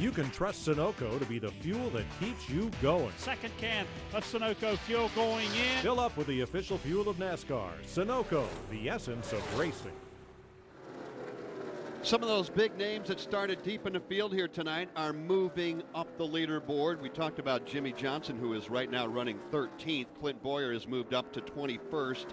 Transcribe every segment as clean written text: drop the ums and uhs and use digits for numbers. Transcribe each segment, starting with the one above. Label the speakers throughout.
Speaker 1: You can trust Sunoco to be the fuel that keeps you going.
Speaker 2: Second can of Sunoco fuel going in.
Speaker 1: Fill up with the official fuel of NASCAR. Sunoco, the essence of racing.
Speaker 3: Some of those big names that started deep in the field here tonight are moving up the leaderboard. We talked about Jimmy Johnson, who is right now running 13th. Clint Boyer has moved up to 21st.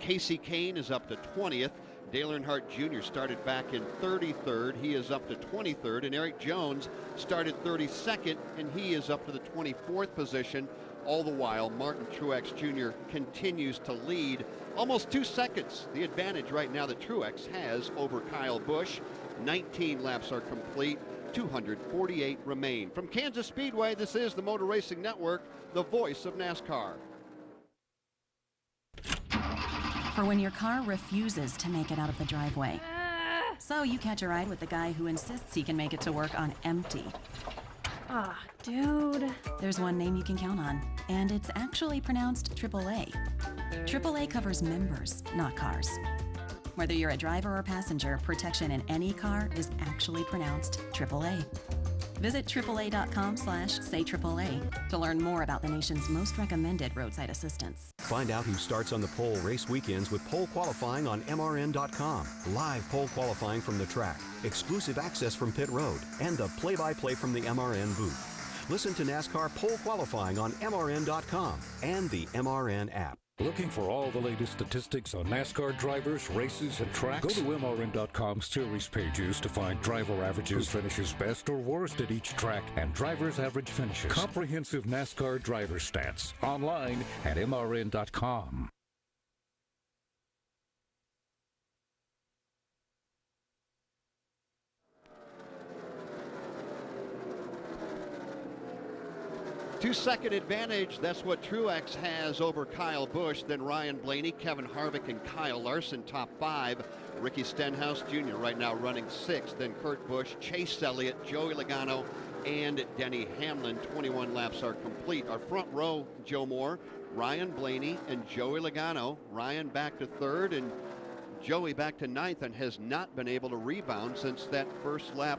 Speaker 3: Casey Kane is up to 20th. Dale Earnhardt Jr. started back in 33rd. He is up to 23rd. And Eric Jones started 32nd, and he is up to the 24th position. All the while, Martin Truex Jr. continues to lead. Almost 2 seconds, the advantage right now that Truex has over Kyle Busch. 19 laps are complete. 248 remain. From Kansas Speedway, this is the Motor Racing Network, the voice of NASCAR.
Speaker 4: For when your car refuses to make it out of the driveway. So you catch a ride with the guy who insists he can make it to work on empty.
Speaker 5: Ah, dude.
Speaker 4: There's one name you can count on, and it's actually pronounced AAA. AAA covers members, not cars. Whether you're a driver or passenger, protection in any car is actually pronounced AAA. Visit AAA.com/say AAA to learn more about the nation's most recommended roadside assistance.
Speaker 6: Find out who starts on the pole race weekends with pole qualifying on MRN.com. Live pole qualifying from the track, exclusive access from pit road, and the play-by-play from the MRN booth. Listen to NASCAR pole qualifying on MRN.com and the MRN app.
Speaker 7: Looking for all the latest statistics on NASCAR drivers, races, and tracks? Go to MRN.com series pages to find driver averages, who finishes best or worst at each track, and driver's average finishes. Comprehensive NASCAR driver stats. Online at MRN.com.
Speaker 3: Two-second advantage, that's what Truex has over Kyle Busch. Then Ryan Blaney, Kevin Harvick, and Kyle Larson top 5. Ricky Stenhouse Jr. right now running 6th. Then Kurt Busch, Chase Elliott, Joey Logano, and Denny Hamlin. 21 laps are complete. Our front row, Joe Moore, Ryan Blaney, and Joey Logano. Ryan back to 3rd, and Joey back to 9th, and has not been able to rebound since that first lap.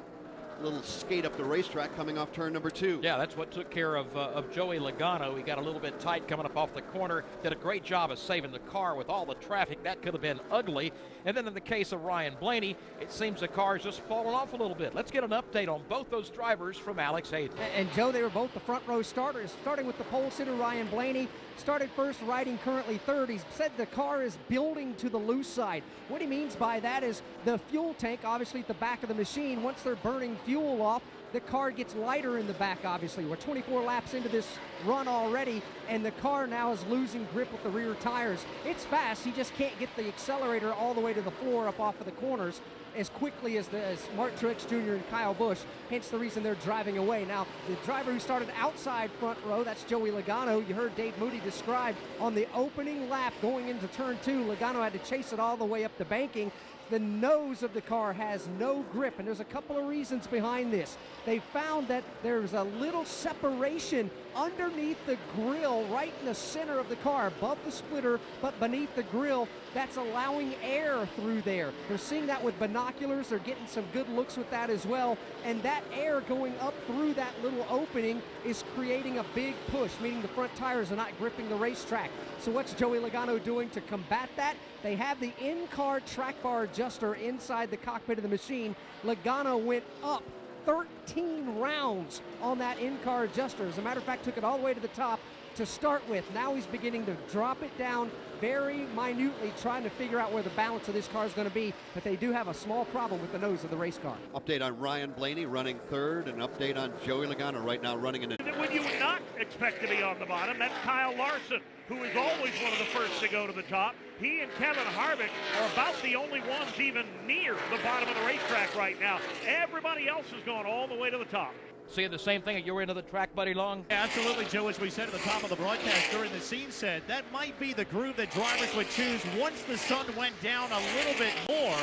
Speaker 3: Little skate up the racetrack coming off turn number 2.
Speaker 8: Yeah, that's what took care of Joey Logano. He got a little bit tight coming up off the corner. Did a great job of saving the car with all the traffic. That could have been ugly. And then in the case of Ryan Blaney, it seems the car's just fallen off a little bit. Let's get an update on both those drivers from Alex Hayden.
Speaker 9: And Joe, they were both the front row starters. Starting with the pole sitter, Ryan Blaney. Started first, riding currently 3rd. He said the car is building to the loose side. What he means by that is the fuel tank, obviously at the back of the machine, once they're burning fuel off, the car gets lighter in the back, obviously. We're 24 laps into this run already, and the car now is losing grip with the rear tires. It's fast. He just can't get the accelerator all the way to the floor up off of the corners as quickly as Martin Truex Jr. and Kyle Busch, hence the reason they're driving away. Now, the driver who started outside front row, that's Joey Logano. You heard Dave Moody describe on the opening lap going into turn 2, Logano had to chase it all the way up the banking. The nose of the car has no grip, and there's a couple of reasons behind this. They found that there's a little separation underneath the grille right in the center of the car, above the splitter, but beneath the grille, that's allowing air through there. They're seeing that with binoculars. They're getting some good looks with that as well, and that air going up through that little opening is creating a big push, meaning the front tires are not gripping the racetrack. So what's Joey Logano doing to combat that? They have the in-car track bar adjuster inside the cockpit of the machine. Logano went up 13 rounds on that in-car adjuster. As a matter of fact, took it all the way to the top to start with. Now he's beginning to drop it down very minutely, trying to figure out where the balance of this car is going to be, but they do have a small problem with the nose of the race car.
Speaker 3: Update on Ryan Blaney running 3rd, and update on Joey Logano right now running in.
Speaker 2: When you would not expect to be on the bottom, that's Kyle Larson, who is always one of the first to go to the top. He and Kevin Harvick are about the only ones even near the bottom of the racetrack right now. Everybody else is going all the way to the top.
Speaker 8: Seeing the same thing at your end of the track, Buddy Long?
Speaker 10: Yeah, absolutely, Joe. As we said at the top of the broadcast during the scene set, that might be the groove that drivers would choose once the sun went down a little bit more.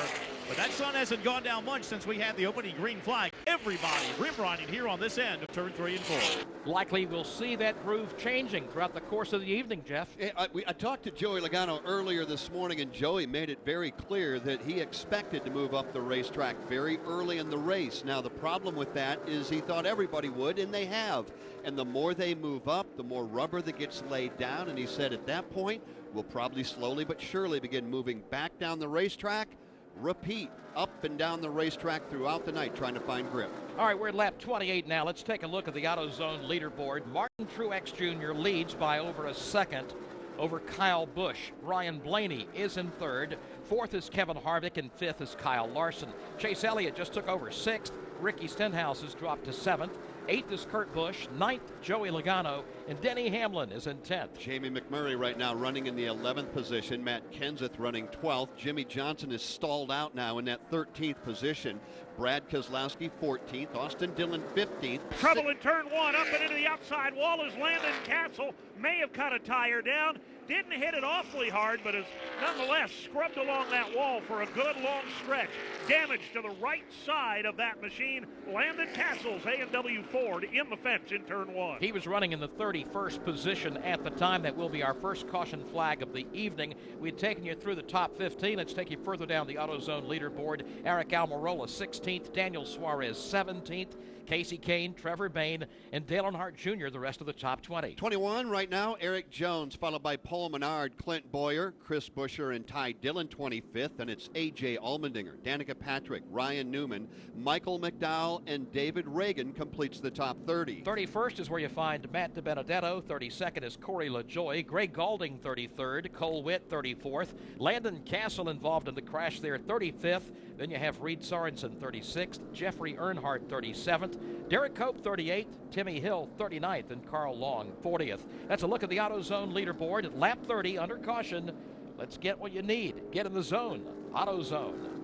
Speaker 10: But that sun hasn't gone down much since we had the opening green flag. Everybody rim riding here on this end of turn 3 and 4.
Speaker 8: Likely we'll see that groove changing throughout the course of the evening, Jeff.
Speaker 3: I talked to Joey Logano earlier this morning, and Joey made it very clear that he expected expected to move up the racetrack very early in the race. Now, the problem with that is he thought everybody would, and they have. And the more they move up, the more rubber that gets laid down. And he said at that point, we'll probably slowly but surely begin moving back down the racetrack. Repeat up and down the racetrack throughout the night, trying to find grip.
Speaker 8: All right, we're at lap 28 now. Let's take a look at the AutoZone leaderboard. Martin Truex Jr. leads by over a second over Kyle Busch. Ryan Blaney is in third. Fourth is Kevin Harvick, and fifth is Kyle Larson. Chase Elliott just took over sixth. Ricky Stenhouse has dropped to seventh. Eighth is Kurt Busch. Ninth, Joey Logano. And Denny Hamlin is in 10th.
Speaker 3: Jamie McMurray right now running in the 11th position. Matt Kenseth running 12th. Jimmy Johnson is stalled out now in that 13th position. Brad Keselowski 14th. Austin Dillon 15th.
Speaker 2: Trouble in turn one, up and into the outside wall as Landon Castle may have cut a tire down. Didn't hit it awfully hard, but has nonetheless scrubbed along that wall for a good long stretch. Damage to the right side of that machine. Landon Castle's A&W Ford in the fence in turn one.
Speaker 8: He was running in the 31st position at the time. That will be our first caution flag of the evening. We've taken you through the top 15. Let's take you further down the AutoZone leaderboard. Eric Almirola 16th, Daniel Suarez 17th, Casey Kane, Trevor Bayne, and Dale Earnhardt Jr., the rest of the top 20.
Speaker 3: 21 right now, Eric Jones, followed by Paul Menard, Clint Boyer, Chris Buescher, and Ty Dillon 25th. And it's A.J. Allmendinger, Danica Patrick, Ryan Newman, Michael McDowell, and David Reagan completes the top 30.
Speaker 8: 31st is where you find Matt DiBenedetto. 32nd is Corey LaJoie. Greg Galding 33rd. Cole Witt 34th. Landon Castle involved in the crash there 35th. Then you have Reed Sorensen 36th. Jeffrey Earnhardt 37th. Derek Cope 38th. Timmy Hill 39th. And Carl Long 40th. That's a look at the AutoZone leaderboard at lap 30 under caution. Let's get what you need. Get in the zone. AutoZone.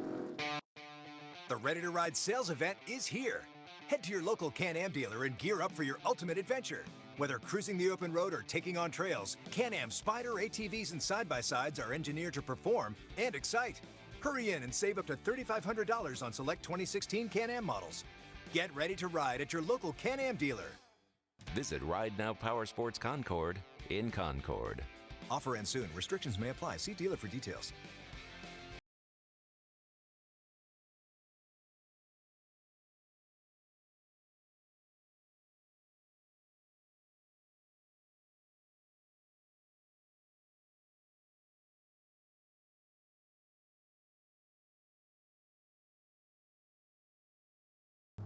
Speaker 11: The Ready to Ride sales event is here. Head to your local Can-Am dealer and gear up for your ultimate adventure. Whether cruising the open road or taking on trails, Can-Am Spyder ATVs and side-by-sides are engineered to perform and excite. Hurry in and save up to $3,500 on select 2016 Can-Am models. Get ready to ride at your local Can-Am dealer.
Speaker 12: Visit Ride Now Power Sports Concord in Concord.
Speaker 11: Offer ends soon. Restrictions may apply. See dealer for details.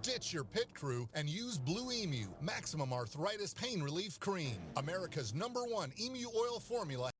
Speaker 13: Ditch your pit crew and use Blue Emu Maximum Arthritis Pain Relief Cream, America's #1 emu oil formula.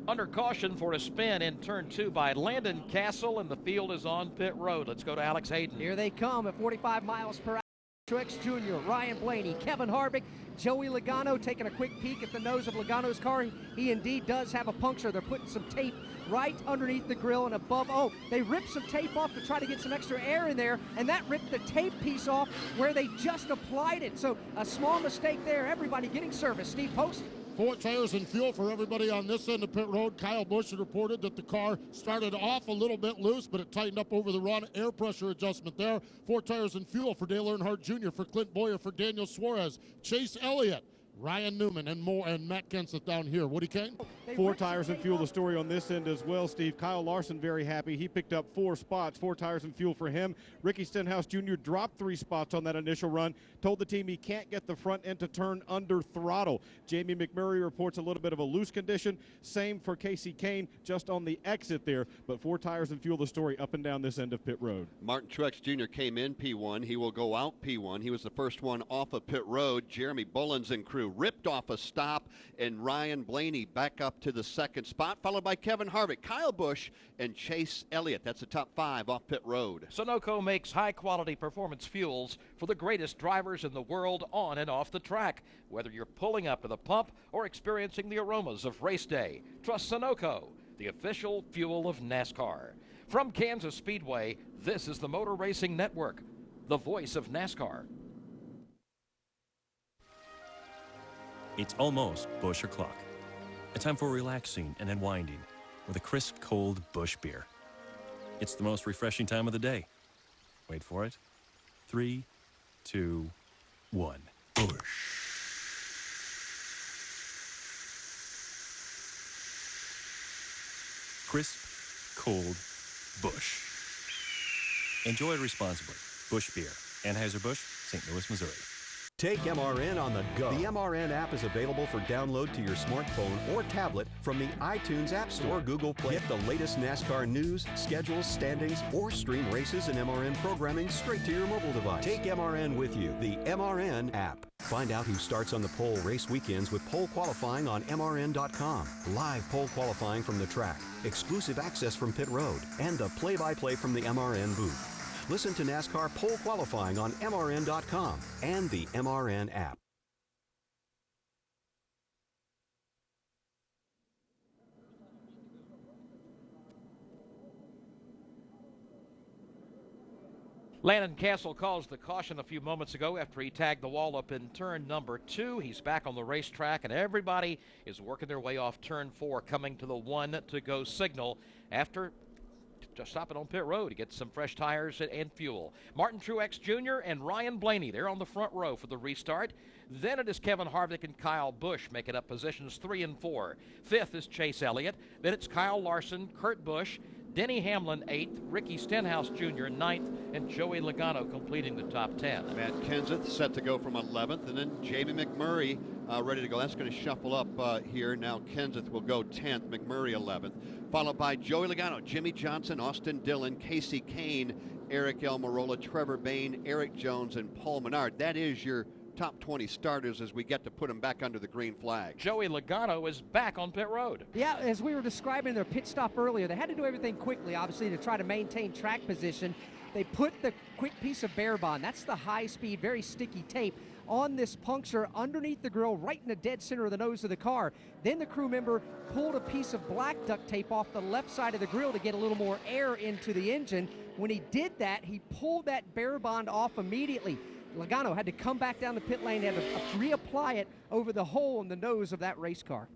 Speaker 8: Under caution for a spin in turn 2 by Landon Castle, and the field is on pit road. Let's go to Alex Hayden.
Speaker 9: Here they come at 45 miles per hour. Truex Jr., Ryan Blaney, Kevin Harvick, Joey Logano taking a quick peek at the nose of Logano's car. He indeed does have a puncture. They're putting some tape right underneath the grill and above. Oh, they ripped some tape off to try to get some extra air in there, and that ripped the tape piece off where they just applied it. So a small mistake there. Everybody getting service. Steve Post.
Speaker 14: 4 tires and fuel for everybody on this end of pit road. Kyle Busch reported that the car started off a little bit loose, but it tightened up over the run. Air pressure adjustment there. 4 tires and fuel for Dale Earnhardt Jr., for Clint Boyer, for Daniel Suarez, Chase Elliott, Ryan Newman, and more, and Matt Kenseth down here. Woody Kane?
Speaker 15: 4 tires and fuel, the story on this end as well, Steve. Kyle Larson very happy. He picked up 4 spots, 4 tires and fuel for him. Ricky Stenhouse Jr. dropped 3 spots on that initial run. Told the team he can't get the front end to turn under throttle. Jamie McMurray reports a little bit of a loose condition. Same for Casey Kane, just on the exit there. But 4 tires and fuel, the story up and down this end of pit road.
Speaker 3: Martin Truex Jr. came in P1. He will go out P1. He was the first one off of pit road. Jeremy Bullins and crew ripped off a stop, and Ryan Blaney back up to the second spot, followed by Kevin Harvick, Kyle Busch, and Chase Elliott. That's the top 5 off pit road.
Speaker 8: Sunoco makes high-quality performance fuels for the greatest drivers in the world on and off the track. Whether you're pulling up to the pump or experiencing the aromas of race day, trust Sunoco, the official fuel of NASCAR. From Kansas Speedway, this is the Motor Racing Network, the voice of NASCAR.
Speaker 16: It's almost Busch o'clock. A time for relaxing and unwinding with a crisp, cold Busch beer. It's the most refreshing time of the day. Wait for it. 3, 2, 1. Busch. crisp, cold Busch. Enjoy responsibly. Busch Beer. Anheuser-Busch, St. Louis, Missouri.
Speaker 6: Take MRN on the go. The MRN app is available for download to your smartphone or tablet from the iTunes App Store or Google Play. Get the latest NASCAR news, schedules, standings, or stream races and MRN programming straight to your mobile device. Take MRN with you. The MRN app. Find out who starts on the pole race weekends with pole qualifying on MRN.com. Live pole qualifying from the track, exclusive access from pit road, and the play-by-play from the MRN booth. Listen to NASCAR pole qualifying on MRN.com and the MRN app.
Speaker 8: Landon Castle calls the caution a few moments ago after he tagged the wall up in turn number 2. He's back on the racetrack, and everybody is working their way off turn 4, coming to the 1 to go signal after just stopping on pit road to get some fresh tires and fuel. Martin Truex Jr. and Ryan Blaney, they're on the front row for the restart. Then it is Kevin Harvick and Kyle Busch making up positions 3 and 4. 5th is Chase Elliott. Then it's Kyle Larson, Kurt Busch, Denny Hamlin 8th, Ricky Stenhouse Jr. 9th, and Joey Logano completing the top 10.
Speaker 3: Matt Kenseth set to go from 11th, and then Jamie McMurray ready to go. That's going to shuffle up here. Now Kenseth will go 10th, McMurray 11th, followed by Joey Logano, Jimmy Johnson, Austin Dillon, Casey Kane, Eric Almirola, Trevor Bayne, Eric Jones, and Paul Menard. That is your top 20 starters as we get to put them back under the green flag.
Speaker 8: Joey Logano is back on pit road.
Speaker 9: Yeah, as we were describing their pit stop earlier, they had to do everything quickly, obviously, to try to maintain track position. They put the quick piece of Bear Bond, that's the high-speed, very sticky tape, on this puncture underneath the grill, right in the dead center of the nose of the car. Then the crew member pulled a piece of black duct tape off the left side of the grill to get a little more air into the engine. When he did that, he pulled that Bear Bond off immediately. Logano had to come back down the pit lane and reapply it over the hole in the nose of that race car.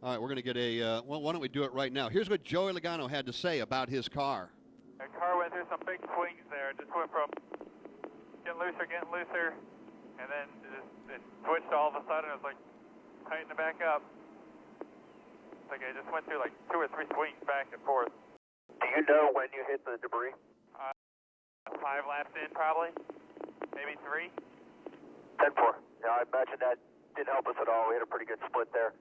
Speaker 3: All right, we're going to get a, well, why don't we do it right now? Here's what Joey Logano had to say about his car.
Speaker 17: The car went through some big swings there. Just went from getting looser, and then it switched all of a sudden. It was like, tighten it back up. It's like I just went through like 2 or 3 swings back and forth.
Speaker 18: Do you know when you hit the debris?
Speaker 17: 5 laps in, probably. Maybe 3.
Speaker 18: 10-4. Yeah, I imagine that didn't help us at all. We had a pretty good split there.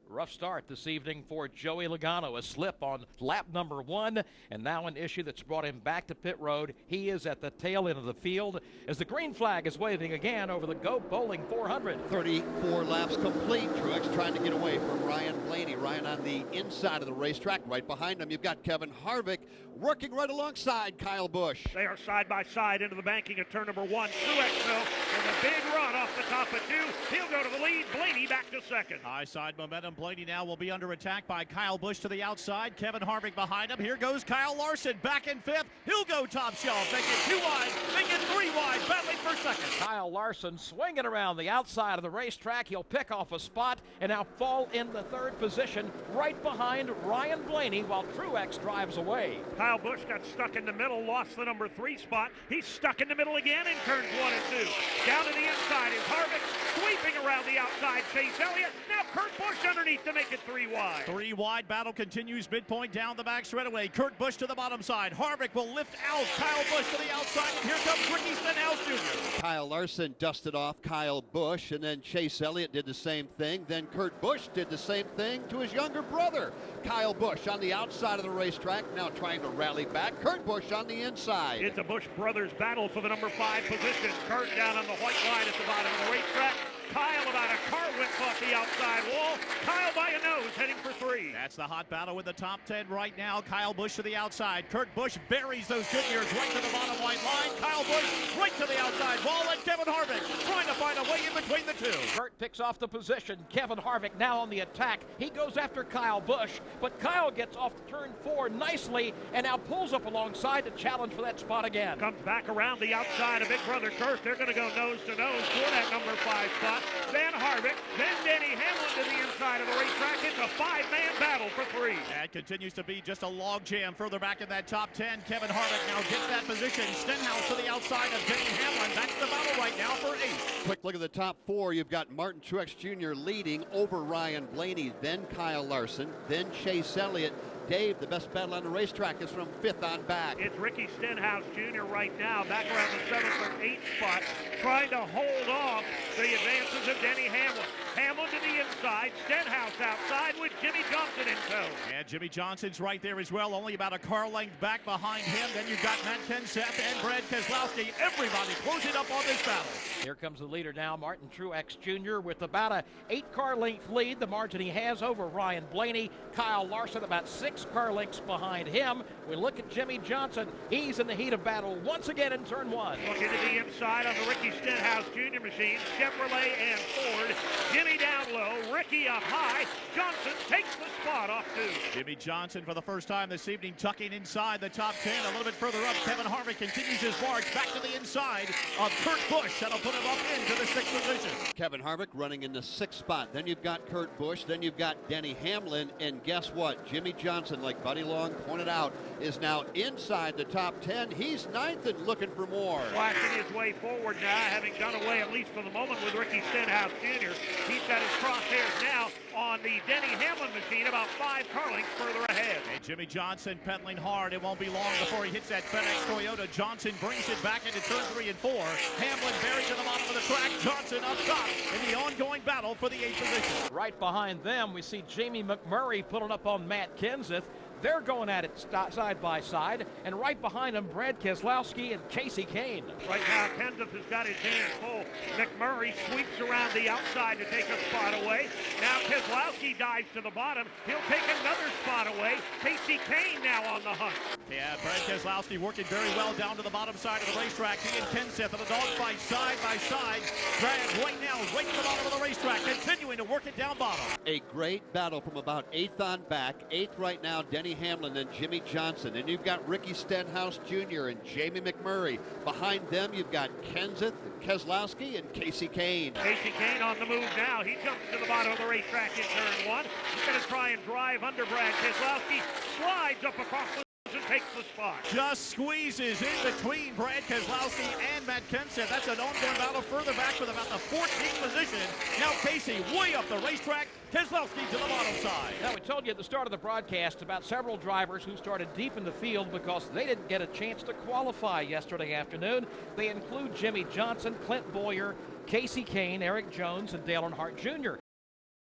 Speaker 8: Rough start this evening for Joey Logano. A slip on lap number 1, and now an issue that's brought him back to pit road. He is at the tail end of the field as the green flag is waving again over the Go Bowling 400.
Speaker 3: 34 laps complete. Truex trying to get away from Ryan Blaney. Ryan on the inside of the racetrack. Right behind him, you've got Kevin Harvick working right alongside Kyle Busch.
Speaker 2: They are side by side into the banking at turn number 1. Truex, though, with a big run off the top of 2. He'll go to the lead. Blaney back to second.
Speaker 10: High side momentum. Blaney now will be under attack by Kyle Busch to the outside. Kevin Harvick behind him. Here goes Kyle Larson back in 5th. He'll go top shelf. Make it 2 wide. Make it 3 wide. Battling for second.
Speaker 8: Kyle Larson swinging around the outside of the racetrack. He'll pick off a spot and now fall in the 3rd position right behind Ryan Blaney while Truex drives away.
Speaker 2: Kyle Busch got stuck in the middle, lost the number 3 spot. He's stuck in the middle again in turns 1 and 2. Down to the inside is Harvick, sweeping around the outside. Chase Elliott. Now Kurt Busch underneath to make it 3 wide.
Speaker 10: 3 wide. Battle continues midpoint down the back straightaway. Kurt Busch to the bottom side. Harvick will lift out Kyle Busch to the outside. And here comes Ricky Stenhouse Jr.
Speaker 3: Kyle Larson dusted off Kyle Busch, and then Chase Elliott did the same thing. Then Kurt Busch did the same thing to his younger brother. Kyle Busch on the outside of the racetrack, now trying to rally back. Kurt Busch on the inside.
Speaker 2: It's a Busch brothers battle for the number 5 position. Kurt down on the white line at the bottom of the racetrack. Kyle about a car whip off the outside wall. Kyle by a nose heading for 3.
Speaker 10: That's the hot battle with the top 10 right now. Kyle Busch to the outside. Kurt Busch buries those Goodyears right to the bottom white line. Kyle Busch right to the outside wall, and Kevin Harvick trying to find a way in between the 2.
Speaker 8: Kurt picks off the position. Kevin Harvick now on the attack. He goes after Kyle Busch, but Kyle gets off turn 4 nicely and now pulls up alongside to challenge for that spot again.
Speaker 2: Comes back around the outside of big brother Kurt. They're going to go nose to nose for that number 5 spot. Then Harvick, then Denny Hamlin to the inside of the racetrack. It's a 5-man battle for 3.
Speaker 10: That continues to be just a log jam further back in that top 10. Kevin Harvick now gets that position. Stenhouse to the outside of Denny Hamlin. That's the battle right now for 8.
Speaker 3: Quick look at the top 4. You've got Martin Truex Jr. leading over Ryan Blaney, then Kyle Larson, then Chase Elliott, Dave, the best battle on the racetrack is from 5th on back.
Speaker 2: It's Ricky Stenhouse Jr. right now, back around the 7th or 8th spot, trying to hold off the advances of Denny Hamlin. Hamlin to the inside, Stenhouse outside with Jimmy Johnson in tow.
Speaker 10: And Jimmy Johnson's right there as well, only about a car length back behind him. Then you've got Matt Kenseth and Brad Keselowski. Everybody closing up on this battle.
Speaker 8: Here comes the leader now, Martin Truex Jr. with about a 8-car length lead, the margin he has over Ryan Blaney. Kyle Larson about 6 car lengths behind him. We look at Jimmy Johnson. He's in the heat of battle once again in turn 1.
Speaker 2: Looking to the inside on the Ricky Stenhouse Jr. machine, Chevrolet and Ford. Jimmy down low, Ricky up high. Johnson takes the spot off 2.
Speaker 10: Jimmy Johnson for the first time this evening tucking inside the top 10. A little bit further up, Kevin Harvick continues his march back to the inside of Kurt Busch. That'll put him up into the 6th position.
Speaker 3: Kevin Harvick running in the 6th spot. Then you've got Kurt Busch. Then you've got Denny Hamlin. And guess what? Jimmy Johnson, like Buddy Long pointed out, is now inside the top 10. He's 9th and looking for more.
Speaker 2: Flashing his way forward now, having done away, at least for the moment, with Ricky Stenhouse Jr. He's got his crosshairs now on the Denny Hamlin machine, about 5 car lengths further ahead.
Speaker 10: And Jimmy Johnson pedaling hard. It won't be long before he hits that FedEx Toyota. Johnson brings it back into turn 3 and 4. Hamlin buried to the bottom of the track. Johnson up top in the ongoing battle for the 8th position.
Speaker 8: Right behind them, we see Jamie McMurray pulling up on Matt Kenseth. They're going at it side by side, and right behind them, Brad Keselowski and Casey Kane.
Speaker 2: Right now, Kenseth has got his hands full. McMurray sweeps around the outside to take a spot away. Now Keselowski dives to the bottom. He'll take another spot away. Casey Kane now on the hunt.
Speaker 10: Yeah, Brad Keselowski working very well down to the bottom side of the racetrack. He and Kenseth in a dogfight side by side. Brad right now right to the bottom of the racetrack, continuing to work it down bottom.
Speaker 3: A great battle from about 8th on back. 8th right now, Denny Hamlin and Jimmy Johnson. And you've got Ricky Stenhouse Jr. and Jamie McMurray. Behind them, you've got Kenseth, Keselowski, and Casey Kane.
Speaker 2: Casey Kane on the move now. He jumps to the bottom of the racetrack in turn 1. He's going to try and drive under Brad Keselowski. Slides up across the and takes the spot.
Speaker 10: Just squeezes in between Brad Keselowski and Matt Kenseth. That's an ongoing battle further back with about the 14th position. Now Casey way up the racetrack. Keselowski to the bottom side.
Speaker 8: Now, we told you at the start of the broadcast about several drivers who started deep in the field because they didn't get a chance to qualify yesterday afternoon. They include Jimmy Johnson, Clint Boyer, Casey Kane, Eric Jones, and Dale Earnhardt Jr.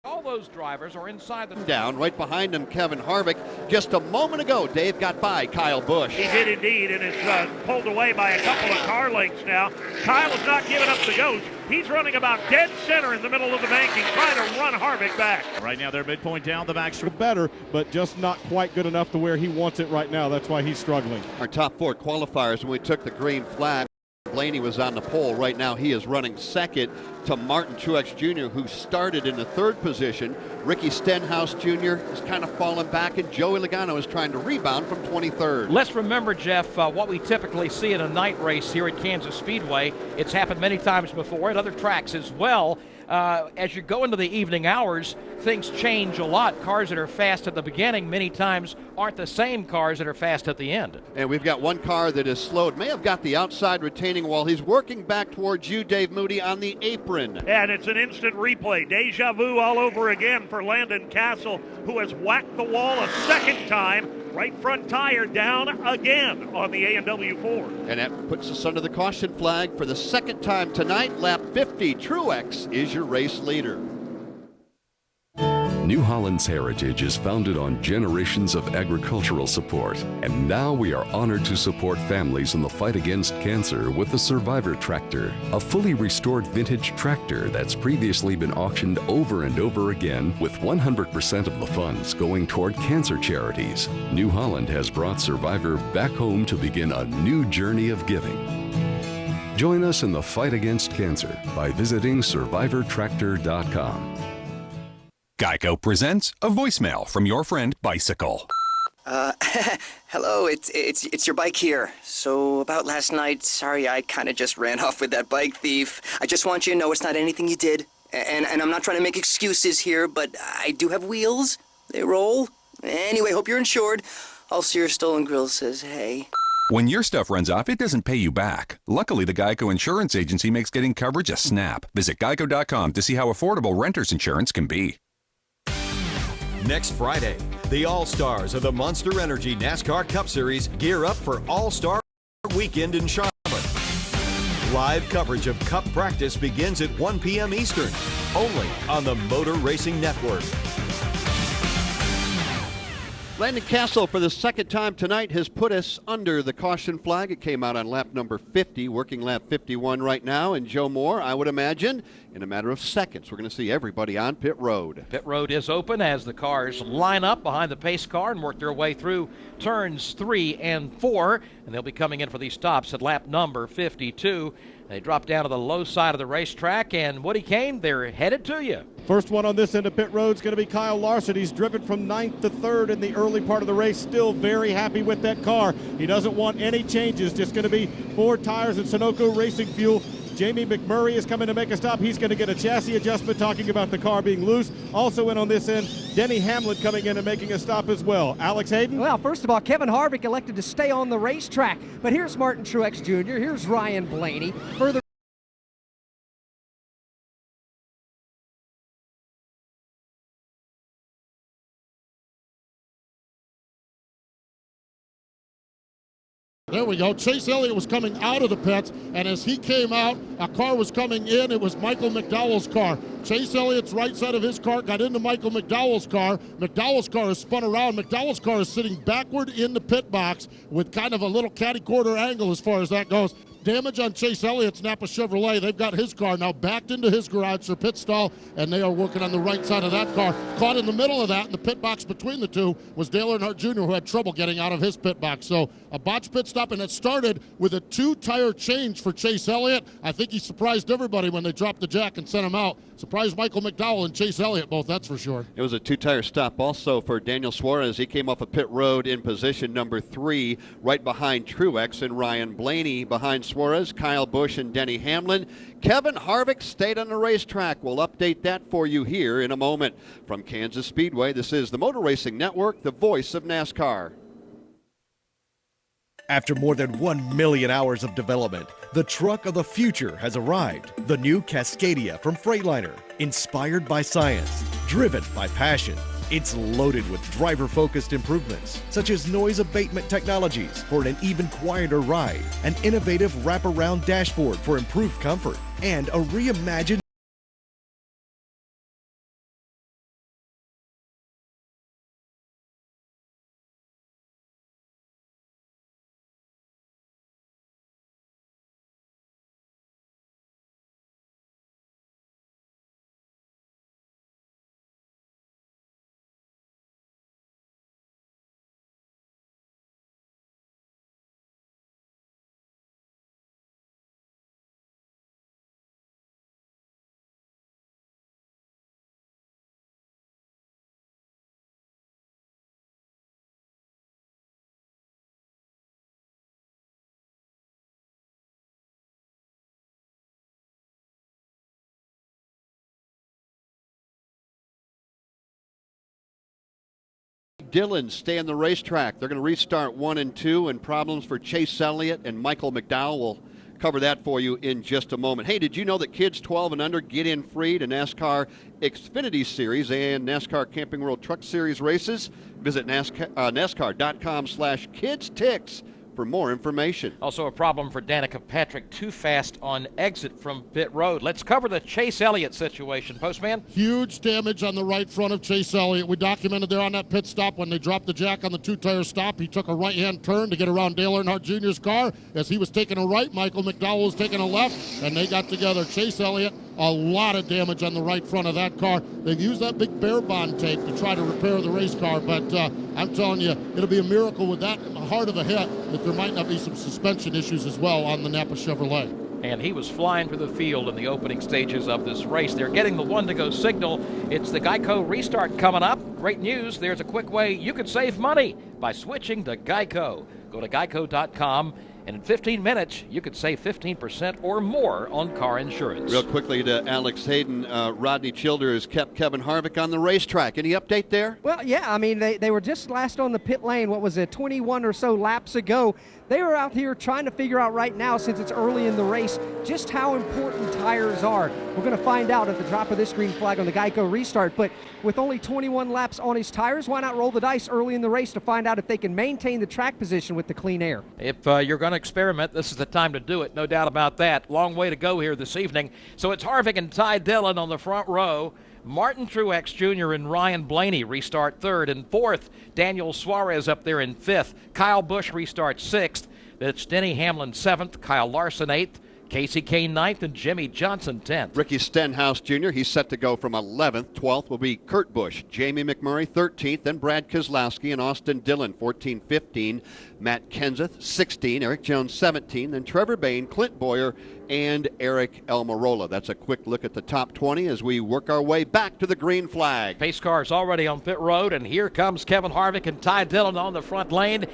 Speaker 8: All those drivers are inside the...
Speaker 3: Down, right behind him, Kevin Harvick. Just a moment ago, Dave got by Kyle Busch.
Speaker 2: He did indeed, and it's pulled away by a couple of car lengths now. Kyle is not giving up the ghost. He's running about dead center in the middle of the banking, trying to run Harvick back.
Speaker 10: Right now, they're midpoint down the back stretch.
Speaker 15: Better, but just not quite good enough to where he wants it right now. That's why he's struggling.
Speaker 3: Our top 4 qualifiers, when we took the green flag, Blaney was on the pole. Right now, he is running second to Martin Truex Jr., who started in the 3rd position. Ricky Stenhouse Jr. is kind of falling back, and Joey Logano is trying to rebound from 23rd.
Speaker 8: Let's remember, Jeff, what we typically see in a night race here at Kansas Speedway. It's happened many times before at other tracks as well. As you go into the evening hours, things change a lot. Cars that are fast at the beginning many times aren't the same cars that are fast at the end.
Speaker 3: And we've got one car that is slowed. May have got the outside retaining wall. He's working back towards you, Dave Moody, on the apron.
Speaker 2: And it's an instant replay. Deja vu all over again for Landon Castle, who has whacked the wall a second time. Right front tire down again on the A&W Ford.
Speaker 3: And that puts us under the caution flag for the 2nd time tonight. Lap 50, Truex is your race leader.
Speaker 19: New Holland's heritage is founded on generations of agricultural support, and now we are honored to support families in the fight against cancer with the Survivor Tractor, a fully restored vintage tractor that's previously been auctioned over and over again with 100% of the funds going toward cancer charities. New Holland has brought Survivor back home to begin a new journey of giving. Join us in the fight against cancer by visiting survivortractor.com.
Speaker 20: Geico presents a voicemail from your friend Bicycle.
Speaker 21: Hello, it's your bike here. So about last night, sorry I kind of just ran off with that bike thief. I just want you to know it's not anything you did. And I'm not trying to make excuses here, but I do have wheels. They roll. Anyway, hope you're insured. All Sears Stolen Grill says hey.
Speaker 20: When your stuff runs off, it doesn't pay you back. Luckily, the Geico Insurance Agency makes getting coverage a snap. Visit geico.com to see how affordable renter's insurance can be.
Speaker 22: Next Friday,
Speaker 1: The All-Stars of the Monster Energy NASCAR Cup Series gear up for All-Star Weekend in Charlotte. Live coverage of Cup practice begins at 1 p.m. Eastern, only on the Motor Racing Network.
Speaker 3: Landon Castle, for the second time tonight, has put us under the caution flag. It came out on lap number 50, working lap 51 right now. And Joe Moore, I would imagine, in a matter of seconds, we're going to see everybody on pit road.
Speaker 8: Pit road is open as the cars line up behind the pace car and work their way through turns 3 and 4. And they'll be coming in for these stops at lap number 52. They drop down to the low side of the racetrack, and Woody Kane, they're headed to you.
Speaker 15: First one on this end of pit road is going to be Kyle Larson. He's driven from 9th to 3rd in the early part of the race. Still very happy with that car. He doesn't want any changes. Just going to be 4 tires and Sunoco racing fuel. Jamie McMurray is coming to make a stop. He's going to get a chassis adjustment, talking about the car being loose. Also in on this end, Denny Hamlin coming in and making a stop as well. Alex Hayden?
Speaker 9: Well, first of all, Kevin Harvick elected to stay on the racetrack. But here's Martin Truex Jr., here's Ryan Blaney. Further
Speaker 14: There we go. Chase Elliott was coming out of the pits, and as he came out, a car was coming in. It was Michael McDowell's car. Chase Elliott's right side of his car got into Michael McDowell's car. McDowell's car is spun around. McDowell's car is sitting backward in the pit box with kind of a little catty-corner angle as far as that goes. Damage on Chase Elliott's Napa Chevrolet. They've got his car now backed into his garage for pit stall, and they are working on the right side of that car. Caught in the middle of that in the pit box between the two was Dale Earnhardt Jr., who had trouble getting out of his pit box. So a botched pit stop, and it started with a 2-tire change for Chase Elliott. I think he surprised everybody when they dropped the jack and sent him out. Surprised Michael McDowell and Chase Elliott both, that's for sure.
Speaker 3: It was a 2-tire stop also for Daniel Suarez. He came off a pit road in position number 3, right behind Truex and Ryan Blaney. Behind Suarez, Kyle Busch and Denny Hamlin. Kevin Harvick stayed on the racetrack. We'll update that for you here in a moment. From Kansas Speedway, this is the Motor Racing Network, the voice of NASCAR.
Speaker 22: After more than 1 million hours of development, the truck of the future has arrived. The new Cascadia from Freightliner. Inspired by science, driven by passion. It's loaded with driver-focused improvements, such as noise abatement technologies for an even quieter ride, an innovative wraparound dashboard for improved comfort, and a reimagined
Speaker 3: Dillon stay on the racetrack. They're going to restart 1 and 2, and problems for Chase Elliott and Michael McDowell. We'll cover that for you in just a moment. Hey, did you know that kids 12 and under get in free to NASCAR Xfinity Series and NASCAR Camping World Truck Series races? Visit NASCAR.com/KidsTix for more information.
Speaker 8: Also a problem for Danica Patrick, too fast on exit from pit road. Let's cover the Chase Elliott situation. Postman?
Speaker 14: Huge damage on the right front of Chase Elliott. We documented there on that pit stop when they dropped the jack on the 2-tire stop. He took a right-hand turn to get around Dale Earnhardt Jr.'s car. As he was taking a right, Michael McDowell was taking a left, and they got together. Chase Elliott, a lot of damage on the right front of that car. They've used that big bear bond tape to try to repair the race car, but I'm telling you, it'll be a miracle with that hard of a hit that there might not be some suspension issues as well on the Napa Chevrolet.
Speaker 8: And he was flying through the field in the opening stages of this race. They're getting the 1-to-go signal. It's the Geico restart coming up. Great news, there's a quick way you can save money by switching to Geico. Go to geico.com And in 15 minutes, you could save 15% or more on car insurance.
Speaker 3: Real quickly to Alex Hayden, Rodney Childers kept Kevin Harvick on the racetrack. Any update there?
Speaker 9: Well, yeah, I mean, they were just last on the pit lane, what was it, 21 or so laps ago. They were out here trying to figure out right now, since it's early in the race, just how important tires are. We're going to find out at the drop of this green flag on the Geico restart. But with only 21 laps on his tires, why not roll the dice early in the race to find out if they can maintain the track position with the clean air?
Speaker 8: If you're going to experiment, this is the time to do it, no doubt about that. Long way to go here this evening. So it's Harvick and Ty Dillon on the front row. Martin Truex Jr. and Ryan Blaney restart third and fourth. Daniel Suarez up there in fifth. Kyle Busch restarts sixth. It's Denny Hamlin seventh. Kyle Larson eighth. Casey Kane ninth and Jimmy Johnson 10th.
Speaker 3: Ricky Stenhouse Jr., he's set to go from 11th. 12th will be Kurt Busch. Jamie McMurray 13th. Then Brad Keselowski and Austin Dillon 14, 15. Matt Kenseth 16. Eric Jones 17. Then Trevor Bayne, Clint Boyer, and Eric Almirola. That's a quick look at the top 20 as we work our way back to the green flag.
Speaker 8: Pace car's already on pit road, and here comes Kevin Harvick and Ty Dillon on the front lane.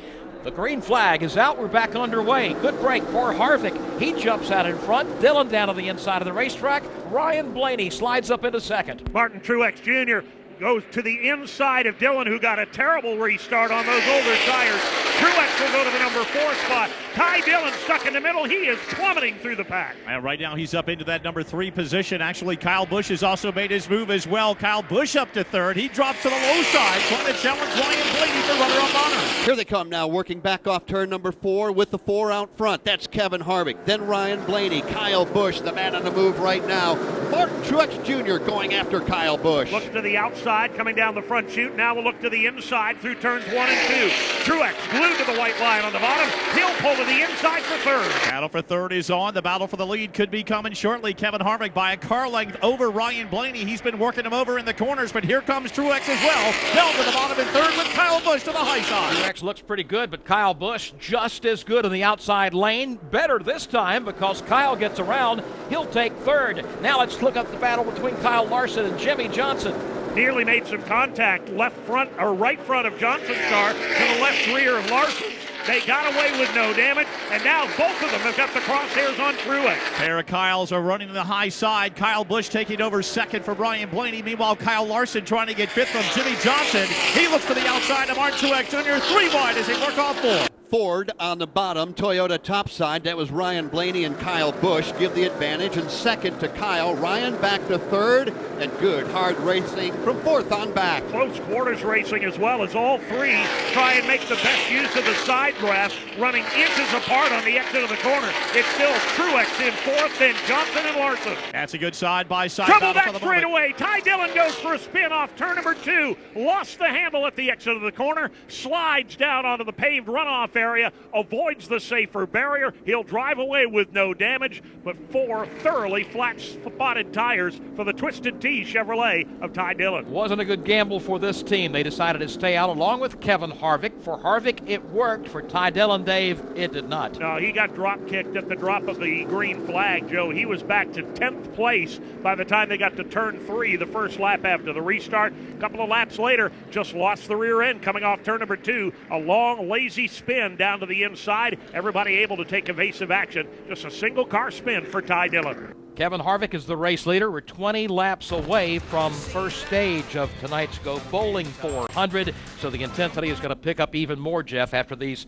Speaker 8: The green flag is out. We're back underway. Good break for Harvick. He jumps out in front. Dillon down to the inside of the racetrack. Ryan Blaney slides up into second.
Speaker 2: Martin Truex Jr. goes to the inside of Dillon, who got a terrible restart on those older tires. Truex will go to the number 4 spot. Ty Dillon stuck in the middle. He is plummeting through the pack.
Speaker 10: And right now he's up into that number 3 position. Actually, Kyle Busch has also made his move as well. Kyle Busch up to third. He drops to the low side, trying to challenge Ryan Blaney for runner-up honor.
Speaker 3: Here they come now, working back off turn number 4 with the 4 out front. That's Kevin Harvick. Then Ryan Blaney, Kyle Busch, the man on the move right now. Martin Truex Jr. going after Kyle Busch.
Speaker 2: Looks to the outside, coming down the front chute. Now we'll look to the inside through turns 1 and 2. Truex glued to the white line on the bottom. He'll pull to the inside for third.
Speaker 10: Battle for third is on. The battle for the lead could be coming shortly. Kevin Harvick by a car length over Ryan Blaney. He's been working him over in the corners, but here comes Truex as well. Down to the bottom in third with Kyle Busch to the high side.
Speaker 8: Truex looks pretty good, but Kyle Busch just as good in the outside lane. Better this time because Kyle gets around. He'll take third. Now let's look up the battle between Kyle Larson and Jimmy Johnson.
Speaker 2: Nearly made some contact left front or right front of Johnson's car to the left rear of Larson. They got away with no damage, and now both of them have got the crosshairs on Truex.
Speaker 10: Pair of Kyles are running to the high side. Kyle Busch taking over second for Ryan Blaney. Meanwhile, Kyle Larson trying to get fifth from Jimmy Johnson. He looks to the outside of Martin Truex Jr. 3 wide as they work off 4.
Speaker 3: Ford on the bottom, Toyota topside. That was Ryan Blaney and Kyle Busch give the advantage, and second to Kyle. Ryan back to third, and good hard racing from fourth on back.
Speaker 2: Close quarters racing as well as all three try and make the best use of the side grass, running inches apart on the exit of the corner. It's still Truex in fourth, then Johnson and Larson.
Speaker 10: That's a good side-by-side
Speaker 2: trouble
Speaker 10: battle
Speaker 2: back
Speaker 10: for the
Speaker 2: straightaway. Ty Dillon goes for a spin off turn number 2. Lost the handle at the exit of the corner. Slides down onto the paved runoff area. Avoids the safer barrier. He'll drive away with no damage, but 4 thoroughly flat-spotted tires for the Twisted Tea Chevrolet of Ty Dillon.
Speaker 8: Wasn't a good gamble for this team. They decided to stay out along with Kevin Harvick. For Harvick, it worked. For Ty Dillon, Dave, it did not.
Speaker 2: No, he got drop-kicked at the drop of the green flag, Joe. He was back to 10th place by the time they got to turn 3, the first lap after the restart. A couple of laps later, just lost the rear end coming off turn number 2. A long, lazy spin down to the inside. Everybody able to take evasive action. Just a single car spin for Ty Dillon.
Speaker 8: Kevin Harvick is the race leader. We're 20 laps away from first stage of tonight's Go Bowling 400. So the intensity is going to pick up even more, Jeff, after this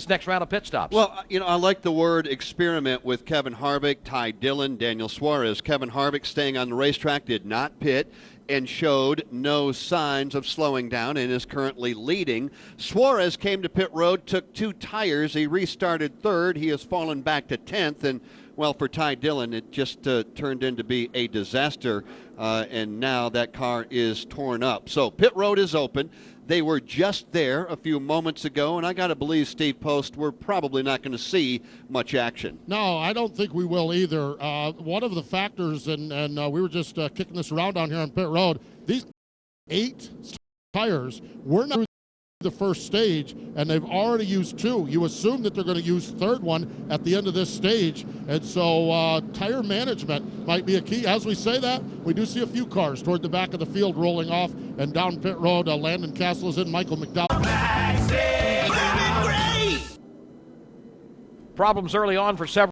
Speaker 8: next round of pit stops.
Speaker 3: Well, you know, I like the word experiment with Kevin Harvick, Ty Dillon, Daniel Suarez. Kevin Harvick staying on the racetrack, did not pit, and showed no signs of slowing down and is currently leading. Suarez came to pit road, took 2 tires. He restarted third. He has fallen back to 10th. And, well, for Ty Dillon, it just turned into be a disaster, and now that car is torn up. So pit road is open. They were just there a few moments ago, and I got to believe, Steve Post, we're probably not going to see much action.
Speaker 14: No, I don't think we will either. One of the factors, and we were just kicking this around down here on pit road, these 8 tires were not the first stage, and they've already used 2. You assume that they're going to use third one at the end of this stage, and so tire management might be a key. As we say that, we do see a few cars toward the back of the field rolling off, and down pit road, Landon Castle is in, Michael McDowell.
Speaker 8: Problems early on for several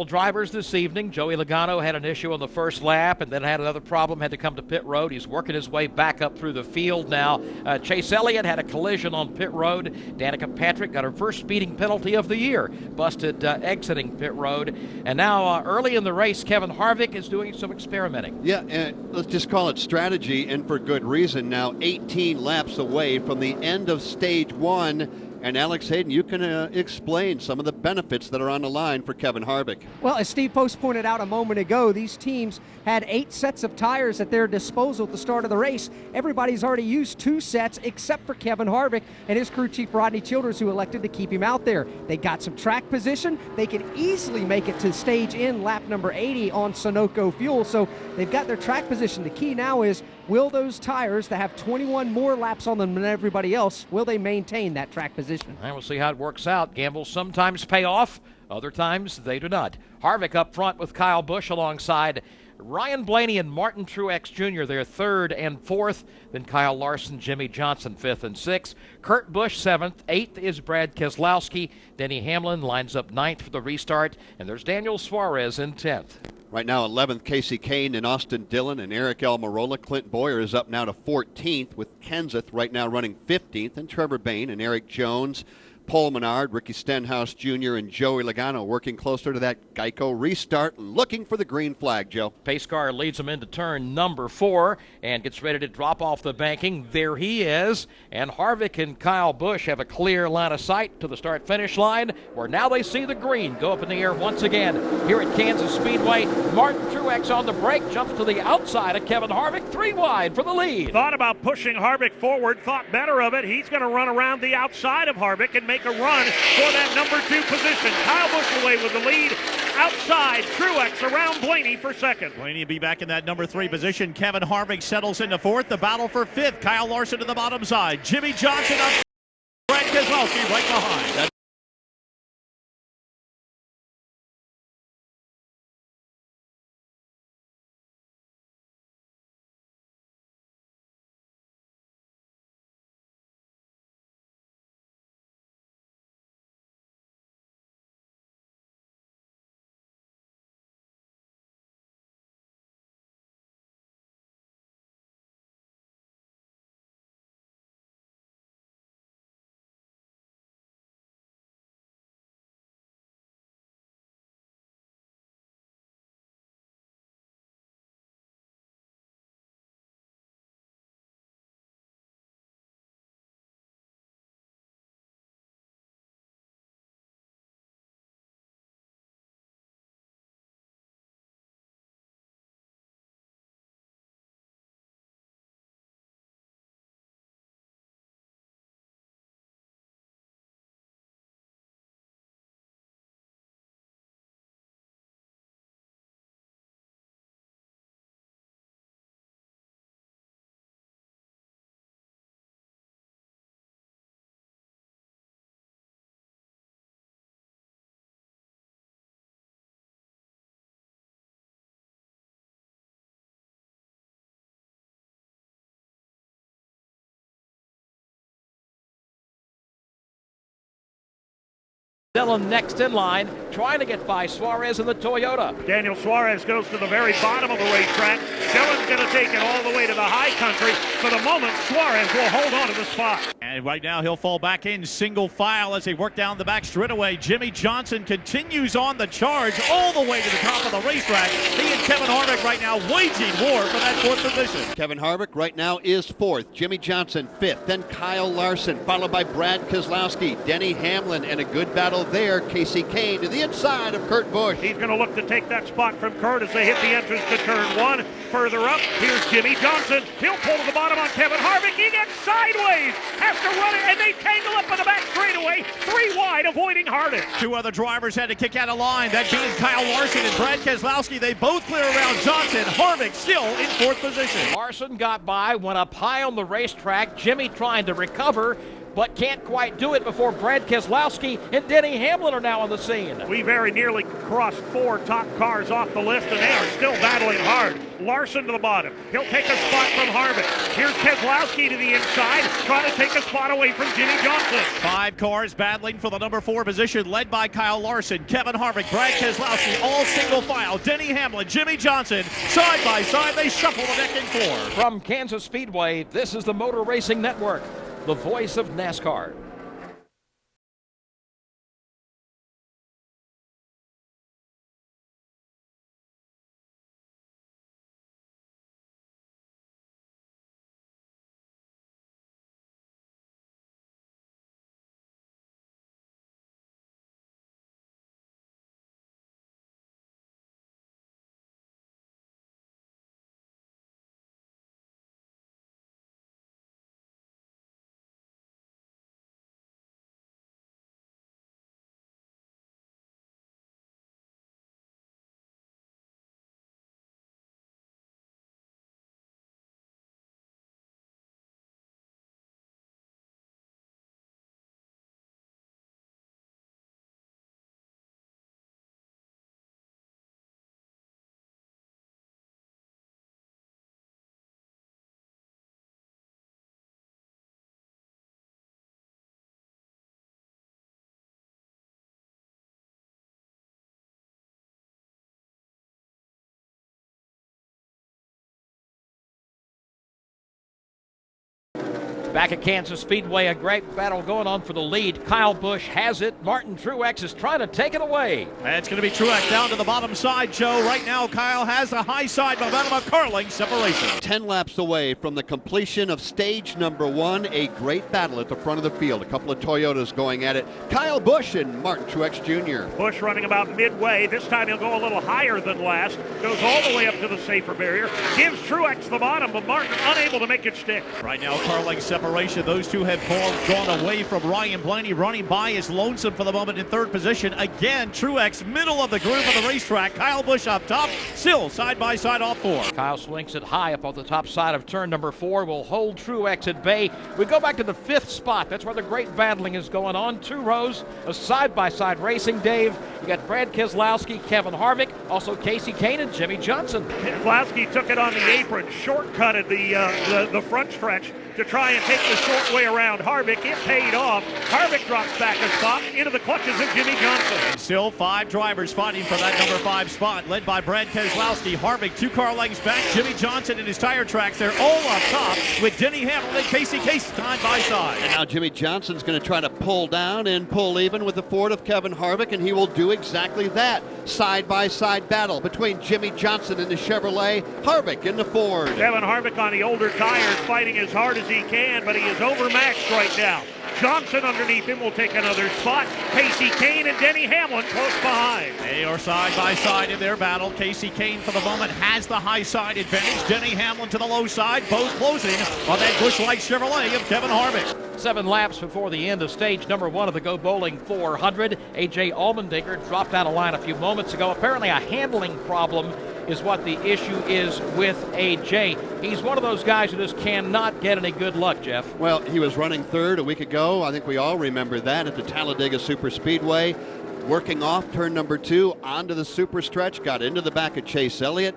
Speaker 8: drivers this evening. Joey Logano had an issue on the first lap and then had another problem, had to come to pit road. He's working his way back up through the field now. Chase Elliott had a collision on pit road. Danica Patrick got her first speeding penalty of the year, busted exiting pit road. And now early in the race, Kevin Harvick is doing some experimenting.
Speaker 3: Yeah, let's just call it strategy, and for good reason. Now 18 laps away from the end of stage one. And Alex Hayden, you can explain some of the benefits that are on the line for Kevin Harvick.
Speaker 9: Well, as Steve Post pointed out a moment ago, these teams had 8 sets of tires at their disposal at the start of the race. Everybody's already used 2 sets except for Kevin Harvick and his crew chief Rodney Childers, who elected to keep him out there. They got some track position. They can easily make it to stage in lap number 80 on Sunoco fuel, so they've got their track position. The key now is, will those tires that have 21 more laps on them than everybody else, will they maintain that track position?
Speaker 8: And we'll see how it works out. Gambles sometimes pay off, other times they do not. Harvick up front with Kyle Busch alongside Ryan Blaney and Martin Truex Jr. They're 3rd and 4th. Then Kyle Larson, Jimmy Johnson 5th and 6th. Kurt Busch 7th. 8th is Brad Keselowski. Denny Hamlin lines up 9th for the restart. And there's Daniel Suarez in 10th.
Speaker 3: Right now, 11th, Casey Kane and Austin Dillon and Eric Almirola. Clint Boyer is up now to 14th, with Kenseth right now running 15th, and Trevor Bayne and Eric Jones, Paul Menard, Ricky Stenhouse Jr., and Joey Logano working closer to that Geico restart, looking for the green flag, Joe.
Speaker 8: Pace car leads him into turn number 4 and gets ready to drop off the banking. There he is. And Harvick and Kyle Busch have a clear line of sight to the start-finish line, where now they see the green go up in the air once again. Here at Kansas Speedway, Martin Truex on the brake, jumps to the outside of Kevin Harvick, 3 wide for the lead.
Speaker 2: Thought about pushing Harvick forward, thought better of it. He's going to run around the outside of Harvick and make a run for that number 2 position. Kyle Busch away with the lead. Outside, Truex around Blaney for 2nd.
Speaker 10: Blaney will be back in that number 3 position. Kevin Harvick settles into 4th. The battle for 5th. Kyle Larson to the bottom side. Jimmy Johnson up. Brad Keselowski right behind.
Speaker 8: Dillon next in line, trying to get by Suarez in the Toyota.
Speaker 2: Daniel Suarez goes to the very bottom of the racetrack. Dillon's going to take it all the way to the high country. For the moment, Suarez will hold on to the spot.
Speaker 10: And right now he'll fall back in single file as they work down the back straightaway. Jimmy Johnson continues on the charge all the way to the top of the racetrack. He and Kevin Harvick right now waging war for that 4th position.
Speaker 3: Kevin Harvick right now is 4th. Jimmy Johnson 5th. Then Kyle Larson, followed by Brad Keselowski, Denny Hamlin, and a good battle there. Casey Kane to the inside of Kurt Busch.
Speaker 2: He's going to look to take that spot from Kurt as they hit the entrance to turn 1. Further up, here's Jimmy Johnson. He'll pull to the bottom on Kevin Harvick. He gets sideways, has to run it, and they tangle up in the back straightaway. 3 wide, avoiding Harvick.
Speaker 10: 2 other drivers had to kick out of line. That being Kyle Larson and Brad Keselowski. They both clear around Johnson. Harvick still in 4th position.
Speaker 8: Larson got by, went up high on the racetrack. Jimmy trying to recover. but can't quite do it before Brad Keselowski and Denny Hamlin are now on the scene.
Speaker 2: We very nearly crossed 4 top cars off the list, and they are still battling hard. Larson to the bottom. He'll take a spot from Harvick. Here's Keselowski to the inside, trying to take a spot away from Jimmy Johnson.
Speaker 10: 5 cars battling for the number 4 position, led by Kyle Larson, Kevin Harvick, Brad Keselowski, all single file. Denny Hamlin, Jimmy Johnson, side by side, they shuffle the deck in 4.
Speaker 8: From Kansas Speedway, this is the Motor Racing Network, the voice of NASCAR. Back at Kansas Speedway, a great battle going on for the lead. Kyle Busch has it. Martin Truex is trying to take it away.
Speaker 10: It's going to be Truex down to the bottom side, Joe. Right now, Kyle has the high side momentum, a car length separation.
Speaker 3: 10 laps away from the completion of stage number 1. A great battle at the front of the field. A couple of Toyotas going at it. Kyle Busch and Martin Truex Jr.
Speaker 2: Busch running about midway. This time he'll go a little higher than last. Goes all the way up to the safer barrier. Gives Truex the bottom, but Martin unable to make it stick.
Speaker 10: Right now, car length separation. Those two have gone away from Ryan Blaney. Running by is lonesome for the moment in 3rd position. Again, Truex middle of the groove of the racetrack. Kyle Busch up top, still side by side off 4.
Speaker 8: Kyle swings it high up on the top side of turn number 4. Will hold Truex at bay. We go back to the 5th spot. That's where the great battling is going on. 2 rows of side-by-side racing, Dave. You got Brad Keselowski, Kevin Harvick, also Casey Kane and Jimmy Johnson.
Speaker 2: Keselowski took it on the apron, shortcutted the front stretch to try and take the short way around Harvick. It paid off. Harvick drops back a spot into the clutches of Jimmy Johnson.
Speaker 10: And still 5 drivers fighting for that number 5 spot, led by Brad Keselowski. Harvick 2 car lengths back. Jimmy Johnson and his tire tracks. They're all up top with Denny Hamlin and Casey Case side by side.
Speaker 3: And now Jimmy Johnson's going to try to pull down and pull even with the Ford of Kevin Harvick, and he will do exactly that. Side-by-side battle between Jimmy Johnson and the Chevrolet, Harvick in the Ford.
Speaker 2: Kevin Harvick on the older tires, fighting as hard as he can, but he is overmatched right now. Johnson underneath him will take another spot. Casey Kane and Denny Hamlin close behind.
Speaker 10: They are side by side in their battle. Casey Kane for the moment has the high side advantage. Denny Hamlin to the low side, both closing on that Busch Light Chevrolet of Kevin Harvick.
Speaker 8: 7 laps before the end of stage number 1 of the Go Bowling 400. A.J. Allmendinger dropped out of line a few moments ago. Apparently a handling problem is what the issue is with A.J. He's one of those guys who just cannot get any good luck, Jeff.
Speaker 3: Well, he was running 3rd a week ago. I think we all remember that at the Talladega Super Speedway. Working off turn number 2 onto the super stretch, got into the back of Chase Elliott.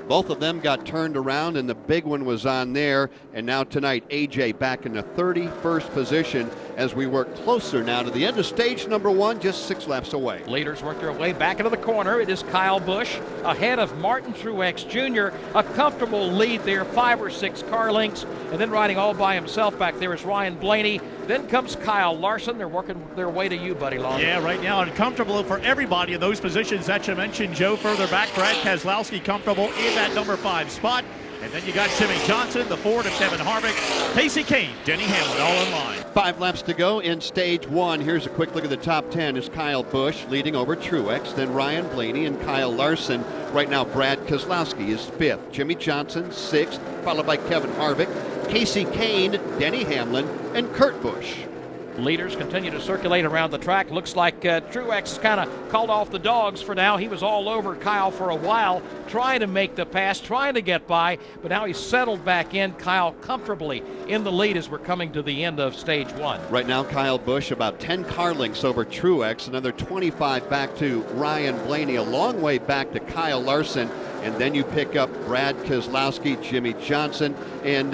Speaker 3: Both of them got turned around, and the big one was on there. And now tonight, A.J. back in the 31st position as we work closer now to the end of stage number 1, just 6 laps away.
Speaker 8: Leaders work their way back into the corner. It is Kyle Busch ahead of Martin Truex Jr. A comfortable lead there, 5 or 6 car lengths. And then riding all by himself back there is Ryan Blaney. Then comes Kyle Larson. They're working their way to you, Buddy Long.
Speaker 10: Yeah, right now uncomfortable for everybody in those positions that you mentioned, Joe. Further back, Brad Keselowski comfortable in that number 5 spot. And then you got Jimmy Johnson, the Ford of Kevin Harvick, Casey Kane, Denny Hamlin all in line.
Speaker 3: 5 laps to go in stage 1. Here's a quick look at the top 10. Is Kyle Busch leading over Truex, then Ryan Blaney and Kyle Larson. Right now, Brad Keselowski is 5th. Jimmy Johnson 6th, followed by Kevin Harvick, Casey Kane, Denny Hamlin, and Kurt Busch.
Speaker 8: Leaders continue to circulate around the track. Looks like Truex kind of called off the dogs for now. He was all over Kyle for a while, trying to make the pass, trying to get by, but now he's settled back in. Kyle comfortably in the lead as we're coming to the end of stage one.
Speaker 3: Right now, Kyle Busch about 10 car lengths over Truex, another 25 back to Ryan Blaney, a long way back to Kyle Larson. And then you pick up Brad Keselowski, Jimmy Johnson, and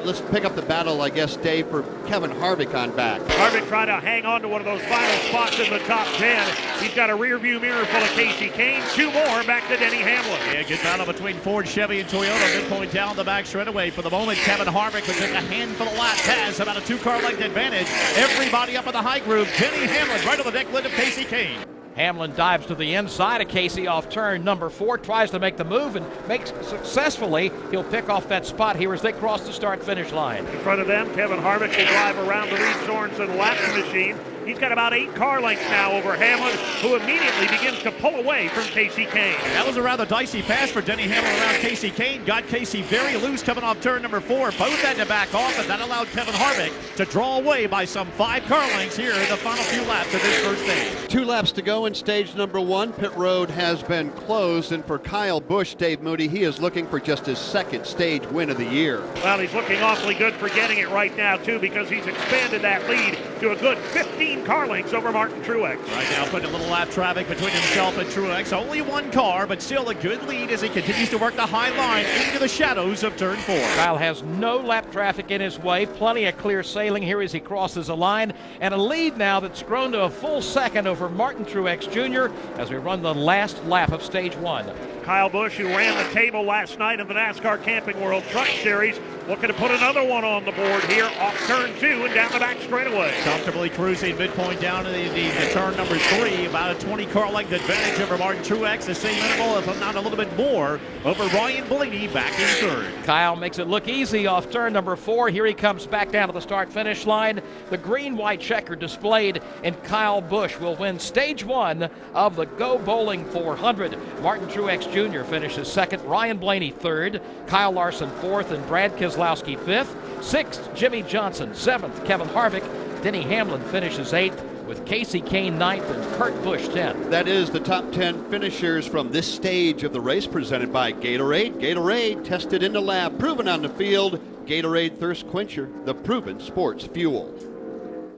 Speaker 3: let's pick up the battle, I guess, Dave, for Kevin Harvick on back.
Speaker 2: Harvick trying to hang on to one of those final spots in the top 10. He's got a rear view mirror full of Casey Kane. 2 more back to Denny Hamlin.
Speaker 10: Yeah, good battle between Ford, Chevy, and Toyota. Midpoint down the back straightaway. For the moment, Kevin Harvick within a handful of laps has about a 2-car length advantage. Everybody up in the high groove. Denny Hamlin right on the deck lid of Casey Kane.
Speaker 8: Hamlin dives to the inside of Casey off turn number 4, tries to make the move and makes successfully. He'll pick off that spot here as they cross the start-finish line.
Speaker 2: In front of them, Kevin Harvick will drive around the Reed Sorensen lap machine. He's got about 8 car lengths now over Hamlin, who immediately begins to pull away from Casey Kane.
Speaker 10: That was a rather dicey pass for Denny Hamlin around Casey Kane. Got Casey very loose coming off turn number 4. Both had to back off, and that allowed Kevin Harvick to draw away by some 5 car lengths here in the final few laps of this first stage.
Speaker 3: 2 laps to go in stage number 1. Pit road has been closed, and for Kyle Busch, Dave Moody, he is looking for just his 2nd stage win of the year.
Speaker 2: Well, he's looking awfully good for getting it right now, too, because he's expanded that lead to a good 15 car lengths over Martin Truex.
Speaker 10: Right now, putting a little lap traffic between himself and Truex. Only 1 car, but still a good lead as he continues to work the high line into the shadows of turn 4.
Speaker 8: Kyle has no lap traffic in his way. Plenty of clear sailing here as he crosses a line. And a lead now that's grown to a full 2nd over Martin Truex Jr. as we run the last lap of stage 1.
Speaker 2: Kyle Busch, who ran the table last night in the NASCAR Camping World Truck Series, looking to put another one on the board here off turn 2 and down the back straightaway.
Speaker 10: Comfortably cruising midpoint down to the turn number 3. About a 20 car length advantage over Martin Truex. The same interval, if not a little bit more, over Ryan Blaney back in 3rd.
Speaker 8: Kyle makes it look easy off turn number 4. Here he comes back down to the start-finish line. The green-white checker displayed, and Kyle Busch will win stage 1 of the Go Bowling 400. Martin Truex Jr. finishes 2nd, Ryan Blaney 3rd, Kyle Larson 4th, and Brad Keselowski 5th. 6th, Jimmy Johnson 7th, Kevin Harvick. Denny Hamlin finishes 8th, with Casey Kane 9th and Kurt Busch 10th.
Speaker 3: That is the top 10 finishers from this stage of the race presented by Gatorade. Gatorade, tested in the lab, proven on the field. Gatorade Thirst Quencher, the proven sports fuel.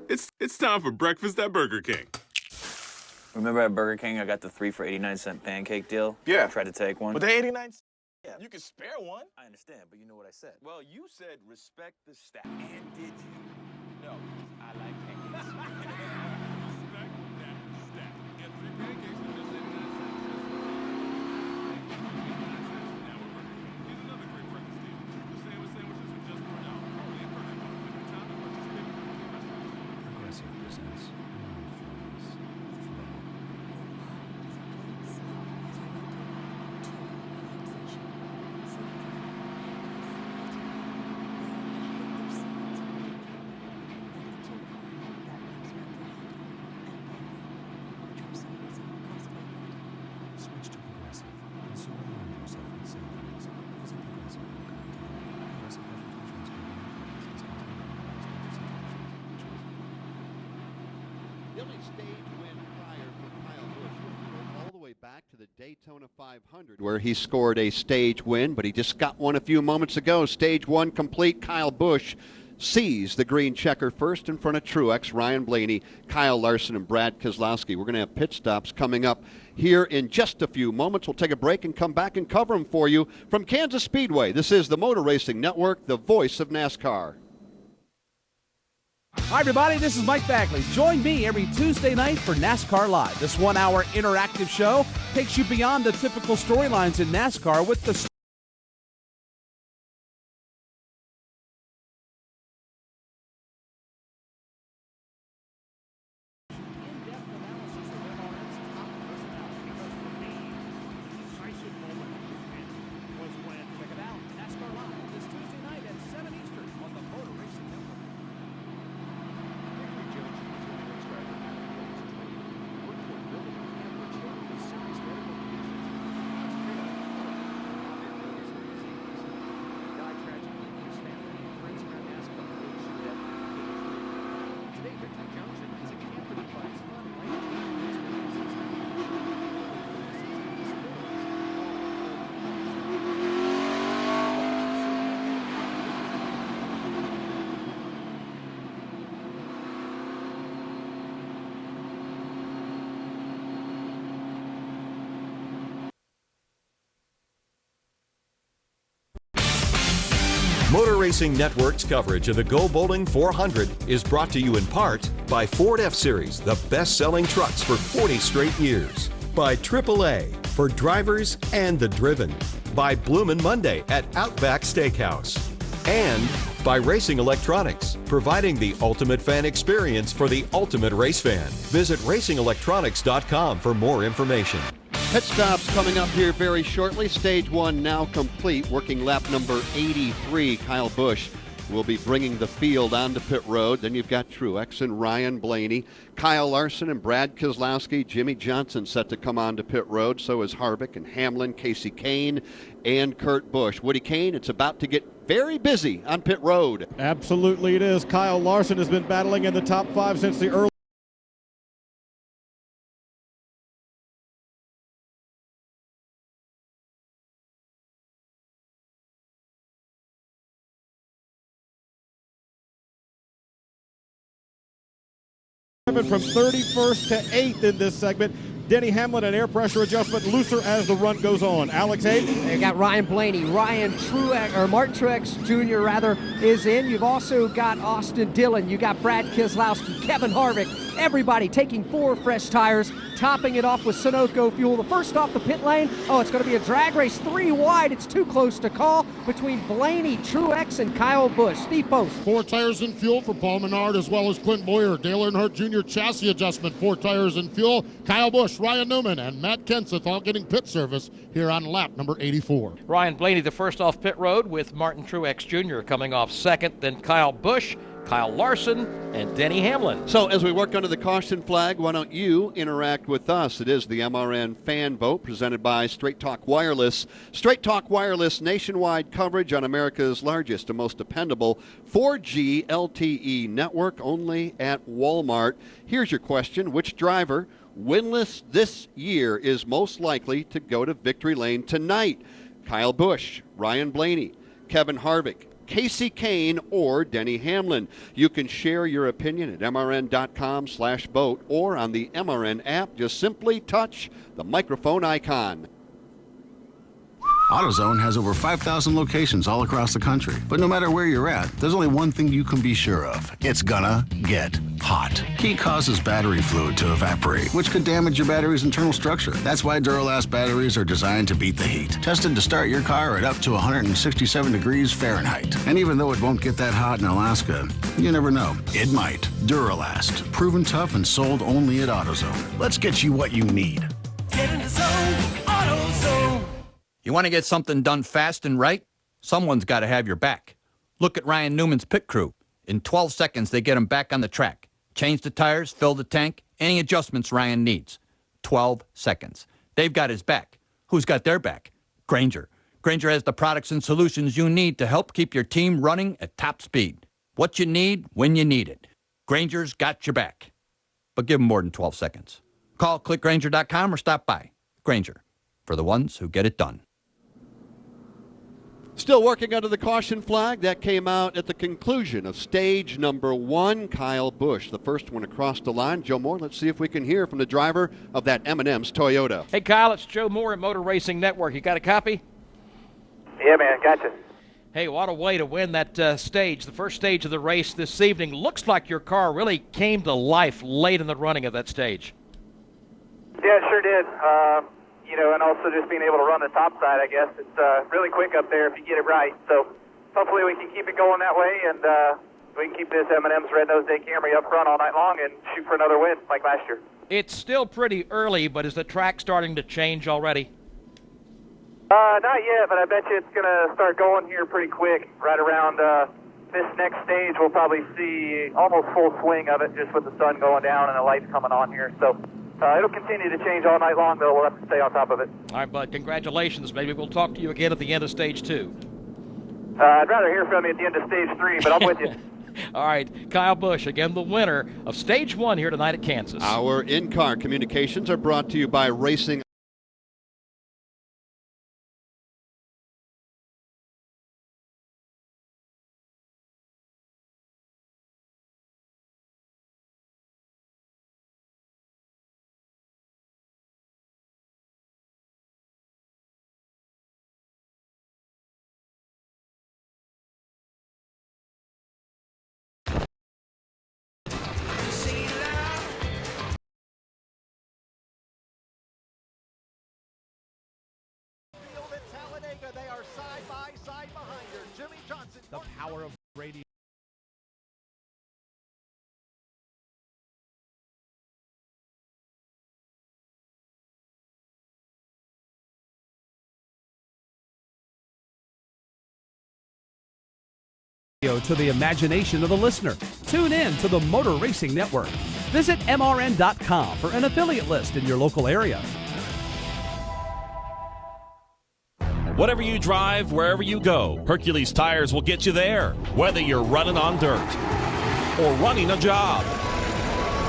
Speaker 4: It's time for breakfast at Burger King.
Speaker 5: Remember at Burger King, I got the 3 for 89-cent pancake deal?
Speaker 4: Yeah.
Speaker 5: I tried to take one.
Speaker 4: But they 89 cents?
Speaker 5: Yeah.
Speaker 4: You can spare one.
Speaker 5: I understand, but you know what I said.
Speaker 4: Well, you said respect the staff. And did you? No, I like pancakes. Respect that staff. Get 3 pancakes for just 89 cents. Now we're Burger King. Here's another great breakfast deal. The sandwiches for just $1. Only at Burger King. Every time you participate in restaurants.
Speaker 6: Progressive presents Switch to Progressive and surround yourself with savings. Visit Progressive.com today. Progressive
Speaker 3: The only stage win prior for Kyle Busch all the way back to the Daytona 500, where he scored a stage win, but he just got one a few moments ago. Stage 1 complete. Kyle Busch sees the green checker first in front of Truex, Ryan Blaney, Kyle Larson, and Brad Keselowski. We're going to have pit stops coming up here in just a few moments. We'll take a break and come back and cover them for you from Kansas Speedway. This is the Motor Racing Network, the voice of NASCAR.
Speaker 23: Hi, everybody. This is Mike Bagley. Join me every Tuesday night for NASCAR Live. This one-hour interactive show takes you beyond the typical storylines in NASCAR with the
Speaker 1: Motor Racing Network's coverage of the Go Bowling 400 is brought to you in part by Ford F-Series, the best-selling trucks for 40 straight years. By AAA, for drivers and the driven. By Bloomin' Monday at Outback Steakhouse. And by Racing Electronics, providing the ultimate fan experience for the ultimate race fan. Visit racingelectronics.com for more information.
Speaker 3: Pit stops coming up here very shortly. Stage 1 now complete. Working lap number 83, Kyle Busch will be bringing the field onto pit road. Then you've got Truex and Ryan Blaney, Kyle Larson and Brad Keselowski, Jimmy Johnson set to come onto pit road. So is Harvick and Hamlin, Casey Kane, and Kurt Busch. Woody Kane, it's about to get very busy on pit road.
Speaker 15: Absolutely it is. Kyle Larson has been battling in the top 5 since the early from 31st to 8th in this segment. Denny Hamlin, an air pressure adjustment looser as the run goes on. Alex Hayden.
Speaker 9: You got Ryan Blaney, Martin Truex Jr. rather is in. You've also got Austin Dillon. You got Brad Keselowski, Kevin Harvick. Everybody taking 4 fresh tires, topping it off with Sunoco fuel. The first off the pit lane. Oh, it's going to be a drag race 3 wide. It's too close to call between Blaney, Truex, and Kyle Busch. Steve Post.
Speaker 14: 4 tires and fuel for Paul Menard as well as Clint Boyer. Dale Earnhardt Jr. chassis adjustment. 4 tires and fuel. Kyle Busch, Ryan Newman, and Matt Kenseth all getting pit service here on lap number 84.
Speaker 8: Ryan Blaney the first off pit road with Martin Truex Jr. coming off second, then Kyle Busch, Kyle Larson, and Denny Hamlin.
Speaker 3: So as we work under the caution flag, why don't you interact with us? It is the MRN fan vote presented by Straight Talk Wireless. Straight Talk Wireless nationwide coverage on America's largest and most dependable 4G LTE network, only at Walmart. Here's your question. Which driver, winless this year, is most likely to go to victory lane tonight? Kyle Busch, Ryan Blaney, Kevin Harvick, Casey Kane, or Denny Hamlin. You can share your opinion at mrn.com/vote or on the MRN app. Just simply touch the microphone icon.
Speaker 7: AutoZone has over 5,000 locations all across the country. But no matter where you're at, there's only one thing you can be sure of. It's gonna get hot. Heat causes battery fluid to evaporate, which could damage your battery's internal structure. That's why Duralast batteries are designed to beat the heat. Tested to start your car at up to 167 degrees Fahrenheit. And even though it won't get that hot in Alaska, you never know. It might. Duralast. Proven tough and sold only at AutoZone. Let's get you what you need.
Speaker 11: Get in the zone, AutoZone.
Speaker 12: You want to get something done fast and right? Someone's got to have your back. Look at Ryan Newman's pit crew. In 12 seconds, they get him back on the track. Change the tires, fill the tank, any adjustments Ryan needs. 12 seconds. They've got his back. Who's got their back? Grainger. Grainger has the products and solutions you need to help keep your team running at top speed. What you need, when you need it. Grainger's got your back. But give them more than 12 seconds. Call clickgrainger.com or stop by. Grainger, for the ones who get it done.
Speaker 3: Still working under the caution flag. That came out at the conclusion of stage number 1. Kyle Busch, the first one across the line. Joe Moore, let's see if we can hear from the driver of that M&M's Toyota.
Speaker 8: Hey, Kyle, it's Joe Moore at Motor Racing Network. You got a copy?
Speaker 18: Yeah, man, gotcha.
Speaker 8: Hey, what a way to win that stage, the first stage of the race this evening. Looks like your car really came to life late in the running of that stage.
Speaker 18: Yeah, it sure did. And also just being able to run the top side, I guess. It's really quick up there if you get it right. So hopefully we can keep it going that way, and we can keep this M&M's Red-Nosed Day Camry up front all night long and shoot for another win like last year.
Speaker 8: It's still pretty early, but is the track starting to change already?
Speaker 18: Not yet, but I bet you it's going to start going here pretty quick. Right around this next stage, we'll probably see almost full swing of it just with the sun going down and the lights coming on here. So it'll continue to change all night long, though. We'll have to stay on top of it.
Speaker 8: All right, bud. Congratulations. Maybe we'll talk to you again at the end of stage 2.
Speaker 18: I'd rather hear from you at the end of stage 3, but I'm with you.
Speaker 8: All right, Kyle Busch, again the winner of stage 1 here tonight at Kansas.
Speaker 3: Our in-car communications are brought to you by Racing
Speaker 13: and they are side by side behind her. Jimmy Johnson.
Speaker 23: The power of radio. To the imagination of the listener. Tune in to the Motor Racing Network. Visit MRN.com for an affiliate list in your local area.
Speaker 16: Whatever you drive, wherever you go, Hercules Tires will get you there, whether you're running on dirt or running a job.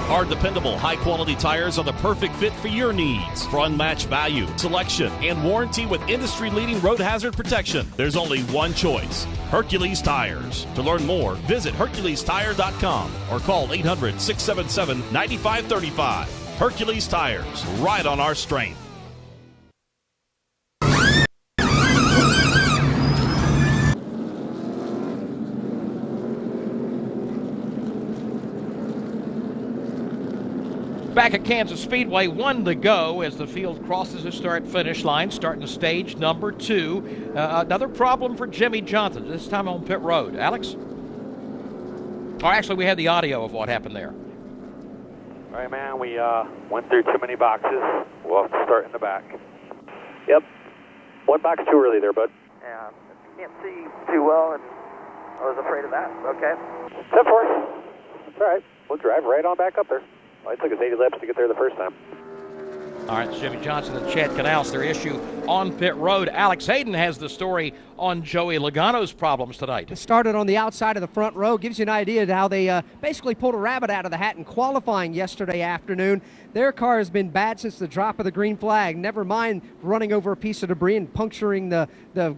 Speaker 16: Our dependable, high-quality tires are the perfect fit for your needs. For unmatched value, selection, and warranty with industry-leading road hazard protection, there's only one choice: Hercules Tires. To learn more, visit HerculesTire.com or call 800-677-9535. Hercules Tires, ride on our strength.
Speaker 8: Back at Kansas Speedway, 1 to go as the field crosses the start-finish line, starting stage number 2. Another problem for Jimmy Johnson, this time on pit road. Alex? Oh, actually, we had the audio of what happened there.
Speaker 17: All right, man, we went through too many boxes. We'll have to start in the back. Yep. One box too early there, bud.
Speaker 18: Yeah, can't see too well, and I was afraid of that. Okay.
Speaker 17: 10-4. It's all right. We'll drive right on back up there. Well, it took us 80 laps to get there the first time.
Speaker 8: All right, it's Jimmy Johnson and Chad Canals, their issue on pit road. Alex Hayden has the story on Joey Logano's problems tonight.
Speaker 9: It started on the outside of the front row. Gives you an idea of how they basically pulled a rabbit out of the hat in qualifying yesterday afternoon. Their car has been bad since the drop of the green flag. Never mind running over a piece of debris and puncturing the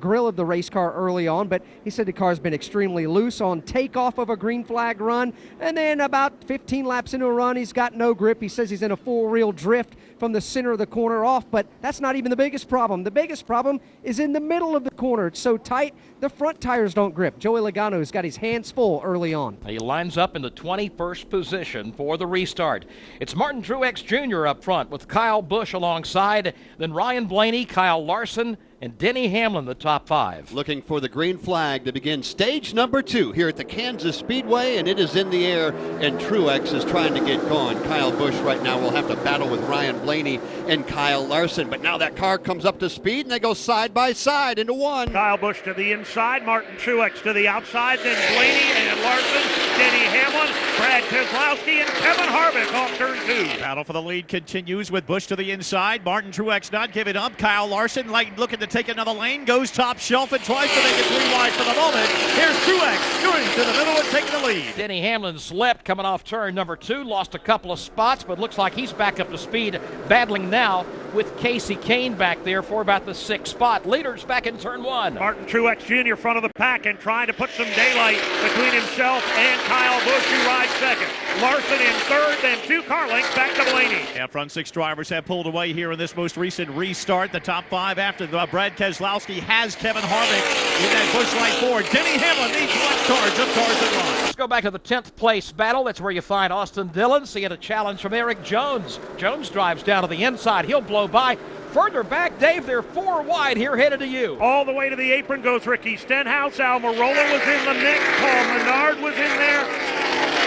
Speaker 9: grill of the race car early on. But he said the car's been extremely loose on takeoff of a green flag run. And then about 15 laps into a run, he's got no grip. He says he's in a four-wheel drift from the center of the corner off, but that's not even the biggest problem. The biggest problem is in the middle of the corner. It's so tight, the front tires don't grip. Joey Logano's got his hands full early on.
Speaker 8: He lines up in the 21st position for the restart. It's Martin Truex Jr. up front with Kyle Busch alongside, then Ryan Blaney, Kyle Larson, and Denny Hamlin, the top 5.
Speaker 3: Looking for the green flag to begin stage number 2 here at the Kansas Speedway, and it is in the air, and Truex is trying to get going. Kyle Busch right now will have to battle with Ryan Blaney and Kyle Larson, but now that car comes up to speed, and they go side by side into one.
Speaker 2: Kyle Busch to the inside, Martin Truex to the outside, then Blaney and Larson, Denny Hamlin, Brad Keselowski, and Kevin Harvick off turn 2.
Speaker 10: Battle for the lead continues with Busch to the inside. Martin Truex not giving up. Kyle Larson looking to take another lane, goes top shelf and tries to make it 3 wide for the moment. Here's Truex going to the middle and taking the lead.
Speaker 8: Denny Hamlin slipped coming off turn number 2, lost a couple of spots, but looks like he's back up to speed, battling now with Casey Kane back there for about the 6th spot. Leaders back in turn 1.
Speaker 2: Martin Truex Jr. front of the pack and trying to put some daylight between himself and Kyle Busch, who rides second. Larson in third, then 2 car lengths back to Blaney.
Speaker 10: Yeah, front 6 drivers have pulled away here in this most recent restart. The top 5 after Brad Keselowski has Kevin Harvick in that Busch Light 4. Denny Hamlin needs left charge of cars in line.
Speaker 8: Let's go back to the 10th place battle. That's where you find Austin Dillon seeing a challenge from Eric Jones. Jones drives down to the inside. He'll blow by. Further back, Dave, they're 4 wide here headed to you.
Speaker 2: All the way to the apron goes Ricky Stenhouse. Almirola was in the mix. Paul Menard was in there.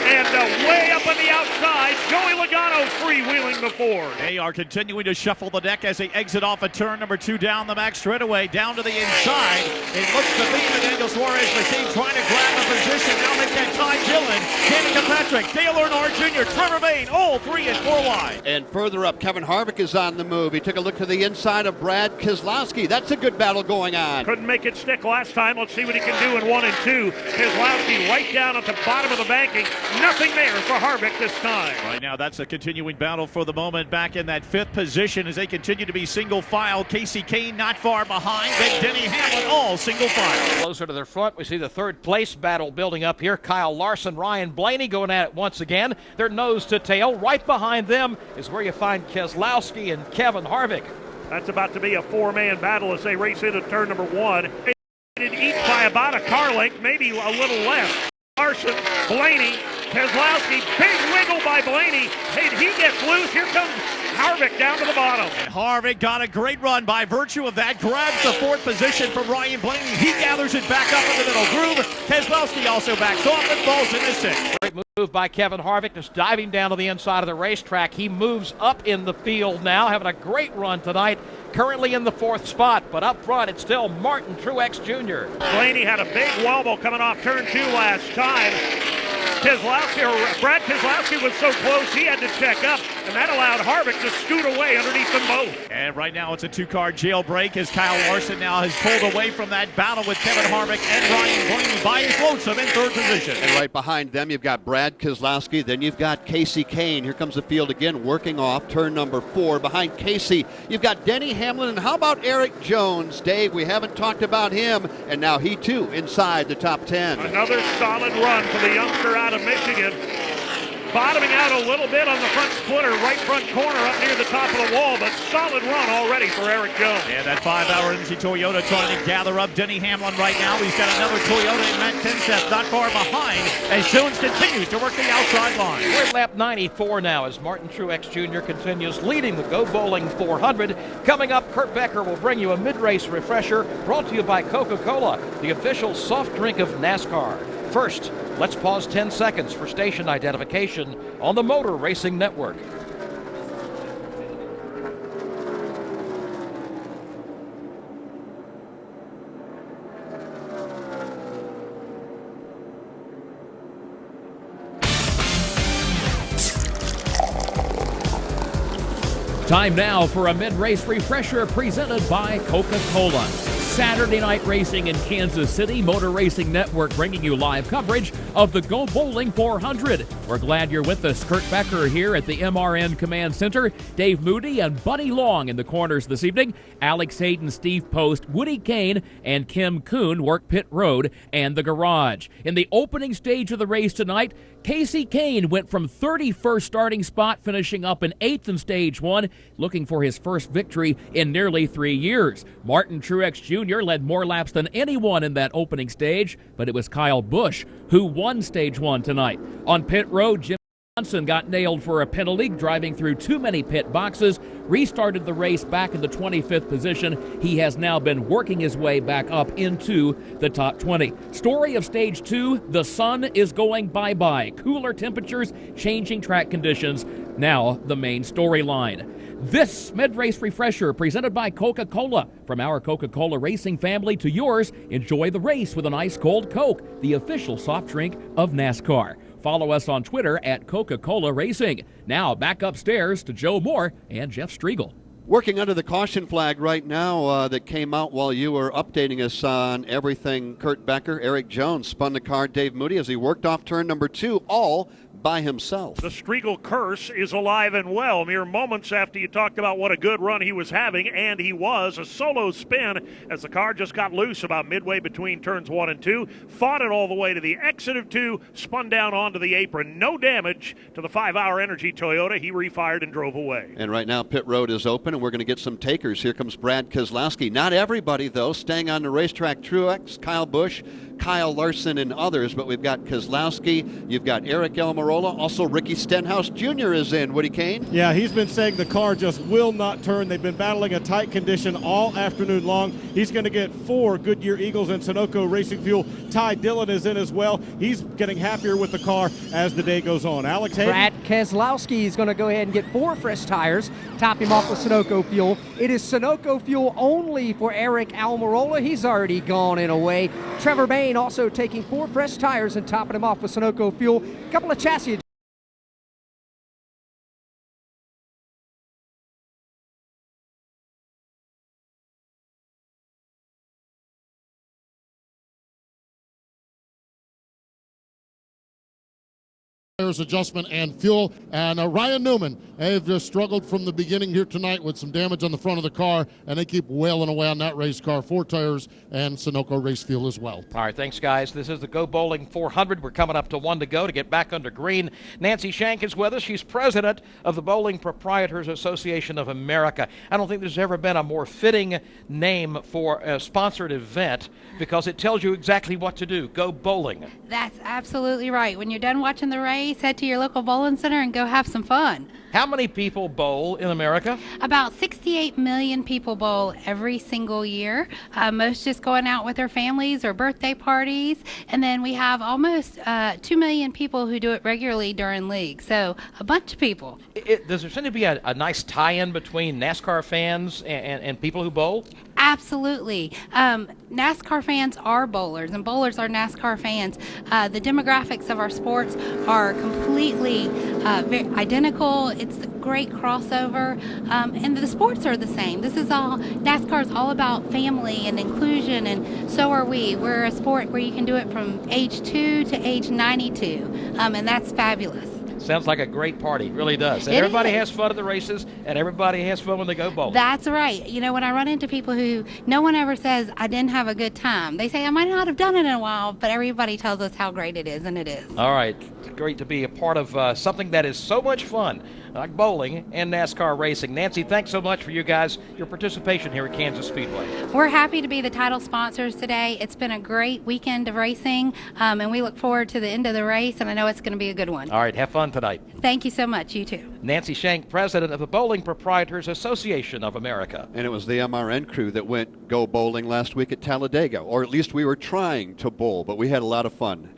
Speaker 2: And way up on the outside, Joey Logano freewheeling the Ford.
Speaker 10: They are continuing to shuffle the deck as they exit off of turn number 2 down the back straightaway, down to the inside. It looks to be the Daniel Suarez machine trying to grab a position. Now they've got Ty Dillon, Kenny Kirkpatrick, Dale Earnhardt Jr., Trevor Bayne, all 3 and 4 wide.
Speaker 3: And further up, Kevin Harvick is on the move. He took a look to the inside of Brad Keselowski. That's a good battle going on.
Speaker 2: Couldn't make it stick last time. Let's see what he can do in 1 and 2. Keselowski right down at the bottom of the banking. Nothing there for Harvick this time.
Speaker 10: Right now, that's a continuing battle for the moment. Back in that 5th position as they continue to be single file. Casey Kane not far behind. Then Denny Hamlin all single file.
Speaker 8: Closer to their front, we see the 3rd place battle building up here. Kyle Larson, Ryan Blaney going at it once again. They're nose to tail. Right behind them is where you find Keselowski and Kevin Harvick.
Speaker 2: That's about to be a 4-man battle as they race into turn number 1. Each by about a car length, maybe a little less. Larson, Blaney, Keselowski, big wiggle by Blaney. Hey, he gets loose. Here comes Harvick down to the bottom.
Speaker 10: And Harvick got a great run by virtue of that. Grabs the 4th position from Ryan Blaney. He gathers it back up in the middle groove. Keselowski also backs off and falls into 6th.
Speaker 8: Great move by Kevin Harvick, just diving down to the inside of the racetrack. He moves up in the field now, having a great run tonight. Currently in the 4th spot, but up front it's still Martin Truex Jr.
Speaker 2: Blaney had a big wobble coming off turn 2 last time. Brad Keselowski was so close he had to check up, and that allowed Harvick to scoot away underneath them both.
Speaker 10: And right now it's a 2-car jailbreak as Kyle Larson now has pulled away from that battle with Kevin Harvick and Ryan Blaney by his lonesome in 3rd position.
Speaker 3: And right behind them you've got Brad Keselowski, then you've got Casey Kane. Here comes the field again, working off turn number 4. Behind Casey, you've got Denny Hamlin, and how about Eric Jones? Dave, we haven't talked about him, and now he too inside the top 10.
Speaker 2: Another solid run for the youngster out of Michigan. Bottoming out a little bit on the front splitter, right front corner up near the top of the wall, but solid run already for Eric Jones.
Speaker 10: And that 5-hour energy Toyota trying to gather up Denny Hamlin right now. He's got another Toyota in Matt Kenseth not far behind as Jones continues to work the outside line.
Speaker 8: We're at lap 94 now as Martin Truex Jr. continues leading the Go Bowling 400. Coming up, Kurt Becker will bring you a mid-race refresher brought to you by Coca-Cola, the official soft drink of NASCAR. First, let's pause 10 seconds for station identification on the Motor Racing Network. Time now for a mid-race refresher presented by Coca-Cola. Saturday night racing in Kansas City, Motor Racing Network bringing you live coverage of the Go Bowling 400. We're glad you're with us. Kurt Becker here at the MRN Command Center. Dave Moody and Buddy Long in the corners this evening. Alex Hayden, Steve Post, Woody Kane, and Kim Kuhn work pit road and the garage. In the opening stage of the race tonight, Casey Kane went from 31st starting spot, finishing up in 8th in stage 1, looking for his first victory in nearly 3 years. Martin Truex Jr. led more laps than anyone in that opening stage, but it was Kyle Busch who won stage 1 tonight. On pit road, Jim Johnson got nailed for a penalty, driving through too many pit boxes, restarted the race back in the 25th position. He has now been working his way back up into the top 20. Story of stage 2, the sun is going bye-bye. Cooler temperatures, changing track conditions, now the main storyline. This mid-race refresher presented by Coca-Cola. From our Coca-Cola racing family to yours, enjoy the race with an ice-cold Coke, the official soft drink of NASCAR. Follow us on Twitter at Coca-Cola Racing. Now back upstairs to Joe Moore and Jeff Striegel.
Speaker 3: Working under the caution flag right now that came out while you were updating us on everything. Kurt Becker, Eric Jones spun the car, Dave Moody, as he worked off turn number 2, all by himself.
Speaker 2: The Striegel curse is alive and well. Mere moments after you talked about what a good run he was having, and he was. A solo spin as the car just got loose about midway between turns 1 and 2. Fought it all the way to the exit of 2, spun down onto the apron. No damage to the 5-hour energy Toyota. He refired and drove away.
Speaker 3: And right now pit road is open, and we're going to get some takers. Here comes Brad Keselowski. Not everybody, though, staying on the racetrack. Truex, Kyle Busch, Kyle Larson, and others, but we've got Keselowski, you've got Eric Almirola, also Ricky Stenhouse Jr. is in. Woody Kane?
Speaker 15: Yeah, he's been saying the car just will not turn. They've been battling a tight condition all afternoon long. He's going to get 4 Goodyear Eagles and Sunoco Racing Fuel. Ty Dillon is in as well. He's getting happier with the car as the day goes on. Alex Hayden?
Speaker 9: Brad Keselowski is going to go ahead and get 4 fresh tires, top him off with Sunoco fuel. It is Sunoco fuel only for Eric Almirola. He's already gone in a way. Trevor Bayne also taking 4 fresh tires and topping him off with Sunoco fuel. A couple of chassis
Speaker 14: tires adjustment and fuel. And Ryan Newman, they've just struggled from the beginning here tonight with some damage on the front of the car, and they keep wailing away on that race car. 4 tires and Sunoco race fuel as well.
Speaker 8: All right, thanks, guys. This is the Go Bowling 400. We're coming up to 1 to go to get back under green. Nancy Shank is with us. She's president of the Bowling Proprietors Association of America. I don't think there's ever been a more fitting name for a sponsored event because it tells you exactly what to do. Go bowling.
Speaker 19: That's absolutely right. When you're done watching the race, race, head to your local bowling center, and go have some fun.
Speaker 8: How many people bowl in America?
Speaker 19: About 68 million people bowl every single year. Most just going out with their families or birthday parties. And then we have almost 2 million people who do it regularly during league. So a bunch of people.
Speaker 8: Does there seem to be a nice tie-in between NASCAR fans and people who bowl?
Speaker 19: Absolutely. NASCAR fans are bowlers, and bowlers are NASCAR fans. The demographics of our sports are completely identical. It's a great crossover, and the sports are the same. NASCAR is all about family and inclusion, and so are we. We're a sport where you can do it from age 2 to age 92, and that's fabulous.
Speaker 8: Sounds like a great party. It really does. And everybody has fun at the races, and everybody has fun when they go bowling.
Speaker 19: That's right. You know, when I run into people who, no one ever says, I didn't have a good time. They say, I might not have done it in a while, but everybody tells us how great it is, and it is.
Speaker 8: All right. It's great to be a part of something that is so much fun, like bowling and NASCAR racing. Nancy, thanks so much for you guys, your participation here at Kansas Speedway.
Speaker 19: We're happy to be the title sponsors today. It's been a great weekend of racing, and we look forward to the end of the race, and I know it's going to be a good one.
Speaker 8: All right. Have fun tonight.
Speaker 19: Thank you so much. You too.
Speaker 8: Nancy Shank, president of the Bowling Proprietors Association of America.
Speaker 3: And it was the MRN crew that went go bowling last week at Talladega, or at least we were trying to bowl, but we had a lot of fun.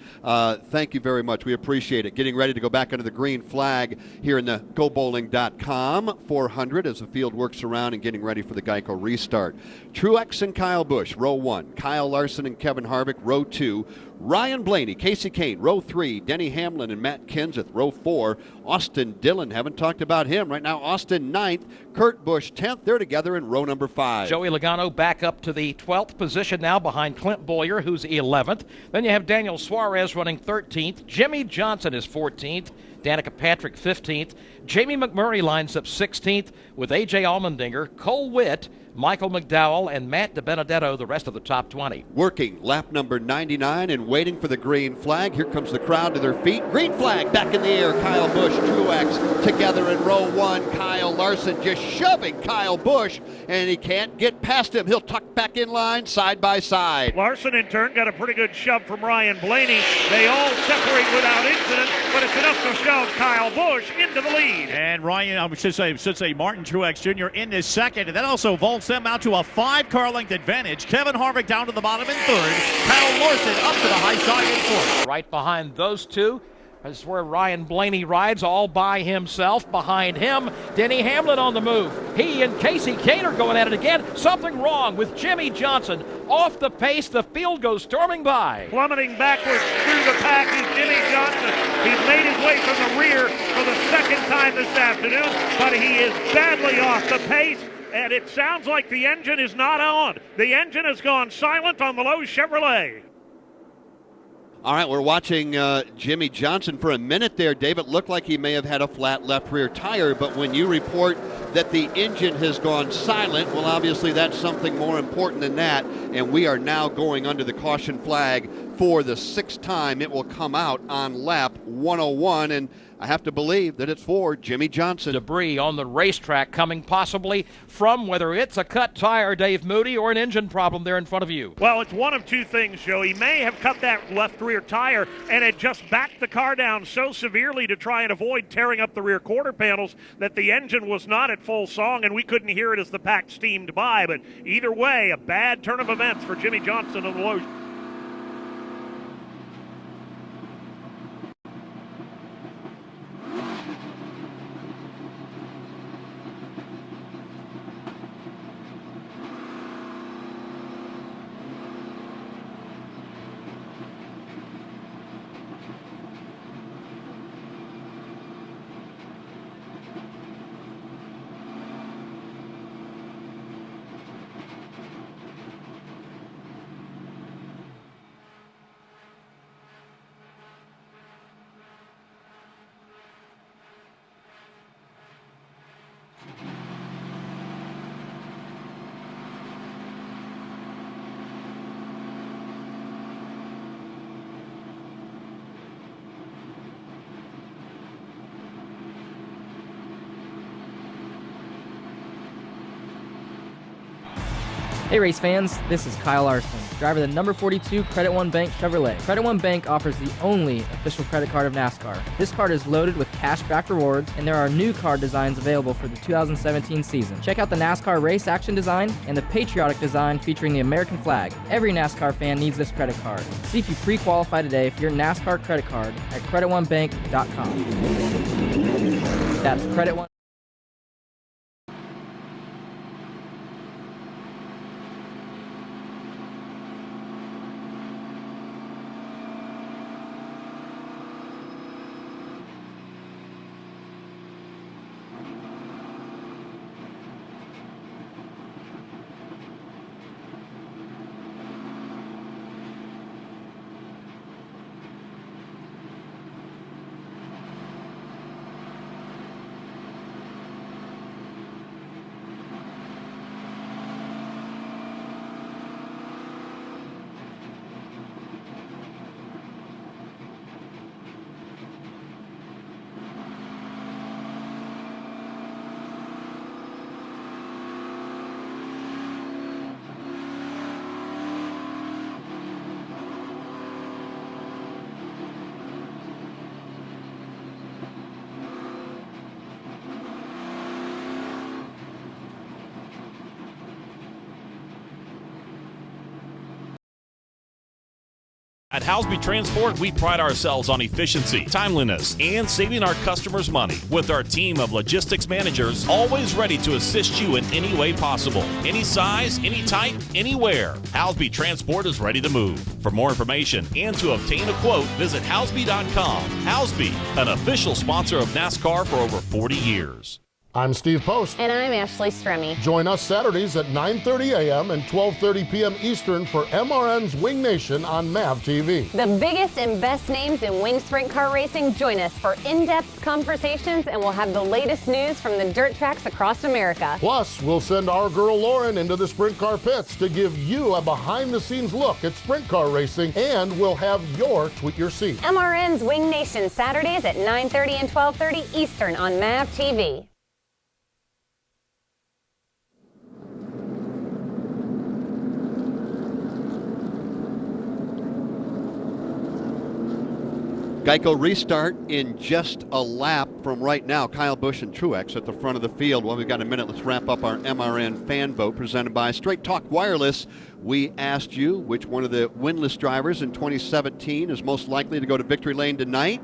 Speaker 3: Thank you very much. We appreciate it. Getting ready to go back under the green flag here in the GoBowling.com 400 as the field works around and getting ready for the Geico restart. Truex and Kyle Busch, row 1. Kyle Larson and Kevin Harvick, row 2. Ryan Blaney, Casey Kane, row 3. Denny Hamlin and Matt Kenseth, row 4. Austin Dillon, haven't talked about him. Right now, Austin 9th. Kurt Busch 10th. They're together in row number 5.
Speaker 8: Joey Logano back up to the 12th position now behind Clint Bowyer, who's 11th. Then you have Daniel Suarez running 13th. Jimmy Johnson is 14th. Danica Patrick 15th. Jamie McMurray lines up 16th with A.J. Allmendinger, Cole Witt, Michael McDowell, and Matt DiBenedetto, the rest of the top 20.
Speaker 3: Working lap number 99 and waiting for the green flag. Here comes the crowd to their feet. Green flag back in the air. Kyle Busch, Truex together in row 1. Kyle Larson just shoving Kyle Busch, and he can't get past him. He'll tuck back in line side by side.
Speaker 2: Larson in turn got a pretty good shove from Ryan Blaney. They all separate without incident, but it's enough to shove Kyle Busch into the lead.
Speaker 10: And Ryan, I should say Martin Truex Jr. in this second, and that also vaults them out to a 5-car length advantage. Kevin Harvick down to the bottom in third. Kyle Larson up to the high side in fourth.
Speaker 8: Right behind those two is where Ryan Blaney rides all by himself. Behind him, Denny Hamlin on the move. He and Casey Kane are going at it again. Something wrong with Jimmy Johnson. Off the pace, the field goes storming by.
Speaker 2: Plummeting backwards through the pack is Jimmy Johnson. He's made his way from the rear for the second time this afternoon, but he is badly off the pace. And it sounds like the engine is not on. The engine has gone silent on the Lowe's Chevrolet.
Speaker 3: All right, we're watching Jimmy Johnson for a minute there, Dave. It looked like he may have had a flat left rear tire, but when you report that the engine has gone silent, well, obviously that's something more important than that, and we are now going under the caution flag for the 6th time. It will come out on lap 101, and I have to believe that it's for Jimmy Johnson.
Speaker 8: Debris on the racetrack coming possibly from whether it's a cut tire, Dave Moody, or an engine problem there in front of you.
Speaker 2: Well, it's one of two things, Joe. He may have cut that left rear tire and had just backed the car down so severely to try and avoid tearing up the rear quarter panels that the engine was not at full song and we couldn't hear it as the pack steamed by. But either way, a bad turn of events for Jimmy Johnson on the Lowe's.
Speaker 20: Hey race fans, this is Kyle Larson, driver of the number 42 Credit One Bank Chevrolet. Credit One Bank offers the only official credit card of NASCAR. This card is loaded with cash-back rewards, and there are new card designs available for the 2017 season. Check out the NASCAR race action design and the patriotic design featuring the American flag. Every NASCAR fan needs this credit card. See if you pre-qualify today for your NASCAR credit card at creditonebank.com. That's Credit One.
Speaker 16: At Housby Transport, we pride ourselves on efficiency, timeliness, and saving our customers money with our team of logistics managers always ready to assist you in any way possible. Any size, any type, anywhere. Housby Transport is ready to move. For more information and to obtain a quote, visit Housby.com. Housby, an official sponsor of NASCAR for over 40 years.
Speaker 14: I'm Steve Post.
Speaker 21: And I'm Ashley Stremme.
Speaker 14: Join us Saturdays at 9:30 a.m. and 12:30 p.m. Eastern for MRN's Wing Nation on MAV TV.
Speaker 21: The biggest and best names in wing sprint car racing join us for in-depth conversations, and we'll have the latest news from the dirt tracks across America.
Speaker 14: Plus, we'll send our girl Lauren into the sprint car pits to give you a behind-the-scenes look at sprint car racing, and we'll have your Tweet Your Seat.
Speaker 21: MRN's Wing Nation, Saturdays at 9:30 and 12:30 Eastern on MAV TV.
Speaker 3: Geico restart in just a lap from right now. Kyle Busch and Truex at the front of the field. Well, we've got a minute. Let's wrap up our MRN fan vote presented by Straight Talk Wireless. We asked you which one of the winless drivers in 2017 is most likely to go to victory lane tonight.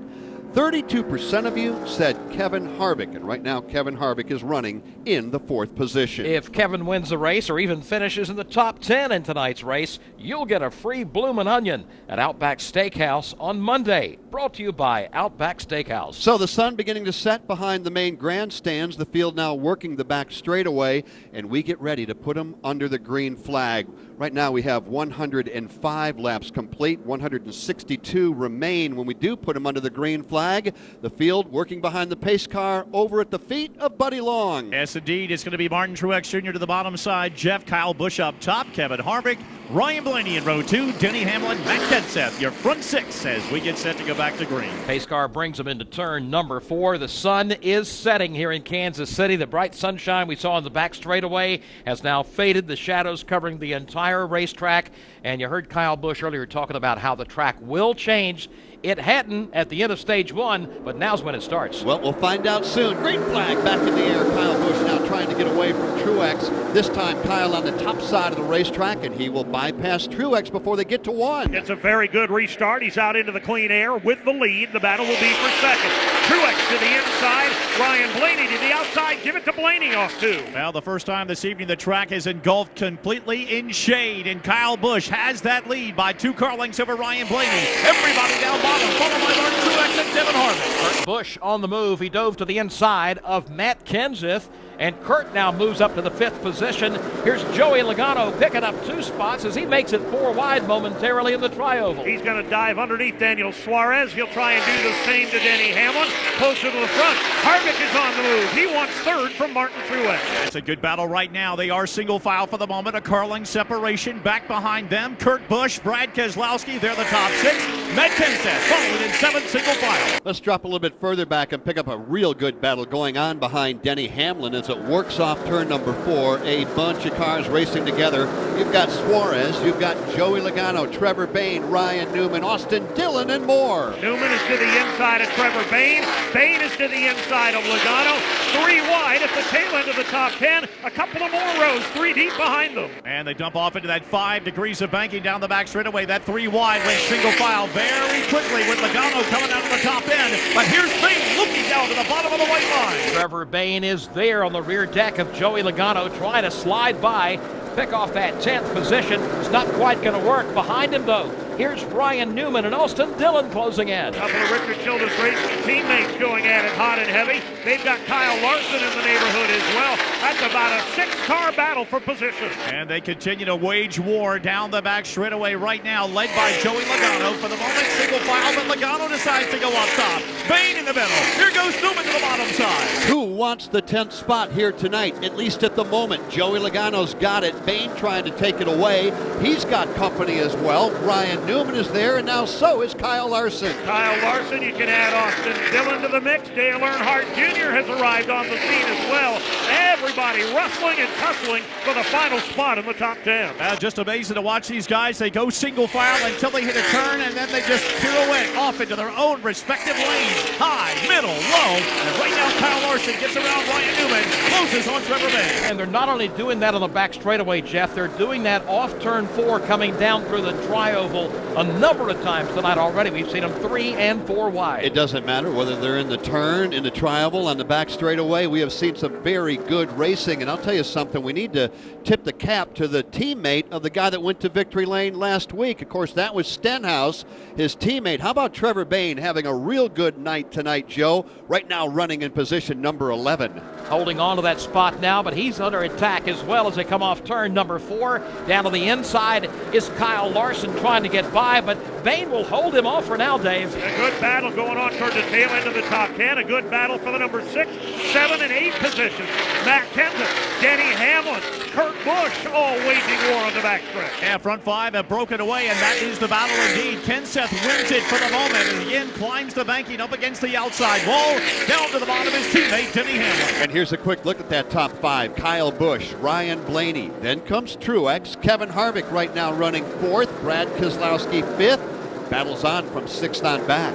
Speaker 3: 32% of you said Kevin Harvick, and right now Kevin Harvick is running in the 4th position.
Speaker 8: If Kevin wins the race or even finishes in the top 10 in tonight's race, you'll get a free bloomin' onion at Outback Steakhouse on Monday. Brought to you by Outback Steakhouse.
Speaker 3: So the sun beginning to set behind the main grandstands, the field now working the back straightaway, and we get ready to put them under the green flag. Right now we have 105 laps complete, 162 remain. When we do put them under the green flag, the field working behind the pace car over at the feet of Buddy Long.
Speaker 10: Yes, indeed. It's going to be Martin Truex Jr. to the bottom side, Jeff Kyle Busch up top, Kevin Harvick, Ryan Blaney in row 2, Denny Hamlin, Matt Kenseth, your front 6 as we get set to go back to green.
Speaker 8: Pace car brings them into turn number 4. The sun is setting here in Kansas City. The bright sunshine we saw in the back straightaway has now faded. The shadows covering the entire racetrack. And you heard Kyle Busch earlier talking about how the track will change. It hadn't at the end of stage 1, but now's when it starts.
Speaker 3: Well, we'll find out soon. Green flag back in the air. Kyle Busch now trying to get away from Truex. This time Kyle on the top side of the racetrack, and he will bypass Truex before they get to 1.
Speaker 2: It's a very good restart. He's out into the clean air with the lead. The battle will be for second. Truex to the inside. Ryan Blaney to the outside. Give it to Blaney off 2.
Speaker 10: Well, the first time this evening the track is engulfed completely in shade, and Kyle Busch has that lead by 2 car lengths over Ryan Blaney. Everybody down bottom, followed by Martin Truex and Kevin Harvick.
Speaker 8: Kurt Busch on the move. He dove to the inside of Matt Kenseth, and Kurt now moves up to the 5th position. Here's Joey Logano picking up 2 spots as he makes it 4 wide momentarily in the tri-oval.
Speaker 2: He's going to dive underneath Daniel Suarez. He'll try and do the same to Denny Hamlin. Closer to the front. Harvick is on the move. He wants 3rd from Martin Truex.
Speaker 10: It's a good battle right now. They are single file for the moment. A car length separation back behind them. Kurt Busch, Brad Keselowski, they're the top 6. Matt Kenseth followed in 7th single file.
Speaker 3: Let's drop a little bit further back and pick up a real good battle going on behind Denny Hamlin as as it works off turn number 4. A bunch of cars racing together. You've got Suarez, you've got Joey Logano, Trevor Bayne, Ryan Newman, Austin Dillon, and more.
Speaker 2: Newman is to the inside of Trevor Bayne. Bayne is to the inside of Logano. 3 wide at the tail end of the top 10. A couple of more rows, 3 deep behind them.
Speaker 10: And they dump off into that 5 degrees of banking down the back straightaway. That 3 wide went single file very quickly with Logano coming out of the top end. But here's Bayne looking down to the bottom of the white line.
Speaker 8: Trevor Bayne is there on the rear deck of Joey Logano, trying to slide by, pick off that 10th position. It's not quite going to work. Behind him, though, here's Ryan Newman and Austin Dillon closing in.
Speaker 2: A couple of Richard Childress Racing teammates going at it hot and heavy. They've got Kyle Larson in the neighborhood as well. That's about a 6-car battle for position.
Speaker 10: And they continue to wage war down the back straightaway right now, led by Joey Logano. For the moment, single file, but Logano decides to go up top. Bayne in the middle. Here goes Newman to the bottom side.
Speaker 3: Who wants the 10th spot here tonight? At least at the moment, Joey Logano's got it. Bayne trying to take it away. He's got company as well. Ryan Newman is there, and now so is Kyle Larson.
Speaker 2: Kyle Larson, you can add Austin Dillon to the mix. Dale Earnhardt Jr. has arrived on the scene as well. Everybody wrestling and tussling for the final spot in the top 10.
Speaker 10: Just amazing to watch these guys. They go single file until they hit a turn, and then they just pirouette off into their own respective lanes. High, middle, low, and right now Kyle Larson gets around Ryan Newman, closes on Trevor Bayne.
Speaker 8: And they're not only doing that on the back straightaway, Jeff, they're doing that off turn 4 coming down through the tri-oval a number of times tonight already. We've seen them 3 and 4 wide.
Speaker 3: It doesn't matter whether they're in the turn, in the tri-oval, on the back straightaway. We have seen some very good racing, and I'll tell you something, we need to tip the cap to the teammate of the guy that went to victory lane last week. Of course, that was Stenhouse, his teammate. How about Trevor Bayne having a real good night tonight, Joe? Right now running in position number 11.
Speaker 8: Holding on to that spot now, but he's under attack as well as they come off turn number 4. Down to the inside is Kyle Larson trying to get by, but Bayne will hold him off for now, Dave.
Speaker 2: A good battle going on toward the tail end of the top 10. A good battle for the number 6, 7, and 8 positions. Matt Kenseth, Denny Hamlin, Kurt Busch, all waging war on the backstretch.
Speaker 10: Yeah, front 5 have broken away, and that is the battle indeed. Kenseth wins it for the moment, and again climbs the banking up against the outside wall. Down to the bottom his teammate, Denny Hamlin.
Speaker 3: And here's a quick look at that top 5. Kyle Busch, Ryan Blaney, then comes Truex. Kevin Harvick right now running 4th. Brad Keselowski 5th. Battles on from 6th on back.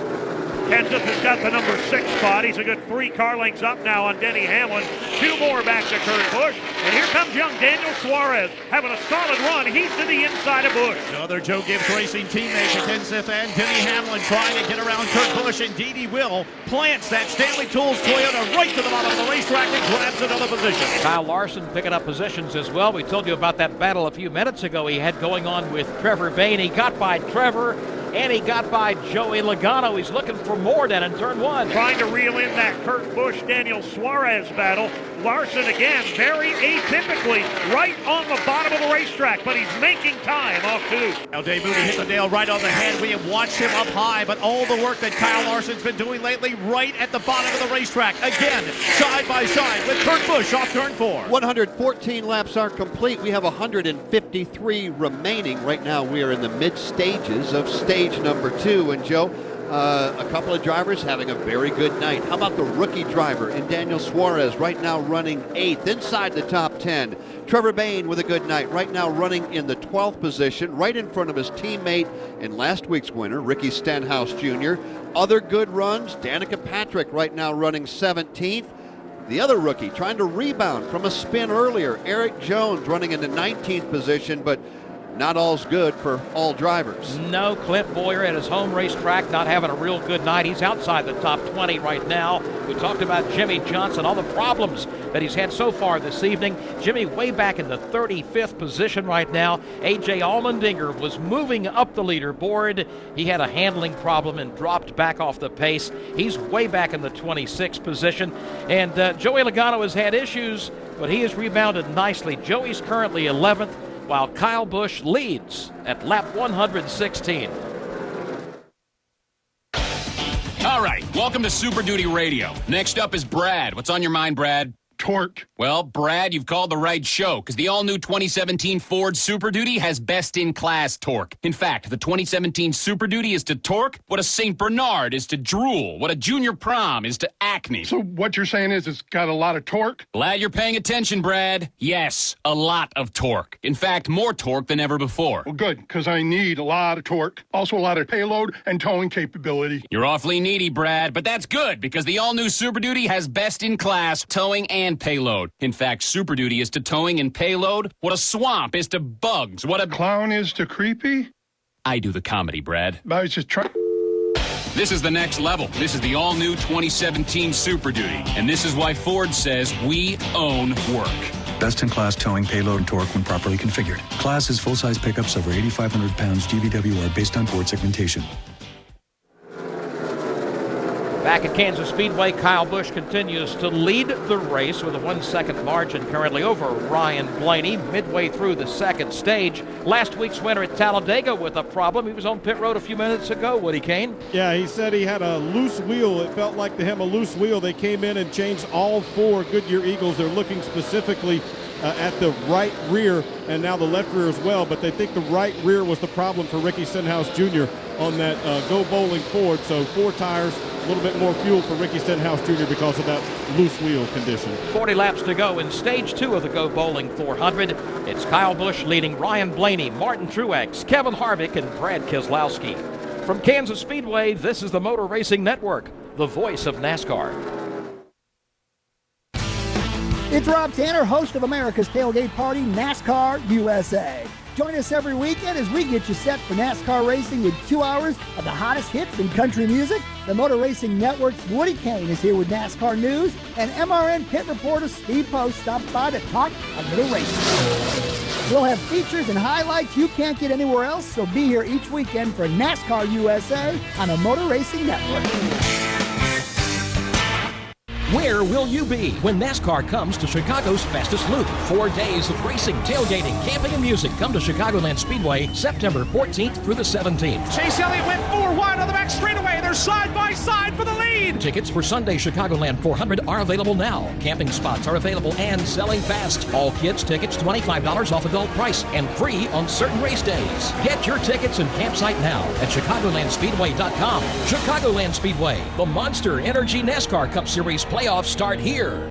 Speaker 2: Kenseth has got the number 6 spot. He's a good 3 car lengths up now on Denny Hamlin. 2 more back to Kurt Busch. And here comes young Daniel Suarez having a solid run. He's to the inside of Busch.
Speaker 10: Another Joe Gibbs Racing teammate, Kenseth and Denny Hamlin trying to get around Kurt Busch. Indeed he will. Plants that Stanley Tools Toyota right to the bottom of the racetrack and grabs another position.
Speaker 8: Kyle Larson picking up positions as well. We told you about that battle a few minutes ago he had going on with Trevor Bayne. He got by Trevor, and he got by Joey Logano. He's looking for more down in turn 1.
Speaker 2: Trying to reel in that Kurt Busch, Daniel Suarez battle. Larson again, very atypically, right on the bottom of the racetrack, but he's making time off 2.
Speaker 10: Now Dave Moody hit the nail right on the head. We have watched him up high, but all the work that Kyle Larson's been doing lately right at the bottom of the racetrack. Again, side by side with Kurt Busch off turn 4.
Speaker 3: 114 laps are complete. We have 153 remaining. Right now we are in the mid stages of stage number 2. And Joe, a couple of drivers having a very good night. How about the rookie driver in Daniel Suarez, right now running 8th inside the top 10. Trevor Bayne with a good night, right now running in the 12th position, right in front of his teammate and last week's winner, Ricky Stenhouse Jr. Other good runs, Danica Patrick right now running 17th. The other rookie trying to rebound from a spin earlier, Eric Jones running in the 19th position, but not all's good for all drivers.
Speaker 8: No, Clint Boyer at his home racetrack not having a real good night. He's outside the top 20 right now. We talked about Jimmy Johnson, all the problems that he's had so far this evening. Jimmy way back in the 35th position right now. A.J. Allmendinger was moving up the leaderboard. He had a handling problem and dropped back off the pace. He's way back in the 26th position. And Joey Logano has had issues, but he has rebounded nicely. Joey's currently 11th. While Kyle Busch leads at lap 116.
Speaker 4: All right, welcome to Super Duty Radio. Next up is Brad. What's on your mind, Brad? torque.
Speaker 5: Well, Brad, you've called the right show, because the all-new 2017 Ford Super Duty has best-in-class torque. In fact, the 2017 Super Duty is to torque what a St. Bernard is to drool, what a junior prom is to acne.
Speaker 4: So what you're saying is it's got a lot of torque?
Speaker 5: Glad you're paying attention, Brad. Yes, a lot of torque. In fact, more torque than ever before.
Speaker 4: Well, good, because I need a lot of torque. Also a lot of payload and towing capability.
Speaker 5: You're awfully needy, Brad, but that's good, because the all-new Super Duty has best-in-class towing and payload. In fact, Super Duty is to towing and payload what a swamp is to bugs, what a
Speaker 4: clown is to creepy.
Speaker 5: I do the comedy, Brad.
Speaker 4: I was just trying.
Speaker 5: This is the next level. This is the all-new 2017 Super Duty, and this is why Ford says we own work.
Speaker 22: Best-in-class towing, payload, and torque when properly configured. Class is full-size pickups over 8,500 pounds GVW are based on Ford segmentation.
Speaker 8: Back at Kansas Speedway, Kyle Busch continues to lead the race with a 1-second margin currently over Ryan Blaney midway through the second stage. Last week's winner at Talladega with a problem. He was on pit road a few minutes ago, Woody Kane.
Speaker 15: Yeah, he said he had a loose wheel. It felt like to him a loose wheel. They came in and changed all 4 Goodyear Eagles. They're looking specifically at the right rear and now the left rear as well, but they think the right rear was the problem for Ricky Stenhouse Jr. on that Go Bowling Ford. So 4 tires, a little bit more fuel for Ricky Stenhouse Jr. because of that loose wheel condition.
Speaker 8: 40 laps to go in stage 2 of the Go Bowling 400. It's Kyle Busch leading Ryan Blaney, Martin Truex, Kevin Harvick, and Brad Keselowski. From Kansas Speedway, this is the Motor Racing Network, the voice of NASCAR.
Speaker 24: It's Rob Tanner, host of America's Tailgate Party, NASCAR USA. Join us every weekend as we get you set for NASCAR racing with 2 hours of the hottest hits in country music. The Motor Racing Network's Woody Kane is here with NASCAR news, and MRN pit reporter Steve Post stops by to talk a little racing. We'll have features and highlights you can't get anywhere else, so be here each weekend for NASCAR USA on the Motor Racing Network.
Speaker 25: Where will you be when NASCAR comes to Chicago's fastest loop? 4 days of racing, tailgating, camping, and music. Come to Chicagoland Speedway September 14th through the 17th.
Speaker 26: Chase Elliott went 4 wide on the back straightaway. They're side by side for the lead.
Speaker 25: Tickets for Sunday Chicagoland 400 are available now. Camping spots are available and selling fast. All kids tickets $25 off adult price and free on certain race days. Get your tickets and campsite now at ChicagolandSpeedway.com. Chicagoland Speedway, the Monster Energy NASCAR Cup Series playoffs start here.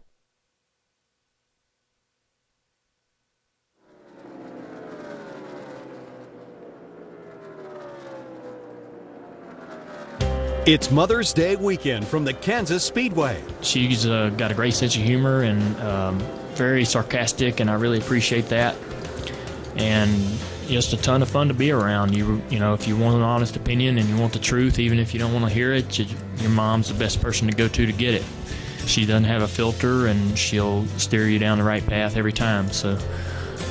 Speaker 1: It's Mother's Day weekend from the Kansas Speedway.
Speaker 27: She's got a great sense of humor and very sarcastic, and I really appreciate that. And just a ton of fun to be around. You know, if you want an honest opinion and you want the truth, even if you don't want to hear it, your mom's the best person to go to get it. She doesn't have a filter, and she'll steer you down the right path every time. So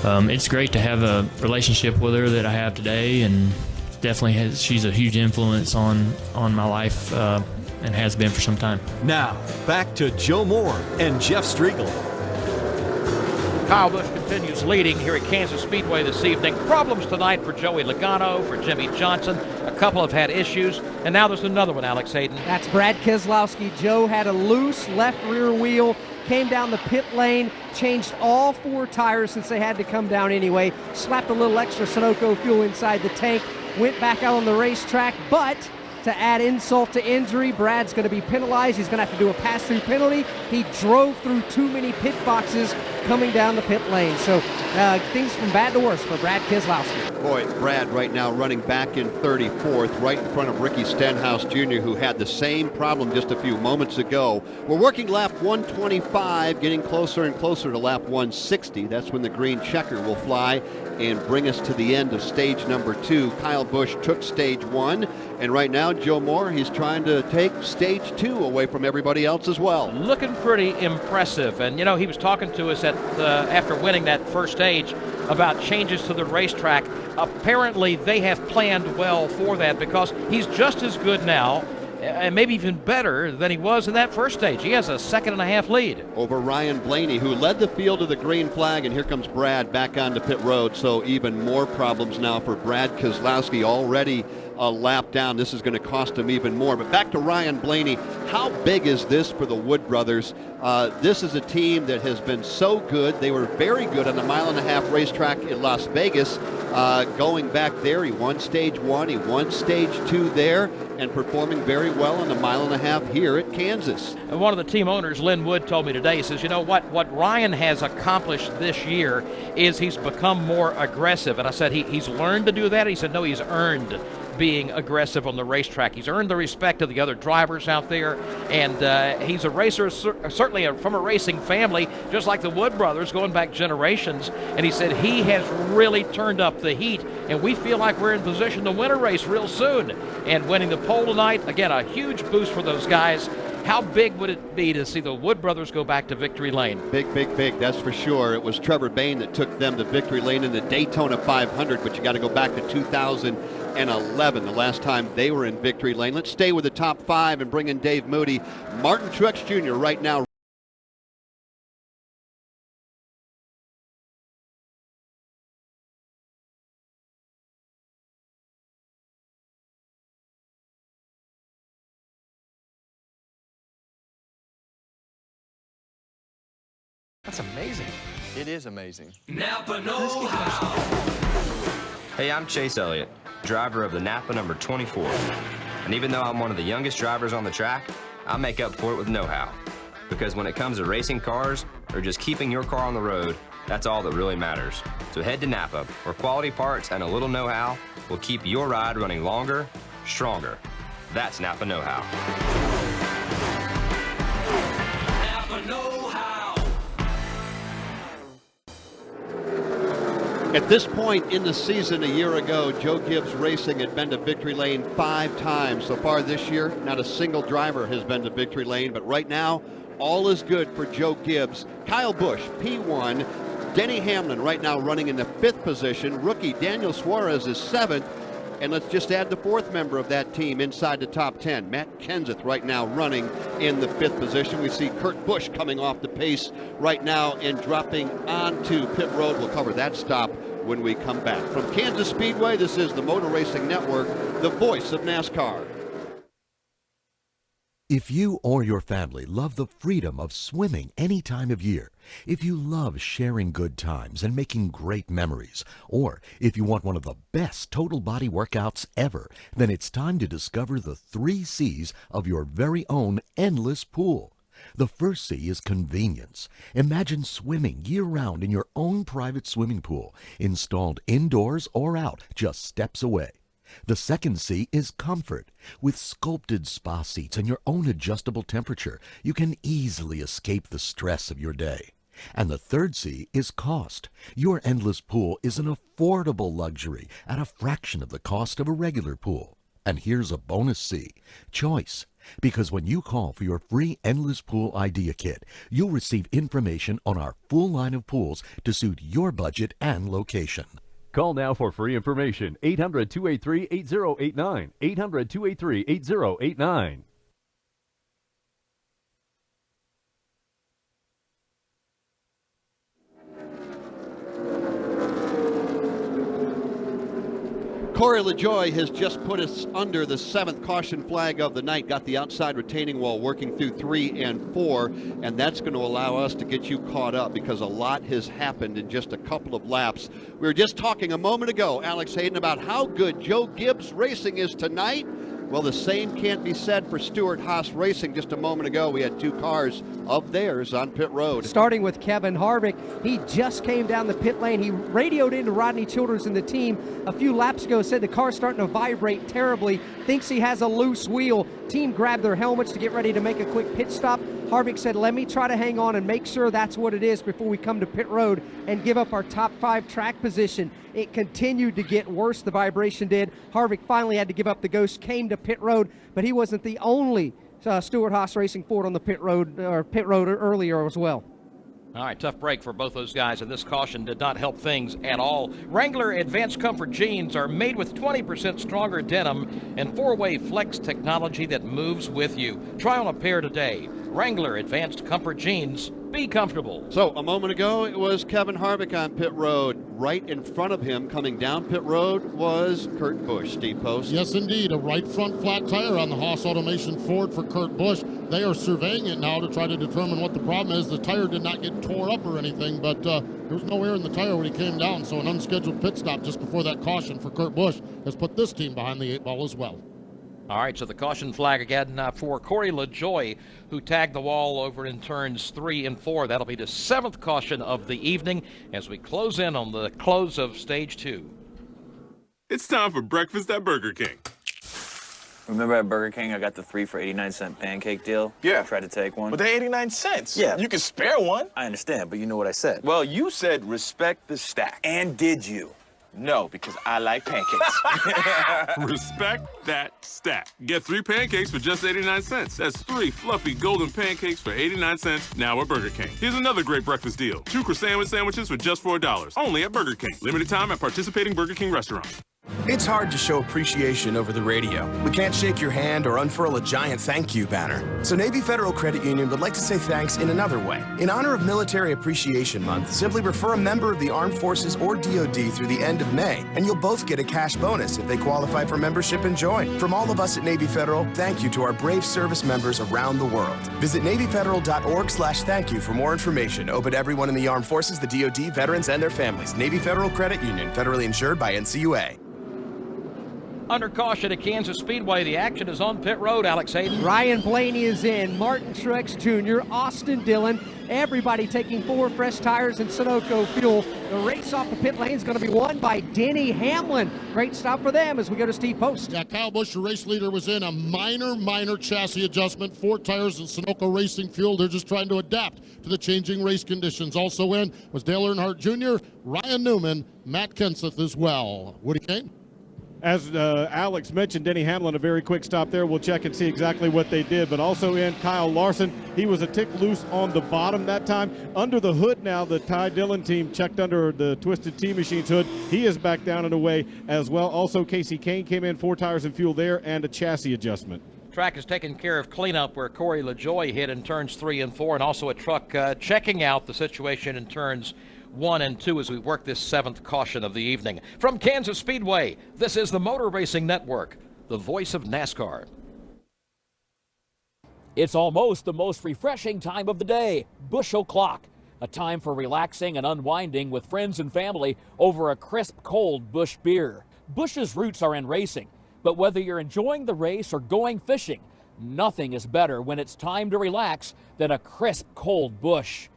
Speaker 27: it's great to have a relationship with her that I have today, and definitely she's a huge influence on my life and has been for some time.
Speaker 1: Now, back to Joe Moore and Jeff Striegel.
Speaker 8: Kyle Busch continues leading here at Kansas Speedway this evening. Problems tonight for Joey Logano, for Jimmy Johnson. A couple have had issues, and now there's another one, Alex Hayden.
Speaker 9: That's Brad Keselowski. Joe had a loose left rear wheel, came down the pit lane, changed all 4 tires since they had to come down anyway, slapped a little extra Sunoco fuel inside the tank, went back out on the racetrack, but to add insult to injury, Brad's going to be penalized. He's going to have to do a pass-through penalty. He drove through too many pit boxes coming down the pit lane. So things from bad to worse for Brad Keselowski.
Speaker 3: Boy, Brad right now running back in 34th, right in front of Ricky Stenhouse Jr., who had the same problem just a few moments ago. We're working lap 125, getting closer and closer to lap 160. That's when the green checker will fly and bring us to the end of stage number 2. Kyle Busch took stage 1, and right now, Joe Moore, he's trying to take stage 2 away from everybody else as well.
Speaker 8: Looking pretty impressive. And, you know, he was talking to us after winning that first stage about changes to the racetrack. Apparently, they have planned well for that, because he's just as good now, and maybe even better than he was in that first stage. He has a 2.5-second lead
Speaker 3: over Ryan Blaney, who led the field to the green flag, and here comes Brad back onto pit road. So even more problems now for Brad Keselowski, already a lap down. This is going to cost him even more. But back to Ryan Blaney. How big is this for the Wood brothers? This is a team that has been so good. They were very good on the mile-and-a-half racetrack in Las Vegas. Going back there, he won stage 1, he won stage 2 there, and performing very well on the mile-and-a-half here at Kansas.
Speaker 8: One of the team owners, Lynn Wood, told me today, he says, you know what Ryan has accomplished this year is he's become more aggressive. And I said, he's learned to do that? He said, no, he's earned being aggressive on the racetrack. He's earned the respect of the other drivers out there, and he's a racer, certainly from a racing family, just like the Wood brothers, going back generations. And he said he has really turned up the heat, and we feel like we're in position to win a race real soon. And winning the pole tonight, again, a huge boost for those guys. How big would it be to see the Wood brothers go back to victory lane?
Speaker 3: Big, big, big, that's for sure. It was Trevor Bayne that took them to victory lane in the Daytona 500, but you got to go back to 2011, the last time they were in victory lane. Let's stay with the top 5 and bring in Dave Moody. Martin Truex Jr. right now.
Speaker 6: That's amazing. It is amazing.
Speaker 7: Napa know-how.
Speaker 11: Hey, I'm Chase Elliott, driver of the Napa number 24. And even though I'm one of the youngest drivers on the track, I make up for it with know-how. Because when it comes to racing cars, or just keeping your car on the road, that's all that really matters. So head to Napa, where quality parts and a little know-how will keep your ride running longer, stronger. That's Napa know-how.
Speaker 7: Napa know-how.
Speaker 3: At this point in the season a year ago, Joe Gibbs Racing had been to victory lane 5 times. So far this year, not a single driver has been to victory lane, but right now, all is good for Joe Gibbs. Kyle Busch, P1. Denny Hamlin right now running in the 5th position. Rookie Daniel Suarez is 7th. And let's just add the 4th member of that team inside the top 10. Matt Kenseth right now running in the 5th position. We see Kurt Busch coming off the pace right now and dropping onto pit road. We'll cover that stop when we come back. From Kansas Speedway, this is the Motor Racing Network, the voice of NASCAR.
Speaker 12: If you or your family love the freedom of swimming any time of year, if you love sharing good times and making great memories, or if you want one of the best total body workouts ever, then it's time to discover the 3 C's of your very own endless pool. The first C is convenience. Imagine swimming year-round in your own private swimming pool, installed indoors or out, just steps away. The second C is comfort. With sculpted spa seats and your own adjustable temperature, you can easily escape the stress of your day. And the third C is cost. Your endless pool is an affordable luxury at a fraction of the cost of a regular pool. And here's a bonus C, choice. Because when you call for your free Endless Pool Idea Kit, you'll receive information on our full line of pools to suit your budget and location.
Speaker 13: Call now for free information. 800-283-8089. 800-283-8089.
Speaker 3: Corey LaJoie has just put us under the 7th caution flag of the night, got the outside retaining wall working through 3 and 4, and that's going to allow us to get you caught up because a lot has happened in just a couple of laps. We were just talking a moment ago, Alex Hayden, about how good Joe Gibbs Racing is tonight. Well, the same can't be said for Stewart-Haas Racing. Just a moment ago, we had 2 cars of theirs on pit road.
Speaker 9: Starting with Kevin Harvick, he just came down the pit lane. He radioed into Rodney Childers and the team a few laps ago, said the car's starting to vibrate terribly, thinks he has a loose wheel. Team grabbed their helmets to get ready to make a quick pit stop. Harvick said, let me try to hang on and make sure that's what it is before we come to pit road and give up our top 5 track position. It continued to get worse, the vibration did. Harvick finally had to give up the ghost, came to pit road, but he wasn't the only Stewart-Haas Racing Ford on the pit road earlier as well.
Speaker 8: All right, tough break for both those guys, and this caution did not help things at all. Wrangler Advanced Comfort jeans are made with 20% stronger denim and 4-way flex technology that moves with you. Try on a pair today. Wrangler Advanced Comfort Jeans. Be comfortable.
Speaker 3: So a moment ago, it was Kevin Harvick on pit road. Right in front of him, coming down pit road, was Kurt Busch. Steve Post.
Speaker 14: Yes, indeed. A right front flat tire on the Haas Automation Ford for Kurt Busch. They are surveying it now to try to determine what the problem is. The tire did not get tore up or anything, but there was no air in the tire when he came down, so an unscheduled pit stop just before that caution for Kurt Busch has put this team behind the 8 ball as well.
Speaker 8: All right, so the caution flag again for Corey LaJoie, who tagged the wall over in turns 3 and 4. That'll be the 7th caution of the evening as we close in on the close of stage 2.
Speaker 16: It's time for breakfast at Burger King.
Speaker 17: Remember at Burger King, I got the 3 for 89-cent pancake deal?
Speaker 16: Yeah.
Speaker 17: I tried to take one.
Speaker 16: But they're 89 cents.
Speaker 17: Yeah.
Speaker 16: You can spare one.
Speaker 17: I understand, but you know what I said.
Speaker 16: Well, you said respect the stack.
Speaker 17: And did you?
Speaker 16: No, because I like pancakes. Respect that stack. Get 3 pancakes for just 89 cents. That's 3 fluffy golden pancakes for 89 cents now at Burger King. Here's another great breakfast deal. 2 croissant sandwiches for just $4. Only at Burger King. Limited time at participating Burger King restaurants.
Speaker 18: It's hard to show appreciation over the radio. We can't shake your hand or unfurl a giant thank you banner. So Navy Federal Credit Union would like to say thanks in another way. In honor of Military Appreciation Month, simply refer a member of the Armed Forces or DoD through the end of May, and you'll both get a cash bonus if they qualify for membership and join. From all of us at Navy Federal, thank you to our brave service members around the world. Visit NavyFederal.org/thank-you for more information. Open to everyone in the Armed Forces, the DoD, veterans, and their families. Navy Federal Credit Union, federally insured by NCUA.
Speaker 8: Under caution at Kansas Speedway, the action is on pit road, Alex Hayden.
Speaker 9: Ryan Blaney is in, Martin Truex Jr., Austin Dillon, everybody taking 4 fresh tires and Sunoco fuel. The race off the pit lane is going to be won by Denny Hamlin. Great stop for them as we go to Steve Post.
Speaker 14: Yeah, Kyle Busch, the race leader, was in a minor chassis adjustment, 4 tires and Sunoco Racing fuel. They're just trying to adapt to the changing race conditions. Also in was Dale Earnhardt Jr., Ryan Newman, Matt Kenseth as well. Woody Kane?
Speaker 15: As Alex mentioned, Denny Hamlin, a very quick stop there. We'll check and see exactly what they did. But also in Kyle Larson, he was a tick loose on the bottom that time. Under the hood now, the Ty Dillon team checked under the Twisted T-Machine's hood. He is back down and away as well. Also, Casey Kane came in, 4 tires and fuel there, and a chassis adjustment.
Speaker 8: Track has taken care of cleanup where Corey LaJoie hit in turns 3 and 4, and also a truck checking out the situation in turns 1 and 2 as we work this 7th caution of the evening. From Kansas Speedway, this is the Motor Racing Network, the voice of NASCAR.
Speaker 19: It's almost the most refreshing time of the day, Busch O'Clock, a time for relaxing and unwinding with friends and family over a crisp, cold Busch beer. Busch's roots are in racing, but whether you're enjoying the race or going fishing, nothing is better when it's time to relax than a crisp, cold Busch.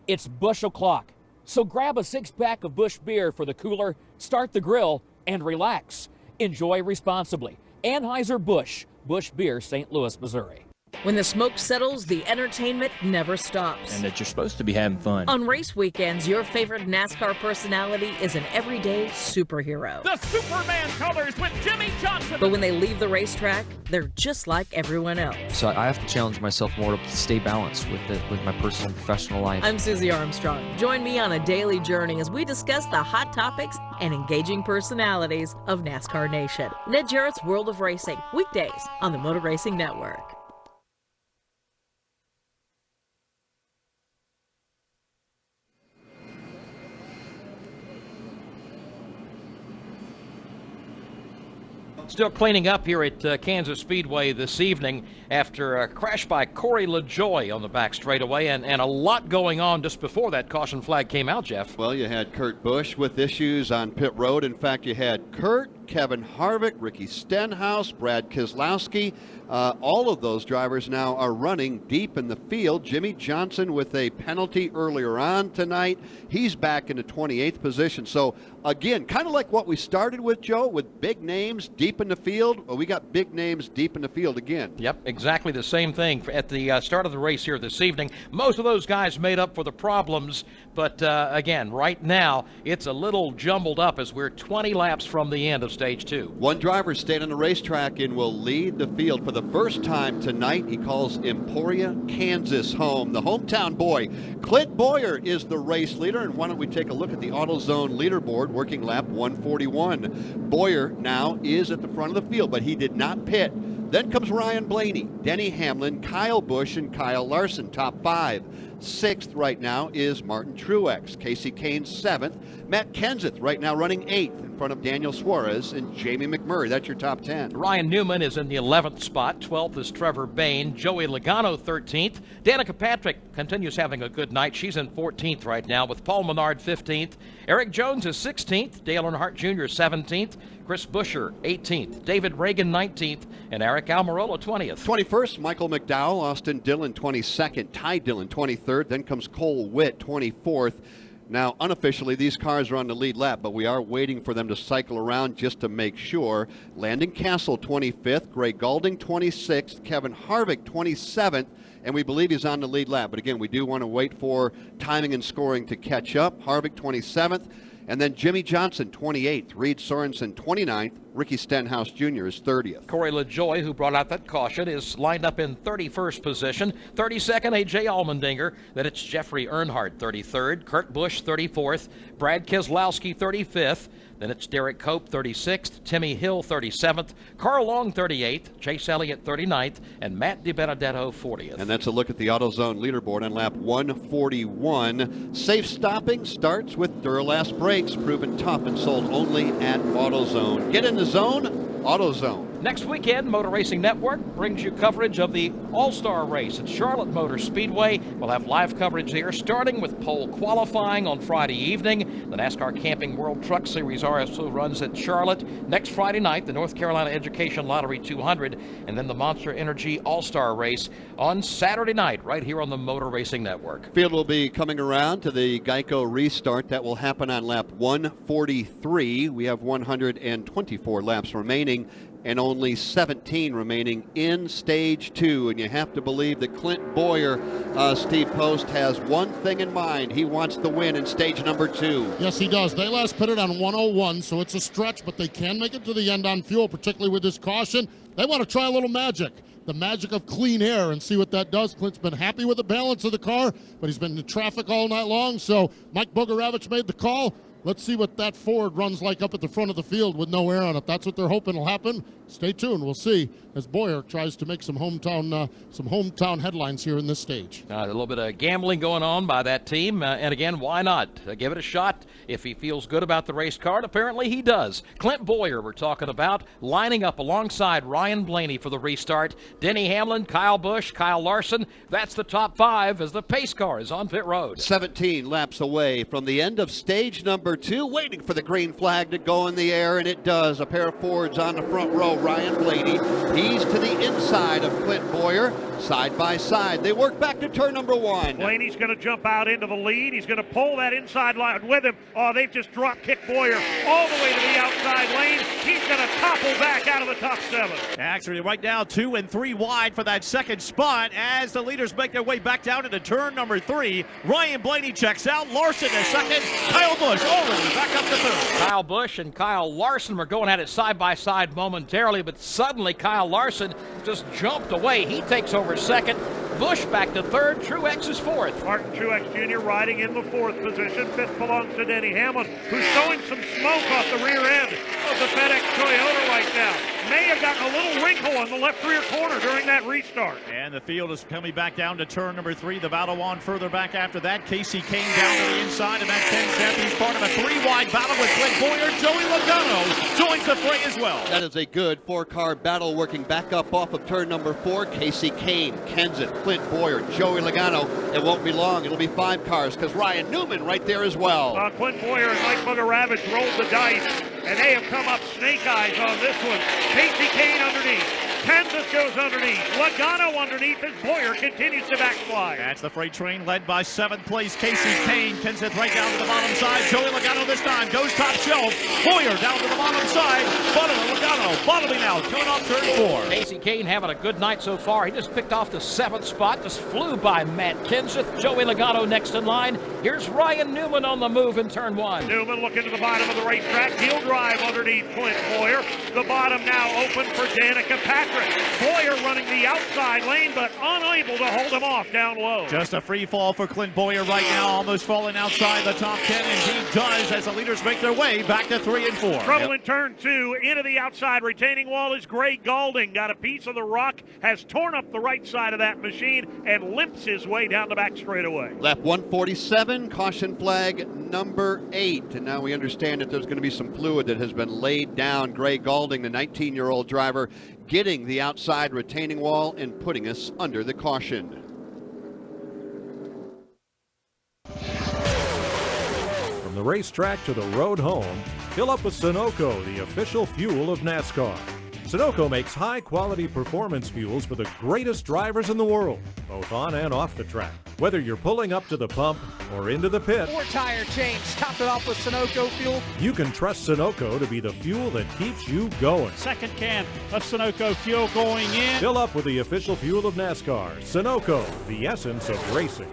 Speaker 19: It's Busch O'Clock. So grab a 6-pack of Busch beer for the cooler, start the grill, and relax. Enjoy responsibly. Anheuser-Busch, Busch Beer, St. Louis, Missouri.
Speaker 20: When the smoke settles, the entertainment never stops.
Speaker 23: And that you're supposed to be having fun.
Speaker 20: On race weekends, your favorite NASCAR personality is an everyday superhero.
Speaker 26: The Superman colors with Jimmy Johnson.
Speaker 20: But when they leave the racetrack, they're just like everyone else.
Speaker 28: So I have to challenge myself more to stay balanced with my personal and professional life.
Speaker 20: I'm Susie Armstrong. Join me on a daily journey as we discuss the hot topics and engaging personalities of NASCAR Nation. Ned Jarrett's World of Racing, weekdays on the Motor Racing Network.
Speaker 8: Still cleaning up here at Kansas Speedway this evening after a crash by Corey LaJoie on the back straightaway, and a lot going on just before that caution flag came out, Jeff.
Speaker 3: Well, you had Kurt Busch with issues on pit road. In fact, you had Kurt, Kevin Harvick, Ricky Stenhouse, Brad Keselowski. All of those drivers now are running deep in the field. Jimmy Johnson with a penalty earlier on tonight. He's back into 28th position. So, again, kind of like what we started with, Joe, with big names deep in the field. Well, we got big names deep in the field again.
Speaker 8: Yep, exactly the same thing at the start of the race here this evening. Most of those guys made up for the problems, but again, right now, it's a little jumbled up as we're 20 laps from the end of Stage 2.
Speaker 3: One driver stayed on the racetrack and will lead the field for the first time tonight. He calls Emporia, Kansas home. The hometown boy, Clint Boyer, is the race leader. And why don't we take a look at the AutoZone leaderboard, working lap 141. Boyer now is at the front of the field, but he did not pit Then comes Ryan Blaney, Denny Hamlin, Kyle Busch, and Kyle Larson, top 5. 6th right now is Martin Truex. Casey Kane 7th. Matt Kenseth right now running 8th in front of Daniel Suarez and Jamie McMurray. That's your top 10.
Speaker 8: Ryan Newman is in the 11th spot. 12th is Trevor Bayne. Joey Logano 13th. Danica Patrick continues having a good night. She's in 14th right now with Paul Menard 15th. Eric Jones is 16th. Dale Earnhardt Jr. 17th. Chris Buescher 18th. David Reagan 19th. And Eric Almirola 20th.
Speaker 3: 21st, Michael McDowell. Austin Dillon 22nd. Ty Dillon 23rd. Then comes Cole Witt 24th. Now, unofficially, these cars are on the lead lap, but we are waiting for them to cycle around just to make sure. Landon Castle 25th. Gray Gaulding 26th. Kevin Harvick 27th. And we believe he's on the lead lap. But again, we do want to wait for timing and scoring to catch up. Harvick 27th. And then Jimmy Johnson, 28th. Reed Sorensen, 29th. Ricky Stenhouse Jr. is 30th.
Speaker 8: Corey LaJoie, who brought out that caution, is lined up in 31st position. 32nd, A.J. Allmendinger. Then it's Jeffrey Earnhardt, 33rd. Kurt Busch, 34th. Brad Keselowski, 35th. Then it's Derek Cope, 36th. Timmy Hill, 37th. Carl Long, 38th. Chase Elliott, 39th. And Matt DiBenedetto, 40th.
Speaker 3: And that's a look at the AutoZone leaderboard on lap 141. Safe stopping starts with Duralast brakes, proven tough and sold only at AutoZone. Get in the zone, AutoZone.
Speaker 8: Next weekend, Motor Racing Network brings you coverage of the All-Star Race at Charlotte Motor Speedway. We'll have live coverage here, starting with pole qualifying on Friday evening. The NASCAR Camping World Truck Series also runs at Charlotte. Next Friday night, the North Carolina Education Lottery 200, and then the Monster Energy All-Star Race on Saturday night, right here on the Motor Racing Network.
Speaker 3: Field will be coming around to the Geico restart. That will happen on lap 143. We have 124 laps remaining and only 17 remaining in Stage 2. And you have to believe that Clint Boyer, Steve Post, has one thing in mind. He wants the win in Stage number 2.
Speaker 14: Yes, he does. They last pitted on 101, so it's a stretch, but they can make it to the end on fuel, particularly with this caution. They want to try a little magic. The magic of clean air and see what that does. Clint's been happy with the balance of the car, but he's been in traffic all night long, so Mike Bogaravich made the call. Let's see what that Ford runs like up at the front of the field with no air on it. That's what they're hoping will happen. Stay tuned. We'll see as Boyer tries to make some hometown headlines here in this stage.
Speaker 8: A little bit of gambling going on by that team. And again, why not? Give it a shot if he feels good about the race car. And apparently he does. Clint Boyer, we're talking about, lining up alongside Ryan Blaney for the restart. Denny Hamlin, Kyle Busch, Kyle Larson. That's the top 5 as the pace car is on pit road.
Speaker 3: 17 laps away from the end of stage number 2, waiting for the green flag to go in the air, and it does. A pair of Fords on the front row. Ryan Blaney, he's to the inside of Clint Boyer, side by side. They work back to turn number 1.
Speaker 26: Blaney's going to jump out into the lead. He's going to pull that inside line with him. Oh, they've just drop-kicked Boyer all the way to the outside lane. He's going to topple back out of the top 7.
Speaker 2: Actually, right now, 2 and 3 wide for that second spot as the leaders make their way back down into turn number 3. Ryan Blaney checks out. Larson is second. Kyle Busch already back up to third.
Speaker 8: Kyle Busch and Kyle Larson were going at it side by side momentarily, but suddenly Kyle Larson just jumped away. He takes over second. Busch back to third. Truex is fourth.
Speaker 26: Martin Truex Jr. riding in the 4th position. 5th belongs to Denny Hamlin, who's showing some smoke off the rear end of the FedEx Toyota right now. May have gotten a little wrinkle on the left rear corner during that restart.
Speaker 2: And the field is coming back down to turn number 3. The battle on further back after that. Casey Kane down to the inside of that 10th. He's part of a 3-wide battle with Clint Boyer. Joey Logano joins the fray as well.
Speaker 3: That is a good 4-car battle working back up off of turn number 4. Casey Kane, Kenseth, Clint Boyer, Joey Logano. It won't be long. It'll be 5 cars because Ryan Newman right there as well.
Speaker 26: Clint Boyer and Mike Bogaravich rolled the dice, and they have come up snake eyes on this one. Casey Kane underneath. Kenseth goes underneath. Logano underneath as Boyer continues to backslide.
Speaker 2: That's the freight train led by 7th place Casey Kane. Kenseth right down to the bottom side. Joey Logano this time goes top shelf. Boyer down to the bottom side. Logano bottoming out, coming off turn 4.
Speaker 8: Casey Kane having a good night so far. He just picked off the 7th spot. Just flew by Matt Kenseth. Joey Logano next in line. Here's Ryan Newman on the move in turn 1.
Speaker 26: Newman looking to the bottom of the racetrack. He'll drive underneath Clint Boyer. The bottom now open for Danica Patrick. electric. Boyer running the outside lane, but unable to hold him off down low.
Speaker 2: Just a free fall for Clint Boyer right now, almost falling outside the top 10, and he does as the leaders make their way back to 3 and 4.
Speaker 26: Trouble in turn 2, into the outside retaining wall is Gray Gaulding. Got a piece of the rock, has torn up the right side of that machine, and limps his way down the back straightaway.
Speaker 3: Lap 147, caution flag number 8. And now we understand that there's going to be some fluid that has been laid down. Gray Gaulding, the 19-year-old driver, getting the outside retaining wall and putting us under the caution.
Speaker 4: From the racetrack to the road home, fill up with Sunoco, the official fuel of NASCAR. Sunoco makes high-quality performance fuels for the greatest drivers in the world, both on and off the track. Whether you're pulling up to the pump or into the pit,
Speaker 9: 4-tire change, topped it off with Sunoco fuel.
Speaker 4: you can trust Sunoco to be the fuel that keeps you going.
Speaker 5: Second can of Sunoco fuel going in.
Speaker 4: Fill up with the official fuel of NASCAR. Sunoco, the essence of racing.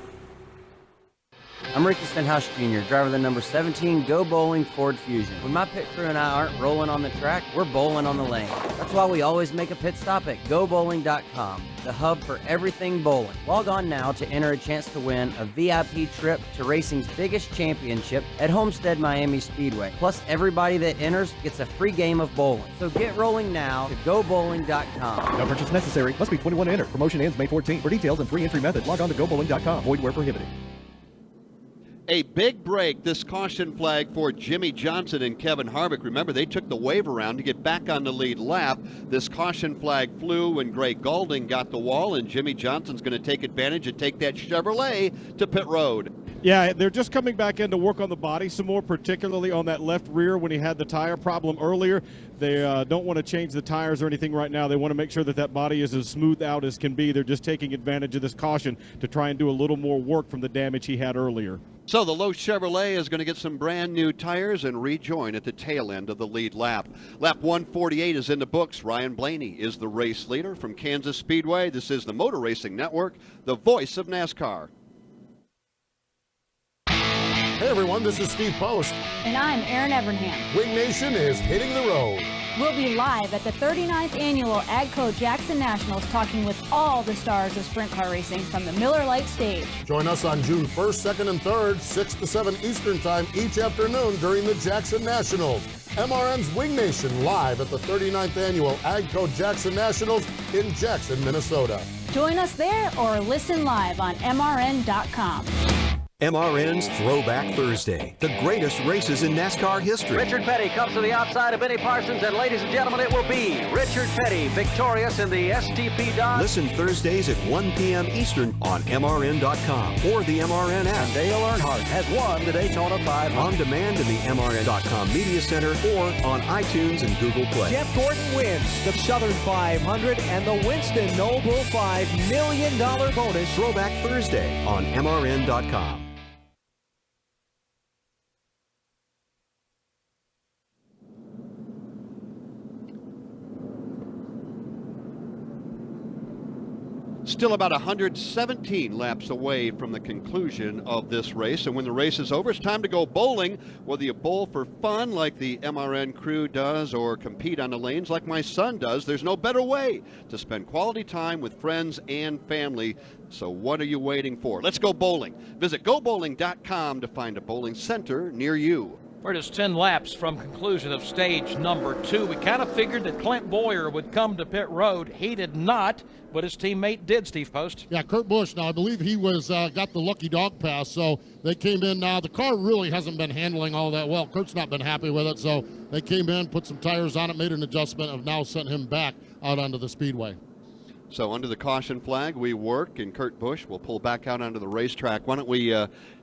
Speaker 10: I'm Ricky Stenhouse Jr., driver of the number 17 Go Bowling Ford Fusion. When my pit crew and I aren't rolling on the track, we're bowling on the lane. That's why we always make a pit stop at GoBowling.com, the hub for everything bowling. Log on now to enter a chance to win a VIP trip to racing's biggest championship at Homestead Miami Speedway. Plus, everybody that enters gets a free game of bowling. So get rolling now to GoBowling.com.
Speaker 21: No purchase necessary. Must be 21 to enter. Promotion ends May 14. For details and free entry method, log on to GoBowling.com. Void where prohibited.
Speaker 3: A big break, this caution flag for Jimmy Johnson and Kevin Harvick. Remember, they took the wave around to get back on the lead lap. This caution flag flew when Gray Gaulding got the wall, and Jimmy Johnson's going to take advantage and take that Chevrolet to pit road.
Speaker 15: Yeah, they're just coming back in to work on the body some more, particularly on that left rear when he had the tire problem earlier. They don't want to change the tires or anything right now. They want to make sure that that body is as smooth out as can be. They're just taking advantage of this caution to try and do a little more work from the damage he had earlier.
Speaker 3: So the Lowe's Chevrolet is going to get some brand new tires and rejoin at the tail end of the lead lap. Lap 148 is in the books. Ryan Blaney is the race leader from Kansas Speedway. This is the Motor Racing Network, the voice of NASCAR.
Speaker 14: Hey everyone, this is Steve Post.
Speaker 22: And I'm Aaron Evernham.
Speaker 14: Wing Nation is hitting the road.
Speaker 22: We'll be live at the 39th Annual AGCO Jackson Nationals, talking with all the stars of sprint car racing from the Miller Lite stage.
Speaker 14: Join us on June 1st, 2nd, and 3rd, 6 to 7 Eastern Time each afternoon during the Jackson Nationals. MRN's Wing Nation live at the 39th Annual AGCO Jackson Nationals in Jackson, Minnesota.
Speaker 22: Join us there or listen live on MRN.com.
Speaker 1: MRN's Throwback Thursday, the greatest races in NASCAR history.
Speaker 23: Richard Petty comes to the outside of Benny Parsons, and ladies and gentlemen, it will be Richard Petty victorious in the STP Dodge.
Speaker 1: Listen Thursdays at 1 p.m. Eastern on MRN.com or the MRN app.
Speaker 23: And Dale Earnhardt has won the Daytona 500.
Speaker 1: On demand in the MRN.com Media Center or on iTunes and Google Play.
Speaker 9: Jeff Gordon wins the Southern 500 and the Winston Noble $5 million bonus.
Speaker 1: Throwback Thursday on MRN.com.
Speaker 3: Still about 117 laps away from the conclusion of this race. And when the race is over, it's time to go bowling. Whether you bowl for fun like the MRN crew does or compete on the lanes like my son does, there's no better way to spend quality time with friends and family. So what are you waiting for? Let's go bowling. Visit GoBowling.com to find a bowling center near you.
Speaker 8: We're just 10 laps from conclusion of stage number 2. We kind of figured that Clint Boyer would come to pit road. He did not, but his teammate did, Steve Post.
Speaker 14: Yeah, Kurt Busch. Now, I believe he was got the lucky dog pass, so they came in. Now, the car really hasn't been handling all that well. Kurt's not been happy with it, so they came in, put some tires on it, made an adjustment, and have now sent him back out onto the speedway.
Speaker 3: So under the caution flag, we work, and Kurt Busch will pull back out onto the racetrack. Why don't we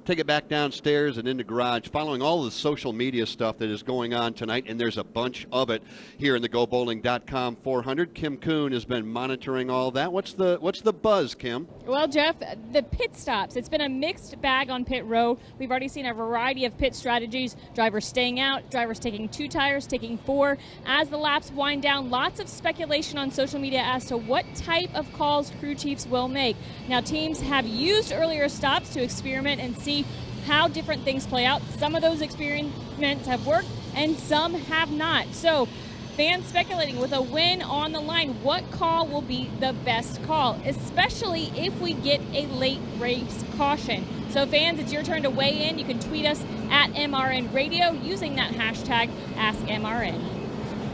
Speaker 3: take it back downstairs and into garage, following all the social media stuff that is going on tonight, and there's a bunch of it here in the GoBowling.com 400. Kim Kuhn has been monitoring all that. What's the buzz, Kim?
Speaker 24: Well, Jeff, the pit stops. It's been a mixed bag on pit road. We've already seen a variety of pit strategies. Drivers staying out, drivers taking 2 tires, taking 4. As the laps wind down, lots of speculation on social media as to what type of calls crew chiefs will make. Now, teams have used earlier stops to experiment and see how different things play out. Some of those experiments have worked and some have not. So Fans speculating with a win on the line, what call will be the best call, especially if we get a late race caution. So fans, it's your turn to weigh in. You can tweet us at MRN Radio using that hashtag AskMRN.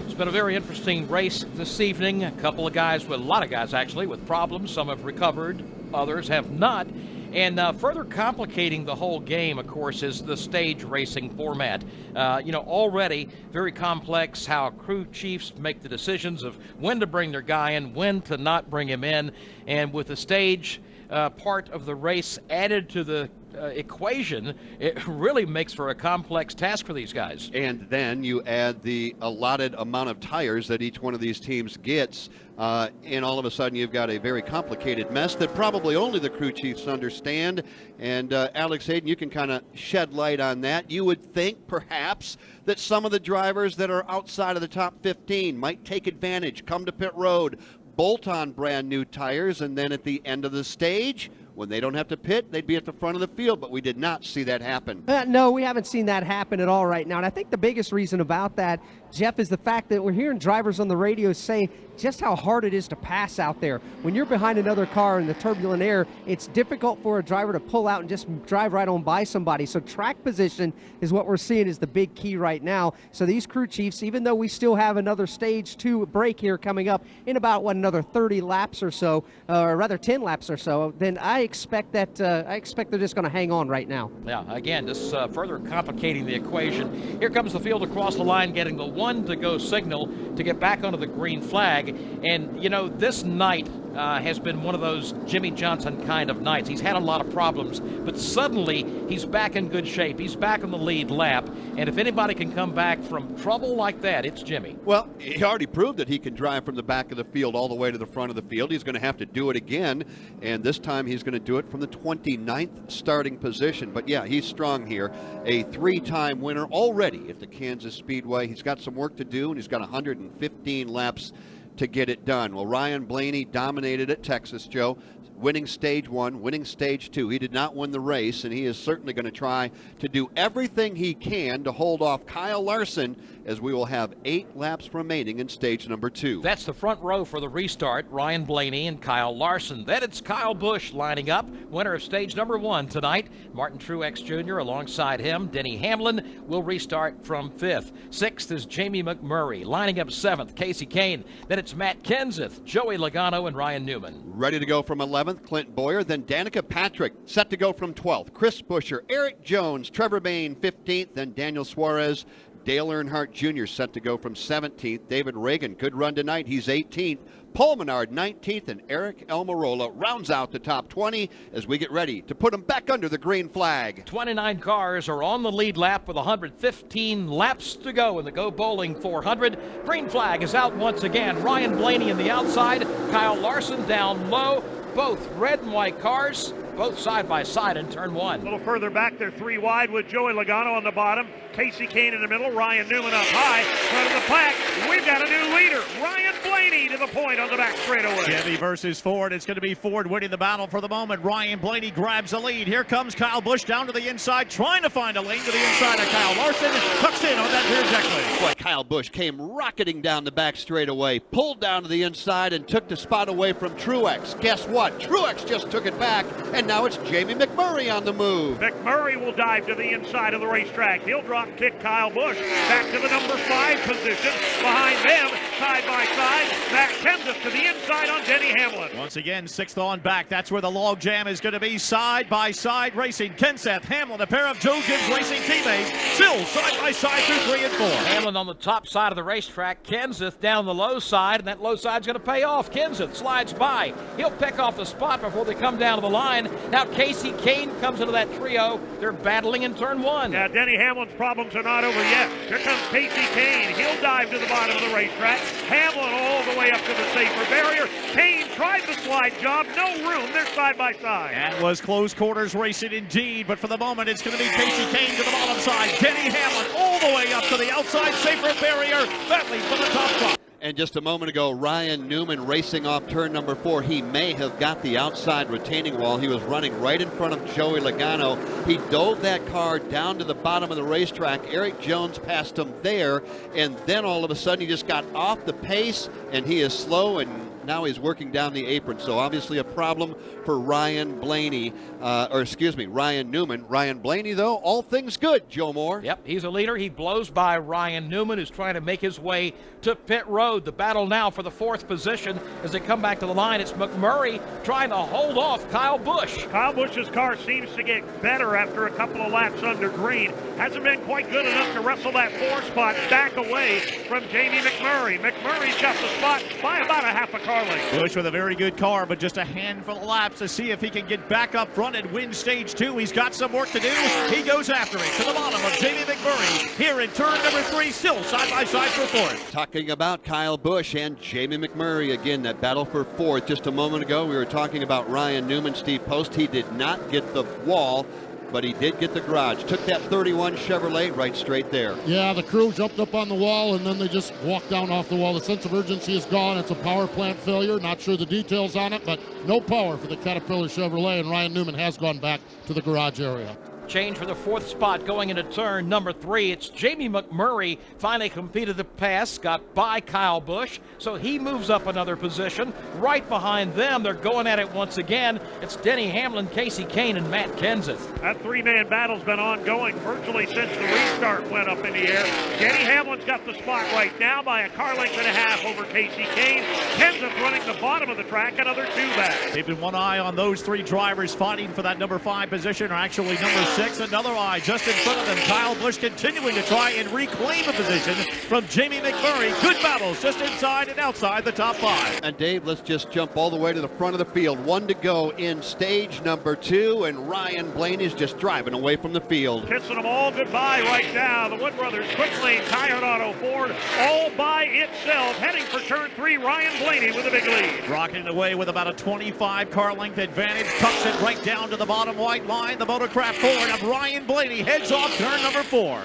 Speaker 8: It's been a very interesting race this evening. A lot of guys actually, with problems. Some have recovered, others have not. And further complicating the whole game, of course, is the stage racing format. Already very complex how crew chiefs make the decisions of when to bring their guy in, when to not bring him in. And with the stage part of the race added to the equation, it really makes for a complex task for these guys.
Speaker 3: And then you add the allotted amount of tires that each one of these teams gets, and all of a sudden you've got a very complicated mess that probably only the crew chiefs understand. And Alex Hayden, you can kind of shed light on that. You would think perhaps that some of the drivers that are outside of the top 15 might take advantage, come to pit road, bolt on brand new tires, and then at the end of the stage, when they don't have to pit, they'd be at the front of the field, but we did not see that happen.
Speaker 9: No, we haven't seen that happen at all right now. And I think the biggest reason about that, Jeff, is the fact that we're hearing drivers on the radio say just how hard it is to pass out there. When you're behind another car in the turbulent air, it's difficult for a driver to pull out and just drive right on by somebody. So track position is what we're seeing is the big key right now. So these crew chiefs, even though we still have another stage 2 break here coming up in about, another 30 laps or so, or rather 10 laps or so, then I expect they're just going to hang on right now.
Speaker 8: Yeah, again, just further complicating the equation. Here comes the field across the line, getting the 1-to-go signal to get back onto the green flag. And, this night has been one of those Jimmy Johnson kind of nights. He's had a lot of problems, but suddenly he's back in good shape. He's back on the lead lap, and if anybody can come back from trouble like that, it's Jimmy.
Speaker 3: Well, he already proved that he can drive from the back of the field all the way to the front of the field. He's going to have to do it again, and this time he's going to do it from the 29th starting position. But yeah, he's strong here. A 3-time winner already at the Kansas Speedway. He's got some work to do, and he's got 115 laps to get it done. Well, Ryan Blaney dominated at Texas, Joe, winning stage 1, winning stage 2. He did not win the race, and he is certainly going to try to do everything he can to hold off Kyle Larson, as we will have 8 laps remaining in stage number 2.
Speaker 8: That's the front row for the restart, Ryan Blaney and Kyle Larson. Then it's Kyle Busch lining up, winner of stage number 1 tonight. Martin Truex Jr. alongside him. Denny Hamlin will restart from 5th. 6th is Jamie McMurray, lining up 7th, Casey Kane. Then it's Matt Kenseth, Joey Logano, and Ryan Newman.
Speaker 3: Ready to go from 11th, Clint Boyer. Then Danica Patrick set to go from 12th. Chris Buescher, Eric Jones, Trevor Bayne 15th, then Daniel Suarez, Dale Earnhardt Jr. set to go from 17th. David Reagan could run tonight. He's 18th. Paul Menard 19th, and Eric Almirola rounds out the top 20 as we get ready to put him back under the green flag.
Speaker 8: 29 cars are on the lead lap with 115 laps to go in the Go Bowling 400. Green flag is out once again. Ryan Blaney in the outside, Kyle Larson down low. Both red and white cars, both side by side in turn 1.
Speaker 26: A little further back, they're 3 wide with Joey Logano on the bottom, Casey Kane in the middle, Ryan Newman up high. Front of the pack, we've got a new leader, Ryan Blaney to the point on the back straightaway.
Speaker 2: Chevy versus Ford. It's going to be Ford winning the battle for the moment. Ryan Blaney grabs the lead. Here comes Kyle Busch down to the inside, trying to find a lane to the inside of Kyle Larson. Tucks in on that rear deck lane.
Speaker 3: Boy, Kyle Busch came rocketing down the back straightaway, pulled down to the inside, and took the spot away from Truex. Guess what? Truex just took it back, and now it's Jamie McMurray on the move.
Speaker 26: McMurray will dive to the inside of the racetrack. He'll drop kick Kyle Busch back to the number 5 position. Behind them, side by side, Matt Kenseth to the inside on Denny Hamlin.
Speaker 2: Once again, 6th on back. That's where the log jam is going to be. Side by side racing. Kenseth, Hamlin, a pair of Joe Gibbs Racing teammates, still side by side through 3 and 4.
Speaker 8: Hamlin on the top side of the racetrack. Kenseth down the low side, and that low side's going to pay off. Kenseth slides by. He'll pick off the spot before they come down to the line. Now Casey Kane comes into that trio. They're battling in turn 1.
Speaker 26: Yeah, Denny Hamlin's problems are not over yet. Here comes Casey Kane. He'll dive to the bottom of the racetrack. Hamlin all the way up to the safer barrier. Kane tried the slide job. No room. They're side by side.
Speaker 2: That was close quarters racing indeed, but for the moment it's going to be Casey Kane to the bottom side. Denny Hamlin all the way up to the outside safer barrier. That leads for the top spot.
Speaker 3: And just a moment ago, Ryan Newman racing off turn number 4. He may have got the outside retaining wall. He was running right in front of Joey Logano. He dove that car down to the bottom of the racetrack. Eric Jones passed him there, and then all of a sudden he just got off the pace, and he is slow, and now he's working down the apron. So obviously a problem for Ryan Blaney, Ryan Newman. Ryan Blaney, though, all things good, Joe Moore.
Speaker 8: Yep, he's a leader. He blows by Ryan Newman, who's trying to make his way to pit road. The battle now for the 4th position as they come back to the line. It's McMurray trying to hold off Kyle Busch.
Speaker 26: Kyle Busch's car seems to get better after a couple of laps under green. Hasn't been quite good enough to wrestle that 4 spot back away from Jamie McMurray. McMurray's got the spot by about a half a car length.
Speaker 2: Busch with a very good car, but just a handful of laps to see if he can get back up front and win stage 2. He's got some work to do. He goes after it to the bottom of Jamie McMurray here in turn number 3, still side by side for 4th.
Speaker 3: Talking about Kyle Busch and Jamie McMurray again, that battle for 4th. Just a moment ago, we were talking about Ryan Newman, Steve Post. He did not get the wall, but he did get the garage. Took that 31 Chevrolet right straight there.
Speaker 14: Yeah, the crew jumped up on the wall, and then they just walked down off the wall. The sense of urgency is gone. It's a power plant failure. Not sure the details on it, but no power for the Caterpillar Chevrolet, and Ryan Newman has gone back to the garage area.
Speaker 8: Change for the 4th spot going into turn number 3. It's Jamie McMurray finally completed the pass, got by Kyle Busch, so he moves up another position. Right behind them, they're going at it once again. It's Denny Hamlin, Casey Kane, and Matt Kenseth.
Speaker 26: That 3-man battle's been ongoing virtually since the restart went up in the air. Denny Hamlin's got the spot right now by a car length and a half over Casey Kane. Kenseth running the bottom of the track, another 2 back.
Speaker 2: Keeping one eye on those 3 drivers fighting for that number 5 position, or actually number 6. Another eye just in front of them. Kyle Busch continuing to try and reclaim a position from Jamie McMurray. Good battles just inside and outside the top 5.
Speaker 3: And Dave, let's just jump all the way to the front of the field. 1 to go in stage number 2, and Ryan Blaney's just driving away from the field.
Speaker 26: Kissing them all goodbye right now. The Wood Brothers Quick Lane Tire and Auto Ford all by itself. Heading for turn 3, Ryan Blaney with a big lead.
Speaker 2: Rocking away with about a 25 car length advantage. Tucks it right down to the bottom white line. The Motorcraft Ford of Ryan Blaney heads off turn number 4.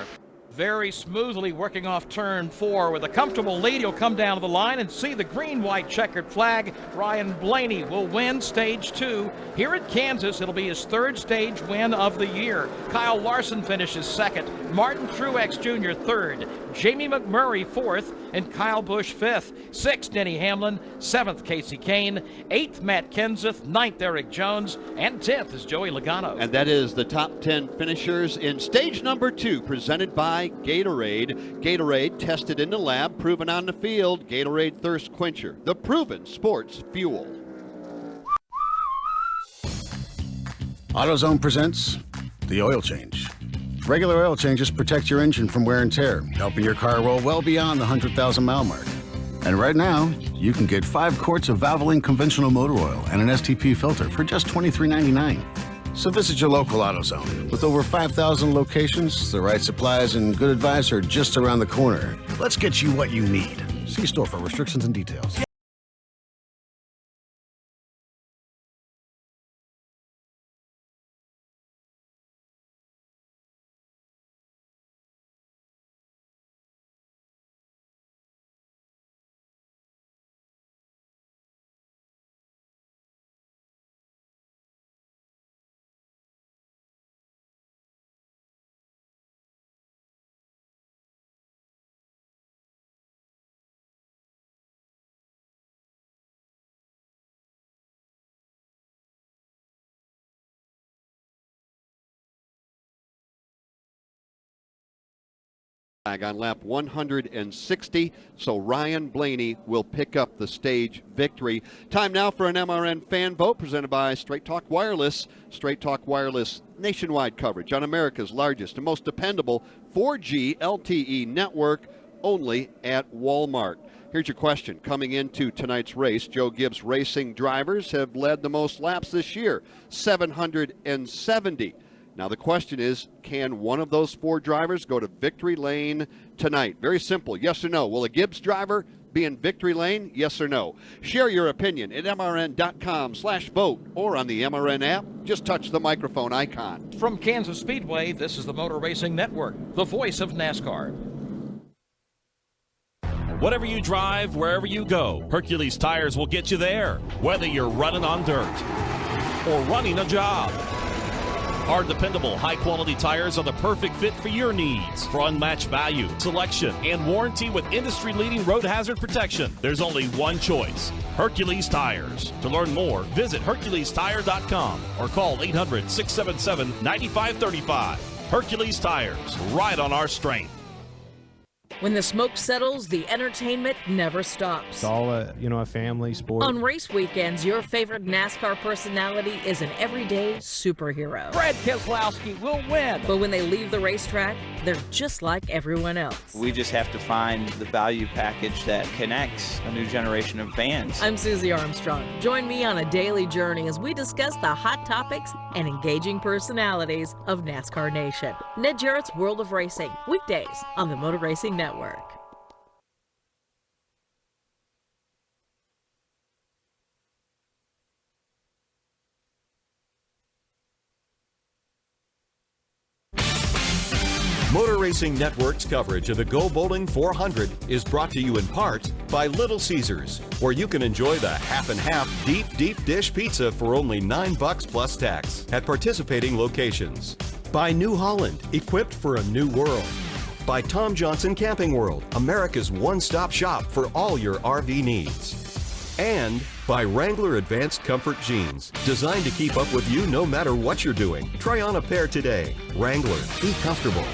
Speaker 8: Very smoothly working off turn 4 with a comfortable lead. He'll come down to the line and see the green-white checkered flag. Ryan Blaney will win stage 2. Here at Kansas, it'll be his 3rd stage win of the year. Kyle Larson finishes 2nd. Martin Truex Jr. 3rd. Jamie McMurray 4th, and Kyle Busch 5th. 6th, Denny Hamlin. 7th, Casey Kane. 8th, Matt Kenseth. 9th, Eric Jones. And 10th is Joey Logano.
Speaker 3: And that is the top 10 finishers in stage number 2, presented by Gatorade. Gatorade, tested in the lab, proven on the field. Gatorade Thirst Quencher, the proven sports fuel.
Speaker 6: AutoZone presents the oil change. Regular oil changes protect your engine from wear and tear, helping your car roll well beyond the 100,000-mile mark. And right now, you can get 5 quarts of Valvoline conventional motor oil and an STP filter for just $23.99. So visit your local AutoZone. With over 5,000 locations, the right supplies and good advice are just around the corner. Let's get you what you need. See store for restrictions and details.
Speaker 3: On lap 160, so Ryan Blaney will pick up the stage victory. Time now for an MRN fan vote presented by Straight Talk Wireless. Straight Talk Wireless nationwide coverage on America's largest and most dependable 4G LTE network, only at Walmart. Here's your question. Coming into tonight's race, Joe Gibbs Racing drivers have led the most laps this year, 770. Now the question is, can one of those 4 drivers go to victory lane tonight? Very simple, yes or no. Will a Gibbs driver be in victory lane, yes or no? Share your opinion at mrn.com/vote or on the MRN app. Just touch the microphone icon.
Speaker 8: From Kansas Speedway, this is the Motor Racing Network, the voice of NASCAR.
Speaker 7: Whatever you drive, wherever you go, Hercules Tires will get you there, whether you're running on dirt or running a job. Our dependable, high-quality tires are the perfect fit for your needs. For unmatched value, selection, and warranty with industry-leading road hazard protection, there's only one choice: Hercules Tires. To learn more, visit HerculesTire.com or call 800-677-9535. Hercules Tires, right on our strength.
Speaker 20: When the smoke settles, the entertainment never stops.
Speaker 11: It's all a family sport.
Speaker 20: On race weekends, your favorite NASCAR personality is an everyday superhero.
Speaker 12: Fred Keselowski will win.
Speaker 20: But when they leave the racetrack, they're just like everyone else.
Speaker 12: We just have to find the value package that connects a new generation of fans.
Speaker 20: I'm Susie Armstrong. Join me on a daily journey as we discuss the hot topics and engaging personalities of NASCAR Nation. Ned Jarrett's World of Racing, weekdays on the Motor Racing Network.
Speaker 1: Motor Racing Network's coverage of the Go Bowling 400 is brought to you in part by Little Caesars, where you can enjoy the half-and-half deep dish pizza for only $9 plus tax at participating locations. By New Holland, equipped for a new world. By Tom Johnson Camping World, America's one-stop shop for all your RV needs. And by Wrangler Advanced Comfort Jeans, designed to keep up with you no matter what you're doing. Try on a pair today. Wrangler, be comfortable.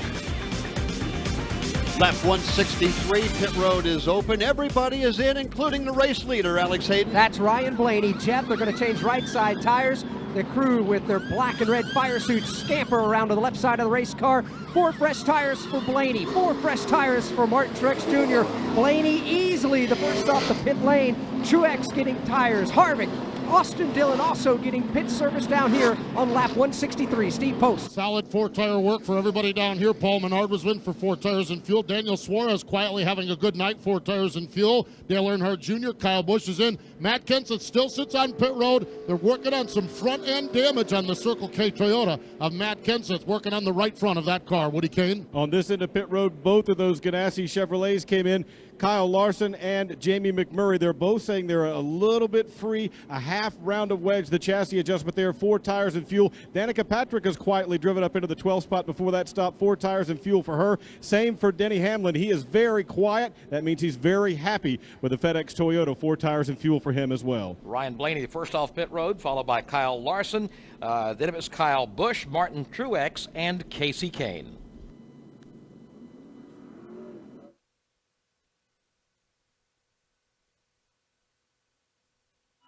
Speaker 3: Lap 163, pit road is open. Everybody is in, including the race leader, Alex Hayden.
Speaker 9: That's Ryan Blaney. Jeff, they're going to change right side tires. The crew with their black and red fire suits scamper around to the left side of the race car. 4 fresh tires for Blaney, 4 fresh tires for Martin Truex Jr. Blaney easily the first off the pit lane. Truex getting tires. Harvick, Austin Dillon also getting pit service down here on lap 163. Steve Post.
Speaker 14: Solid 4-tire work for everybody down here. Paul Menard was in for 4 tires and fuel. Daniel Suarez quietly having a good night, 4 tires and fuel. Dale Earnhardt Jr., Kyle Busch is in. Matt Kenseth still sits on pit road. They're working on some front-end damage on the Circle K Toyota of Matt Kenseth, working on the right front of that car. Woody Kane?
Speaker 15: On this end of pit road, both of those Ganassi Chevrolets came in. Kyle Larson and Jamie McMurray, they're both saying they're a little bit free, a half round of wedge, the chassis adjustment there, 4 tires and fuel. Danica Patrick has quietly driven up into the 12th spot before that stop, 4 tires and fuel for her. Same for Denny Hamlin. He is very quiet. That means he's very happy with the FedEx Toyota, 4 tires and fuel for him as well.
Speaker 8: Ryan Blaney first off pit road, followed by Kyle Larson. Then it was Kyle Busch, Martin Truex, and Casey Kane.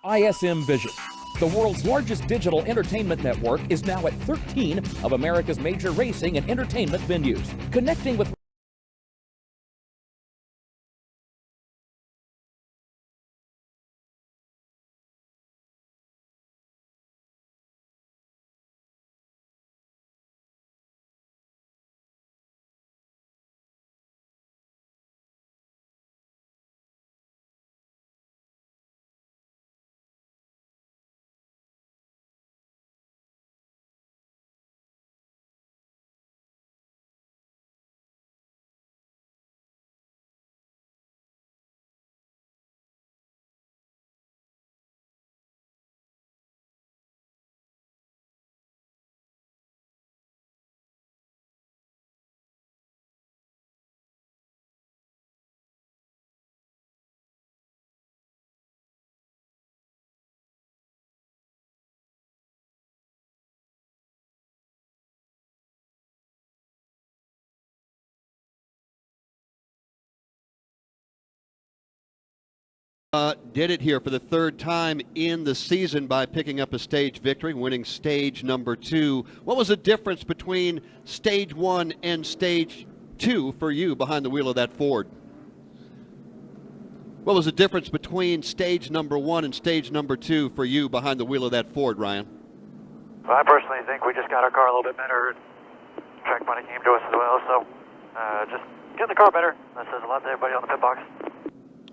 Speaker 19: ISM Vision, the world's largest digital entertainment network, is now at 13 of America's major racing and entertainment venues, connecting with
Speaker 3: did it here for the 3rd time in the season by picking up a stage victory, winning stage number 2. What was the difference between stage 1 and stage 2 for you behind the wheel of that Ford? What was the difference between stage number 1 and stage number 2 for you behind the wheel of that Ford, Ryan?
Speaker 13: Well, I personally think we just got our car a little bit better. Track money came to us as well, so just get the car better. That says a lot to everybody on the pit box.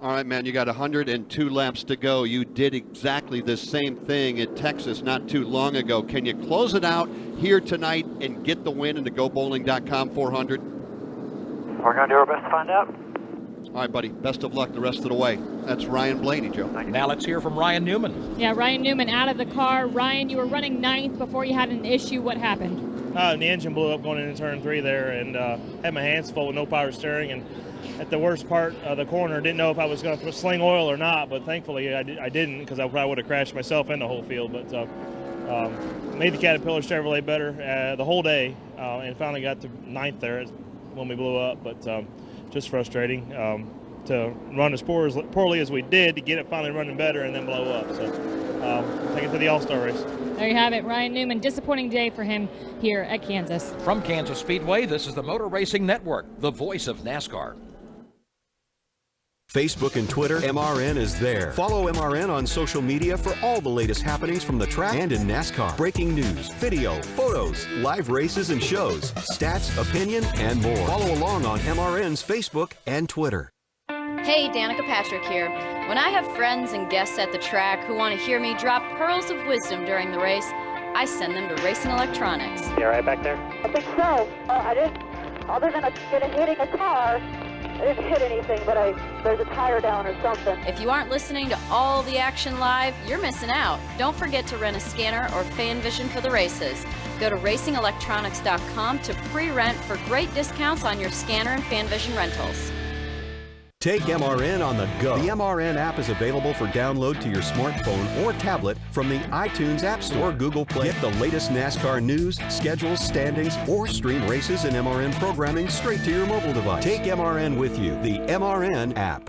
Speaker 3: All right, man, you got 102 laps to go. You did exactly the same thing at Texas not too long ago. Can you close it out here tonight and get the win in the GoBowling.com 400?
Speaker 13: We're going to do our best to find out.
Speaker 3: All right, buddy. Best of luck the rest of the way. That's Ryan Blaney, Joe.
Speaker 8: Now let's hear from Ryan Newman.
Speaker 24: Yeah, Ryan Newman out of the car. Ryan, you were running 9th before you had an issue. What happened?
Speaker 4: The engine blew up going into turn 3 there, and had my hands full with no power steering. And at the worst part of the corner, didn't know if I was going to sling oil or not, but thankfully I didn't, because I probably would have crashed myself in the whole field. But made the Caterpillar Chevrolet better the whole day, and finally got to 9th there when we blew up. But just frustrating to run as poorly as we did to get it finally running better and then blow up. So take it to the All-Star race.
Speaker 24: There you have it, Ryan Newman. Disappointing day for him here at Kansas.
Speaker 8: From Kansas Speedway, this is the Motor Racing Network, the voice of NASCAR.
Speaker 1: Facebook and Twitter, MRN is there. Follow MRN on social media for all the latest happenings from the track and in NASCAR. Breaking news, video, photos, live races and shows, stats, opinion, and more. Follow along on MRN's Facebook and Twitter.
Speaker 5: Hey, Danica Patrick here. When I have friends and guests at the track who want to hear me drop pearls of wisdom during the race, I send them to Racing Electronics.
Speaker 13: You all right back there?
Speaker 16: I think so. I didn't, other than hitting a car, I didn't hit anything, but there's a tire down or something.
Speaker 5: If you aren't listening to all the action live, you're missing out. Don't forget to rent a scanner or fan vision for the races. Go to racingelectronics.com to pre-rent for great discounts on your scanner and fan vision rentals.
Speaker 1: Take MRN on the go. The MRN app is available for download to your smartphone or tablet from the iTunes App Store or Google Play. Get the latest NASCAR news, schedules, standings, or stream races and MRN programming straight to your mobile device. Take MRN with you. The MRN app.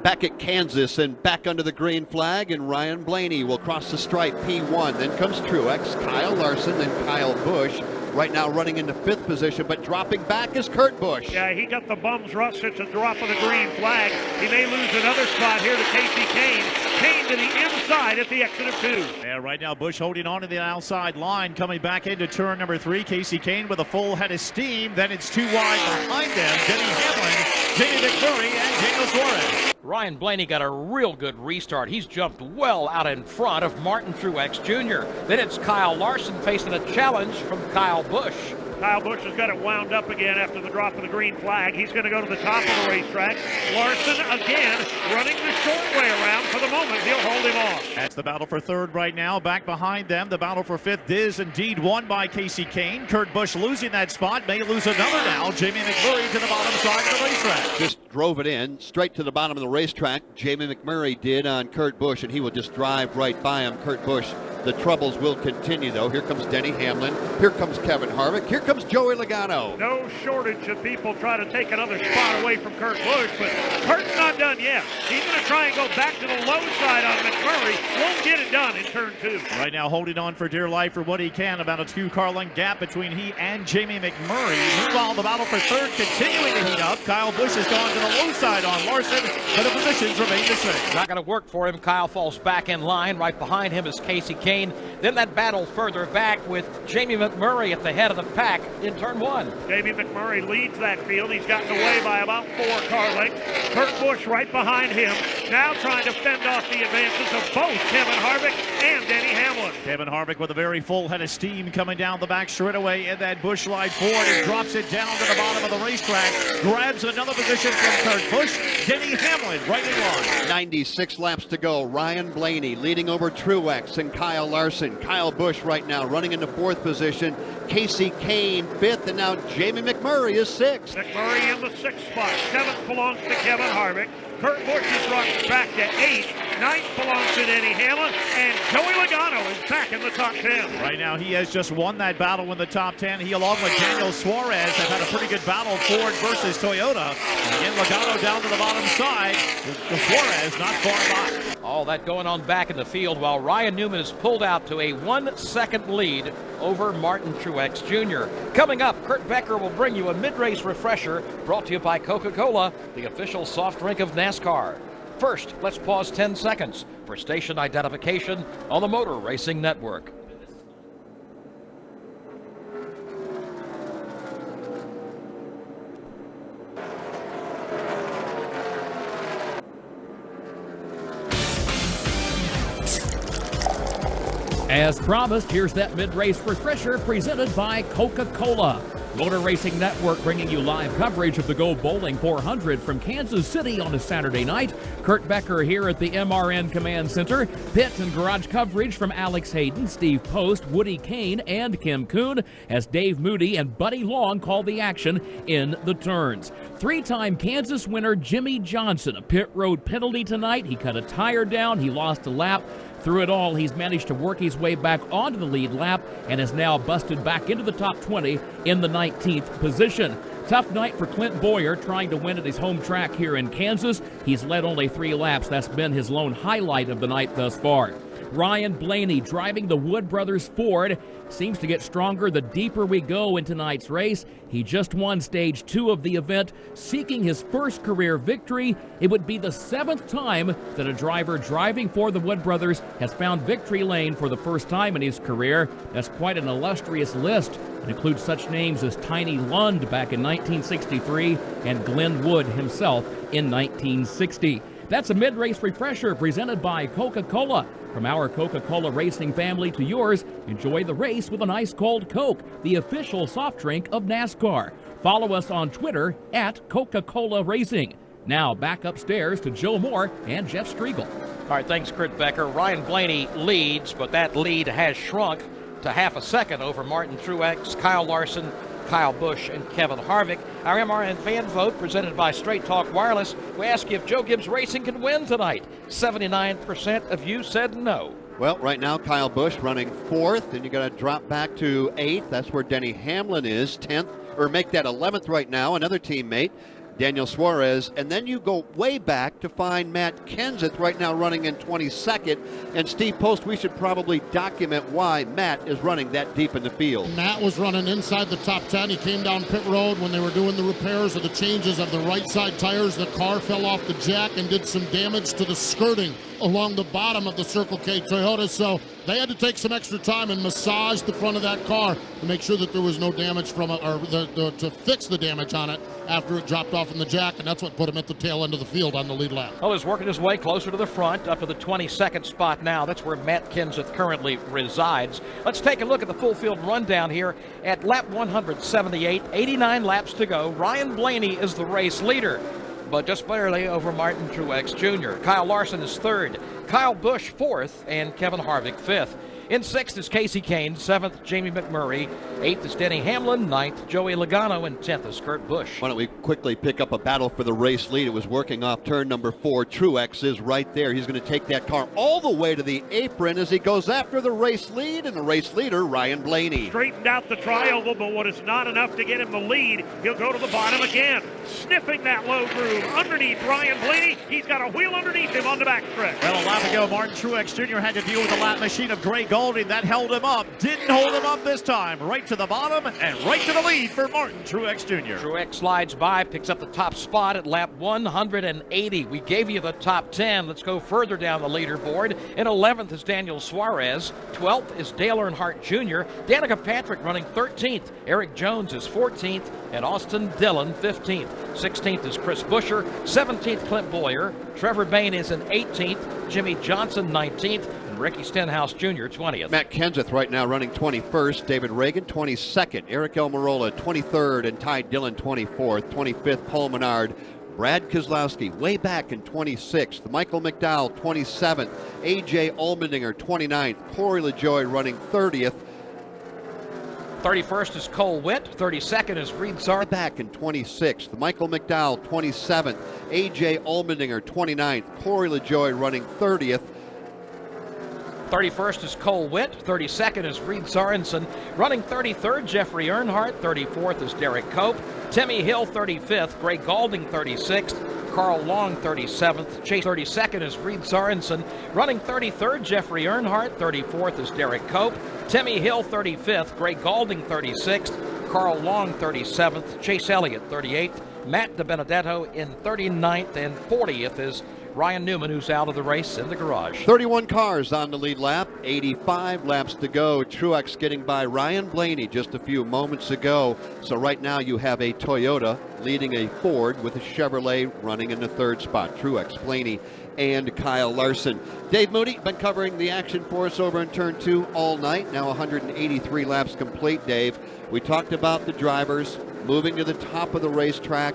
Speaker 3: Back at Kansas and back under the green flag, and Ryan Blaney will cross the stripe, P1. Then comes Truex, Kyle Larson, then Kyle Busch. Right now running into 5th position, but dropping back is Kurt Busch.
Speaker 26: Yeah, he got the bum's rush. It's a drop of the green flag. He may lose another spot here to Casey Kane. Kane to the inside at the exit of 2.
Speaker 2: Yeah, right now Busch holding on to the outside line, coming back into turn number 3. Casey Kane with a full head of steam. Then it's 2 wide behind them. Denny Hamlin, Jamie McMurray, and Daniel Suarez.
Speaker 8: Ryan Blaney got a real good restart. He's jumped well out in front of Martin Truex Jr. Then it's Kyle Larson facing a challenge from Kyle Busch.
Speaker 26: Kyle Busch has got it wound up again after the drop of the green flag. He's going to go to the top of the racetrack. Larson again running the short way around. For the moment, he'll hold him off.
Speaker 2: That's the battle for 3rd right now. Back behind them, the battle for 5th is indeed won by Casey Kane. Kurt Busch losing that spot. May lose another now. Jamie McMurray to the bottom side of the racetrack.
Speaker 3: Just drove it in straight to the bottom of the racetrack. Jamie McMurray did on Kurt Busch, and he will just drive right by him. Kurt Busch. The troubles will continue, though. Here comes Denny Hamlin. Here comes Kevin Harvick. Here comes Joey Logano.
Speaker 26: No shortage of people trying to take another spot away from Kurt Busch, but Kurt's not done yet. He's going to try and go back to the low side on McMurray. Won't get it done in turn 2.
Speaker 2: Right now holding on for dear life for what he can. About a 2-car length gap between he and Jamie McMurray. Meanwhile, the battle for 3rd continuing to heat up. Kyle Busch has gone to the low side on Larson, but the positions remain the same.
Speaker 8: Not going to work for him. Kyle falls back in line. Right behind him is Casey Kane. Then that battle further back with Jamie McMurray at the head of the pack in turn 1.
Speaker 26: Jamie McMurray leads that field. He's gotten away by about 4 car lengths. Kurt Busch right behind him, now trying to fend off the advances of both Kevin Harvick and Denny Hamlin.
Speaker 2: Kevin Harvick with a very full head of steam coming down the back straightaway in that Busch Light Ford and drops it down to the bottom of the racetrack. Grabs another position from Kurt Busch. Denny Hamlin right in line.
Speaker 3: 96 laps to go. Ryan Blaney leading over Truex and Kyle Larson. Kyle Busch right now running into 4th position. Casey Kane 5th, and now Jamie McMurray is 6th.
Speaker 26: McMurray in the 6th spot. 7th belongs to Kevin Harvick. Kurt Busch is rocked back to 8th. 9th belongs to Denny Hamlin, and Joey Logano is back in the top 10.
Speaker 2: Right now, he has just won that battle in the top 10. He, along with Daniel Suarez, have had a pretty good battle, Ford versus Toyota. And again, Logano down to the bottom side. The Suarez not far by.
Speaker 8: All that going on back in the field while Ryan Newman is pulled out to a 1-second lead over Martin Truex Jr. Coming up, Kurt Becker will bring you a mid-race refresher brought to you by Coca-Cola, the official soft drink of NASCAR. First, let's pause 10 seconds for station identification on the Motor Racing Network.
Speaker 19: As promised, here's that mid-race refresher presented by Coca-Cola. Motor Racing Network bringing you live coverage of the Go Bowling 400 from Kansas City on a Saturday night. Kurt Becker here at the MRN Command Center. Pit and garage coverage from Alex Hayden, Steve Post, Woody Kane, and Kim Kuhn as Dave Moody and Buddy Long call the action in the turns. Three-time Kansas winner Jimmy Johnson, a pit road penalty tonight. He cut a tire down. He lost a lap. Through it all, he's managed to work his way back onto the lead lap and is now busted back into the top 20 in the 19th position. Tough night for Clint Boyer trying to win at his home track here in Kansas. He's led only 3 laps. That's been his lone highlight of the night thus far. Ryan Blaney driving the Wood Brothers Ford seems to get stronger the deeper we go in tonight's race. He just won stage 2 of the event, seeking his first career victory. It would be the 7th time that a driver driving for the Wood Brothers has found victory lane for the first time in his career. That's quite an illustrious list. It includes such names as Tiny Lund back in 1963 and Glenn Wood himself in 1960. That's a mid-race refresher presented by Coca-Cola. From our Coca-Cola racing family to yours, enjoy the race with an ice cold Coke, the official soft drink of NASCAR. Follow us on Twitter at Coca-Cola Racing. Now back upstairs to Joe Moore and Jeff Striegel.
Speaker 8: All right, thanks, Kurt Becker. Ryan Blaney leads, but that lead has shrunk to half a second over Martin Truex, Kyle Larson, Kyle Busch, and Kevin Harvick. Our MRN fan vote presented by Straight Talk Wireless. We ask you if Joe Gibbs Racing can win tonight. 79% of you said no.
Speaker 3: Well, right now, Kyle Busch running 4th, and you got to drop back to 8th. That's where Denny Hamlin is, 10th, or make that 11th right now, another teammate, Daniel Suarez. And then you go way back to find Matt Kenseth right now running in 22nd. And Steve Post, we should probably document why Matt is running that deep in the field.
Speaker 14: Matt was running inside the top 10. He came down pit road when they were doing the repairs of the changes of the right side tires. The car fell off the jack and did some damage to the skirting along the bottom of the Circle K Toyota. So they had to take some extra time and massage the front of that car to make sure that there was no damage from it, or to fix the damage on it after it dropped off in the jack, and that's what put him at the tail end of the field on the lead lap.
Speaker 8: Well, he's working his way closer to the front, up to the 22nd spot now. That's where Matt Kenseth currently resides. Let's take a look at the full field rundown here at lap 178, 89 laps to go. Ryan Blaney is the race leader, but just barely over Martin Truex Jr. Kyle Larson is 3rd, Kyle Busch 4th, and Kevin Harvick 5th. In 6th is Casey Kane, 7th Jamie McMurray, 8th is Denny Hamlin, 9th Joey Logano, and 10th is Kurt Busch.
Speaker 3: Why don't we quickly pick up a battle for the race lead? It was working off turn number 4. Truex is right there. He's going to take that car all the way to the apron as he goes after the race lead, and the race leader, Ryan Blaney.
Speaker 26: Straightened out the tri-oval, but what is not enough to get him the lead, he'll go to the bottom again. Sniffing that low groove underneath Ryan Blaney. He's got a wheel underneath him on the backstretch.
Speaker 2: Well, a lap ago, Martin Truex Jr. had to deal with the lap machine of Gray Golding. That held him up. Didn't hold him up this time. Right to the bottom and right to the lead for Martin Truex Jr.
Speaker 8: Truex slides by, picks up the top spot at lap 180. We gave you the top 10. Let's go further down the leaderboard. In 11th is Daniel Suarez. 12th is Dale Earnhardt Jr. Danica Patrick running 13th. Eric Jones is 14th. And Austin Dillon 15th. 16th is Chris Buescher. 17th, Clint Boyer. Trevor Bayne is in 18th. Jimmy Johnson 19th. And Ricky Stenhouse Jr. 20th.
Speaker 3: Matt Kenseth right now running 21st. David Reagan 22nd. Eric Almirola 23rd. And Ty Dillon 24th. 25th, Paul Menard. Brad Keselowski way back in 26th. Michael McDowell 27th. A.J. Allmendinger 29th. Corey LaJoie running 30th.
Speaker 8: 31st is Cole Witt. 32nd is Reed Zarr.
Speaker 3: Back in 26th. Michael McDowell 27th. A.J. Allmendinger 29th. Corey LaJoie running 30th.
Speaker 8: 31st is Cole Witt. 32nd is Reed Sorensen. Running 33rd, Jeffrey Earnhardt. 34th is Derek Cope. Timmy Hill 35th. Greg Galding 36th. Carl Long 37th. Chase 32nd is Reed Sorensen. Running 33rd, Jeffrey Earnhardt. 34th is Derek Cope. Timmy Hill 35th. Greg Galding 36th. Carl Long 37th. Chase Elliott 38th. Matt DiBenedetto in 39th, and 40th is Ryan Newman, who's out of the race in the garage.
Speaker 3: 31 cars on the lead lap, 85 laps to go. Truex getting by Ryan Blaney just a few moments ago. So right now you have a Toyota leading a Ford with a Chevrolet running in the third spot. Truex, Blaney, and Kyle Larson. Dave Moody been covering the action for us over in Turn 2 all night. Now 183 laps complete, Dave. We talked about the drivers moving to the top of the racetrack.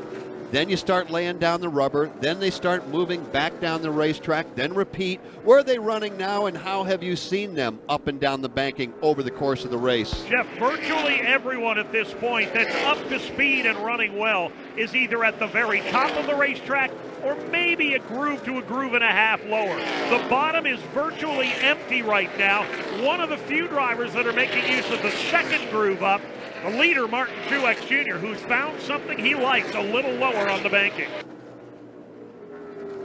Speaker 3: Then you start laying down the rubber. Then they start moving back down the racetrack. Then repeat. Where are they running now, and how have you seen them up and down the banking over the course of the race?
Speaker 26: Jeff, virtually everyone at this point that's up to speed and running well is either at the very top of the racetrack or maybe a groove to a groove and a half lower. The bottom is virtually empty right now. One of the few drivers that are making use of the second groove up, the leader, Martin Truex Jr., who's found something he likes a little lower on the banking.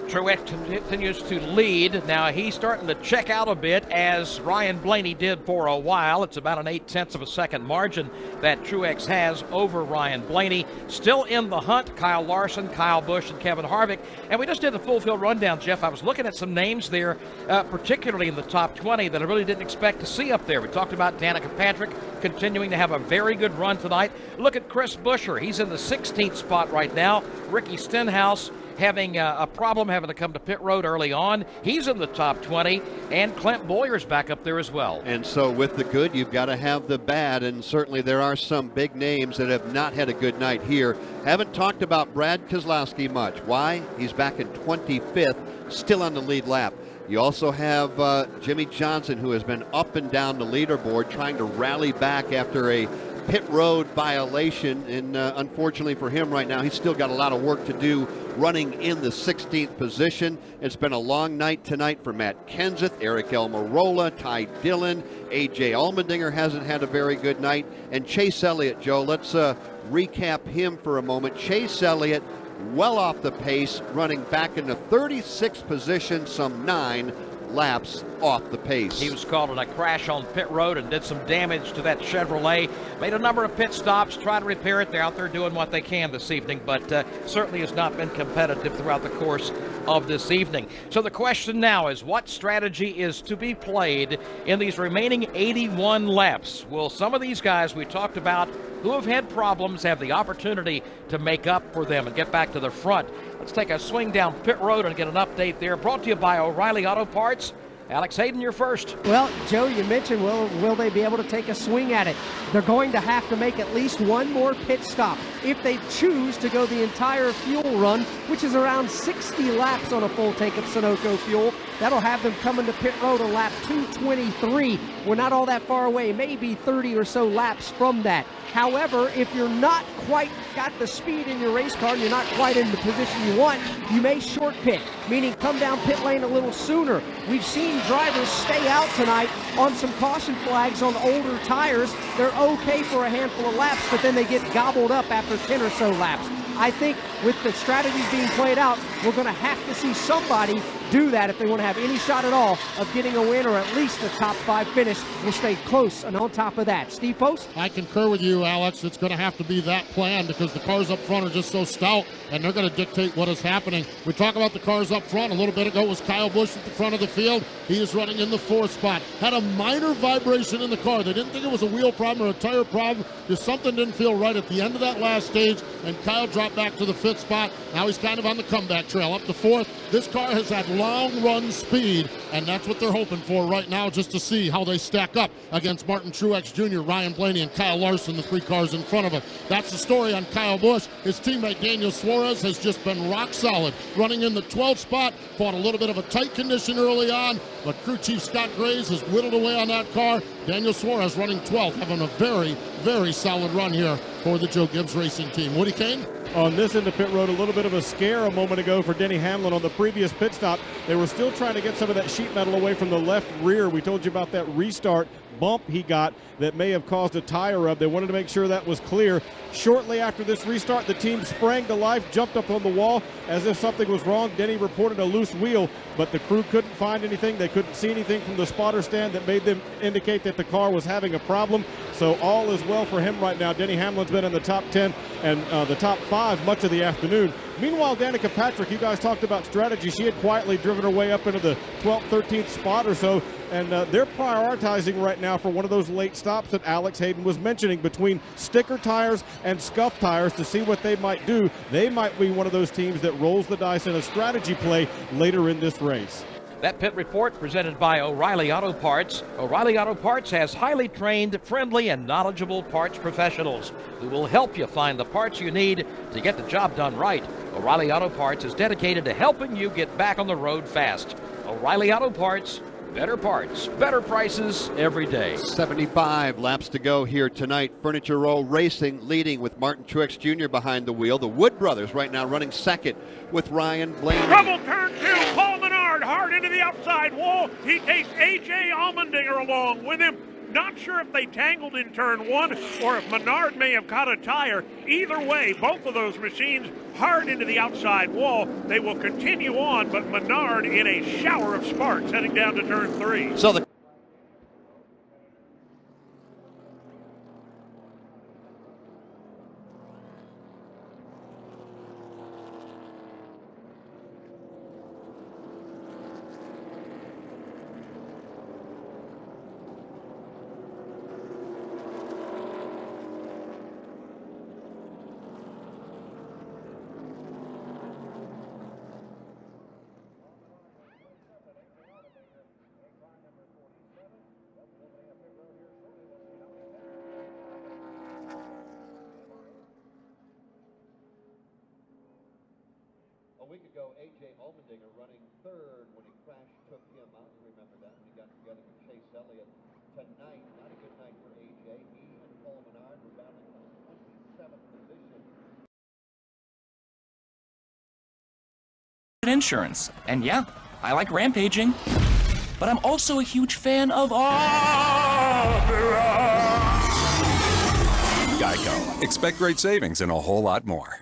Speaker 8: Truex continues to lead. Now he's starting to check out a bit, as Ryan Blaney did for a while. It's about an 0.8 of a second margin that Truex has over Ryan Blaney. Still in the hunt, Kyle Larson, Kyle Busch, and Kevin Harvick. And we just did the full field rundown, Jeff. I was looking at some names there, particularly in the top 20, that I really didn't expect to see up there. We talked about Danica Patrick continuing to have a very good run tonight. Look at Chris Buescher. He's in the 16th spot right now. Ricky Stenhouse having a problem, having to come to pit road early on. He's in the top 20, and Clint Bowyer's back up there as well.
Speaker 3: And so with the good, you've got to have the bad, and certainly there are some big names that have not had a good night here. Haven't talked about Brad Keselowski much. Why? He's back in 25th, still on the lead lap. You also have Jimmy Johnson, who has been up and down the leaderboard trying to rally back after a pit road violation, and unfortunately for him right now, he's still got a lot of work to do running in the 16th position. It's been a long night tonight for Matt Kenseth, Eric Almirola, Ty Dillon. AJ Allmendinger hasn't had a very good night. And Chase Elliott, Joe, let's recap him for a moment. Chase Elliott, well off the pace, running back in the 36th position, some 9 laps off the pace.
Speaker 8: He was caught in a crash on pit road and did some damage to that Chevrolet. Made a number of pit stops, tried to repair it. They're out there doing what they can this evening, but certainly has not been competitive throughout the course of this evening. So the question now is, what strategy is to be played in these remaining 81 laps? Will some of these guys we talked about who have had problems have the opportunity to make up for them and get back to the front? Let's take a swing down pit road and get an update there. Brought to you by O'Reilly Auto Parts. Alex Hayden, you're first.
Speaker 9: Well, Joe, you mentioned, will they be able to take a swing at it? They're going to have to make at least one more pit stop if they choose to go the entire fuel run, which is around 60 laps on a full tank of Sunoco fuel. That'll have them coming to pit road on lap 223. We're not all that far away, maybe 30 or so laps from that. However, if you're not quite got the speed in your race car and you're not quite in the position you want, you may short pit, meaning come down pit lane a little sooner. We've seen drivers stay out tonight on some caution flags on older tires. They're okay for a handful of laps, but then they get gobbled up after 10 or so laps. I think with the strategies being played out, we're going to have to see somebody do that if they want to have any shot at all of getting a win or at least a top 5 finish. We'll stay close and on top of that. Steve Post?
Speaker 14: I concur with you, Alex. It's going to have to be that plan because the cars up front are just so stout and they're going to dictate what is happening. We talk about the cars up front. A little bit ago was Kyle Busch at the front of the field. He is running in the 4th spot. Had a minor vibration in the car. They didn't think it was a wheel problem or a tire problem. Just something didn't feel right at the end of that last stage, and Kyle dropped back to the 5th spot. Now he's kind of on the comeback trail up to 4th. This car has had long run speed, and that's what they're hoping for right now, just to see how they stack up against Martin Truex Jr., Ryan Blaney, and Kyle Larson, the 3 cars in front of him. That's the story on Kyle Busch. His teammate Daniel Suarez has just been rock solid, running in the 12th spot. Fought a little bit of a tight condition early on, but crew chief Scott Graves has whittled away on that car. Daniel Suarez running 12th, having a very, very solid run here for the Joe Gibbs Racing team. Woody Kane?
Speaker 15: On this end of pit road, a little bit of a scare a moment ago for Denny Hamlin on the previous pit stop. They were still trying to get some of that sheet metal away from the left rear. We told you about that restart. bump he got that may have caused a tire rub. They wanted to make sure that was clear. Shortly after this restart, the team sprang to life, jumped up on the wall as if something was wrong. Denny reported a loose wheel, but the crew couldn't find anything. They couldn't see anything from the spotter stand that made them indicate that the car was having a problem. So all is well for him right now. Denny Hamlin's been in the top 10 and the top 5 much of the afternoon. Meanwhile, Danica Patrick, you guys talked about strategy. She had quietly driven her way up into the 12th, 13th spot or so, and they're prioritizing right now for one of those late stops that Alex Hayden was mentioning between sticker tires and scuff tires to see what they might do. They might be one of those teams that rolls the dice in a strategy play later in this race.
Speaker 8: That pit report presented by O'Reilly Auto Parts. O'Reilly Auto Parts has highly trained, friendly, and knowledgeable parts professionals who will help you find the parts you need to get the job done right. O'Reilly Auto Parts is dedicated to helping you get back on the road fast. O'Reilly Auto Parts, better parts, better prices every day.
Speaker 3: 75 laps to go here tonight. Furniture Row Racing leading with Martin Truex Jr. behind the wheel. The Wood brothers right now running second with Ryan Blaney.
Speaker 26: Trouble turn 2, Paul Menard hard into the outside wall. He takes A.J. Allmendinger along with him. Not sure if they tangled in turn 1 or if Menard may have caught a tire. Either way, both of those machines hard into the outside wall. They will continue on, but Menard in a shower of sparks heading down to turn 3.
Speaker 3: So the A week ago, A.J. Allmendinger running third when a crash took him out. You remember that when he got together with Chase Elliott. Tonight, not a good night for A.J. He and Paul Menard were battling for the 27th position.
Speaker 10: Insurance. And yeah, I like rampaging. But I'm also a huge fan of
Speaker 17: Geico. Expect great savings and a whole lot more.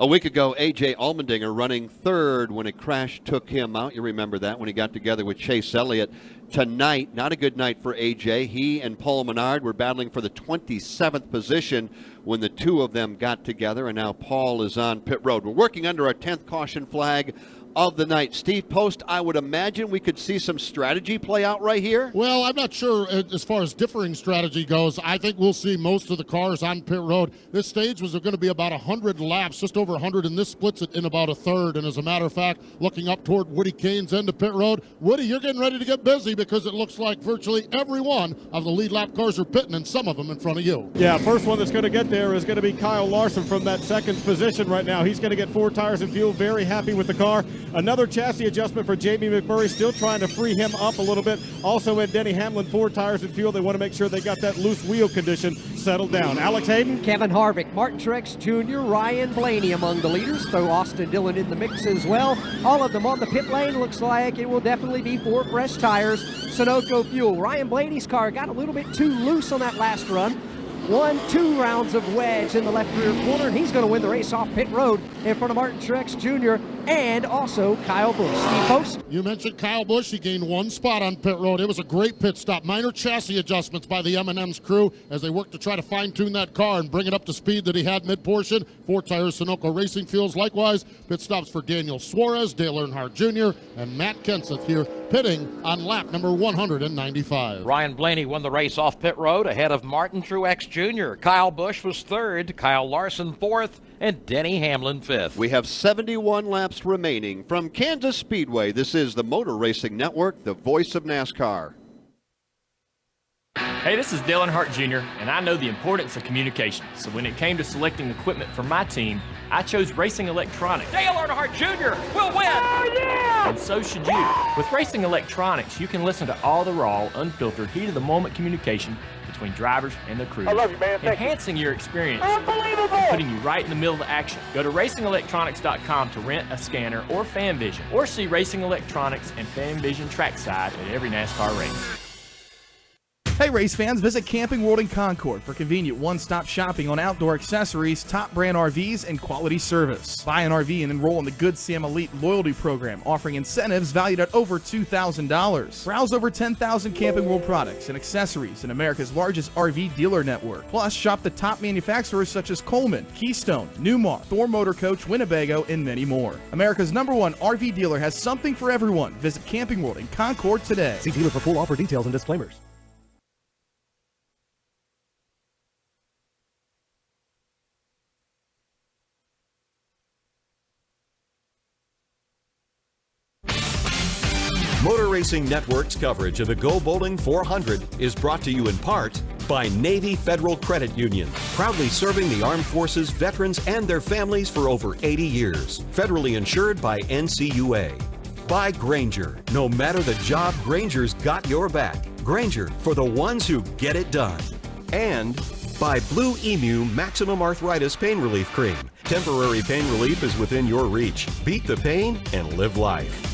Speaker 3: A week ago, A.J. Allmendinger running third when a crash took him out. You remember that when he got together with Chase Elliott. Tonight, not a good night for A.J. He and Paul Menard were battling for the 27th position when the two of them got together, and now Paul is on pit road. We're working under our 10th caution flag of the night. Steve Post, I would imagine we could see some strategy play out right here?
Speaker 14: Well, I'm not sure as far as differing strategy goes. I think we'll see most of the cars on pit road. This stage was going to be about 100 laps, just over 100, and this splits it in about a third. And as a matter of fact, looking up toward Woody Kane's end of pit road, Woody, you're getting ready to get busy because it looks like virtually every one of the lead lap cars are pitting, and some of them in front of you.
Speaker 15: Yeah, first one that's going to get there is going to be Kyle Larson from that second position right now. He's going to get 4 tires and fuel, very happy with the car. Another chassis adjustment for Jamie McMurray, still trying to free him up a little bit. Also in Denny Hamlin, 4 tires and fuel. They want to make sure they got that loose wheel condition settled down. Alex Hayden.
Speaker 9: Kevin Harvick, Martin Truex Jr., Ryan Blaney among the leaders. Throw Austin Dillon in the mix as well. All of them on the pit lane. Looks like it will definitely be 4 fresh tires. Sunoco fuel. Ryan Blaney's car got a little bit too loose on that last run. 1-2 rounds of wedge in the left rear corner, and he's going to win the race off pit road in front of Martin Truex Jr. and also Kyle Busch. Steve Post.
Speaker 14: You mentioned Kyle Busch. He gained 1 spot on pit road. It was a great pit stop. Minor chassis adjustments by the M&M's crew as they worked to try to fine-tune that car and bring it up to speed that he had mid-portion. 4 tires, Sunoco Racing Fuels. Likewise, pit stops for Daniel Suarez, Dale Earnhardt Jr., and Matt Kenseth here pitting on lap number 195.
Speaker 8: Ryan Blaney won the race off pit road ahead of Martin Truex Jr. Kyle Busch was 3rd, Kyle Larson 4th, and Denny Hamlin 5th.
Speaker 3: We have 71 laps remaining from Kansas Speedway. This is the Motor Racing Network, the voice of NASCAR.
Speaker 18: Hey, this is Dale Earnhardt Jr., and I know the importance of communication. So when it came to selecting equipment for my team, I chose Racing Electronics.
Speaker 8: Dale Earnhardt Jr. will win!
Speaker 18: Oh, yeah! And so should you. With Racing Electronics, you can listen to all the raw, unfiltered, heat-of-the-moment communication between drivers and the crew.
Speaker 26: I love you, man. Thank
Speaker 18: enhancing your experience.
Speaker 26: Unbelievable!
Speaker 18: And putting you right in the middle of the action. Go to racingelectronics.com to rent a scanner or FanVision, or see Racing Electronics and FanVision trackside at every NASCAR race.
Speaker 6: Hey race fans, visit Camping World in Concord for convenient one-stop shopping on outdoor accessories, top brand RVs, and quality service. Buy an RV and enroll in the Good Sam Elite loyalty program, offering incentives valued at over $2,000. Browse over 10,000 Camping World products and accessories in America's largest RV dealer network. Plus, shop the top manufacturers such as Coleman, Keystone, Newmar, Thor Motor Coach, Winnebago, and many more. America's #1 RV dealer has something for everyone. Visit Camping World in Concord today.
Speaker 7: See dealer for full offer details and disclaimers.
Speaker 1: Motor Racing Network's coverage of the Go Bowling 400 is brought to you in part by Navy Federal Credit Union, proudly serving the armed forces, veterans, and their families for over 80 years. Federally insured by NCUA. By Grainger. No matter the job, Grainger's got your back. Grainger, for the ones who get it done. And by Blue Emu Maximum Arthritis Pain Relief Cream. Temporary pain relief is within your reach. Beat the pain and live life.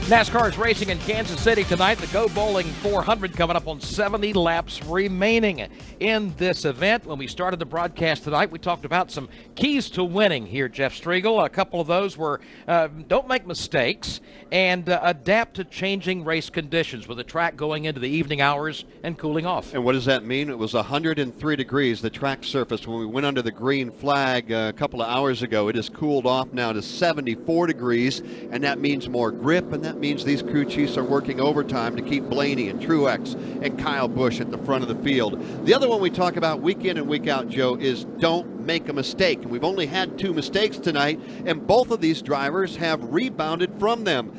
Speaker 8: NASCAR is racing in Kansas City tonight. The Go Bowling 400 coming up on 70 laps remaining in this event. When we started the broadcast tonight, we talked about some keys to winning here, Jeff Striegel. A couple of those were don't make mistakes and adapt to changing race conditions with the track going into the evening hours and cooling off.
Speaker 3: And what does that mean? It was 103 degrees, the track surface, when we went under the green flag a couple of hours ago. It has cooled off now to 74 degrees, and that means more grip, and that means these crew chiefs are working overtime to keep Blaney and Truex and Kyle Busch at the front of the field. The other one we talk about week in and week out, Joe, is don't make a mistake. And we've only had 2 mistakes tonight, and both of these drivers have rebounded from them.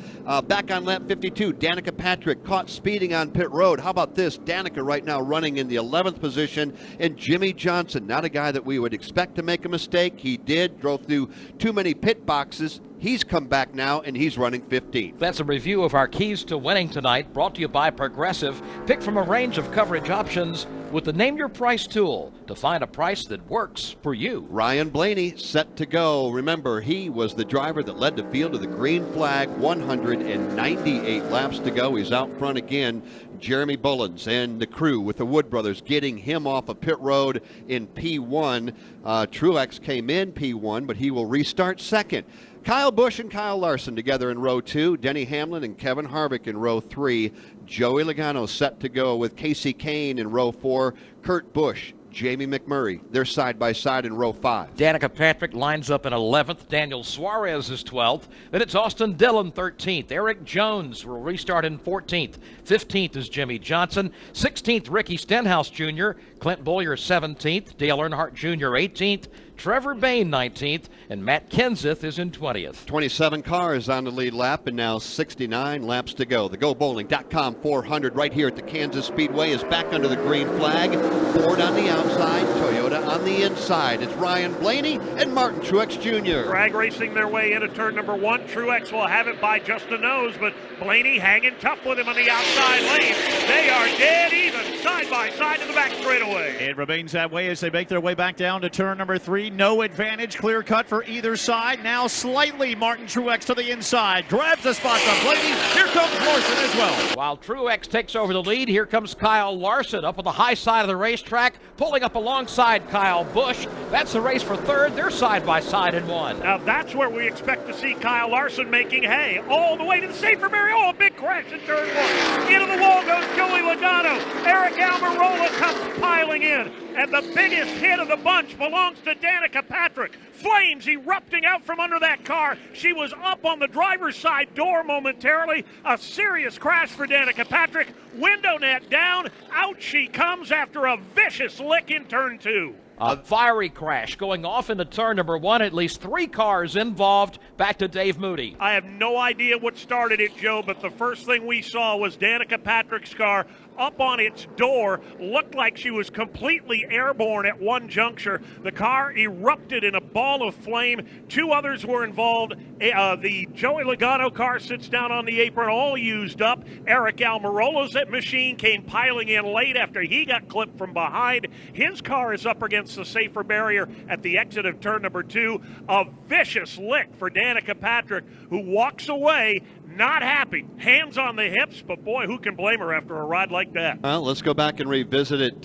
Speaker 3: Back on lap 52, Danica Patrick caught speeding on pit road. How about this? Danica right now running in the 11th position, and Jimmy Johnson, not a guy that we would expect to make a mistake. He did, drove through too many pit boxes. He's come back now, and he's running 15th.
Speaker 8: That's a review of our keys to winning tonight, brought to you by Progressive. Pick from a range of coverage options with the Name Your Price tool to find a price that works for you.
Speaker 3: Ryan Blaney set to go. Remember, he was the driver that led the field to the green flag. 198 laps to go. He's out front again. Jeremy Bullins and the crew with the Wood brothers getting him off of pit road in P1. Truex came in P1, but he will restart second. Kyle Busch and Kyle Larson together in row 2. Denny Hamlin and Kevin Harvick in row 3. Joey Logano set to go with Casey Kane in row 4. Kurt Busch, Jamie McMurray, they're side by side in row 5.
Speaker 8: Danica Patrick lines up in 11th. Daniel Suarez is 12th. Then it's Austin Dillon 13th. Eric Jones will restart in 14th. 15th is Jimmy Johnson. 16th, Ricky Stenhouse Jr. Clint Bowyer 17th. Dale Earnhardt Jr. 18th. Trevor Bayne 19th, and Matt Kenseth is in 20th.
Speaker 3: 27 cars on the lead lap, and now 69 laps to go. The GoBowling.com 400 right here at the Kansas Speedway is back under the green flag. Ford on the outside, Toyota on the inside. It's Ryan Blaney and Martin Truex Jr.
Speaker 26: Drag racing their way into turn number 1. Truex will have it by just the nose, but Blaney hanging tough with him on the outside lane. They are dead even, side by side to the back straightaway.
Speaker 2: It remains that way as they make their way back down to turn number 3. No advantage, clear cut for either side. Now slightly Martin Truex to the inside. Grabs the spot from Blaney. Here comes Larson as well.
Speaker 8: While Truex takes over the lead, here comes Kyle Larson up on the high side of the racetrack, pulling up alongside Kyle Busch. That's the race for third. They're side by side in 1.
Speaker 26: Now that's where we expect to see Kyle Larson making hay. All the way to the safer barrier. Oh, a big crash in turn 1. Into the wall goes Joey Logano. Eric Almirola comes piling in. And the biggest hit of the bunch belongs to Danica Patrick. Flames erupting out from under that car. She was up on the driver's side door momentarily. A serious crash for Danica Patrick. Window net down. Out she comes after a vicious lick in turn 2.
Speaker 8: A fiery crash going off into turn number 1. At least 3 cars involved. Back to Dave Moody.
Speaker 26: I have no idea what started it, Joe, but the first thing we saw was Danica Patrick's car up on its door, looked like she was completely airborne at one juncture. The car erupted in a ball of flame. 2 others were involved. The Joey Logano car sits down on the apron, all used up. Eric Almirola's machine came piling in late after he got clipped from behind. His car is up against the safer barrier at the exit of turn number 2. A vicious lick for Danica Patrick, who walks away not happy. Hands on the hips, but boy, who can blame her after a ride like that?
Speaker 3: Well, let's go back and revisit it.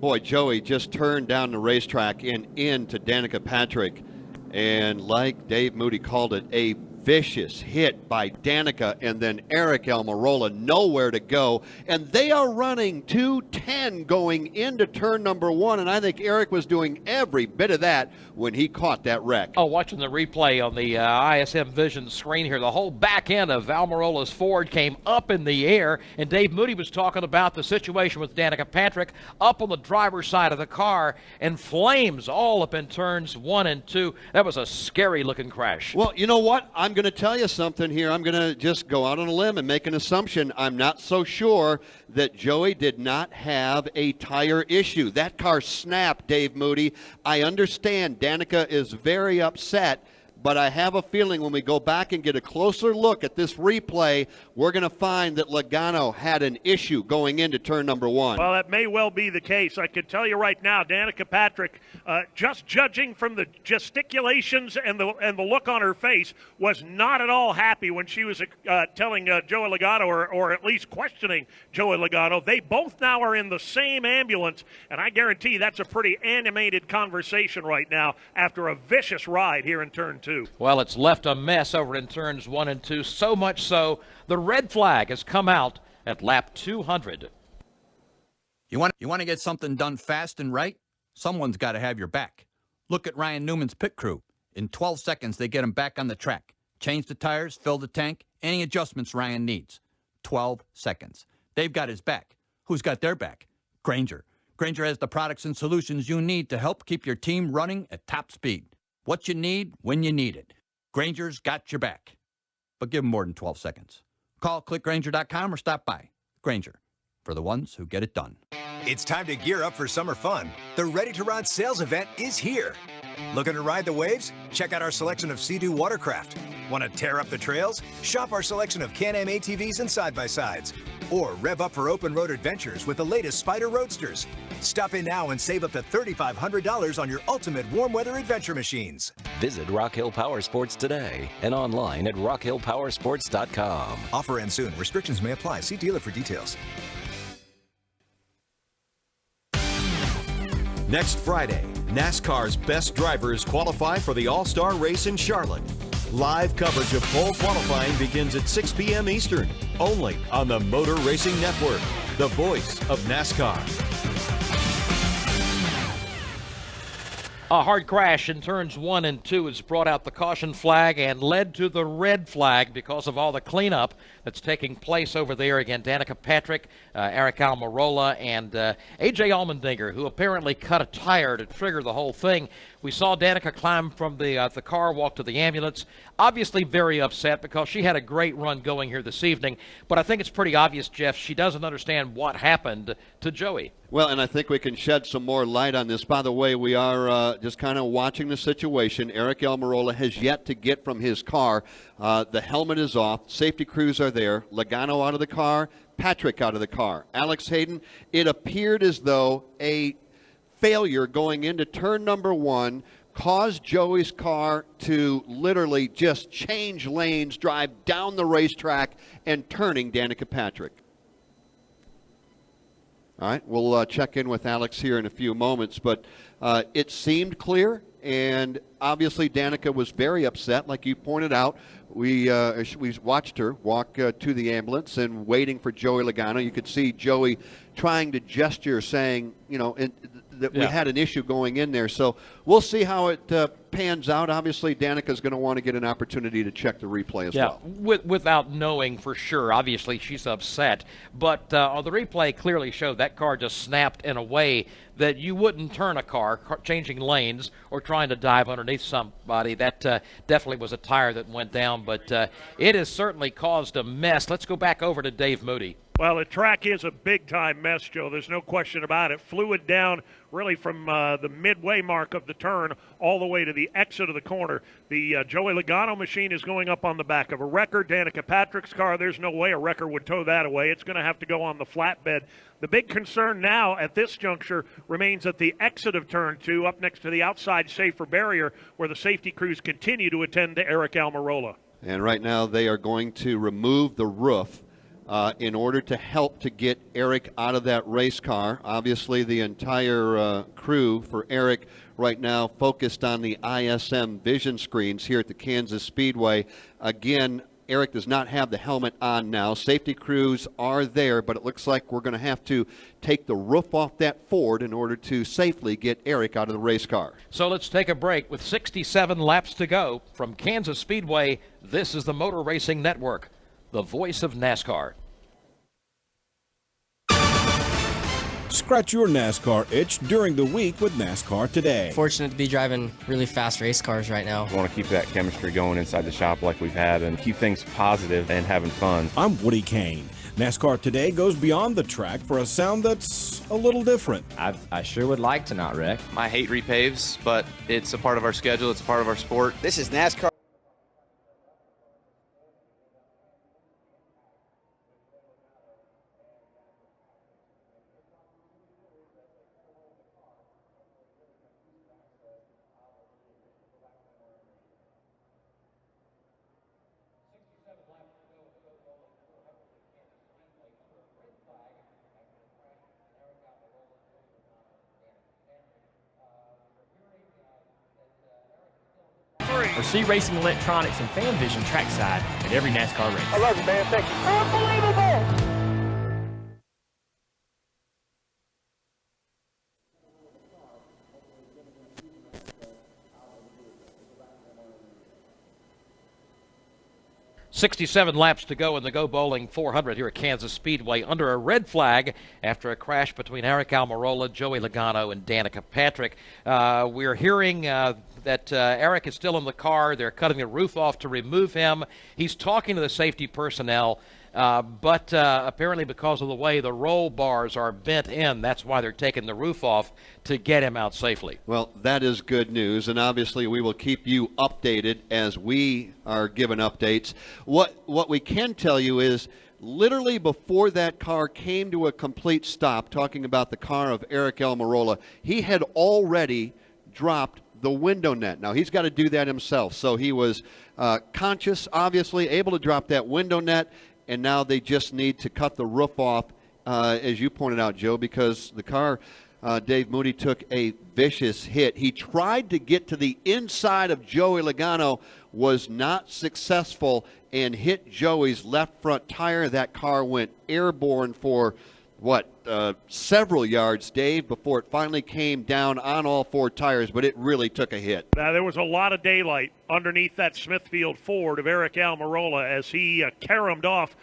Speaker 3: Boy, Joey just turned down the racetrack and into Danica Patrick. And like Dave Moody called it, a vicious hit by Danica, and then Eric Almirola nowhere to go. And they are running 210 going into turn number 1, and I think Eric was doing every bit of that when he caught that wreck.
Speaker 8: Oh, watching the replay on the ISM Vision screen here, the whole back end of Almirola's Ford came up in the air, and Dave Moody was talking about the situation with Danica Patrick up on the driver's side of the car, and flames all up in turns 1 and 2. That was a scary-looking crash.
Speaker 3: Well, you know what? I'm going to tell you something here. I'm going to just go out on a limb and make an assumption. I'm not so sure that Joey did not have a tire issue. That car snapped, Dave Moody. I understand Danica is very upset, but I have a feeling when we go back and get a closer look at this replay, we're going to find that Logano had an issue going into turn number 1.
Speaker 26: Well, that may well be the case. I can tell you right now, Danica Patrick, just judging from the gesticulations and the look on her face, was not at all happy when she was telling Joey Logano, or at least questioning Joey Logano. They both now are in the same ambulance, and I guarantee that's a pretty animated conversation right now after a vicious ride here in turn 2.
Speaker 8: Well, it's left a mess over in turns 1 and 2, so much so the red flag has come out at lap 200.
Speaker 11: You want to get something done fast and right? Someone's got to have your back. Look at Ryan Newman's pit crew. In 12 seconds, they get him back on the track. Change the tires, fill the tank, any adjustments Ryan needs. 12 seconds. They've got his back. Who's got their back? Grainger. Grainger has the products and solutions you need to help keep your team running at top speed. What you need, when you need it. Grainger's got your back. But give them more than 12 seconds. Call clickgrainger.com or stop by. Grainger, for the ones who get it done.
Speaker 12: It's time to gear up for summer fun. The Ready to Ride sales event is here. Looking to ride the waves? Check out our selection of Sea-Doo watercraft. Want to tear up the trails? Shop our selection of Can-Am ATVs and side-by-sides. Or rev up for open road adventures with the latest Spyder Roadsters. Stop in now and save up to $3,500 on your ultimate warm weather adventure machines.
Speaker 21: Visit Rock Hill Power Sports today and online at rockhillpowersports.com.
Speaker 12: Offer ends soon. Restrictions may apply. See dealer for details.
Speaker 1: Next Friday, NASCAR's best drivers qualify for the All-Star race in Charlotte. Live coverage of pole qualifying begins at 6 p.m. Eastern, only on the Motor Racing Network, the voice of NASCAR.
Speaker 8: A hard crash in turns 1 and 2 has brought out the caution flag and led to the red flag because of all the cleanup that's taking place over there. Again, Danica Patrick, Eric Almirola, and A.J. Allmendinger, who apparently cut a tire to trigger the whole thing. We saw Danica climb from the car, walk to the ambulance. Obviously very upset because she had a great run going here this evening. But I think it's pretty obvious, Jeff, she doesn't understand what happened to Joey.
Speaker 3: Well, and I think we can shed some more light on this. By the way, we are just kind of watching the situation. Eric Almirola has yet to get from his car. The helmet is off. Safety crews are there. Logano out of the car. Patrick out of the car. Alex Hayden, it appeared as though a failure going into turn number 1 caused Joey's car to literally just change lanes, drive down the racetrack, and turning Danica Patrick. All right, we'll check in with Alex here in a few moments, but it seemed clear, and obviously Danica was very upset, like you pointed out. We watched her walk to the ambulance and waiting for Joey Logano. You could see Joey trying to gesture, saying, you know, that we had an issue going in there. So we'll see how it pans out. Obviously, Danica's going to want to get an opportunity to check the replay as well.
Speaker 8: Without knowing for sure. Obviously, she's upset. But the replay clearly showed that car just snapped in a way that you wouldn't turn a car changing lanes or trying to dive underneath somebody. That definitely was a tire that went down. But it has certainly caused a mess. Let's go back over to Dave Moody.
Speaker 26: Well, the track is a big-time mess, Joe. There's no question about it. Fluid down really from the midway mark of the turn all the way to the exit of the corner. The Joey Logano machine is going up on the back of a wrecker. Danica Patrick's car, there's no way a wrecker would tow that away. It's going to have to go on the flatbed. The big concern now at this juncture remains at the exit of turn 2 up next to the outside safer barrier where the safety crews continue to attend to Eric Almirola.
Speaker 3: And right now they are going to remove the roof in order to help to get Eric out of that race car. Obviously, the entire crew for Eric right now focused on the ISM vision screens here at the Kansas Speedway. Again, Eric does not have the helmet on now. Safety crews are there, but it looks like we're going to have to take the roof off that Ford in order to safely get Eric out of the race car.
Speaker 8: So let's take a break with 67 laps to go. From Kansas Speedway, this is the Motor Racing Network, the voice of NASCAR.
Speaker 4: Scratch your NASCAR itch during the week with NASCAR Today.
Speaker 20: Fortunate to be driving really fast race cars right now.
Speaker 22: We want to keep that chemistry going inside the shop like we've had and keep things positive and having fun.
Speaker 4: I'm Woody Kane. NASCAR Today goes beyond the track for a sound that's a little different.
Speaker 23: I sure would like to not wreck.
Speaker 24: I hate repaves, but it's a part of our schedule. It's a part of our sport.
Speaker 25: This is NASCAR.
Speaker 18: Or see Racing Electronics and Fan Vision trackside at every NASCAR race.
Speaker 16: I love you, man. Thank you. Unbelievable!
Speaker 8: 67 laps to go in the Go Bowling 400 here at Kansas Speedway under a red flag after a crash between Eric Almirola, Joey Logano, and Danica Patrick. We're hearing that Eric is still in the car. They're cutting the roof off to remove him. He's talking to the safety personnel. But apparently because of the way the roll bars are bent in, that's why they're taking the roof off to get him out safely.
Speaker 3: Well, that is good news, and obviously we will keep you updated as we are given updates. What we can tell you is literally before that car came to a complete stop, talking about the car of Eric Almirola, he had already dropped the window net. Now, he's got to do that himself, so he was conscious, obviously, able to drop that window net. And now they just need to cut the roof off, as you pointed out, Joe, because the car, Dave Moody, took a vicious hit. He tried to get to the inside of Joey Logano, was not successful, and hit Joey's left front tire. That car went airborne for, several yards, Dave, before it finally came down on all four tires, but it really took a hit.
Speaker 26: Now, there was a lot of daylight underneath that Smithfield Ford of Eric Almirola as he caromed off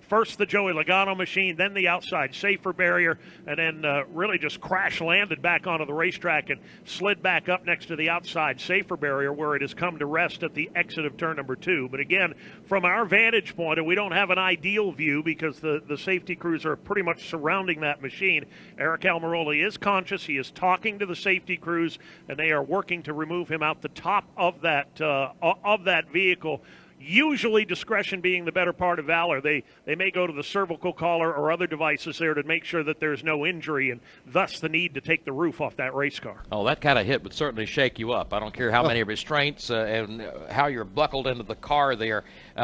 Speaker 26: first the Joey Logano machine, then the outside safer barrier, and then really just crash landed back onto the racetrack and slid back up next to the outside safer barrier where it has come to rest at the exit of turn number 2. But again, from our vantage point, and we don't have an ideal view because the safety crews are pretty much surrounding that machine, Eric Almirola is conscious. He is talking to the safety crews, and they are working to remove him out the top of that vehicle. Usually discretion being the better part of valor. They may go to the cervical collar or other devices there to make sure that there's no injury, and thus the need to take the roof off that race car.
Speaker 8: Oh, that kind of hit would certainly shake you up. I don't care how many restraints and how you're buckled into the car there,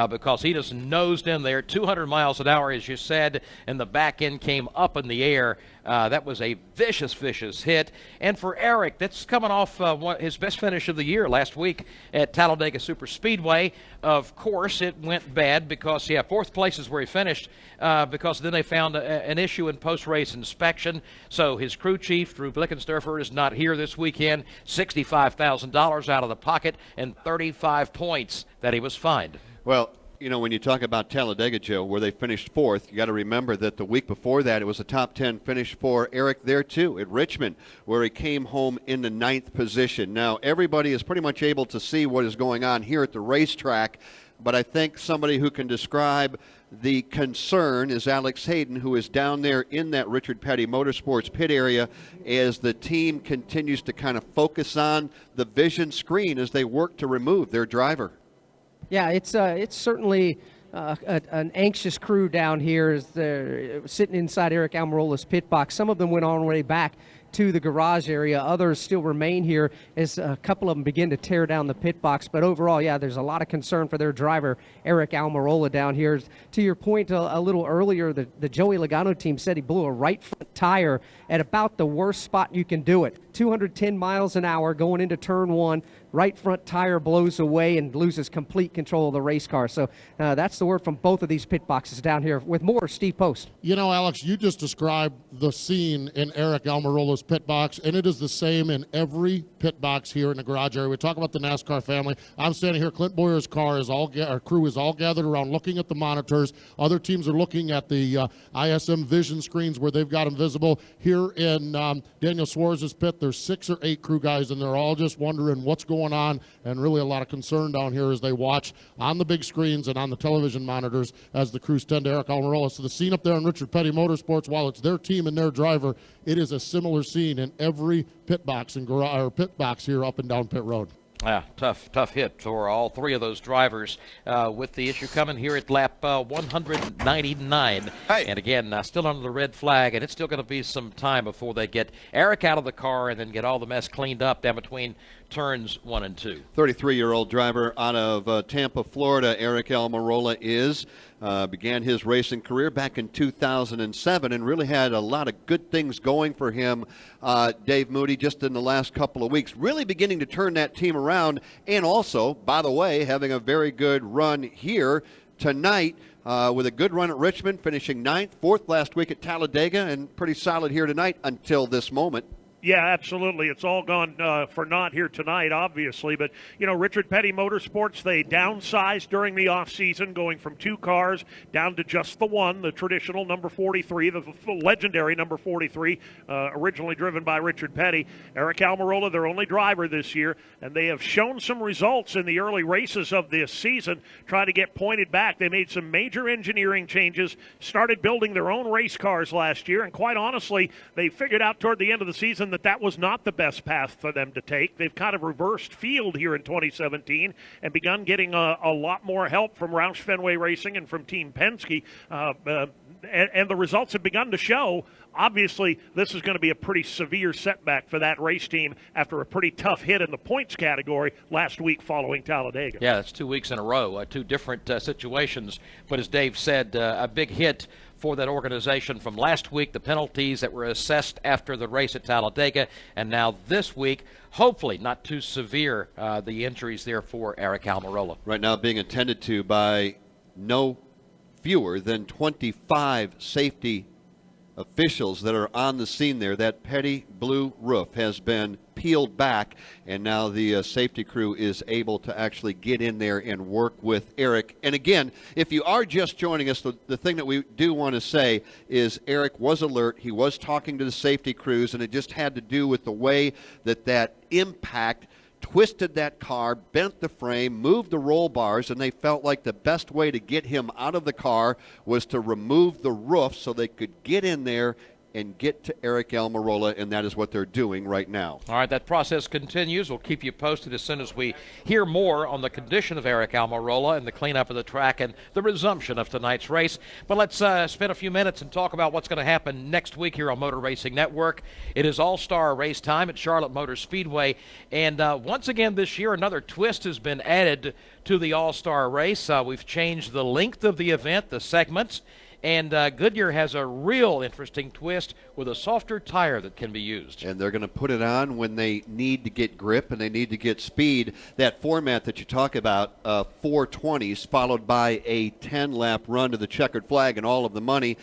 Speaker 8: because he just nosed in there 200 miles an hour, as you said, and the back end came up in the air. That was a vicious hit. And for Eric, that's coming off his best finish of the year last week at Talladega Super Speedway. Of course, it went bad because, fourth place is where he finished, because then they found an issue in post-race inspection. So his crew chief, Drew Blickensturfer, is not here this weekend. $65,000 out of the pocket and 35 points that he was fined.
Speaker 3: Well, you know, when you talk about Talladega, Joe, where they finished fourth, you got to remember that the week before that, it was a top 10 finish for Eric there, too, at Richmond, where he came home in the 9th position. Now, everybody is pretty much able to see what is going on here at the racetrack. but I think somebody who can describe the concern is Alex Hayden, who is down there in that Richard Petty Motorsports pit area as the team continues to kind of focus on the vision screen as they work to remove their driver.
Speaker 9: Yeah, it's certainly an anxious crew down here as they're sitting inside Eric Almirola's pit box. Some of them went on way back to the garage area. Others still remain here as a couple of them begin to tear down the pit box. But overall, yeah, there's a lot of concern for their driver, Eric Almirola, down here. To your point a little earlier, the Joey Logano team said he blew a right front tire at about the worst spot you can do it. 210 miles an hour going into turn one. Right front tire blows away and loses complete control of the race car. So that's the word from both of these pit boxes down here. With more, Steve Post.
Speaker 14: You know, Alex, you just described the scene in Eric Almirola's pit box, and it is the same in every pit box here in the garage area. We talk about the NASCAR family. I'm standing here. Clint Boyer's our crew is all gathered around looking at the monitors. Other teams are looking at the ISM vision screens where they've got them visible. Here in Daniel Suarez's pit, there's 6 or 8 crew guys, and they're all just wondering what's going on, and really a lot of concern down here as they watch on the big screens and on the television monitors as the crews tend to Eric Almirola. So the scene up there in Richard Petty Motorsports, while it's their team and their driver, it is a similar scene in every pit box and pit box here up and down pit road.
Speaker 8: Yeah, tough hit for all three of those drivers with the issue coming here at lap 199. Hey. And again, still under the red flag, and it's still going to be some time before they get Eric out of the car and then get all the mess cleaned up down between turns 1 and 2.
Speaker 3: 33-year-old driver out of Tampa, Florida, Eric Almirola began his racing career back in 2007 and really had a lot of good things going for him, Dave Moody, just in the last couple of weeks, really beginning to turn that team around, and also, by the way, having a very good run here tonight with a good run at Richmond, finishing 9th, 4th last week at Talladega, and pretty solid here tonight until this moment.
Speaker 26: Yeah, absolutely. It's all gone for naught here tonight, obviously. But, you know, Richard Petty Motorsports, they downsized during the offseason, going from 2 cars down to just the one, the traditional number 43, the legendary number 43, originally driven by Richard Petty. Eric Almirola, their only driver this year, and they have shown some results in the early races of this season, trying to get pointed back. They made some major engineering changes, started building their own race cars last year, and quite honestly, they figured out toward the end of the season that was not the best path for them to take. They've kind of reversed field here in 2017 and begun getting a lot more help from Roush Fenway Racing and from Team Penske, and the results have begun to show. Obviously, this is going to be a pretty severe setback for that race team after a pretty tough hit in the points category last week following Talladega.
Speaker 8: Yeah, it's 2 weeks in a row, 2 different situations. But as Dave said, a big hit for that organization from last week, the penalties that were assessed after the race at Talladega, and now this week, hopefully not too severe, the injuries there for Eric Almirola.
Speaker 3: Right now being attended to by no fewer than 25 safety officials that are on the scene there. That Petty blue roof has been peeled back, and now the safety crew is able to actually get in there and work with Eric. And again, if you are just joining us, the thing that we do want to say is Eric was alert. He was talking to the safety crews, and it just had to do with the way that impact twisted that car, bent the frame, moved the roll bars, and they felt like the best way to get him out of the car was to remove the roof so they could get in there and get to Eric Almirola, and that is what they're doing right now.
Speaker 8: All right, that process continues. We'll keep you posted as soon as we hear more on the condition of Eric Almirola and the cleanup of the track and the resumption of tonight's race. But let's spend a few minutes and talk about what's going to happen next week here on Motor Racing Network. It is all-star race time at Charlotte Motor Speedway, and once again this year, another twist has been added to the all-star race. We've changed the length of the event, the segments, and Goodyear has a real interesting twist with a softer tire that can be used.
Speaker 3: And they're going to put it on when they need to get grip and they need to get speed. That format that you talk about, 420s, followed by a 10-lap run to the checkered flag and all of the money.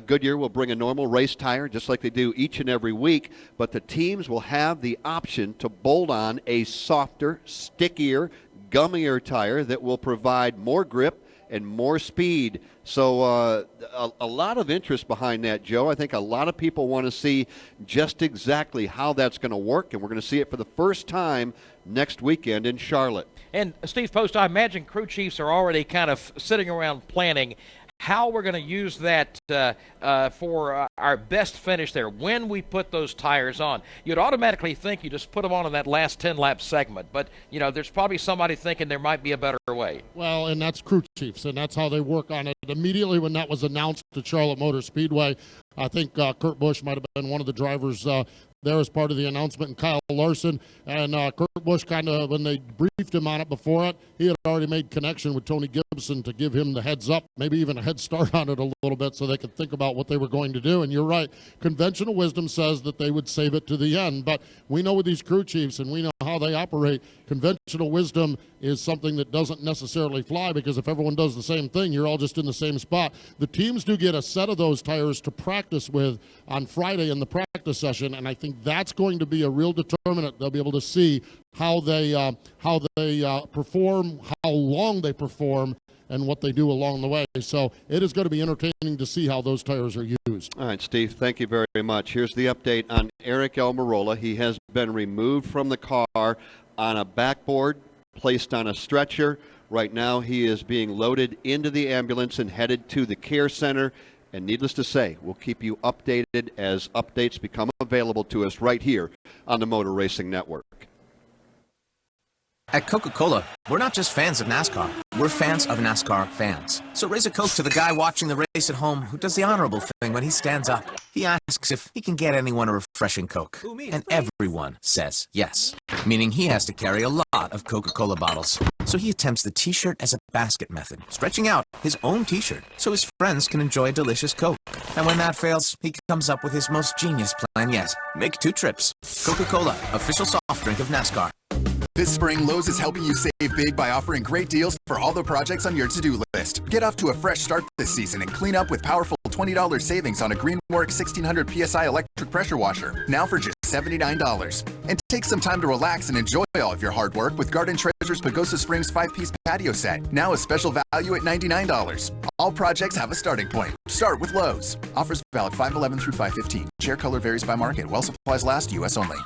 Speaker 3: Goodyear will bring a normal race tire just like they do each and every week, but the teams will have the option to bolt on a softer, stickier, gummier tire that will provide more grip and more speed. So a lot of interest behind that, Joe. I think a lot of people want to see just exactly how that's going to work, and we're going to see it for the first time next weekend in Charlotte.
Speaker 8: And Steve Post, I imagine crew chiefs are already kind of sitting around planning how we're going to use that for our best finish there when we put those tires on. You'd automatically think you just put them on in that last 10-lap segment, but, you know, there's probably somebody thinking there might be a better way.
Speaker 14: Well, and that's crew chiefs, and that's how they work on it. Immediately when that was announced at Charlotte Motor Speedway, I think Kurt Busch might have been one of the drivers there as part of the announcement, and Kyle Larson. And Kurt Busch kind of, when they briefed him on it before it, he had already made connection with Tony Gibson to give him the heads up, maybe even a head start on it a little bit so they could think about what they were going to do. And you're right, conventional wisdom says that they would save it to the end. But we know with these crew chiefs, and we know how they operate, conventional wisdom is something that doesn't necessarily fly, because if everyone does the same thing, you're all just in the same spot. The teams do get a set of those tires to practice with on Friday in the practice session, and I think that's going to be a real determinant. They'll be able to see how they perform, how long they perform, and what they do along the way. So it is going to be entertaining to see how those tires are used.
Speaker 3: All right, Steve, thank you very much. Here's the update on Eric Almirola. He has been removed from the car on a backboard, placed on a stretcher. Right now he is being loaded into the ambulance and headed to the care center. And needless to say, we'll keep you updated as updates become available to us right here on the Motor Racing Network.
Speaker 5: At Coca-Cola, we're not just fans of NASCAR. We're fans of NASCAR fans. So raise a Coke to the guy watching the race at home who does the honorable thing when he stands up. He asks if he can get anyone a refreshing Coke. And everyone says yes, meaning he has to carry a lot of Coca-Cola bottles. So he attempts the T-shirt as a basket method, stretching out his own T-shirt so his friends can enjoy a delicious Coke. And when that fails, he comes up with his most genius plan yet. Make 2 trips. Coca-Cola, official soft drink of NASCAR.
Speaker 10: This spring, Lowe's is helping you save big by offering great deals for all the projects on your to-do list. Get off to a fresh start this season and clean up with powerful $20 savings on a Greenworks 1600 PSI electric pressure washer, now for just $79. And take some time to relax and enjoy all of your hard work with Garden Treasures Pagosa Springs 5-piece patio set, now a special value at $99. All projects have a starting point. Start with Lowe's. Offers valid 5/11 through 5/15. Share color varies by market. While supplies last, U.S. only.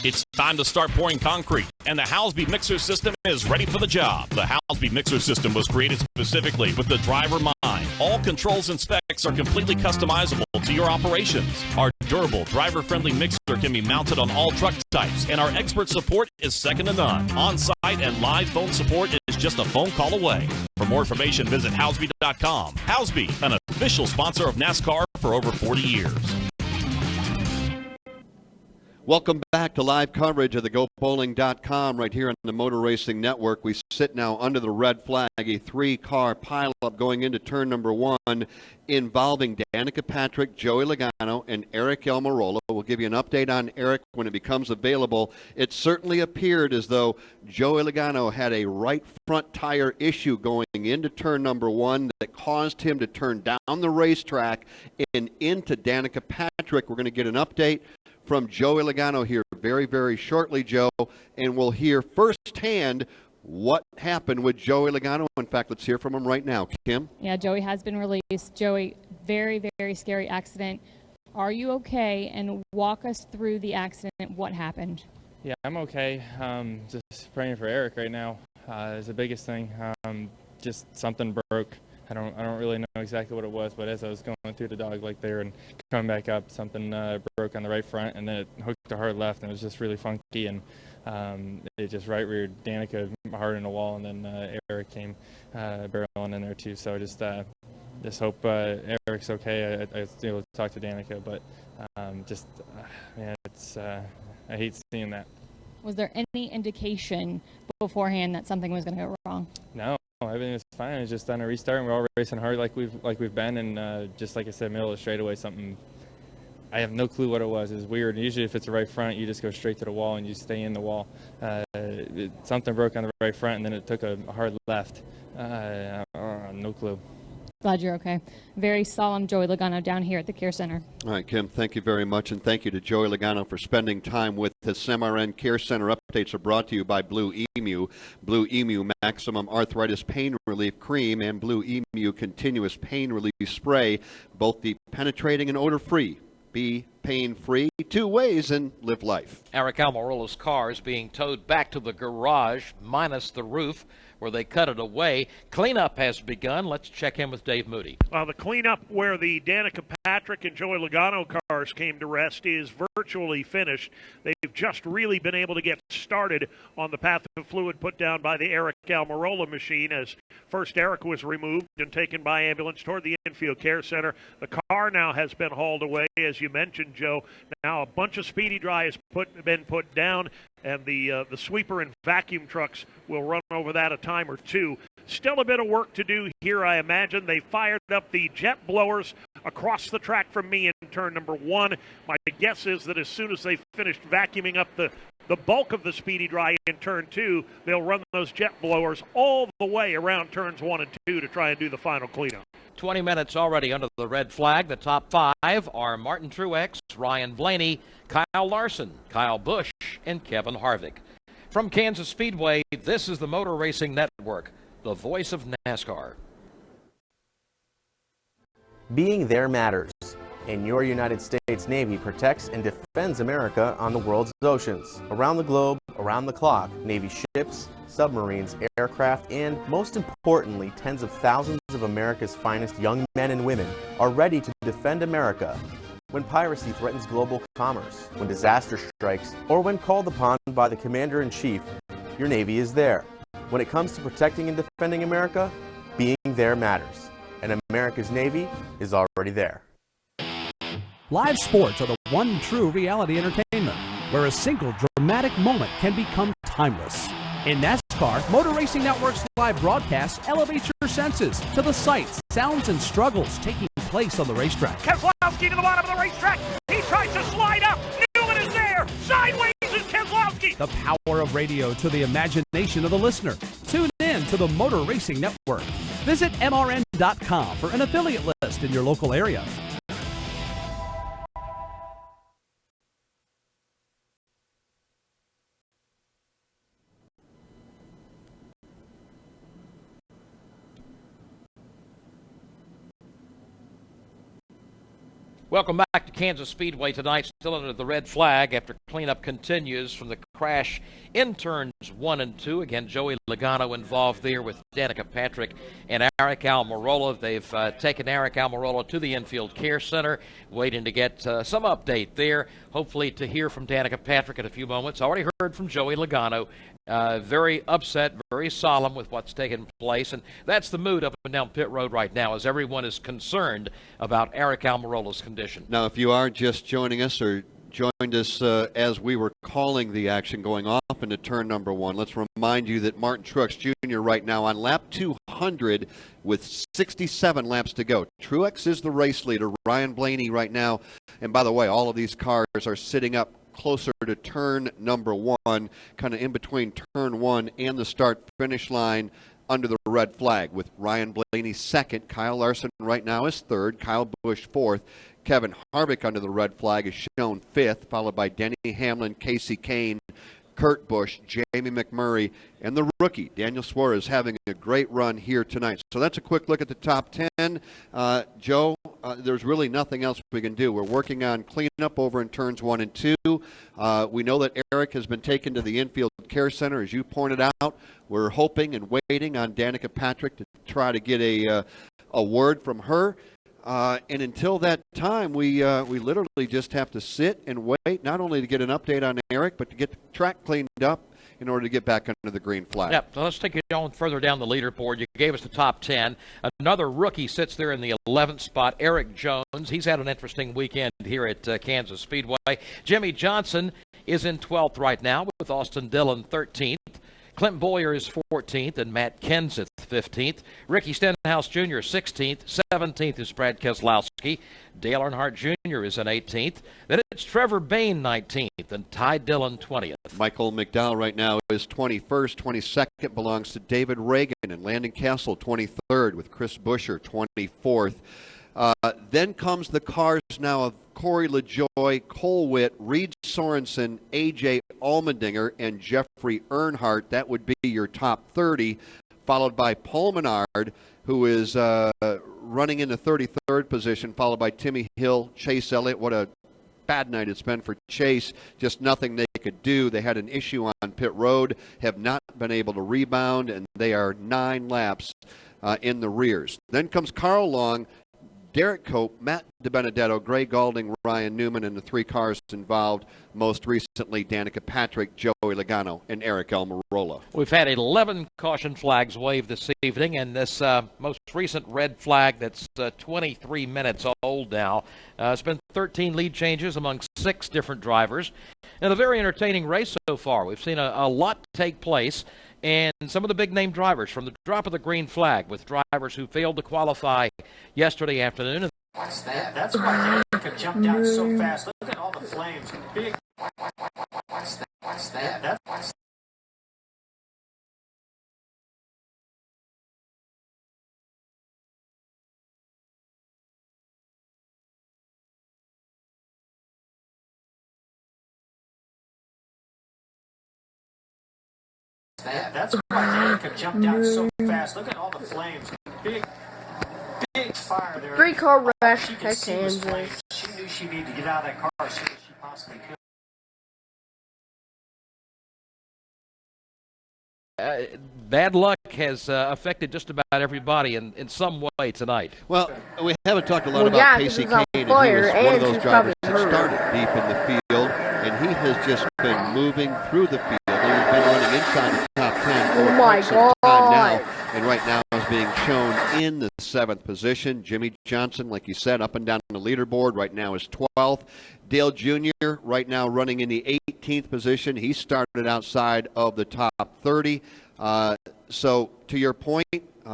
Speaker 13: It's time to start pouring concrete, and the Housby mixer system is ready for the job. The Housby mixer system was created specifically with the driver in mind. All controls and specs are completely customizable to your operations. Our durable, driver-friendly mixer can be mounted on all truck types, and our expert support is second to none. On-site and live phone support is just a phone call away. For more information, visit Housby.com. Housby, an official sponsor of NASCAR for over 40 years.
Speaker 3: Welcome back to live coverage of the GoBowling.com right here on the Motor Racing Network. We sit now under the red flag, a 3-car pileup going into turn number 1 involving Danica Patrick, Joey Logano, and Eric Almirola. We'll give you an update on Eric when it becomes available. It certainly appeared as though Joey Logano had a right front tire issue going into turn number 1 that caused him to turn down the racetrack and into Danica Patrick. We're going to get an update from Joey Logano here very, very shortly, Joe, and we'll hear firsthand what happened with Joey Logano. In fact, let's hear from him right now. Kim?
Speaker 17: Yeah, Joey has been released. Joey, very, very scary accident. Are you okay? And walk us through the accident. What happened?
Speaker 18: Yeah, I'm okay. Just praying for Eric right now is the biggest thing. Just something broke. I don't really know exactly what it was, but as I was going through the dog leg there and coming back up, something broke on the right front, and then it hooked to hard left, and it was just really funky, and it just right reared Danica hard in the wall, and then Eric came barreling in there too. So I just hope Eric's okay. I was able to talk to Danica, but man, it's I hate seeing that.
Speaker 17: Was there any indication beforehand that something was going to go wrong?
Speaker 18: No. Everything was fine. It was just on a restart, and we're all racing hard like we've been, and just like I said, middle of the straightaway, something. I have no clue what it was. It was weird. Usually, if it's a right front, you just go straight to the wall and you stay in the wall. Something broke on the right front, and then it took a hard left. No clue.
Speaker 17: Glad you're okay. Very solemn Joey Logano down here at the Care Center.
Speaker 3: All right, Kim, thank you very much, and thank you to Joey Logano for spending time with us. MRN Care Center updates are brought to you by Blue Emu. Blue Emu Maximum Arthritis Pain Relief Cream and Blue Emu Continuous Pain Relief Spray, both the penetrating and odor-free be pain-free, 2 ways, and live life.
Speaker 8: Eric Almirola's car is being towed back to the garage, minus the roof, where they cut it away. Cleanup has begun. Let's check in with Dave Moody.
Speaker 26: The cleanup where the Danica Patrick and Joey Logano cars came to rest is virtually finished. They've just really been able to get started on the path of fluid put down by the Eric Almirola machine, as first Eric was removed and taken by ambulance toward the infield care center. The car now has been hauled away, as you mentioned, Joe. Now a bunch of speedy dry has been put down, and the sweeper and vacuum trucks will run over that a time or two. Still a bit of work to do here, I imagine. They fired up the jet blowers across the track from me in turn number 1. My guess is that as soon as they finished vacuuming up the bulk of the speedy dry in turn 2, they'll run those jet blowers all the way around turns 1 and 2 to try and do the final cleanup.
Speaker 8: 20 minutes already under the red flag. The top 5 are Martin Truex, Ryan Blaney, Kyle Larson, Kyle Busch, and Kevin Harvick. From Kansas Speedway, this is the Motor Racing Network, the voice of NASCAR.
Speaker 2: Being there matters, and your United States Navy protects and defends America on the world's oceans. Around the globe, around the clock, Navy ships, submarines, aircraft, and most importantly, tens of thousands of America's finest young men and women are ready to defend America when piracy threatens global commerce, when disaster strikes, or when called upon by the Commander-in-Chief. Your Navy is there. When it comes to protecting and defending America, being there matters, and America's Navy is already there.
Speaker 6: Live sports are the one true reality entertainment, where a single dramatic moment can become timeless. In NASCAR, Motor Racing Network's live broadcast elevates your senses to the sights, sounds, and struggles taking place on the racetrack.
Speaker 26: Keselowski to the bottom of the racetrack. He tries to slide up. Newman is there. Sideways is Keselowski.
Speaker 6: The power of radio to the imagination of the listener. Tune in to the Motor Racing Network. Visit MRN.com for an affiliate list in your local area.
Speaker 8: Welcome back to Kansas Speedway tonight, still under the red flag after cleanup continues from the crash in turns 1 and 2. Again, Joey Logano involved there with Danica Patrick and Eric Almirola. They've taken Eric Almirola to the infield care center, waiting to get some update there. Hopefully to hear from Danica Patrick in a few moments. Already heard from Joey Logano. Very upset, very solemn with what's taken place, and that's the mood up and down pit road right now, as everyone is concerned about Eric Almirola's condition.
Speaker 3: Now, if you are just joining us or joined us as we were calling the action going off into turn number 1, let's remind you that Martin Truex Jr. right now on lap 200 with 67 laps to go. Truex is the race leader. Ryan Blaney right now, and by the way, all of these cars are sitting up closer to turn number 1, kind of in between turn 1 and the start-finish line under the red flag, with Ryan Blaney second, Kyle Larson right now is third, Kyle Busch fourth, Kevin Harvick under the red flag is shown fifth, followed by Denny Hamlin, Casey Kane, Kurt Busch, Jamie McMurray, and the rookie, Daniel Suarez, having a great run here tonight. So that's a quick look at the top 10. Joe, there's really nothing else we can do. We're working on cleanup over in turns 1 and 2. We know that Eric has been taken to the infield care center, as you pointed out. We're hoping and waiting on Danica Patrick to try to get a word from her. And until that time, we literally just have to sit and wait, not only to get an update on Eric, but to get the track cleaned up in order to get back under the green flag.
Speaker 8: Yep, so let's take it on further down the leaderboard. You gave us the top 10. Another rookie sits there in the 11th spot, Eric Jones. He's had an interesting weekend here at Kansas Speedway. Jimmy Johnson is in 12th right now, with Austin Dillon 13th. Clint Boyer is 14th and Matt Kenseth 15th. Ricky Stenhouse Jr. 16th. 17th is Brad Keselowski. Dale Earnhardt Jr. is in 18th. Then it's Trevor Bayne 19th and Ty Dillon 20th.
Speaker 3: Michael McDowell right now is 21st. 22nd belongs to David Reagan, and Landon Castle 23rd with Chris Buescher 24th. Then comes the cars now of Corey LaJoie, Cole Witt, Reed Sorensen, A.J. Allmendinger, and Jeffrey Earnhardt. That would be your top 30, followed by Paul Menard, who is running in the 33rd position, followed by Timmy Hill, Chase Elliott. What a bad night it's been for Chase. Just nothing they could do. They had an issue on pit road, have not been able to rebound, and they are 9 laps in the rears. Then comes Carl Long, Derek Cope, Matt DiBenedetto, Gray Galding, Ryan Newman, and the 3 cars involved, most recently Danica Patrick, Joey Logano, and Eric Almirola.
Speaker 8: We've had 11 caution flags waved this evening, and this most recent red flag that's 23 minutes old now. It's been 13 lead changes among 6 different drivers, and a very entertaining race so far. We've seen a lot take place, and some of the big-name drivers from the drop of the green flag with drivers who failed to qualify yesterday afternoon.
Speaker 7: What's that? That's why Danica jumped out so fast. Look at all the flames. Big. What's that? What's that? That's That's why Danica jumped out so fast. Look at all the flames. Big fire there.
Speaker 11: 3-car wreck at
Speaker 7: Kansas.
Speaker 11: Kansas.
Speaker 7: She knew she needed to get out of that car as soon as she possibly could.
Speaker 8: Bad luck has affected just about everybody in some way tonight.
Speaker 3: Well, we haven't talked a lot about Casey Kane, and he was one of those drivers that started deep in the field, and he has just been moving through the field. He's been running inside the top 10 for quite some time now, and right now is being shown in the 7th position. Jimmy Johnson, like you said, up and down the leaderboard, right now is 12th. Dale Jr. right now running in the 18th position. He started outside of the top 30. So to your point,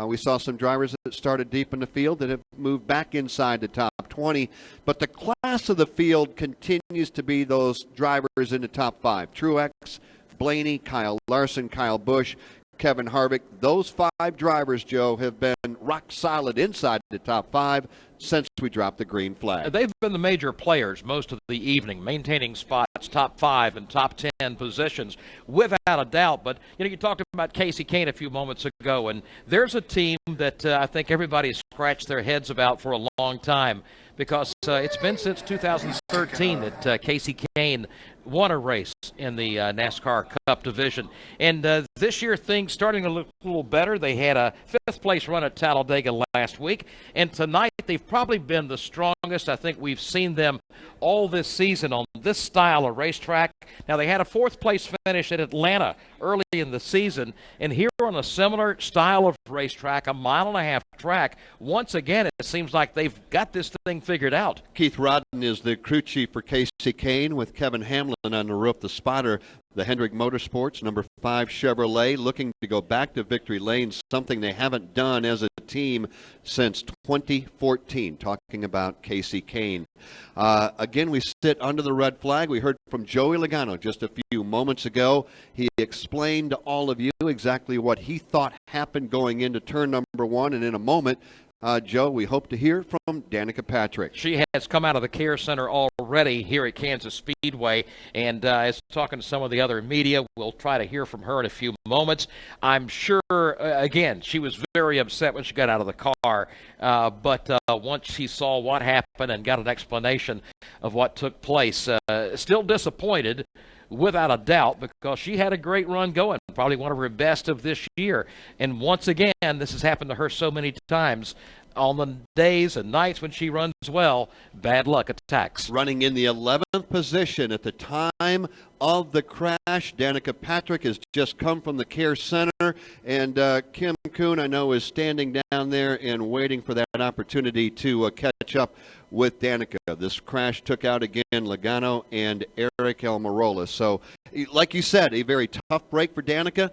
Speaker 3: we saw some drivers that started deep in the field that have moved back inside the top 20. But the class of the field continues to be those drivers in the top 5. Truex, Blaney, Kyle Larson, Kyle Busch, Kevin Harvick. Those 5 drivers, Joe, have been rock solid inside the top 5 since we dropped the green flag.
Speaker 8: They've been the major players most of the evening, maintaining spots, top 5 and top 10 positions, without a doubt. But, you talked about Casey Kane a few moments ago, and there's a team that I think everybody's scratched their heads about for a long time, because it's been since 2013 that Casey Kane won a race in the NASCAR Cup division. And this year things starting to look a little better. They had a 5th place run at Talladega last week, and tonight they've probably been the strongest I think we've seen them all this season on this style of racetrack. Now, they had a 4th place finish at Atlanta early in the season, and here on a similar style of racetrack, a 1.5-mile track, once again it seems like they've got this thing figured out.
Speaker 3: Keith Rodden is the crew chief for Casey Kane, with Kevin Hamlin on the roof. The spotter, the Hendrick Motorsports number 5 Chevrolet, looking to go back to victory lane, something they haven't done as a team since 2014, talking about Casey Kane. Again, we sit under the red flag. We heard from Joey Logano just a few moments ago. He explained to all of you exactly what he thought happened going into turn number 1, and in a moment, Joe, we hope to hear from Danica Patrick.
Speaker 8: She has come out of the care center already here at Kansas Speedway, and as talking to some of the other media, we'll try to hear from her in a few moments. I'm sure, again, she was very upset when she got out of the car, but once she saw what happened and got an explanation of what took place, still disappointed, without a doubt, because she had a great run going, probably one of her best of this year. And once again, this has happened to her so many times. On the days and nights when she runs well, bad luck attacks.
Speaker 3: Running in the 11th position at the time of the crash, Danica Patrick has just come from the care center, and Kim Kuhn, I know, is standing down there and waiting for that opportunity to catch up with Danica. This crash took out again Logano and Eric Almirola. So, like you said, a very tough break for Danica.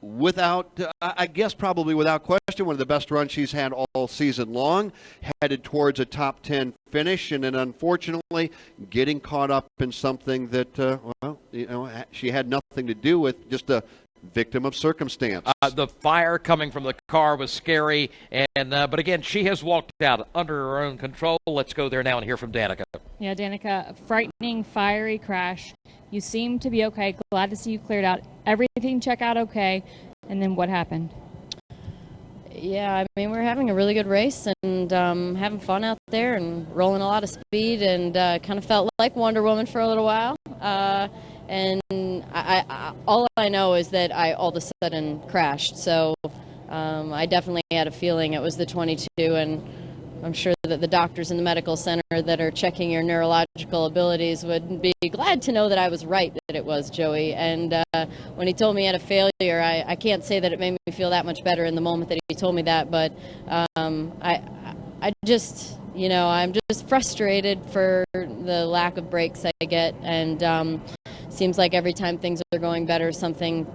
Speaker 3: Without, I guess probably without question, one of the best runs she's had all season long, headed towards a top 10 finish, and then unfortunately getting caught up in something that, she had nothing to do with, just a victim of circumstance.
Speaker 8: The fire coming from the car was scary, and but again, she has walked out under her own control. Let's go there now and hear from Danica.
Speaker 17: Yeah, Danica, frightening, fiery crash. You seem to be okay. Glad to see you cleared out. Everything check out okay. And then what happened?
Speaker 11: Yeah, I mean, we're having a really good race and having fun out there and rolling a lot of speed, and kind of felt like Wonder Woman for a little while. And I all I know is that I all of a sudden crashed. So I definitely had a feeling it was the 22, and I'm sure that the doctors in the medical center that are checking your neurological abilities would be glad to know that I was right, that it was Joey. And when he told me I had a failure, I can't say that it made me feel that much better in the moment that he told me that, but I just, you know, I'm just frustrated for the lack of breaks I get, and seems like every time things are going better, something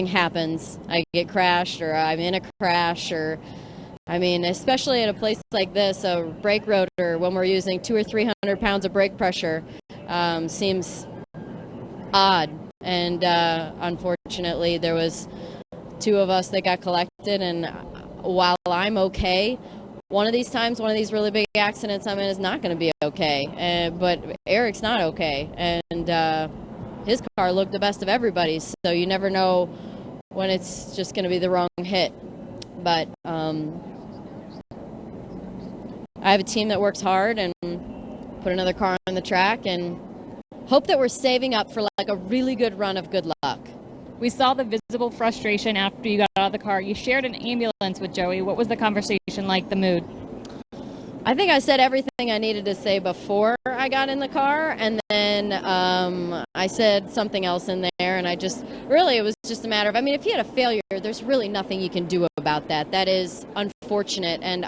Speaker 11: happens. I get crashed, or I'm in a crash, or I mean, especially at a place like this, a brake rotor, when we're using 200 or 300 pounds of brake pressure, seems odd. And unfortunately, there was 2 of us that got collected. And while I'm okay, one of these times, one of these really big accidents I'm in is not going to be okay. But Eric's not okay, and his car looked the best of everybody's. So you never know when it's just going to be the wrong hit. But I have a team that works hard and put another car on the track and hope that we're saving up for like a really good run of good luck.
Speaker 17: We saw the visible frustration after you got out of the car. You shared an ambulance with Joey. What was the conversation like, the mood?
Speaker 11: I think I said everything I needed to say before I got in the car, and then I said something else in there, and it was just a matter of, I mean, if he had a failure, there's really nothing you can do about that. That is unfortunate, and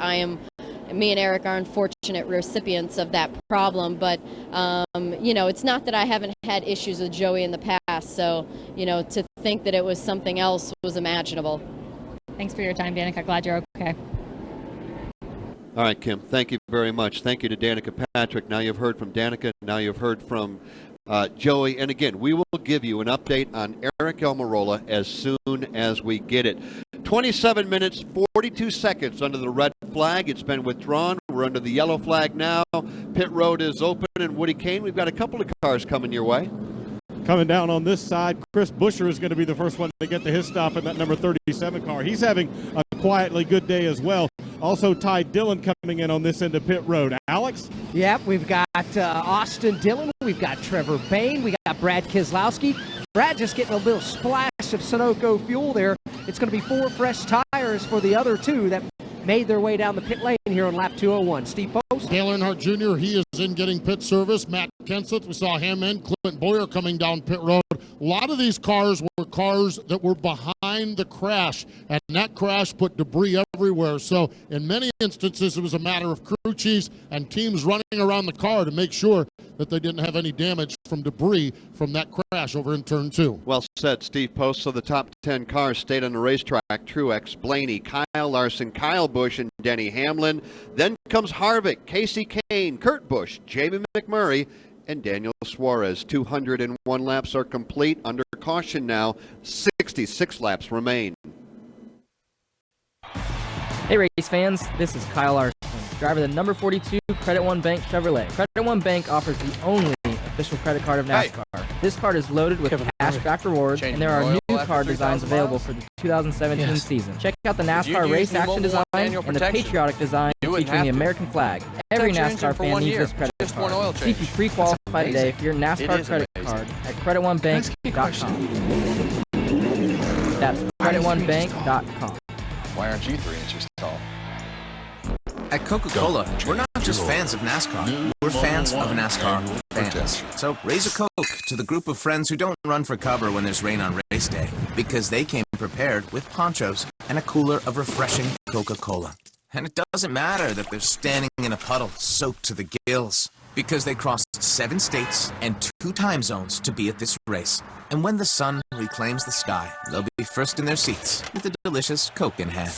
Speaker 11: me and Eric are unfortunate recipients of that problem, but you know, it's not that I haven't had issues with Joey in the past, so you know, to think that it was something else was imaginable.
Speaker 17: Thanks for your time, Danica. Glad you're okay.
Speaker 3: All right, Kim, thank you very much. Thank you to Danica Patrick. Now you've heard from Danica. Now you've heard from Joey. And again, we will give you an update on Eric Almirola as soon as we get it. 27 minutes, 42 seconds under the red flag. It's been withdrawn. We're under the yellow flag now. Pit road is open. And Woody Kane, we've got a couple of cars coming your way.
Speaker 4: Coming down on this side, Chris Buescher is going to be the first one to get to his stop in that number 37 car. He's having a quietly good day as well. Also, Ty Dillon coming in on this end of pit road. Alex?
Speaker 9: Yep, we've got Austin Dillon. We've got Trevor Bain. We got Brad Keselowski. Brad just getting a little splash of Sunoco fuel there. It's going to be 4 fresh tires for the other 2 that made their way down the pit lane here on lap 201. Steve Post.
Speaker 14: Dale Earnhardt Jr., he is in getting pit service. Matt Kenseth, we saw him in. Clint Boyer coming down pit road. A lot of these cars were cars that were behind the crash, and that crash put debris everywhere. So in many instances, it was a matter of crew chiefs and teams running around the car to make sure that they didn't have any damage from debris from that crash over in turn 2.
Speaker 3: Well said, Steve Post. So the top 10 cars stayed on the racetrack. Truex, Blaney, Kyle Larson, Kyle Busch, and Denny Hamlin. Then comes Harvick, Casey Kane, Kurt Busch, Jamie McMurray, and Daniel Suarez. 201 laps are complete. Under caution now, 66 laps remain.
Speaker 12: Hey race fans, this is Kyle Larson, driver of the number 42 Credit One Bank Chevrolet. Credit One Bank offers the only official credit card of NASCAR. Hey. This card is loaded with cash-back rewards, and there are new card designs available for the 2017 season. Check out the NASCAR race action design and the patriotic design featuring the American flag. Every NASCAR fan needs this credit card. See if you pre-qualify today for your NASCAR credit card at creditonebank.com. That's creditonebank.com.
Speaker 15: Why aren't you 3 inches tall?
Speaker 5: At Coca-Cola, we're not just fans of NASCAR. We're fans of NASCAR fans. So raise a Coke to the group of friends who don't run for cover when there's rain on race day, because they came prepared with ponchos and a cooler of refreshing Coca-Cola. And it doesn't matter that they're standing in a puddle soaked to the gills, because they crossed 7 states and 2 time zones to be at this race. And when the sun reclaims the sky, they'll be first in their seats with a delicious Coke in hand,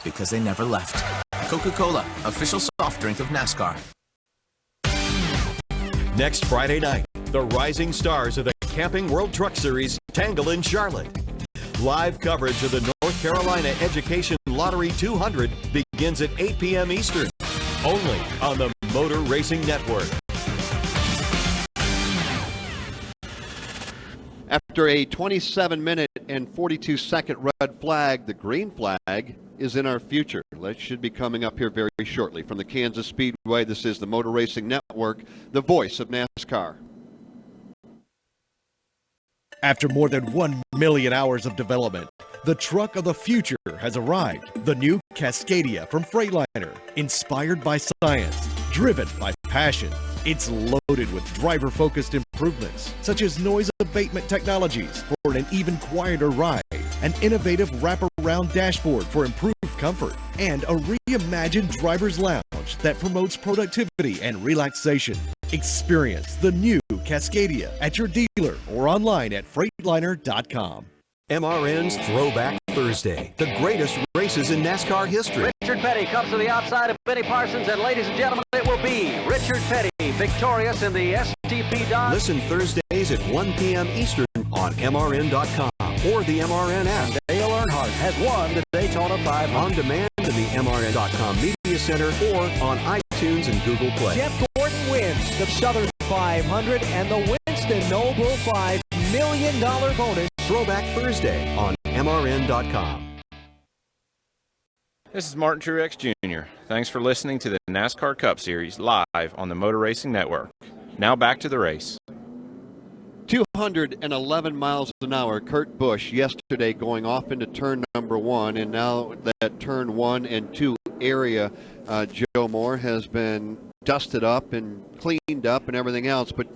Speaker 5: because they never left. Coca-Cola, official soft drink of NASCAR.
Speaker 1: Next Friday night, the rising stars of the Camping World Truck Series tangle in Charlotte. Live coverage of the North Carolina Education Lottery 200 begins at 8 p.m. Eastern, only on the Motor Racing Network.
Speaker 3: After a 27-minute and 42-second red flag, the green flag is in our future. That should be coming up here very shortly. From the Kansas Speedway, this is the Motor Racing Network, the voice of NASCAR.
Speaker 19: After more than 1 million hours of development, the truck of the future has arrived. The new Cascadia from Freightliner, inspired by science, driven by passion. It's loaded with driver-focused improvements, such as noise abatement technologies for an even quieter ride, an innovative wraparound dashboard for improved comfort, and a reimagined driver's lounge that promotes productivity and relaxation. Experience the new Cascadia at your dealer or online at Freightliner.com.
Speaker 1: MRN's Throwback Thursday, the greatest races in NASCAR history.
Speaker 20: Richard Petty comes to the outside of Benny Parsons, and ladies and gentlemen, it will be Richard Petty victorious in the STP Dodge.
Speaker 1: Listen Thursdays at 1 p.m. Eastern on MRN.com or the MRN app.
Speaker 20: Dale Earnhardt has won the Daytona 500.
Speaker 1: On demand in the MRN.com Media Center or on iTunes and Google Play.
Speaker 20: Jeff Gordon wins the Southern 500 and the Winston Noble $5 million bonus.
Speaker 1: Throwback Thursday on MRN.com.
Speaker 21: This is Martin Truex Jr. Thanks for listening to the NASCAR Cup Series live on the Motor Racing Network. Now back to the race.
Speaker 3: 211 miles an hour. Kurt Busch yesterday going off into turn number 1, and now that turn 1 and 2 area, Joe Moore, has been dusted up and cleaned up and everything else. But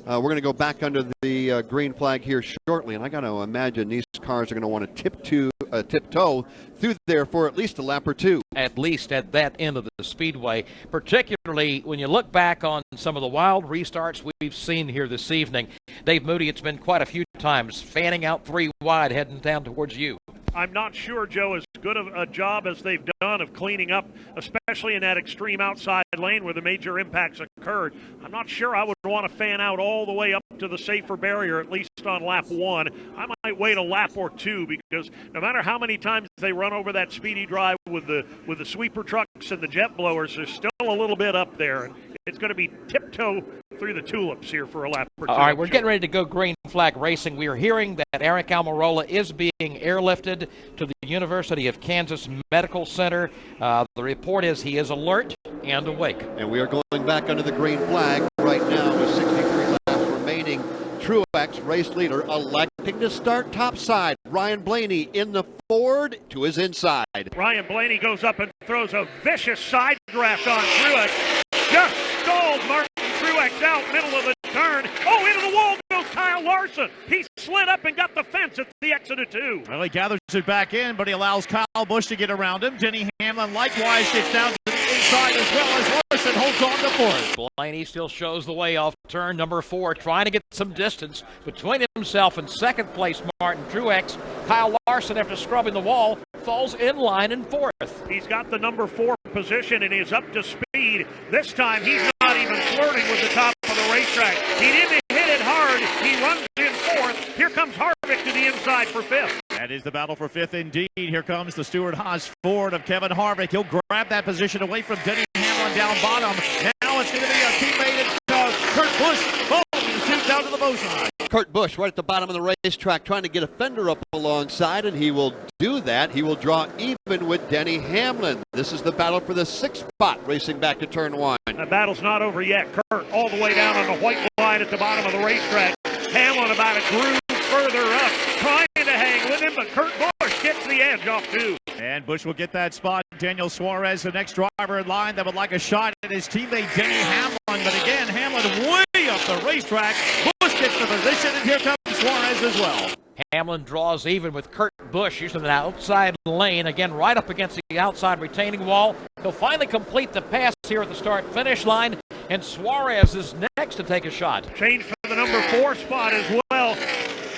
Speaker 3: we're going to go back under the green flag here shortly, and I got to imagine these cars are going to want to tiptoe through there for at least a lap or two.
Speaker 8: At least at that end of the speedway, particularly when you look back on some of the wild restarts we've seen here this evening. Dave Moody, it's been quite a few times fanning out 3 wide heading down towards you.
Speaker 26: I'm not sure, Joe, as good of a job as they've done of cleaning up, especially in that extreme outside lane where the major impacts occurred. I'm not sure I would want to fan out all the way up to the safer barrier, at least on lap 1. I might wait a lap or 2, because no matter how many times they run over that speedy drive with the sweeper trucks and the jet blowers, there's still a little bit up there. And it's going to be tiptoe through the tulips here for a lap or 2.
Speaker 8: All right, we're getting ready to go green flag racing. We are hearing that Eric Almirola is being airlifted to the University of Kansas Medical Center. The report is he is alert and awake.
Speaker 3: And we are going back under the green flag right now with 63 laps remaining. Truex, race leader, electing to start topside. Ryan Blaney in the Ford to his inside.
Speaker 26: Ryan Blaney goes up and throws a vicious side draft on Truex. Just stalled Martin Truex out, middle of the turn. Oh, into the wall goes Kyle Larson. He slid up and got the fence at the exit of 2.
Speaker 22: Well, he gathers it back in, but he allows Kyle Busch to get around him. Denny Hamlin likewise gets down to the inside as well as Larson holds on to fourth.
Speaker 8: Blaney still shows the way off turn number 4, trying to get some distance between himself and second place Martin Truex. Kyle Larson, after scrubbing the wall, falls in line in 4th.
Speaker 26: He's got the number 4 position and is up to speed. This time he's not even flirting with the top of the racetrack. He didn't hit it hard. He runs in 4th. Here comes Harvick to the inside for 5th.
Speaker 22: That is the battle for 5th indeed. Here comes the Stewart-Haas Ford of Kevin Harvick. He'll grab that position away from Denny Hamlin down bottom. Now it's going to be a teammate Kurt Busch. Oh, he shoots out to the bow side.
Speaker 3: Kurt Busch right at the bottom of the racetrack trying to get a fender up alongside, and he will do that. He will draw even with Denny Hamlin. This is the battle for the 6th spot, racing back to turn 1.
Speaker 26: The battle's not over yet. Kurt all the way down on the white line at the bottom of the racetrack. Hamlin about a groove further up, trying to hang with him, but Kurt Busch gets the edge off 2.
Speaker 22: And Busch will get that spot. Daniel Suarez, the next driver in line that would like a shot at his teammate Denny Hamlin. But again, Hamlin way up the racetrack. Busch gets the position, and here comes Suarez as well.
Speaker 8: Hamlin draws even with Kurt Busch using the outside lane, again right up against the outside retaining wall. He'll finally complete the pass here at the start-finish line, and Suarez is next to take a shot.
Speaker 26: Change for the number 4 spot as well.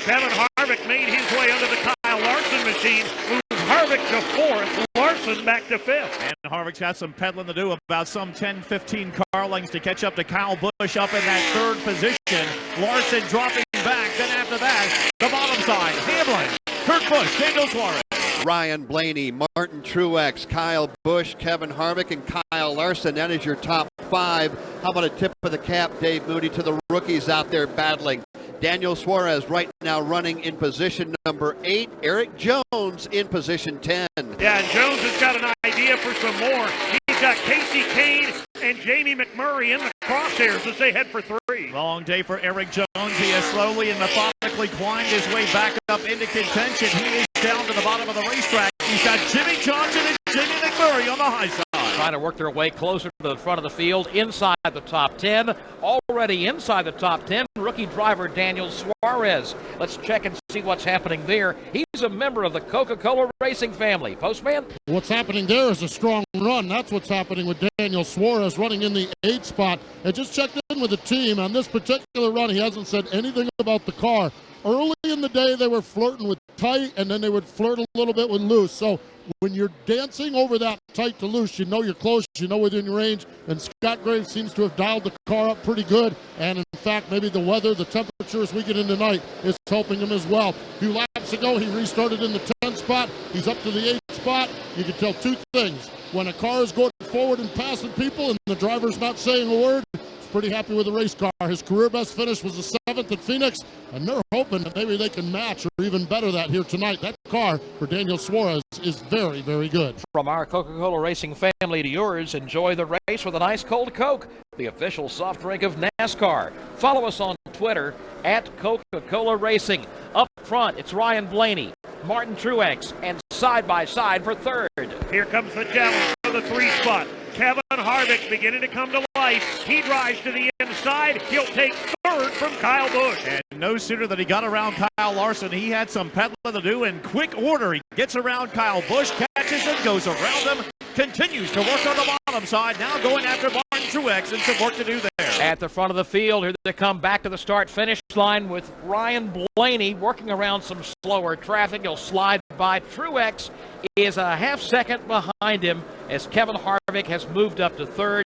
Speaker 26: Kevin Harvick made his way under the Kyle Larson machine, moves Harvick to 4th, Larson back to 5th.
Speaker 22: And Harvick's got some peddling to do, about some 10-15 car lengths to catch up to Kyle Busch up in that 3rd position. Larson dropping back, then after that, the bottom side, Hamlin, Kurt Busch, Daniel Suarez.
Speaker 3: Ryan Blaney, Martin Truex, Kyle Busch, Kevin Harvick, and Kyle Larson. That is your top 5. How about a tip of the cap, Dave Moody, to the rookies out there battling? Daniel Suarez right now running in position number 8. Eric Jones in position 10.
Speaker 26: Yeah, and Jones has got an idea for some more. He's got Casey Kane and Jamie McMurray in the crosshairs as they head for 3.
Speaker 22: Long day for Eric Jones. He has slowly and methodically climbed his way back up into contention. He is down to the bottom of the racetrack. He's got Jimmy Johnson and Jamie McMurray on the high side.
Speaker 8: Trying to work their way closer to the front of the field, inside the top 10. Already inside the top 10, rookie driver Daniel Suarez. Let's check and see what's happening there. He's a member of the Coca-Cola Racing family. Postman?
Speaker 14: What's happening there is a strong run. That's what's happening with Daniel Suarez running in the 8th spot. And just checked in with the team on this particular run. He hasn't said anything about the car. Early in the day, they were flirting with tight, and then they would flirt a little bit with loose. So when you're dancing over that tight to loose, you know you're close, you know within your range, and Scott Graves seems to have dialed the car up pretty good. And in fact, maybe the weather, the temperature as we get into night is helping him as well. A few laps ago, he restarted in the 10th spot. He's up to the 8th spot. You can tell two things. When a car is going forward and passing people and the driver's not saying a word, pretty happy with the race car. His career best finish was the 7th at Phoenix, and they're hoping that maybe they can match or even better that here tonight. That car for Daniel Suarez is very, very good.
Speaker 8: From our Coca-Cola Racing family to yours, enjoy the race with an ice cold Coke, the official soft drink of NASCAR. Follow us on Twitter at Coca-Cola Racing. Up front, it's Ryan Blaney, Martin Truex, and side by side for 3rd.
Speaker 26: Here comes the challenge for the 3 spot. Kevin Harvick beginning to come to life. He drives to the inside. He'll take 3rd from Kyle Busch.
Speaker 22: And no sooner than he got around Kyle Larson, he had some peddling to do in quick order. He gets around Kyle Busch, catches him, goes around him, continues to work on the bottom side. Now going after Martin Truex and some work to do there.
Speaker 8: At the front of the field, here they come back to the start-finish line with Ryan Blaney working around some slower traffic. He'll slide by. Truex is a half second behind him as Kevin Harvick has moved up to 3rd.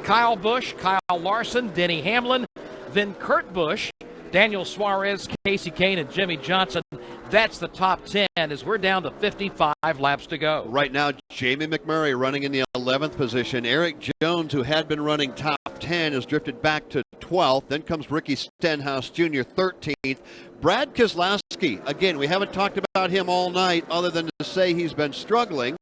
Speaker 8: Kyle Busch, Kyle Larson, Denny Hamlin, then Kurt Busch, Daniel Suarez, Casey Kane, and Jimmy Johnson. That's the top 10 as we're down to 55 laps to go.
Speaker 3: Right now, Jamie McMurray running in the 11th position. Eric Jones, who had been running top 10, has drifted back to 12th. Then comes Ricky Stenhouse Jr., 13th. Brad Keselowski, again, we haven't talked about him all night other than to say he's been struggling.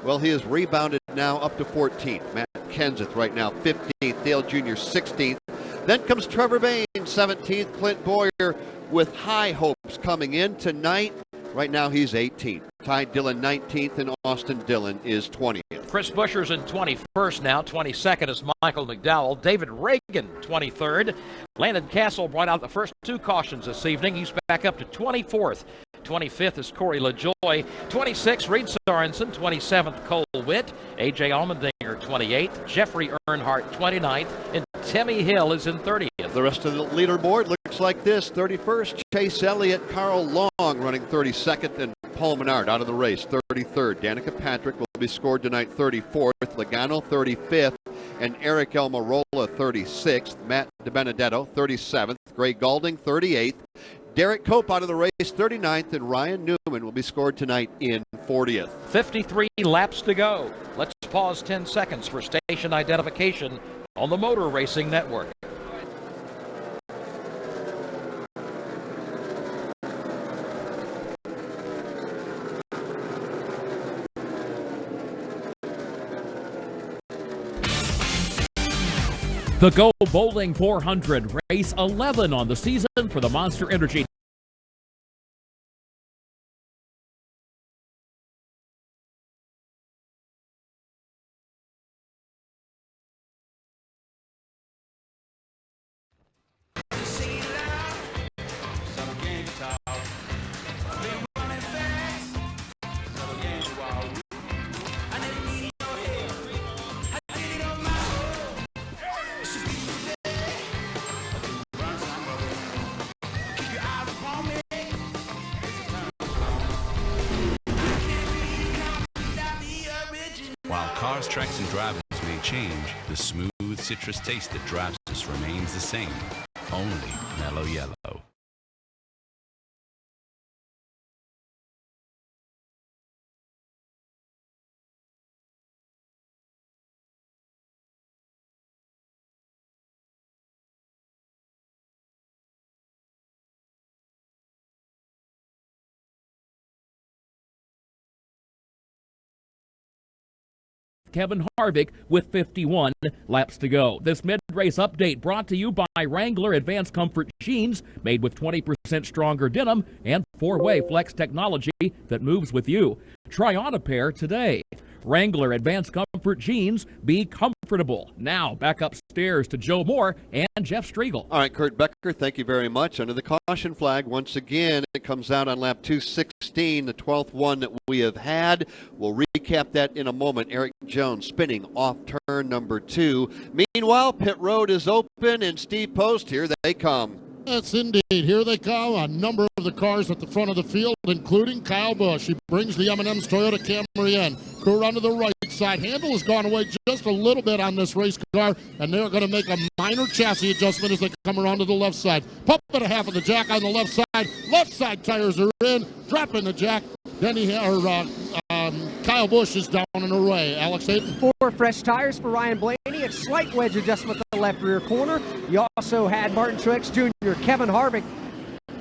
Speaker 3: Well, he has rebounded now up to 14th. Matt Kenseth right now 15th. Dale Jr. 16th. Then comes Trevor Bayne 17th. Clint Boyer with high hopes coming in tonight. Right now he's 18th. Ty Dillon 19th, and Austin Dillon is 20th.
Speaker 8: Chris Buescher's in 21st now. 22nd is Michael McDowell. David Reagan 23rd. Landon Castle brought out the first 2 cautions this evening. He's back up to 24th. 25th is Corey LaJoy. 26th, Reed Sorensen. 27th, Cole Witt. A.J. Allmendinger, 28th. Jeffrey Earnhardt, 29th. And Timmy Hill is in 30th.
Speaker 3: The rest of the leaderboard looks like this. 31st, Chase Elliott. Carl Long running 32nd. And Paul Menard out of the race, 33rd. Danica Patrick will be scored tonight, 34th. Logano, 35th. And Eric Almirola, 36th. Matt DiBenedetto, 37th. Greg Galding, 38th. Derek Cope out of the race, 39th, and Ryan Newman will be scored tonight in 40th.
Speaker 8: 53 laps to go. Let's pause 10 seconds for station identification on the Motor Racing Network.
Speaker 6: The Go Bowling 400, race 11 on the season for the Monster Energy.
Speaker 10: While cars, tracks, and drivers may change, the smooth citrus taste that drives us remains the same. Only Mellow Yellow.
Speaker 6: Kevin Harvick with 51 laps to go. This mid-race update brought to you by Wrangler Advanced Comfort Jeans, made with 20% stronger denim and 4-way flex technology that moves with you. Try on a pair today. Wrangler Advanced Comfort Jeans, be comfortable. Now back upstairs to Joe Moore and Jeff Striegel.
Speaker 3: All right, Kurt Becker, thank you very much. Under the caution flag, once again, it comes out on lap 216, the 12th one that we have had. We'll recap that in a moment. Eric Jones spinning off turn number 2. Meanwhile, pit road is open, and Steve Post, here they come.
Speaker 14: Yes, indeed. Here they come. A number of the cars at the front of the field, including Kyle Busch. He brings the M&M's Toyota Camry in. Crew around to the right side. Handle has gone away just a little bit on this race car, and they're going to make a minor chassis adjustment as they come around to the left side. Pump it a half of the jack on the left side. Left side tires are in. Dropping the jack. Kyle Busch is down and away. Alex Hayden.
Speaker 9: 4 fresh tires for Ryan Blaney. A slight wedge adjustment to the left rear corner. You also had Martin Truex Jr., Kevin Harvick.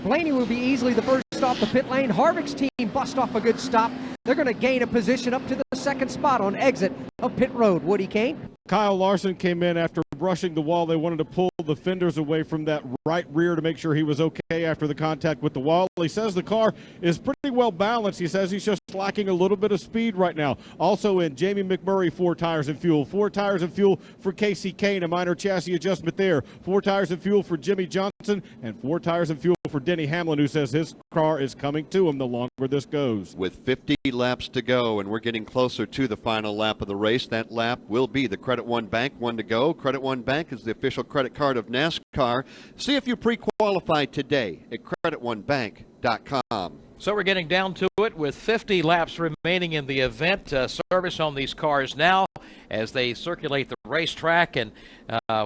Speaker 9: Blaney will be easily the first off the pit lane. Harvick's team bust off a good stop. They're going to gain a position up to the second spot on exit of pit road. Woody Kane.
Speaker 4: Kyle Larson came in after brushing the wall. They wanted to pull the fenders away from that right rear to make sure he was okay after the contact with the wall. He says the car is pretty well balanced. He says he's just lacking a little bit of speed right now. Also in Jamie McMurray, 4 tires and fuel. 4 tires and fuel for Casey Kane, a minor chassis adjustment there. 4 tires and fuel for Jimmy Johnson, and 4 tires and fuel for Denny Hamlin, who says his car is coming to him the longer this goes.
Speaker 3: With 50 laps to go, and we're getting closer to the final lap of the race. That lap will be the Credit One Bank one to go. Credit One Bank is the official credit card of NASCAR. See if you pre-qualify today at creditonebank.com.
Speaker 8: So we're getting down to it with 50 laps remaining in the event. Service on these cars now as they circulate the racetrack, and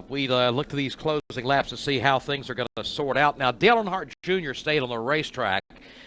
Speaker 8: we look to these closing laps to see how things are going to sort out. Now, Dale Earnhardt Jr. stayed on the racetrack.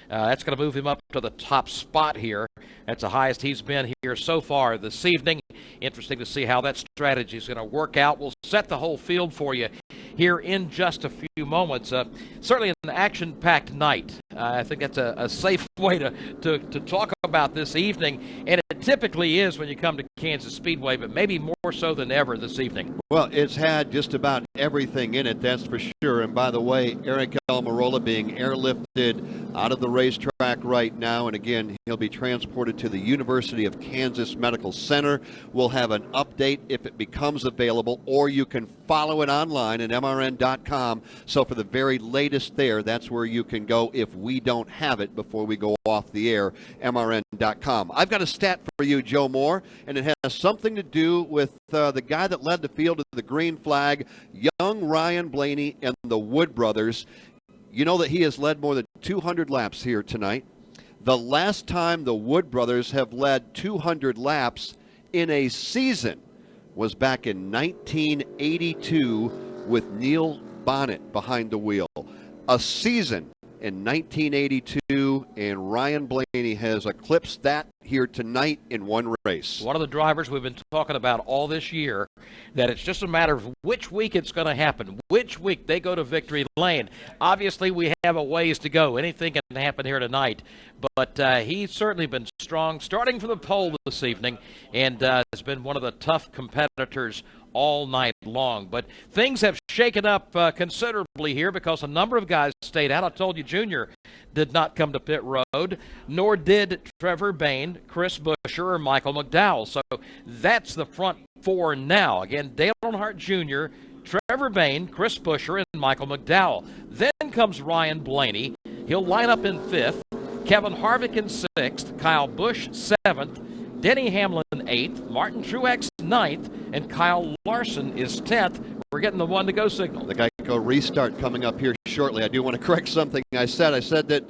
Speaker 8: That's going to move him up to the top spot here. That's the highest he's been here so far this evening. Interesting to see how that strategy is going to work out. We'll set the whole field for you here in just a few moments. Certainly an action-packed night. I think that's a safe way to talk about this evening, and it typically is when you come to Kansas Speedway, but maybe more so than ever this evening.
Speaker 3: Well, it's had just about everything in it, that's for sure. And by the way, Eric Almirola being airlifted out of the racetrack right now, and again, he'll be transported to the University of Kansas Medical Center. We'll have an update if it becomes available, or you can follow it online at MRN.com. So for the very latest there, that's where you can go if we don't have it before we go off the air, MRN.com. I've got a stat for you, Joe Moore, and it has something to do with the guy that led the field to the green flag, young Ryan Blaney and the Wood brothers. You know that he has led more than 200 laps here tonight. The last time the Wood brothers have led 200 laps in a season was back in 1982 with Neil Bonnet behind the wheel. A season in 1982, and Ryan Blaney has eclipsed that here tonight in one race.
Speaker 8: One of the drivers we've been talking about all this year, that it's just a matter of which week it's going to happen, which week they go to victory lane. Obviously, we have a ways to go. Anything can happen here tonight, but he's certainly been strong, starting from the pole this evening, and has been one of the tough competitors all night long. But things have shaken up considerably here because a number of guys stayed out. I told you Junior did not come to pit road, nor did Trevor Bayne, Chris Buescher, or Michael McDowell. So that's the front 4 now. Again, Dale Earnhardt Jr., Trevor Bayne, Chris Buescher, and Michael McDowell. Then comes Ryan Blaney. He'll line up in 5th. Kevin Harvick in 6th. Kyle Busch 7th. Denny Hamlin 8th, Martin Truex 9th, and Kyle Larson is 10th. We're getting the one to go signal.
Speaker 3: The Geico restart coming up here shortly. I do want to correct something I said. I said that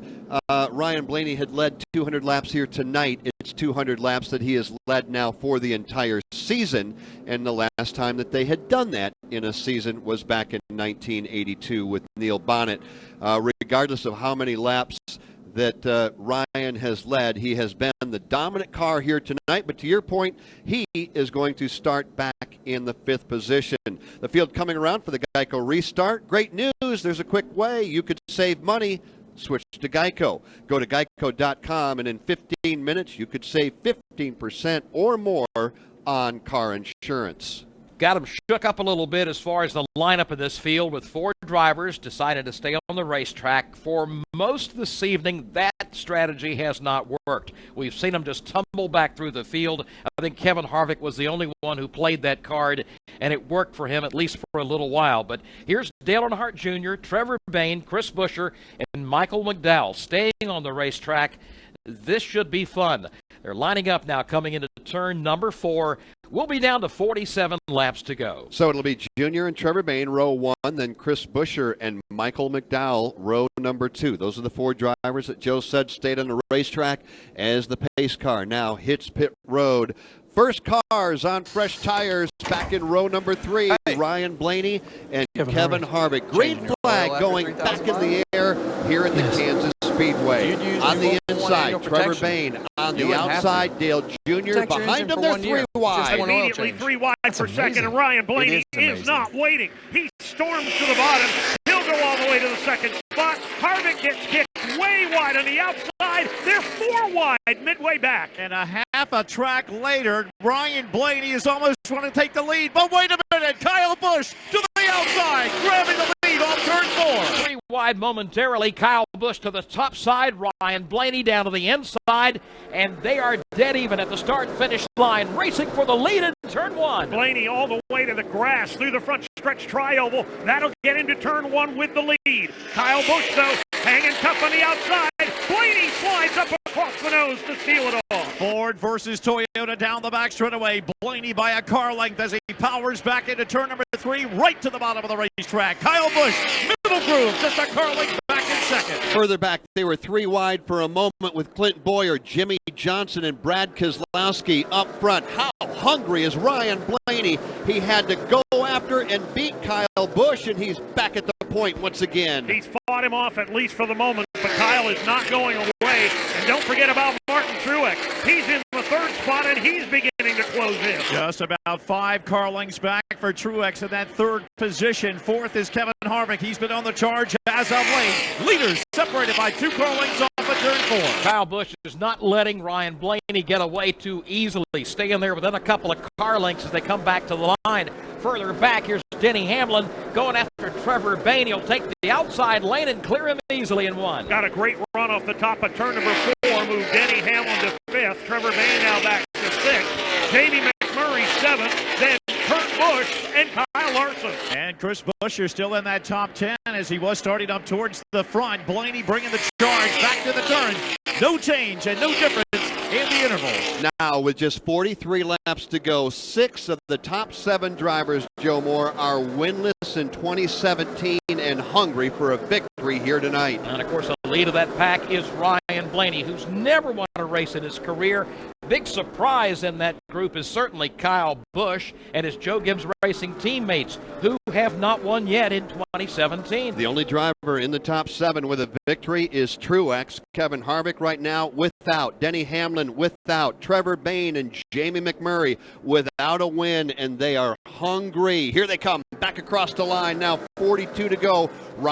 Speaker 3: Ryan Blaney had led 200 laps here tonight. It's 200 laps that he has led now for the entire season, and the last time that they had done that in a season was back in 1982 with Neil Bonnet. Regardless of how many laps that Ryan has led, he has been the dominant car here tonight. But to your point, he is going to start back in the 5th position. The field coming around for the Geico restart. Great news. There's a quick way you could save money. Switch to Geico. Go to geico.com, and in 15 minutes you could save 15% or more on car insurance.
Speaker 8: Got them shook up a little bit as far as the lineup of this field, with 4 drivers decided to stay on the racetrack for most of this evening. That strategy has not worked. We've seen them just tumble back through the field. I think Kevin Harvick was the only one who played that card, and it worked for him at least for a little while. But here's Dale Earnhardt Jr., Trevor Bayne, Chris Buescher, and Michael McDowell staying on the racetrack. This should be fun. They're lining up now coming into turn number 4. We'll be down to 47 laps to go.
Speaker 3: So it'll be Junior and Trevor Bayne, row 1, then Chris Buescher and Michael McDowell, row number 2. Those are the 4 drivers that Joe said stayed on the racetrack as the pace car now hits pit road. First cars on fresh tires back in row number 3. Hey. Ryan Blaney and Kevin Harvick. Green flag going back in the air here in the Kansas Speedway. On the inside, Trevor Bayne. On the outside, Dale Jr. Behind him, they're 3 wide.
Speaker 26: Immediately 3 wide for second, and Ryan Blaney is not waiting. He storms to the bottom. He'll go all the way to the second spot. Harvick gets kicked way wide on the outside. They're 4 wide midway back.
Speaker 22: And a half a track later, Ryan Blaney is almost going to take the lead. But wait a minute, Kyle Busch to the outside, grabbing the lead off turn 4.
Speaker 8: 3 wide momentarily. Kyle Busch to the top side. Ryan Blaney down to the inside. And they are dead even at the start-finish line, racing for the lead in turn 1.
Speaker 26: Blaney all the way to the grass through the front stretch tri-oval. That'll get into turn 1 with the lead. Kyle Busch, though, hanging tough on the outside. Blaney slides up across the nose to seal it off.
Speaker 22: Ford versus Toyota down the back straightaway. Blaney by a car length as he powers back into turn number 3, right to the bottom of the racetrack. Kyle Busch, middle groove, just a car length back in second.
Speaker 3: Further back, they were 3 wide for a moment with Clint Boyer, Jimmy Johnson, and Brad Keselowski up front. How hungry is Ryan Blaney? He had to go after and beat Kyle Busch, and he's back at the point once again.
Speaker 26: He's fought him off at least for the moment, but Kyle is not going away. And don't forget about Martin Truex. He's in the 3rd spot, and he's beginning to close in.
Speaker 22: Just about 5 car lengths back for Truex in that 3rd position. 4th is Kevin Harvick. He's been on the charge as of late. Leaders separated by 2 car lengths off of turn 4.
Speaker 8: Kyle Busch is not letting Ryan Blaney get away too easily. Staying there within a couple of car lengths as they come back to the line. Further back, here's Denny Hamlin going after Trevor Bayne. He'll take the outside lane and clear him easily in 1.
Speaker 26: Got a great run off the top of turn number 4. Moved Denny Hamlin to 5th. Trevor Bayne now back to 6th. Jamie McMurray 7th. Then Kurt Busch and Kyle Larson.
Speaker 22: And Chris Buescher still in that top 10 as he was starting up towards the front. Blaney bringing the charge back to the turn. No change and no difference in the interval.
Speaker 3: Now, with just 43 laps to go, 6 of the top 7 drivers, Joe Moore, are winless in 2017 and hungry for a victory here tonight.
Speaker 8: And, of course, the lead of that pack is Ryan Blaney, who's never won a race in his career. Big surprise in that group is certainly Kyle Busch and his Joe Gibbs Racing teammates, who have not won yet in 2017.
Speaker 3: The only driver in the top 7 with a victory is Truex. Kevin Harvick right now without. Denny Hamlin without. Trevor Bayne and Jamie McMurray without a win, and they are hungry. Here they come, back across the line now, 42 to go.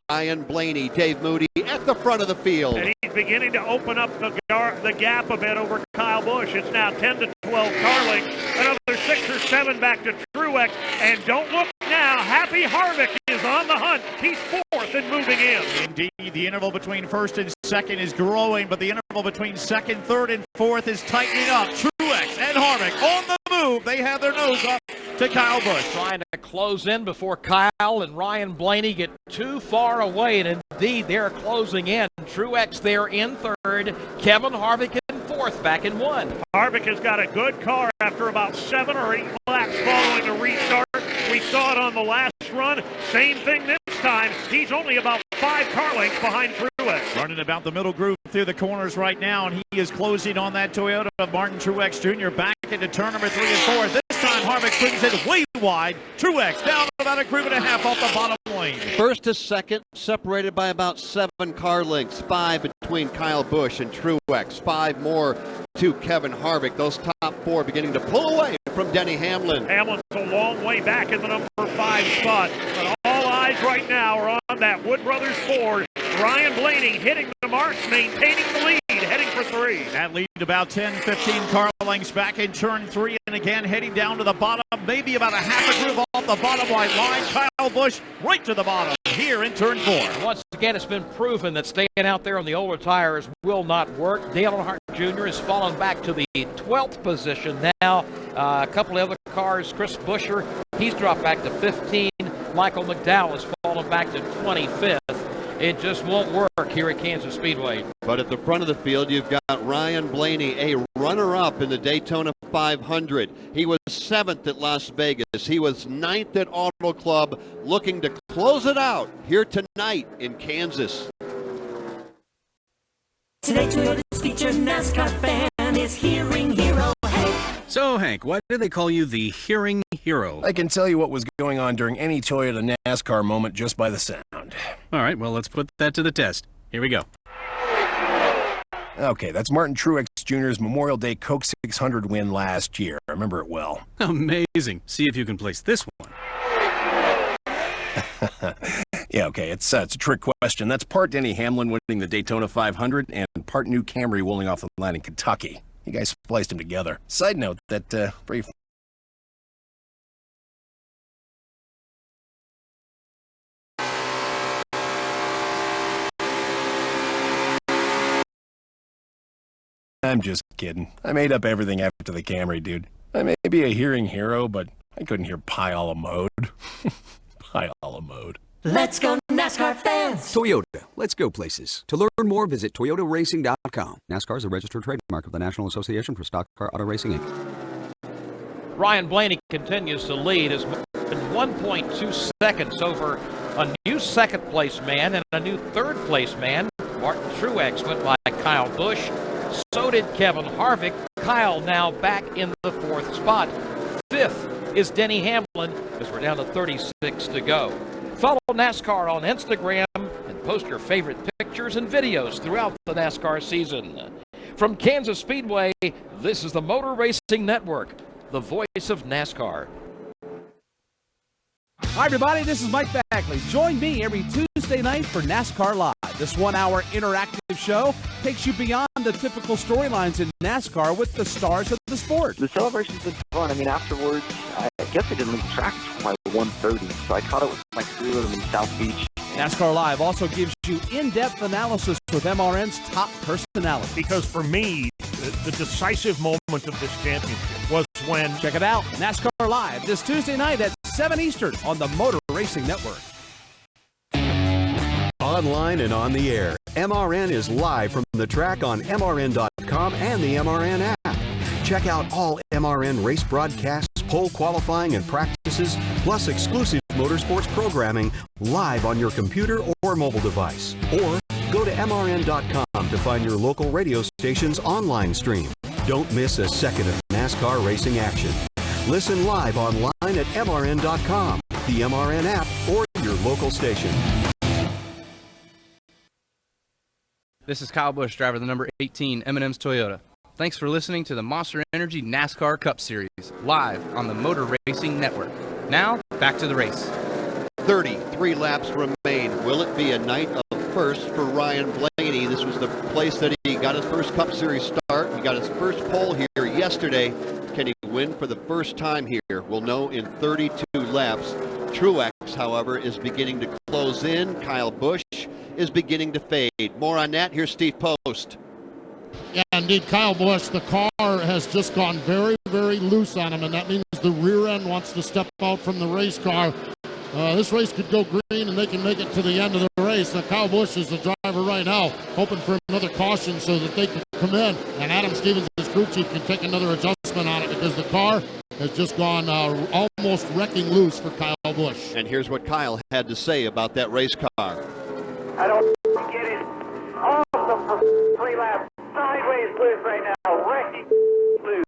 Speaker 3: Ryan Blaney, Dave Moody at the front of the field.
Speaker 26: And he's beginning to open up the gap a bit over Kyle Busch. It's now 10 to 12 car lengths. Another 6 or 7 back to Truex. And don't look now, Happy Harvick is on the hunt. He's 4th and moving in.
Speaker 22: Indeed, the interval between 1st and 2nd is growing, but the interval between 2nd, 3rd, and 4th is tightening up. Truex and Harvick on the move. They have their nose up to Kyle Busch.
Speaker 8: Trying to close in before Kyle and Ryan Blaney get too far away, and indeed they're closing in. Truex there in 3rd, Kevin Harvick in 4th, back in 1.
Speaker 26: Harvick has got a good car after about 7 or 8 laps following the restart. We saw it on the last run. Same thing this time. He's only about 5 car lengths behind Truex.
Speaker 22: Running about the middle groove through the corners right now, and he is closing on that Toyota of Martin Truex Jr. back into turn number 3 and 4. This time Harvick brings it way wide. Truex down about a groove and a half off the bottom lane.
Speaker 3: 1st to 2nd, separated by about 7 car lengths. 5 between Kyle Busch and Truex. 5 more to Kevin Harvick. Those top 4 beginning to pull away from Denny Hamlin.
Speaker 26: Hamlin's a long way back in the number 5 spot. But all eyes right now are on that Wood Brothers Ford. Ryan Blaney hitting the marks, maintaining the lead.
Speaker 22: heading for 3. That lead about 10, 15 car lengths back in turn 3, and again heading down to the bottom, maybe about a half a groove off the bottom white line. Kyle Busch right to the bottom here in turn 4.
Speaker 8: Once again, it's been proven that staying out there on the older tires will not work. Dale Earnhardt Jr. has fallen back to the 12th position now. A couple of other cars, Chris Buescher, he's dropped back to 15. Michael McDowell has fallen back to 25th. It just won't work here at Kansas Speedway.
Speaker 3: But at the front of the field, you've got Ryan Blaney, a runner-up in the Daytona 500. He was 7th at Las Vegas. He was 9th at Auto Club, looking to close it out here tonight in Kansas.
Speaker 13: Today, Toyota's featured NASCAR fan is Hearing Hero.
Speaker 16: So, Hank, why do they call you the Hearing Hero?
Speaker 18: I can tell you what was going on during any Toyota NASCAR moment just by the sound.
Speaker 16: All right, well, let's put that to the test. Here we go.
Speaker 18: Okay, that's Martin Truex Jr.'s Memorial Day Coke 600 win last year. I remember it well.
Speaker 16: Amazing. See if you can place this one.
Speaker 18: Yeah, okay, it's a trick question. That's part Denny Hamlin winning the Daytona 500 and part new Camry rolling off the line in Kentucky. You guys spliced them together. Side note, that very I'm just kidding. I made up everything after the Camry, dude. I may be a hearing hero, but I couldn't hear Pi a la mode. Pi a la mode.
Speaker 13: Let's go NASCAR fans!
Speaker 23: Toyota, let's go places. To learn more, visit toyotaracing.com. NASCAR is a registered trademark of the National Association for Stock Car Auto Racing, Inc.
Speaker 8: Ryan Blaney continues to lead as 1.2 seconds over a new second-place man and a new third-place man. Martin Truex went by Kyle Busch. So did Kevin Harvick. Kyle now back in the 4th spot. 5th is Denny Hamlin as we're down to 36 to go. Follow NASCAR on Instagram and post your favorite pictures and videos throughout the NASCAR season. From Kansas Speedway, this is the Motor Racing Network, the voice of NASCAR.
Speaker 6: Hi, everybody. This is Mike Bagley. Join me every Tuesday night for NASCAR Live. This one-hour interactive show takes you beyond the typical storylines in NASCAR with the stars of the sport.
Speaker 24: The celebration's been fun. I mean, afterwards, I guess I didn't leave the track until my 1:30, so I caught it with my crew of them in South Beach.
Speaker 6: NASCAR Live also gives you in-depth analysis with MRN's top personalities.
Speaker 26: Because for me, the decisive moment of this championship was when...
Speaker 6: Check it out, NASCAR Live, this Tuesday night at 7 Eastern on the Motor Racing Network.
Speaker 1: Online and on the air, MRN is live from the track on MRN.com and the MRN app. Check out all MRN race broadcasts, pole qualifying and practices, plus exclusive motorsports programming live on your computer or mobile device. Or go to MRN.com to find your local radio station's online stream. Don't miss a second of NASCAR racing action. Listen live online at MRN.com, the MRN app, or your local station.
Speaker 25: This is Kyle Busch, driver of the number 18 M&M's Toyota. Thanks for listening to the Monster Energy NASCAR Cup Series, live on the Motor Racing Network. Now, back to the race.
Speaker 3: 33 laps remain. Will it be a night of first for Ryan Blaney? This was the place that he got his first Cup Series start. He got his first pole here yesterday. Can he win for the first time here? We'll know in 32 laps. Truex, however, is beginning to close in. Kyle Busch is beginning to fade. More on that. Here's Steve Post.
Speaker 14: Yeah, indeed, Kyle Busch, the car has just gone very, very loose on him, and that means the rear end wants to step out from the race car. This race could go green, and they can make it to the end of the race. Kyle Busch is the driver right now, hoping for another caution so that they can come in, and Adam Stevens, his crew chief, can take another adjustment on it because the car has just gone almost wrecking loose for Kyle Busch.
Speaker 3: And here's what Kyle had to say about that race car.
Speaker 27: I don't get it. Awesome for 3 laps. Sideways loose right now. Wrecking loose.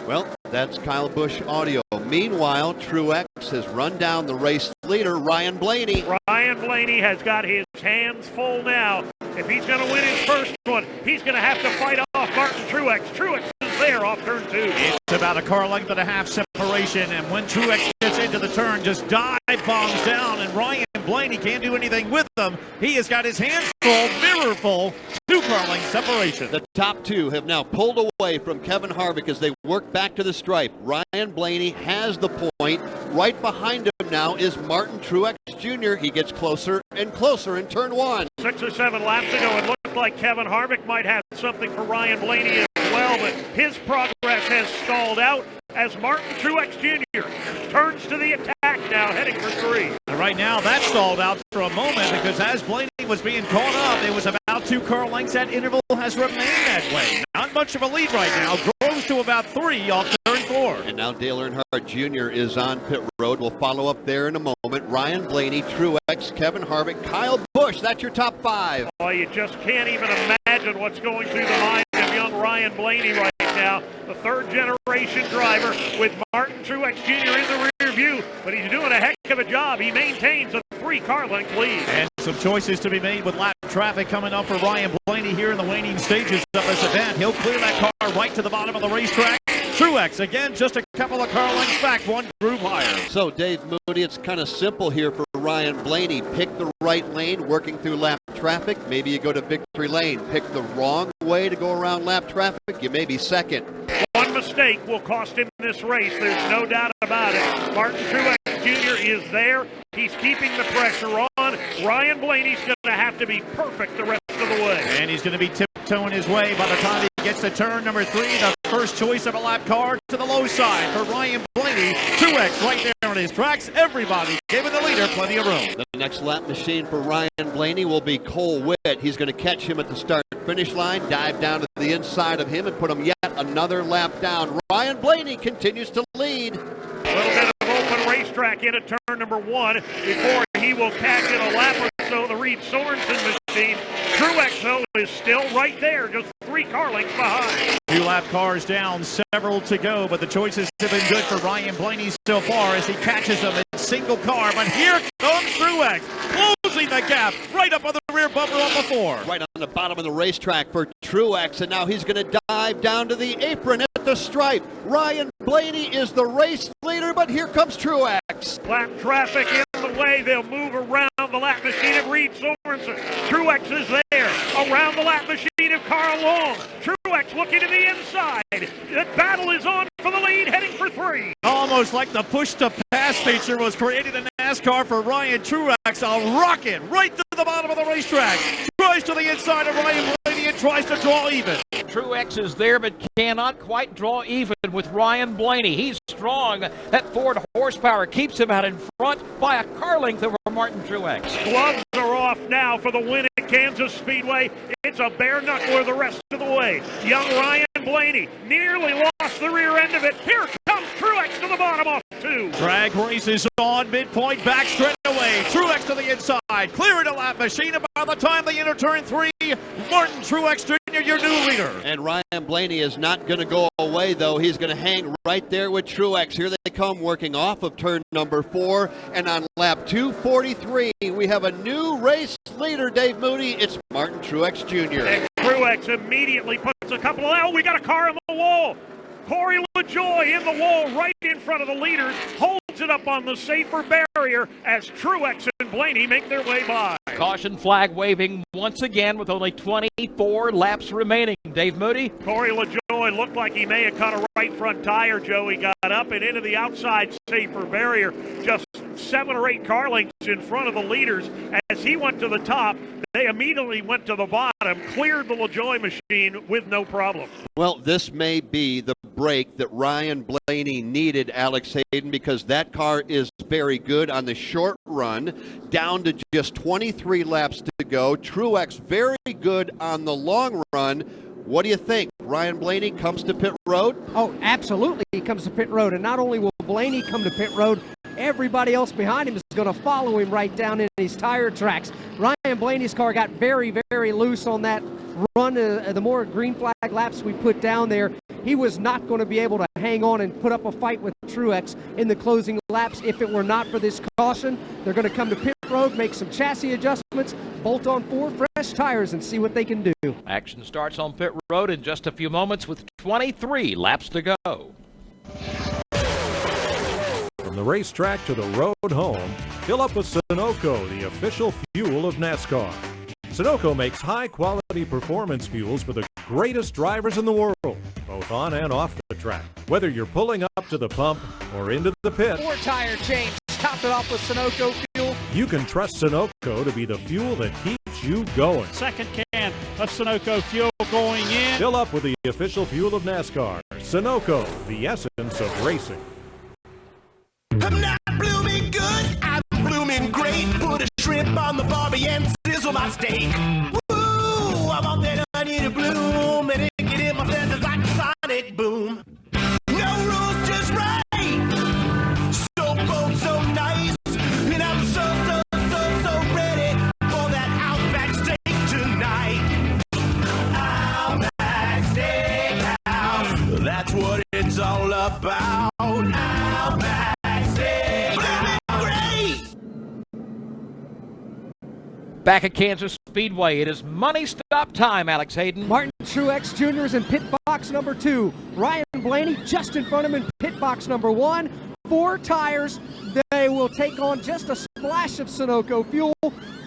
Speaker 3: Well, that's Kyle Busch audio. Meanwhile, Truex has run down the race leader, Ryan Blaney.
Speaker 26: Ryan Blaney has got his hands full now. If he's going to win his first one, he's going to have to fight off Martin Truex. Truex is there off turn 2.
Speaker 22: It's about a car length and a half separation, and when Truex gets into the turn, just dive bombs down, and Ryan Blaney can't do anything with them. He has got his hands full, mirror full, 2 car length separation.
Speaker 3: The top 2 have now pulled away from Kevin Harvick as they work back to the stripe. Ryan Blaney has the point. Right behind him now is Martin Truex Jr. He gets closer and closer in turn 1.
Speaker 26: 6 or 7 laps ago, it looked like Kevin Harvick might have something for Ryan Blaney as well, but his progress has stalled out as Martin Truex Jr. turns to the attack now, heading for 3.
Speaker 22: And right now, that stalled out for a moment because as Blaney was being caught up, it was about 2 car lengths. That interval has remained that way. Not much of a lead right now. Grows to about 3 off turn 4.
Speaker 3: And now Dale Earnhardt Jr. is on pit road. We'll follow up there in a moment. Ryan Blaney, Truex, Kevin Harvick, Kyle Busch. That's your top 5.
Speaker 26: Oh, you just can't even imagine what's going through the mind of young Ryan Blaney right now. The 3rd generation driver with Martin Truex Jr. in the rear view, but he's doing a heck of a job. He maintains a 3 car length lead.
Speaker 22: And some choices to be made with lap traffic coming up for Ryan Blaney here in the waning stages of this event. He'll clear that car right to the bottom of the racetrack. Truex, again, just a couple of car lengths back, 1 groove higher.
Speaker 3: So, Dave Moody, it's kind of simple here for Ryan Blaney. Pick the right lane, working through lap traffic. Maybe you go to victory lane. Pick the wrong way to go around lap traffic. You may be second.
Speaker 26: One mistake will cost him this race. There's no doubt about it. Martin Truex Jr. is there. He's keeping the pressure on. Ryan Blaney's going to have to be perfect the rest of the way.
Speaker 22: And he's going to be tiptoeing his way by the time he gets to turn number 3. The first choice of a lap car to the low side for Ryan Blaney. Truex right there on his tracks. Everybody giving the leader plenty of room.
Speaker 3: The next lap machine for Ryan Blaney will be Cole Witt. He's going to catch him at the start-finish line, dive down to the inside of him, and put him yet another lap down. Ryan Blaney continues to lead.
Speaker 26: A little bit of open racetrack into turn number 1 before he will catch in a lap or so the Reed Sorensen machine. Truex, though, is still right there, just 3 car lengths behind.
Speaker 22: 2 lap cars down, several to go, but the choices have been good for Ryan Blaney so far as he catches them in single car. But here comes Truex, closing the gap right up on the rear bumper on the 4.
Speaker 3: Right on the bottom of the racetrack for Truex, and now he's going to dive down to the apron at the stripe. Ryan Blaney is the race leader, but here comes Truex.
Speaker 26: Lap traffic in the way. They'll move around the lap machine of Reed Sorensen. Truex is there. Around the lap machine of Carl Long. Truex looking to the inside. The battle is on for the lead, heading for 3.
Speaker 22: Almost like the push-to-pass feature was created in NASCAR for Ryan Truex. A rocket right to the bottom of the racetrack. Tries to the inside of Ryan Blaney and tries to draw even.
Speaker 8: Truex is there but cannot quite draw even with Ryan Blaney. He's strong. That Ford horsepower keeps him out in front by a car length over Martin Truex.
Speaker 26: Gloves are off now for the win at Kansas Speedway. It's a bare knuckler the rest of the way. Young Ryan Blaney nearly lost the rear end of it. Here comes Truex to the bottom off 2.
Speaker 22: Drag races on midpoint, back straight away. Truex to the inside, clearing a lap machine. By the time they enter turn 3, Martin Truex Jr., your new leader.
Speaker 3: And Ryan Blaney is not going to go away, though. He's going to hang right there with Truex. Here they come, working off of turn number 4. And on lap 243, we have a new race leader, Dave Moody. It's Martin Truex Jr.
Speaker 26: And Truex immediately puts a couple of... Oh, we got a car in the wall. Corey LaJoie in the wall right in front of the leaders, holds it up on the safer barrier as Truex and Blaney make their way by.
Speaker 8: Caution flag waving once again with only 24 laps remaining. Dave Moody.
Speaker 26: Corey LaJoie looked like he may have caught a right front tire, Joe. He got up and into the outside safer barrier, just 7 or 8 car lengths in front of the leaders. As he went to the top, they immediately went to the bottom, cleared the LaJoie machine with no problem.
Speaker 3: Well, this may be the break that Ryan Blaney needed, Alex Hayden, because that car is very good on the short run, down to just 23 laps to go. Truex very good on the long run. What do you think? Ryan Blaney comes to pit road?
Speaker 9: Oh, absolutely, he comes to pit road. And not only will Blaney come to pit road, everybody else behind him is going to follow him right down in his tire tracks. Ryan Blaney's car got very, very loose on that run. The more green flag laps we put down there, he was not going to be able to hang on and put up a fight with Truex in the closing laps if it were not for this caution. They're going to come to pit road, make some chassis adjustments, bolt on 4 fresh tires, and see what they can do.
Speaker 8: Action starts on pit road in just a few moments with 23 laps to go.
Speaker 2: From the racetrack to the road home, fill up with Sunoco, the official fuel of NASCAR. Sunoco makes high-quality performance fuels for the greatest drivers in the world, both on and off the track. Whether you're pulling up to the pump or into the pit,
Speaker 9: 4 tire change, topped it off with Sunoco fuel.
Speaker 2: you can trust Sunoco to be the fuel that keeps you going.
Speaker 22: Second can of Sunoco fuel going in.
Speaker 2: Fill up with the official fuel of NASCAR. Sunoco, the essence of racing.
Speaker 5: I'm not blooming good, I'm blooming great. Put a shrimp on the barbie and sizzle my steak. Woo, I want that onion to bloom and it get in my senses like a sonic boom. No rules, just right. So bold, so nice. And I'm so ready for that Outback steak tonight. Outback Steakhouse, that's what it's all about. Outback.
Speaker 8: Back at Kansas Speedway, it is money stop time, Alex Hayden.
Speaker 9: Martin Truex Jr. is in pit box number 2. Ryan Blaney just in front of him in pit box number 1. 4 tires. They will take on just a splash of Sunoco fuel.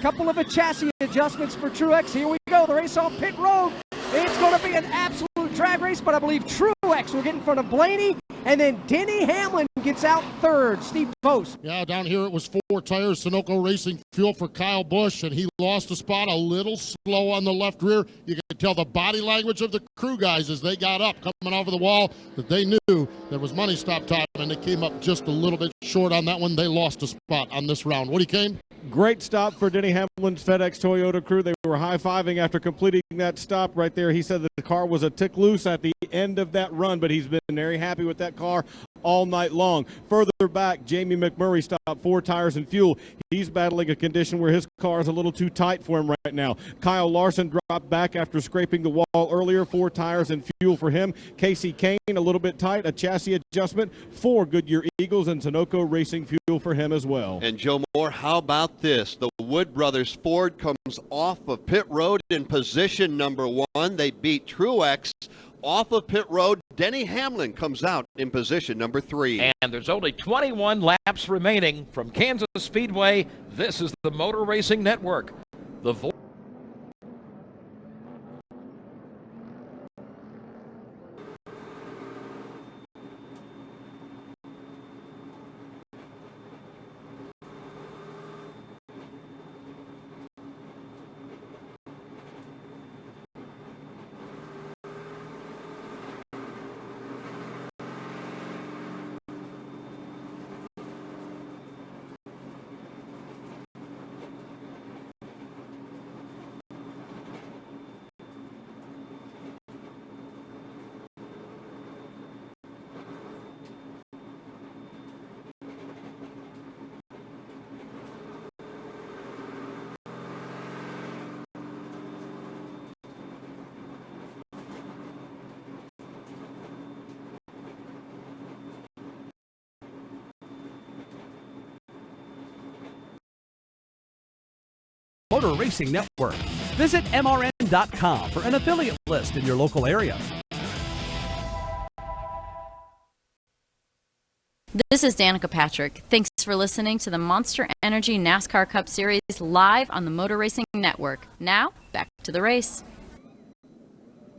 Speaker 9: Couple of chassis adjustments for Truex. Here we go. The race off pit road. It's going to be an absolute drag race, but I believe Truex will get in front of Blaney. And then Denny Hamlin gets out third. Steve Post.
Speaker 14: Yeah, down here it was 4 tires, Sunoco Racing fuel for Kyle Busch, and he lost a spot a little slow on the left rear. You can tell the body language of the crew guys as they got up, coming over the wall, that they knew there was money stop time, and they came up just a little bit short on that one. They lost a spot on this round. Woody Kane?
Speaker 4: Great stop for Denny Hamlin's FedEx Toyota crew. They were high-fiving after completing that stop right there. He said that the car was a tick loose at the end of that run, but he's been very happy with that car all night long. Further back, Jamie McMurray stopped 4 tires and fuel. He's battling a condition where his car is a little too tight for him right now. Kyle Larson dropped back after scraping the wall earlier. 4 tires and fuel for him. Casey Kane, a little bit tight, a chassis adjustment. 4 Goodyear Eagles and Sunoco Racing fuel for him as well.
Speaker 3: And Joe Moore, how about this? The Wood Brothers Ford comes off of pit road in position number 1. They beat Truex off of pit road. Denny Hamlin comes out in position number 3.
Speaker 8: And there's only 21 laps remaining from Kansas Speedway. This is the Motor Racing Network. The
Speaker 6: Motor Racing Network. Visit MRN.com for an affiliate list in your local area.
Speaker 7: This is Danica Patrick. Thanks for listening to the Monster Energy NASCAR Cup Series live on the Motor Racing Network. Now, back to the race.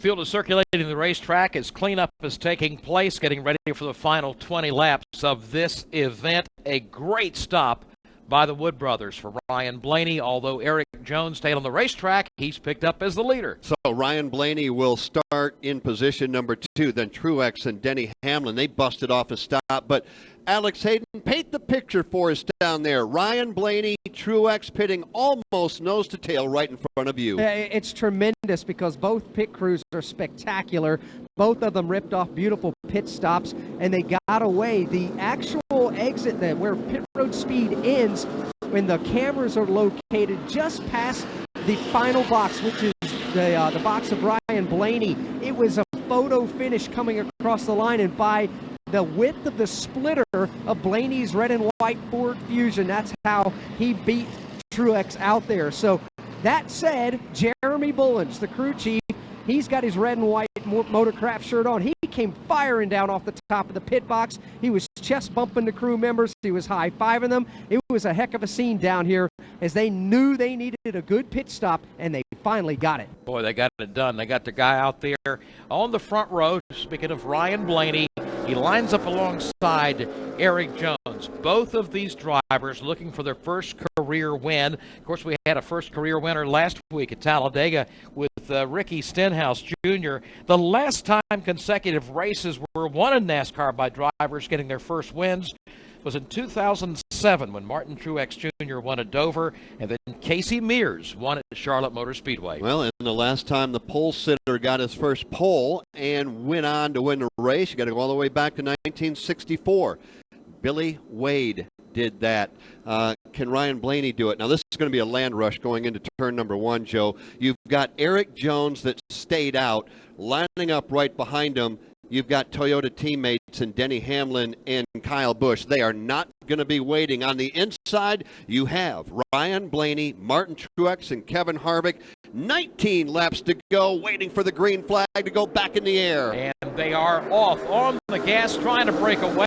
Speaker 8: field is circulating the racetrack as cleanup is taking place, getting ready for the final 20 laps of this event. A great stop by the Wood brothers for Ryan Blaney. Although Eric Jones stayed on the racetrack, he's picked up as the leader.
Speaker 3: So Ryan Blaney will start in position number 2. Then Truex and Denny Hamlin, they busted off a stop. But Alex Hayden, paint the picture for us down there. Ryan Blaney, Truex pitting almost nose to tail right in front of you.
Speaker 9: It's tremendous because both pit crews are spectacular. Both of them ripped off beautiful pit stops, and they got away. The actual exit where pit road speed ends, when the cameras are located just past the final box, which is the box of Ryan Blaney. It was a photo finish coming across the line, and by the width of the splitter of Blaney's red and white Ford Fusion, that's how he beat Truex out there. So that said, Jeremy Bullens, the crew chief, he's got his red and white Motorcraft shirt on. He came firing down off the top of the pit box. He was chest bumping the crew members. He was high-fiving them. It was a heck of a scene down here as they knew they needed a good pit stop, and they finally got it.
Speaker 8: Boy, they got it done. They got the guy out there on the front row. Speaking of Ryan Blaney, he lines up alongside Eric Jones. Both of these drivers looking for their first career win. Of course, we had a first career winner last week at Talladega with Ricky Stenhouse Jr. The last time consecutive races were won in NASCAR by drivers getting their first wins was in 2007 when Martin Truex Jr. won at Dover, and then Casey Mears won at Charlotte Motor Speedway.
Speaker 3: Well, and the last time the pole sitter got his first pole and went on to win the race, you got to go all the way back to 1964. Billy Wade did that. Can Ryan Blaney do it? Now, this is going to be a land rush going into turn number 1, Joe. You've got Eric Jones that stayed out, lining up right behind him. You've got Toyota teammates and Denny Hamlin and Kyle Busch. They are not going to be waiting. On the inside, you have Ryan Blaney, Martin Truex, and Kevin Harvick. 19 laps to go, waiting for the green flag to go back in the air.
Speaker 8: And they are off on the gas, trying to break away.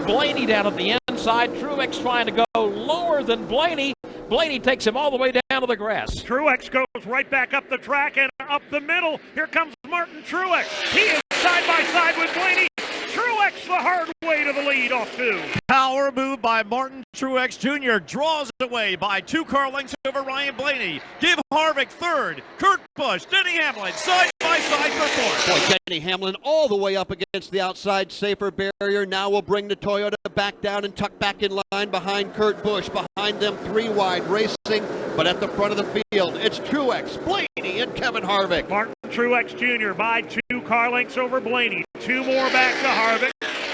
Speaker 8: Blaney down at the inside. Truex trying to go lower than Blaney. Blaney takes him all the way down to the grass.
Speaker 26: Truex goes right back up the track and up the middle. Here comes Martin Truex. He is side by side with Blaney. Truex the hard way to the lead off 2.
Speaker 22: Power move by Martin Truex Jr. draws away by 2 car lengths over Ryan Blaney. Give Harvick third. Kurt Busch, Denny Hamlin side by side for fourth.
Speaker 3: Boy, Denny Hamlin all the way up against the outside safer barrier. Now will bring the Toyota back down and tuck back in line behind Kurt Busch. Behind them 3 wide racing, but at the front of the field, it's Truex, Blaney, and Kevin Harvick.
Speaker 26: Martin Truex Jr. by 2 car lengths over Blaney. 2 more back to Harvick.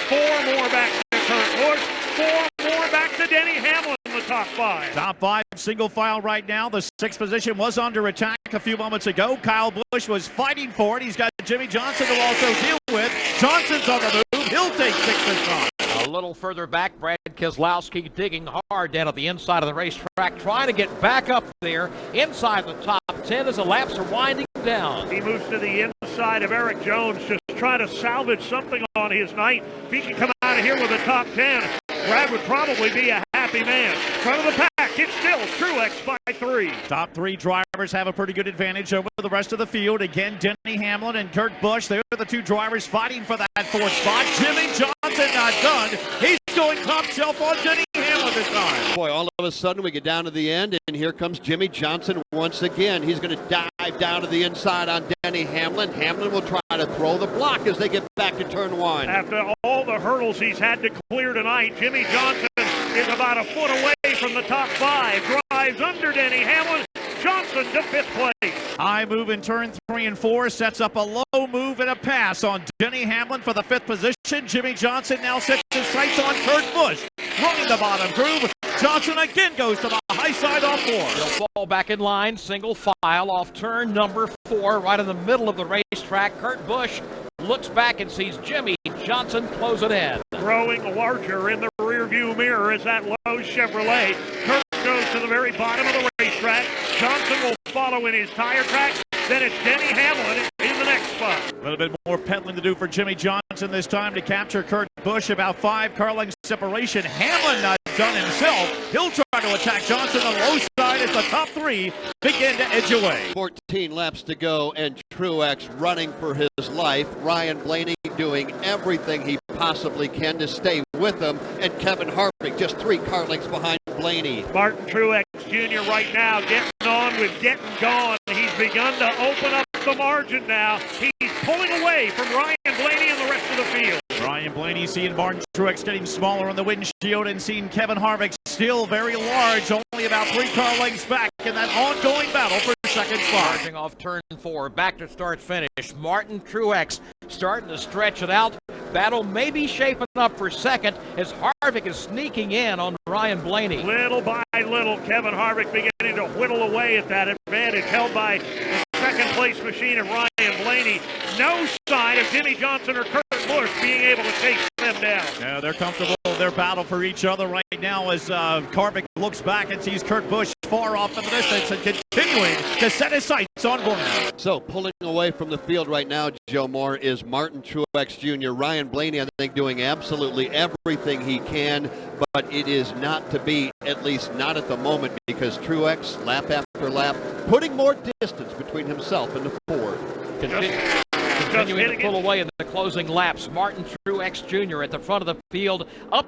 Speaker 26: 4 more back to Kurt Busch. 4 more back to Denny Hamlin in the top 5.
Speaker 22: Top 5 single file right now. The 6th position was under attack a few moments ago. Kyle Busch was fighting for it. He's got Jimmy Johnson to also deal with. Johnson's on the move. He'll take 6th this time.
Speaker 8: A little further back, Brad Keselowski digging hard down at the inside of the racetrack, trying to get back up there inside the top 10 as the laps are winding down.
Speaker 26: He moves to the inside of Eric Jones, just trying to salvage something on his night. If he can come out of here with a top 10, Brad would probably be a happy man. Front of the pack, it's still Truex by 3.
Speaker 22: Top 3 drivers have a pretty good advantage over the rest of the field. Again, Denny Hamlin and Kurt Busch, they're the 2 drivers fighting for that 4th spot. Jimmy Johnson not done. He's going top shelf on Denny Hamlin this time.
Speaker 3: Boy, all of a sudden we get down to the end, and here comes Jimmy Johnson once again. He's going to dive down to the inside on Denny Hamlin. Hamlin will try to throw the block as they get back to turn 1.
Speaker 26: After all the hurdles he's had to clear tonight, Jimmy Johnson is about a foot away from the top 5. Drives under Denny Hamlin. Johnson to 5th place.
Speaker 22: High move in turn 3 and 4 sets up a low move and a pass on Denny Hamlin for the 5th position. Jimmy Johnson now sets his sights on Kurt Busch. Running the bottom groove. Johnson again goes to the high side off 4.
Speaker 8: He'll fall back in line, single file off turn number 4, right in the middle of the racetrack. Kurt Busch looks back and sees Jimmy Johnson close it in.
Speaker 26: Growing larger in the rearview mirror is that Lowe's Chevrolet. Kurt goes to the very bottom of the racetrack. Johnson will follow in his tire track. Then it's Denny Hamlin in the next spot.
Speaker 22: A little bit more pedaling to do for Jimmy Johnson this time to capture Kurt Busch. About 5 car lengths separation. Hamlin not done himself. He'll try to attack Johnson on the low side as the top 3 begin to edge away.
Speaker 3: 14 laps to go, and Truex running for his life. Ryan Blaney doing everything he possibly can to stay with him, and Kevin Harvick just 3 car lengths behind Blaney.
Speaker 26: Martin Truex Jr. right now getting on with getting gone. He's begun to open up the margin now. He's pulling away from Ryan Blaney and the rest of the field.
Speaker 22: Ryan Blaney seeing Martin Truex getting smaller on the windshield and seeing Kevin Harvick still very large, only about 3 car lengths back in that ongoing battle for second spot.
Speaker 8: Starting off turn 4, back to start finish. Martin Truex starting to stretch it out. Battle may be shaping up for second as Harvick is sneaking in on Ryan Blaney.
Speaker 26: Little by little, Kevin Harvick beginning to whittle away at that advantage held by the second place machine of Ryan Blaney. No sign of Jimmy Johnson or Kurt Busch being able to take them down.
Speaker 22: Yeah, they're comfortable. Their battle for each other right now as Harvick looks back and sees Kurt Busch far off in the distance and continuing to set his sights on Gorman.
Speaker 3: So pulling away from the field right now, Joe Moore, is Martin Truex Jr. Ryan Blaney, I think, doing absolutely everything he can, but it is not to be, at least not at the moment, because Truex, lap after lap, putting more distance between himself and the Ford.
Speaker 8: Continuing to pull away in the closing laps. Martin Truex Jr. at the front of the field, up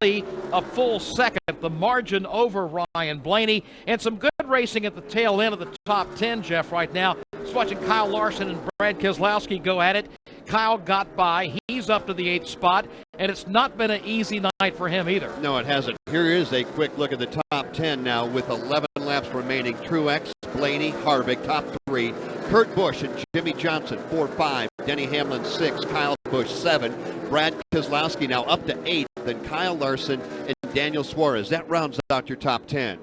Speaker 8: a full second, the margin over Ryan Blaney, and some good racing at the tail end of the top 10, Jeff, right now. Just watching Kyle Larson and Brad Keselowski go at it. Kyle got by. He's up to the 8th spot, and it's not been an easy night for him either.
Speaker 3: No, it hasn't. Here is a quick look at the top 10 now with 11 laps remaining. Truex, Blaney, Harvick, top 3. Kurt Busch and Jimmy Johnson, 4-5. Denny Hamlin, 6. Kyle Busch, 7. Brad Keselowski now up to 8. Then Kyle Larson and Daniel Suarez. That rounds out your top 10.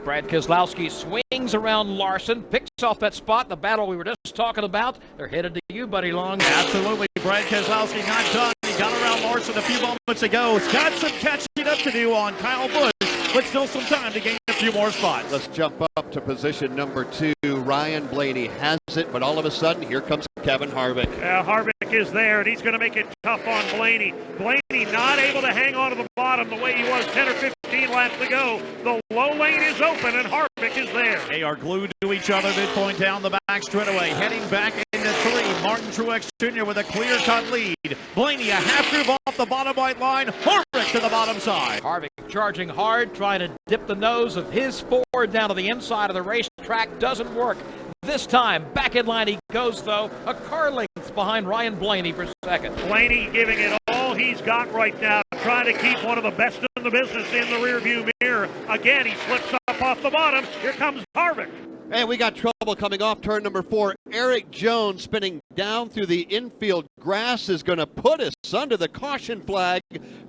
Speaker 8: Brad Keselowski swings around Larson, picks off that spot, the battle we were just talking about. They're headed to you, Buddy Long.
Speaker 22: Absolutely. Brad Keselowski not done. He got around Larson a few moments ago. He's got some catching up to do on Kyle Busch, but still some time to gain a few more spots.
Speaker 3: Let's jump up to position number 2. Ryan Blaney has it, but all of a sudden, here comes Kevin Harvick.
Speaker 26: Harvick is there, and he's going to make it tough on Blaney. Blaney not able to hang on to the bottom the way he was 10 or 15 laps ago. The low lane is open, and Harvick is there.
Speaker 22: They are glued to each other midpoint down the back straightaway, heading back into 3. Martin Truex Jr. with a clear-cut lead. Blaney a half groove off the bottom white line. Harvick to the bottom side.
Speaker 8: Harvick charging hard, trying to dip the nose of his Ford down to the inside of the racetrack. Doesn't work. This time, back in line he goes, though, a car length behind Ryan Blaney for second.
Speaker 26: Blaney giving it all he's got right now, trying to keep one of the best in the business in the rearview mirror. Again, he slips up off the bottom. Here comes Harvick.
Speaker 3: And we got trouble coming off turn number 4. Eric Jones spinning down through the infield grass is going to put us under the caution flag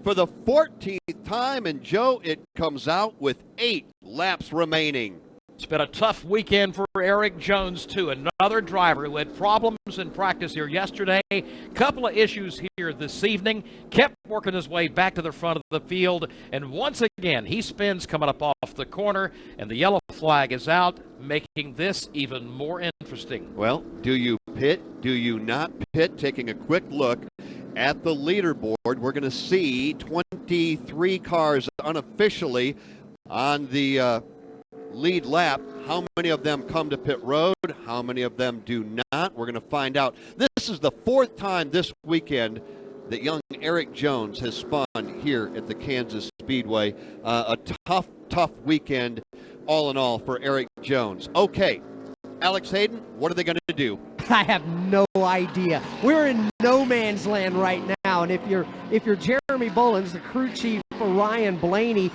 Speaker 3: for the 14th time. And Joe, it comes out with 8 laps remaining.
Speaker 8: It's been a tough weekend for Eric Jones, too. Another driver who had problems in practice here yesterday. Couple of issues here this evening. Kept working his way back to the front of the field. And once again, he spins coming up off the corner. And the yellow flag is out, making this even more interesting.
Speaker 3: Well, do you pit? Do you not pit? Taking a quick look at the leaderboard, we're going to see 23 cars unofficially on the lead lap. How many of them come to pit road? How many of them do not? We're going to find out. This is the 4th time this weekend that young Eric Jones has spun here at the Kansas Speedway. A tough weekend all in all for Eric Jones. Okay, Alex Hayden, what are they going to do?
Speaker 9: I have no idea. We're in no man's land right now, and if you're Jeremy Bullins, the crew chief for Ryan Blaney,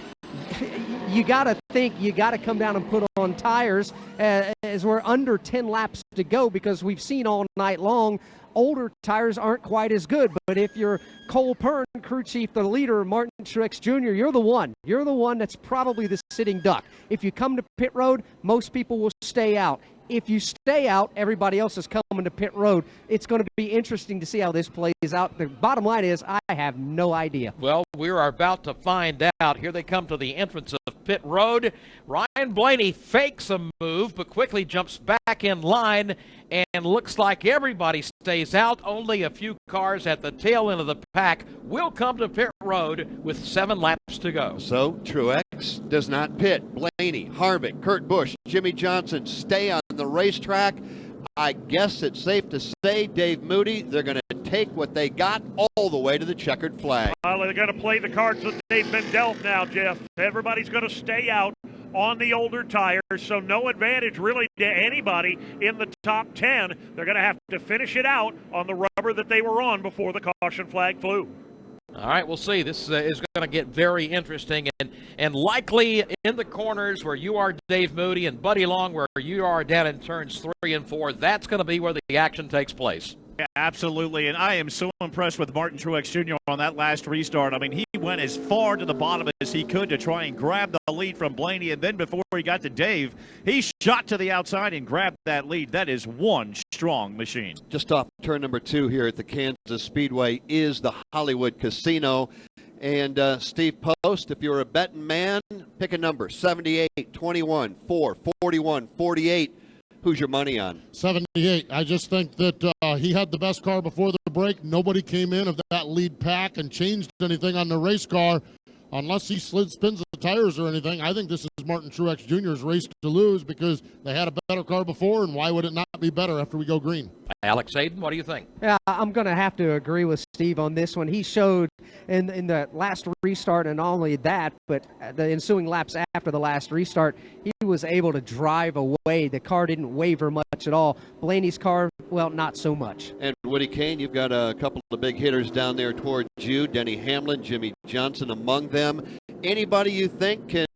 Speaker 9: you got to think you got to come down and put on tires as we're under 10 laps to go, because we've seen all night long older tires aren't quite as good. But if you're Cole Pern, crew chief, the leader, Martin Truex Jr., you're the one. You're the one that's probably the sitting duck. If you come to pit road, most people will stay out. If you stay out, everybody else is coming to pit road. It's going to be interesting to see how this plays out. The bottom line is I have no idea.
Speaker 8: Well, we're about to find out. Here they come to the entrance of pit road. Ryan Blaney fakes a move, but quickly jumps back in line, and looks like everybody stays out. Only a few cars at the tail end of the pack will come to pit road with 7 laps to go.
Speaker 3: So Truex does not pit. Blaney, Harvick, Kurt Busch, Jimmy Johnson stay on the racetrack. I guess it's safe to say, Dave Moody, they're going to take what they got all the way to the checkered flag.
Speaker 26: Well, they're going to play the cards that they've been dealt now, Jeff. Everybody's going to stay out on the older tires, so no advantage really to anybody in the top 10. They're going to have to finish it out on the rubber that they were on before the caution flag flew.
Speaker 8: All right, we'll see. This is going to get very interesting, and likely in the corners where you are, Dave Moody, and Buddy Long, where you are down in turns 3 and 4, that's going to be where the action takes place.
Speaker 22: Yeah, absolutely, and I am so impressed with Martin Truex Jr. on that last restart. I mean, he went as far to the bottom as he could to try and grab the lead from Blaney, and then before he got to Dave, he shot to the outside and grabbed that lead. That is one strong machine.
Speaker 3: Just off turn number 2 here at the Kansas Speedway is the Hollywood Casino. And Steve Post, if you're a betting man, Pick a number, 78, 21, 4, 41, 48. Who's your money on?
Speaker 14: 78. I just think that he had the best car before the break. Nobody came in of that lead pack and changed anything on the race car. Unless he spins the tires or anything, I think this is Martin Truex Jr.'s race to lose because they had a better car before, and why would it not be better after we go green?
Speaker 8: Alex Aiden, what do you think?
Speaker 9: Yeah, I'm going to have to agree with Steve on this one. He showed in the last restart, and not only that, but the ensuing laps after the last restart, he was able to drive away. The car didn't waver much at all. Blaney's car, well, not so much.
Speaker 3: And Woody Kane, you've got a couple of big hitters down there towards you. Denny Hamlin, Jimmy Johnson among them. Anybody you think can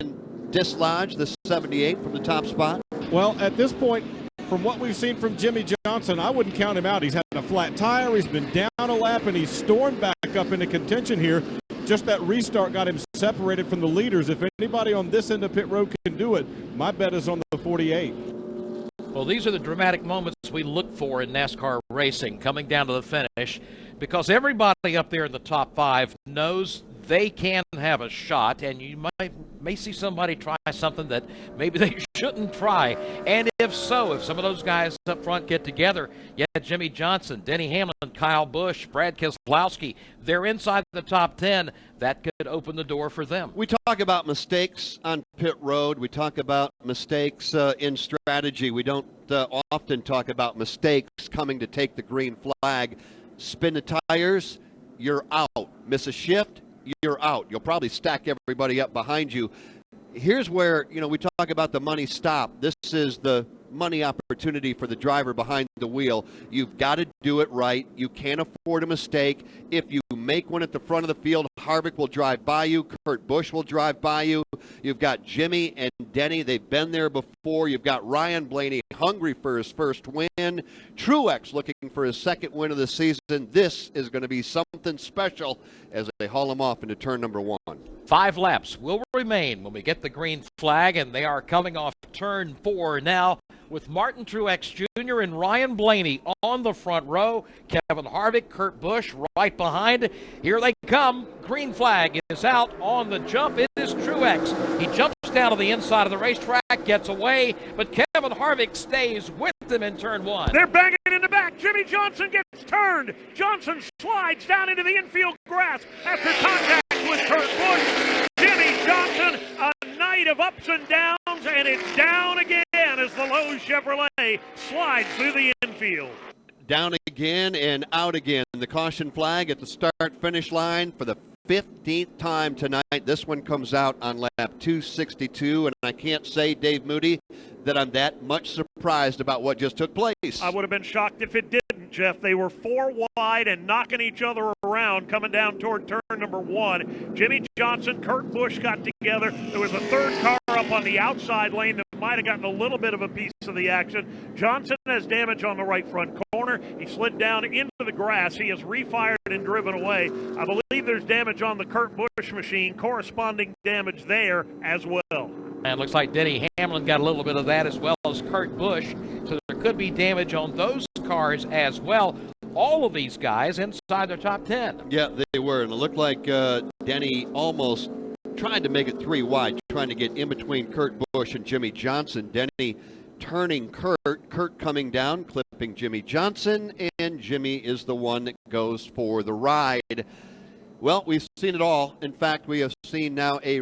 Speaker 3: dislodge the 78 from the top spot?
Speaker 4: Well, at this point, from what we've seen from Jimmy Johnson, I wouldn't count him out. He's had a flat tire, he's been down a lap, and he's stormed back up into contention here. Just that restart got him separated from the leaders. If anybody on this end of pit road can do it, my bet is on the 48.
Speaker 8: Well, these are the dramatic moments we look for in NASCAR racing, coming down to the finish, because everybody up there in the top 5 knows they can have a shot, and you may see somebody try something that maybe they shouldn't try. And if so, if some of those guys up front get together, Jimmy Johnson, Denny Hamlin, Kyle Busch, Brad Keselowski, they're inside the top 10. That could open the door for them.
Speaker 3: We talk about mistakes on pit road. We talk about mistakes in strategy. We don't often talk about mistakes coming to take the green flag. Spin the tires, you're out. Miss a shift, you're out. You'll probably stack everybody up behind you. Here's where, we talk about the money stop. This is the money opportunity for the driver behind the wheel. You've got to do it right. You can't afford a mistake. If you make one at the front of the field, Harvick will drive by you. Kurt Busch will drive by you. You've got Jimmy and Denny. They've been there before. You've got Ryan Blaney hungry for his first win. Truex looking for his second win of the season. This is going to be something special as they haul him off into turn number 1.
Speaker 8: 5 laps will remain when we get the green flag, and they are coming off turn 4 now with Martin Truex Jr. and Ryan Blaney on the front row. Kevin Harvick, Kurt Busch right behind. Here they come. Green flag is out on the jump. It is Truex. He jumps down to the inside of the racetrack, gets away, but Kevin Harvick stays with them in turn 1.
Speaker 26: They're banging in the back. Jimmy Johnson gets turned. Johnson slides down into the infield grass after contact with Kurt Busch. Jimmy Johnson, a night of ups and downs, and it's down again as the Lowe's Chevrolet slides through the infield.
Speaker 3: Down again and out again. The caution flag at the start-finish line for the 15th time tonight. This one comes out on lap 262, and I can't say, Dave Moody, that I'm that much surprised about what just took place.
Speaker 26: I would have been shocked if it didn't, Jeff. They were 4 wide and knocking each other around coming down toward turn number 1. Jimmy Johnson, Kurt Busch got together. There was a third car up on the outside lane that might have gotten a little bit of a piece of the action. Johnson has damage on the right front corner. He slid down into the grass. He has refired and driven away. I believe there's damage on the Kurt Busch machine, corresponding damage there as well.
Speaker 8: And it looks like Denny Hamlin got a little bit of that as well as Kurt Busch. So there could be damage on those cars as well. All of these guys inside their top 10.
Speaker 3: Yeah, they were. And it looked like Denny almost tried to make it 3 wide, trying to get in between Kurt Busch and Jimmy Johnson. Denny turning Kurt coming down, clipping Jimmy Johnson, and Jimmy is the one that goes for the ride. Well, we've seen it all. In fact, we have seen now a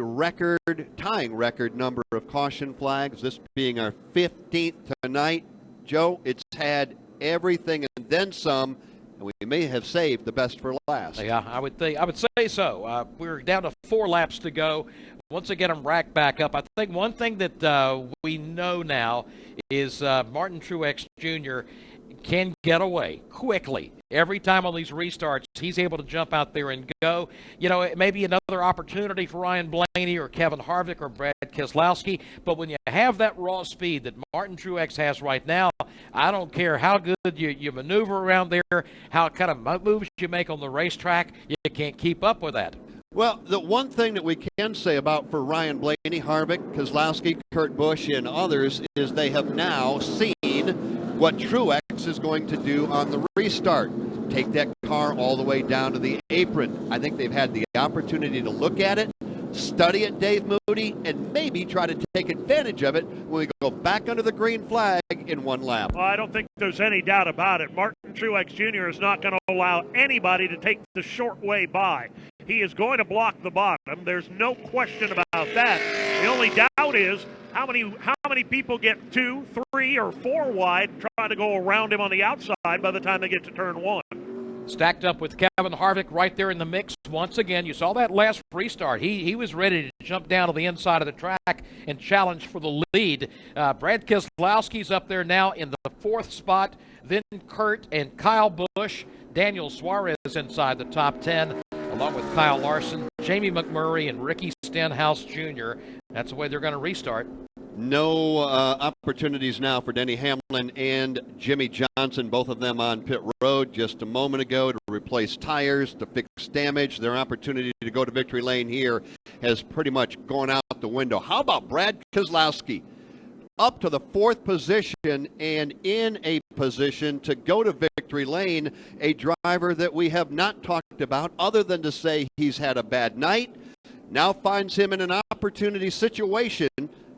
Speaker 3: tying record number of caution flags, this being our 15th tonight. Joe, it's had everything and then some, and we may have saved the best for last.
Speaker 8: Yeah, I would say so. We're down to 4 laps to go. Once they get them racked back up, I think one thing that we know now is Martin Truex Jr. can get away quickly. Every time on these restarts, he's able to jump out there and go. It may be another opportunity for Ryan Blaney or Kevin Harvick or Brad Keselowski, but when you have that raw speed that Martin Truex has right now, I don't care how good you maneuver around there, how kind of moves you make on the racetrack, you can't keep up with that.
Speaker 3: Well, the one thing that we can say about for Ryan Blaney, Harvick, Keselowski, Kurt Busch, and others is they have now seen what Truex is going to do on the restart. Take that car all the way down to the apron. I think they've had the opportunity to look at it. study it, Dave Moody, and maybe try to take advantage of it when we go back under the green flag in one lap.
Speaker 26: Well, I don't think there's any doubt about it. Martin Truex Jr. is not going to allow anybody to take the short way by. He is going to block the bottom. There's no question about that. The only doubt is how many people get 2, 3, or 4 wide trying to go around him on the outside by the time they get to turn 1.
Speaker 8: Stacked up with Kevin Harvick right there in the mix once again. You saw that last restart. He was ready to jump down to the inside of the track and challenge for the lead. Brad Keselowski's up there now in the 4th spot. Then Kurt and Kyle Busch. Daniel Suarez inside the top 10, along with Kyle Larson, Jamie McMurray, and Ricky Stenhouse Jr. That's the way they're going to restart.
Speaker 3: No opportunities now for Denny Hamlin and Jimmy Johnson, both of them on pit road just a moment ago to replace tires, to fix damage. Their opportunity to go to victory lane here has pretty much gone out the window. How about Brad Keselowski? Up to the 4th position and in a position to go to victory lane, a driver that we have not talked about other than to say he's had a bad night, now finds him in an opportunity situation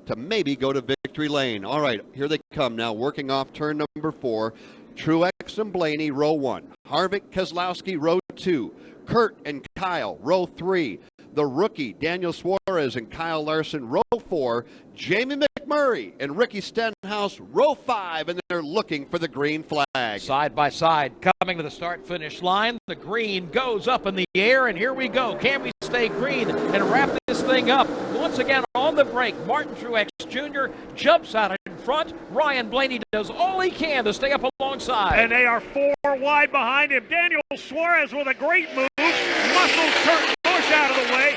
Speaker 3: to maybe go to victory lane. All right, here they come now, working off turn number 4. Truex and Blaney, row 1. Harvick, Keselowski, row 2. Kurt and Kyle, row 3. The rookie, Daniel Suarez and Kyle Larson, row 4. Jamie McMurray and Ricky Stenhouse, row 5, and they're looking for the green flag.
Speaker 8: Side by side, coming to the start-finish line. The green goes up in the air, and here we go. Can we stay green and wrap this thing up? Once again, on the break, Martin Truex Jr. jumps out in front. Ryan Blaney does all he can to stay up alongside.
Speaker 26: And they are 4 wide behind him. Daniel Suarez with a great move. Muscles Kurt Busch out of the way.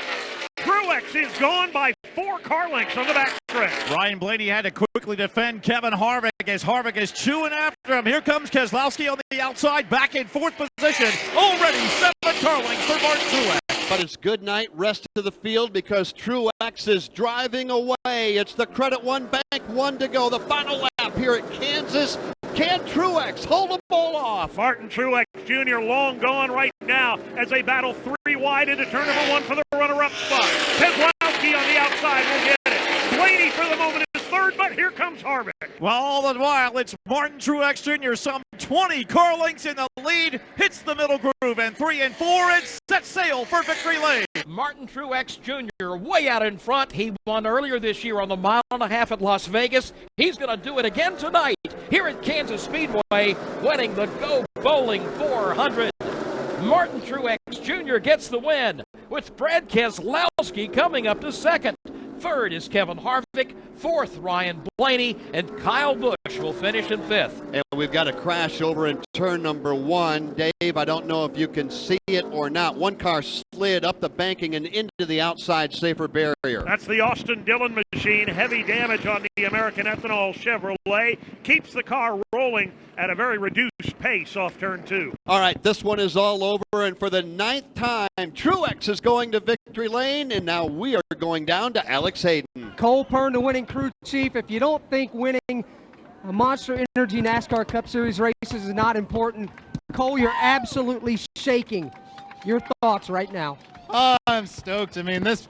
Speaker 26: Truex is gone by 4 car lengths on the backstretch.
Speaker 22: Ryan Blaney had to quickly defend Kevin Harvick as Harvick is chewing after him. Here comes Keselowski on the outside, back in 4th position. Already 7 car lengths for Martin Truex.
Speaker 3: But it's good night, rest of the field, because Truex is driving away. It's the Credit One Bank, 1 to go. The final lap here at Kansas. Can Truex hold them all off?
Speaker 26: Martin Truex Jr. long gone right now as they battle 3 wide into turn number 1 for the runner-up spot. Keselowski on the outside will get it. Blaney for the moment is 3rd, but here comes Harvick.
Speaker 22: Well, all the while, it's Martin Truex Jr. some 20 car lengths in the lead, hits the middle groove, and 3 and 4, and sets sail for victory lane.
Speaker 8: Martin Truex Jr. way out in front. He won earlier this year on the 1.5 mile at Las Vegas. He's going to do it again tonight here at Kansas Speedway, winning the Go Bowling 400. Martin Truex Jr. gets the win, with Brad Keselowski coming up to 2nd. 3rd is Kevin Harvick. 4th, Ryan Blaney. And Kyle Busch will finish in 5th.
Speaker 3: And we've got a crash over in turn number 1. Dave, I don't know if you can see it or not. One car slid up the banking and into the outside safer barrier.
Speaker 26: That's the Austin Dillon machine. Heavy damage on the American Ethanol Chevrolet. Keeps the car rolling at a very reduced pace off turn 2.
Speaker 3: All right, this one is all over, and for the 9th time, Truex is going to victory lane, and now we are going down to Alex Hayden.
Speaker 9: Cole Pern, the winning crew chief. If you don't think winning a Monster Energy NASCAR Cup Series races is not important, Cole, you're absolutely shaking. Your thoughts right now?
Speaker 11: Oh, I'm stoked. I mean, this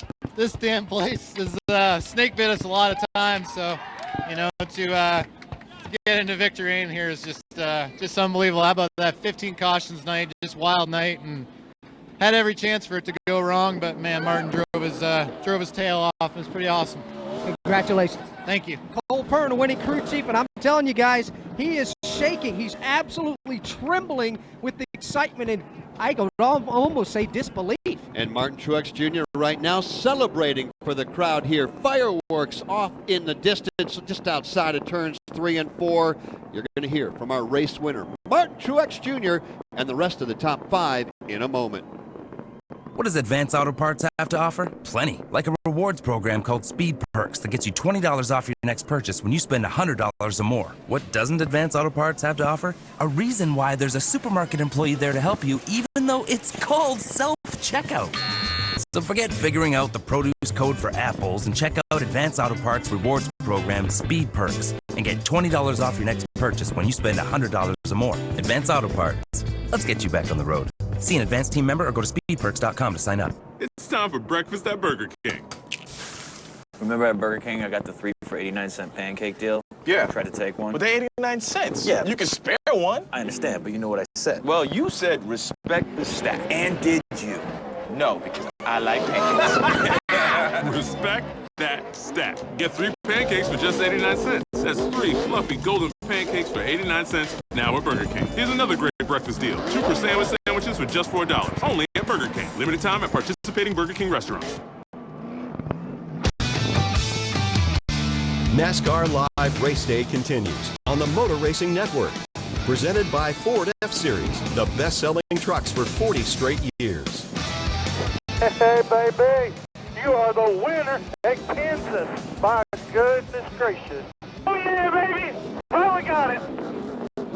Speaker 11: damn place is snake bit us a lot of times, so to get into victory in here is just unbelievable. How about that 15 cautions night, just wild night, and had every chance for it to go wrong, but man, Martin drove his tail off. It was pretty awesome.
Speaker 9: Congratulations.
Speaker 11: Thank you.
Speaker 9: Cole Pern, the winning crew chief, and I'm telling you guys, he is shaking. He's absolutely trembling with the excitement, and I could almost say disbelief.
Speaker 3: And Martin Truex Jr. right now celebrating for the crowd here. Fireworks off in the distance just outside of turns 3 and 4. You're going to hear from our race winner, Martin Truex Jr., and the rest of the top 5 in a moment.
Speaker 12: What does Advance Auto Parts have to offer? Plenty. Like a rewards program called Speed Perks that gets you $20 off your next purchase when you spend $100 or more. What doesn't Advance Auto Parts have to offer? A reason why there's a supermarket employee there to help you, even though it's called self-checkout. So forget figuring out the produce code for apples and check out Advance Auto Parts rewards program Speed Perks and get $20 off your next purchase when you spend $100 or more. Advance Auto Parts. Let's get you back on the road. See an advanced team member or go to speedperks.com to sign up.
Speaker 10: It's time for breakfast at Burger King.
Speaker 15: Remember at Burger King, I got the 3 for 89-cent pancake deal?
Speaker 10: Yeah.
Speaker 15: I tried to take one.
Speaker 10: But they 89 cents.
Speaker 15: Yeah.
Speaker 10: You can spare one.
Speaker 15: I understand, but you know what I said.
Speaker 10: Well, you said respect the stack.
Speaker 15: And did you?
Speaker 10: No, because I like pancakes. Respect that stack. Get 3 pancakes for just 89 cents. That's 3 fluffy golden pancakes for 89 cents now at Burger King. Here's another great breakfast deal. 2 per sandwiches for just $4. Only at Burger King. Limited time at participating Burger King restaurants.
Speaker 1: NASCAR Live Race Day continues on the Motor Racing Network. Presented by Ford F-Series, the best-selling trucks for 40 straight years.
Speaker 27: Hey, baby, you are the winner at Kansas. My goodness gracious. Oh, yeah, baby. Finally got it.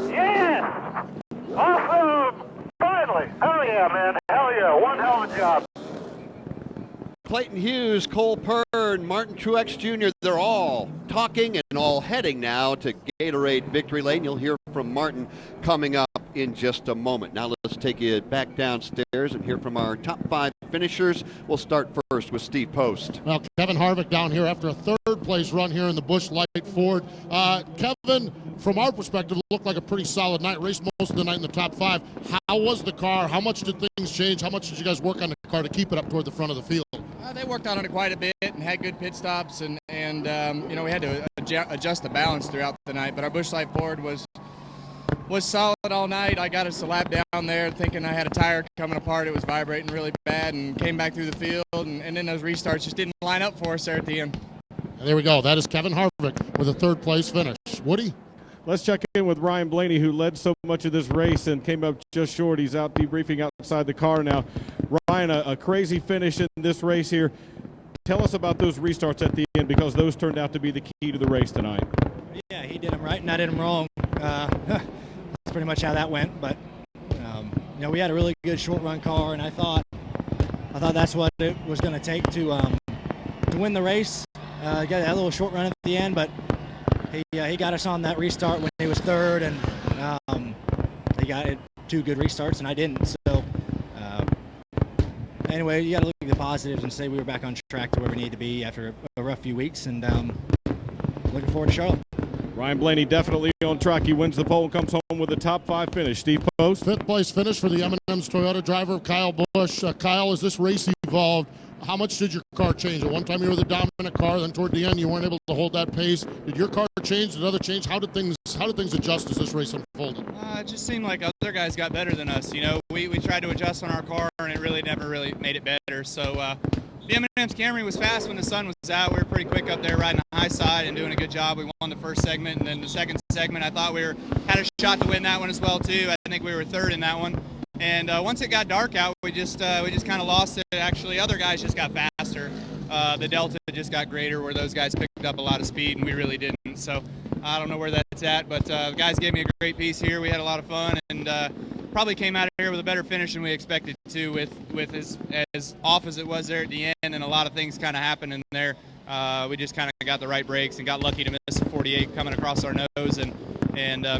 Speaker 27: Yes. Awesome. Finally. Hell yeah, man. Hell yeah. One hell of a job.
Speaker 3: Clayton Hughes, Cole Pern, Martin Truex Jr., they're all talking and all heading now to Gatorade Victory Lane. You'll hear from Martin coming up in just a moment. Now let's take you back downstairs and hear from our top 5 finishers. We'll start first with Steve Post.
Speaker 14: Well, Kevin Harvick down here after a third-place run here in the Busch Light Ford. Kevin, from our perspective, looked like a pretty solid night. Raced most of the night in the top 5. How was the car? How much did things change? How much did you guys work on the car to keep it up toward the front of the field?
Speaker 16: They worked on it quite a bit and had good pit stops, and you know, we had to adjust the balance throughout the night. But our Busch Light Ford was solid all night. I got us a lap down there thinking I had a tire coming apart. It was vibrating really bad, and came back through the field, and then those restarts just didn't line up for us there at the end.
Speaker 14: And there we go. That is Kevin Harvick with a third-place finish. Woody?
Speaker 4: Let's check in with Ryan Blaney, who led so much of this race and came up just short. He's out debriefing outside the car now. Ryan, a crazy finish in this race here. Tell us about those restarts at the end, because those turned out to be the key to the race tonight.
Speaker 17: Yeah, he did them right and I did them wrong. That's pretty much how that went. But you know, we had a really good short run car, and I thought that's what it was going to take to win the race. Got that little short run at the end, but he got us on that restart when he was third, and he got 2 good restarts, and I didn't. So anyway, you got to look at the positives and say we were back on track to where we need to be after a rough few weeks, and looking forward to Charlotte.
Speaker 4: Ryan Blaney definitely on track. He wins the pole and comes home with a top 5 finish. Steve Post.
Speaker 14: 5th place finish for the M&M's Toyota driver, Kyle Busch. Kyle, as this race evolved, how much did your car change? At one time you were the dominant car, then toward the end you weren't able to hold that pace. Did your car change? Did other change? How did things adjust as this race unfolded?
Speaker 16: It just seemed like other guys got better than us. You know, we tried to adjust on our car, and it really never made it better. So the M&M's Camry was fast when the sun was out. We were pretty quick up there riding the high side and doing a good job. We won the first segment, and then the second segment I thought we had a shot to win that one as well too. I think we were third in that one. And once it got dark out, we just kind of lost it. Actually, other guys just got faster. The Delta just got greater, where those guys picked up a lot of speed and we really didn't. So I don't know where that's at, but the guys gave me a great piece here. We had a lot of fun, and probably came out of here with a better finish than we expected to, with as off as it was there at the end, and a lot of things kind of happened in there. We just kind of got the right breaks and got lucky to miss a 48 coming across our nose, and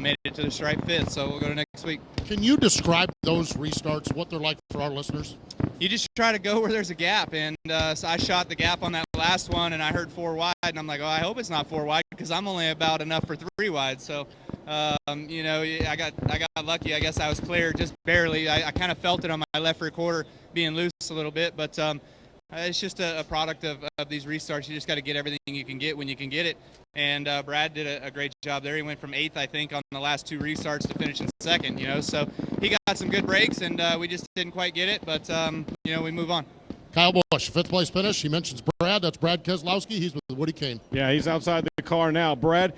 Speaker 16: made it to the stripe 5th. So we'll go to next week.
Speaker 14: Can you describe those restarts, what they're like for our listeners?
Speaker 16: You just try to go where there's a gap, and so I shot the gap on that last one, and I heard 4 wide, and I'm like, oh, I hope it's not 4 wide, because I'm only about enough for 3 wide. So you know, I got lucky. I guess I was clear just barely. I kind of felt it on my left rear quarter being loose a little bit, but it's just a product of these restarts. You just got to get everything you can get when you can get it. And Brad did a great job there. He went from 8th, I think, on the last 2 restarts to finish in 2nd. You know, so he got some good breaks, and we just didn't quite get it. But you know, we move on.
Speaker 14: Kyle Busch, 5th place finish. He mentions Brad. That's Brad Keselowski. He's with Woody Kane.
Speaker 4: Yeah, he's outside the car now. Brad,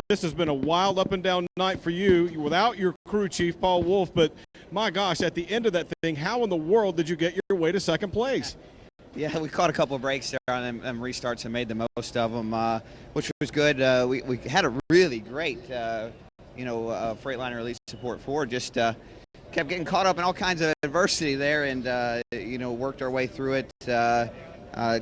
Speaker 4: this has been a wild up and down night for you without your crew chief, Paul Wolf. But my gosh, at the end of that thing, how in the world did you get your way to 2nd place?
Speaker 19: Yeah, we caught a couple of breaks there on them restarts and made the most of them, which was good. We had a really great, Freightliner Elite Support Ford. Just kept getting caught up in all kinds of adversity there, and worked our way through it. Kind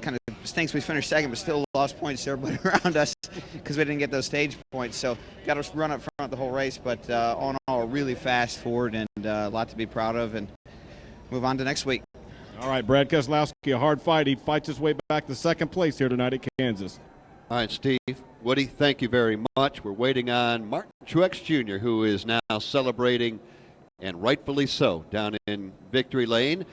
Speaker 19: of stinks we finished 2nd, but still lost points to everybody around us because we didn't get those stage points. So got us run up front the whole race, but all in all, a really fast Ford, and a lot to be proud of. And move on to next week.
Speaker 4: All right, Brad Keselowski, a hard fight. He fights his way back to second place here tonight at Kansas.
Speaker 3: All right, Steve. Woody, thank you very much. We're waiting on Martin Truex Jr., who is now celebrating, and rightfully so, down in Victory Lane,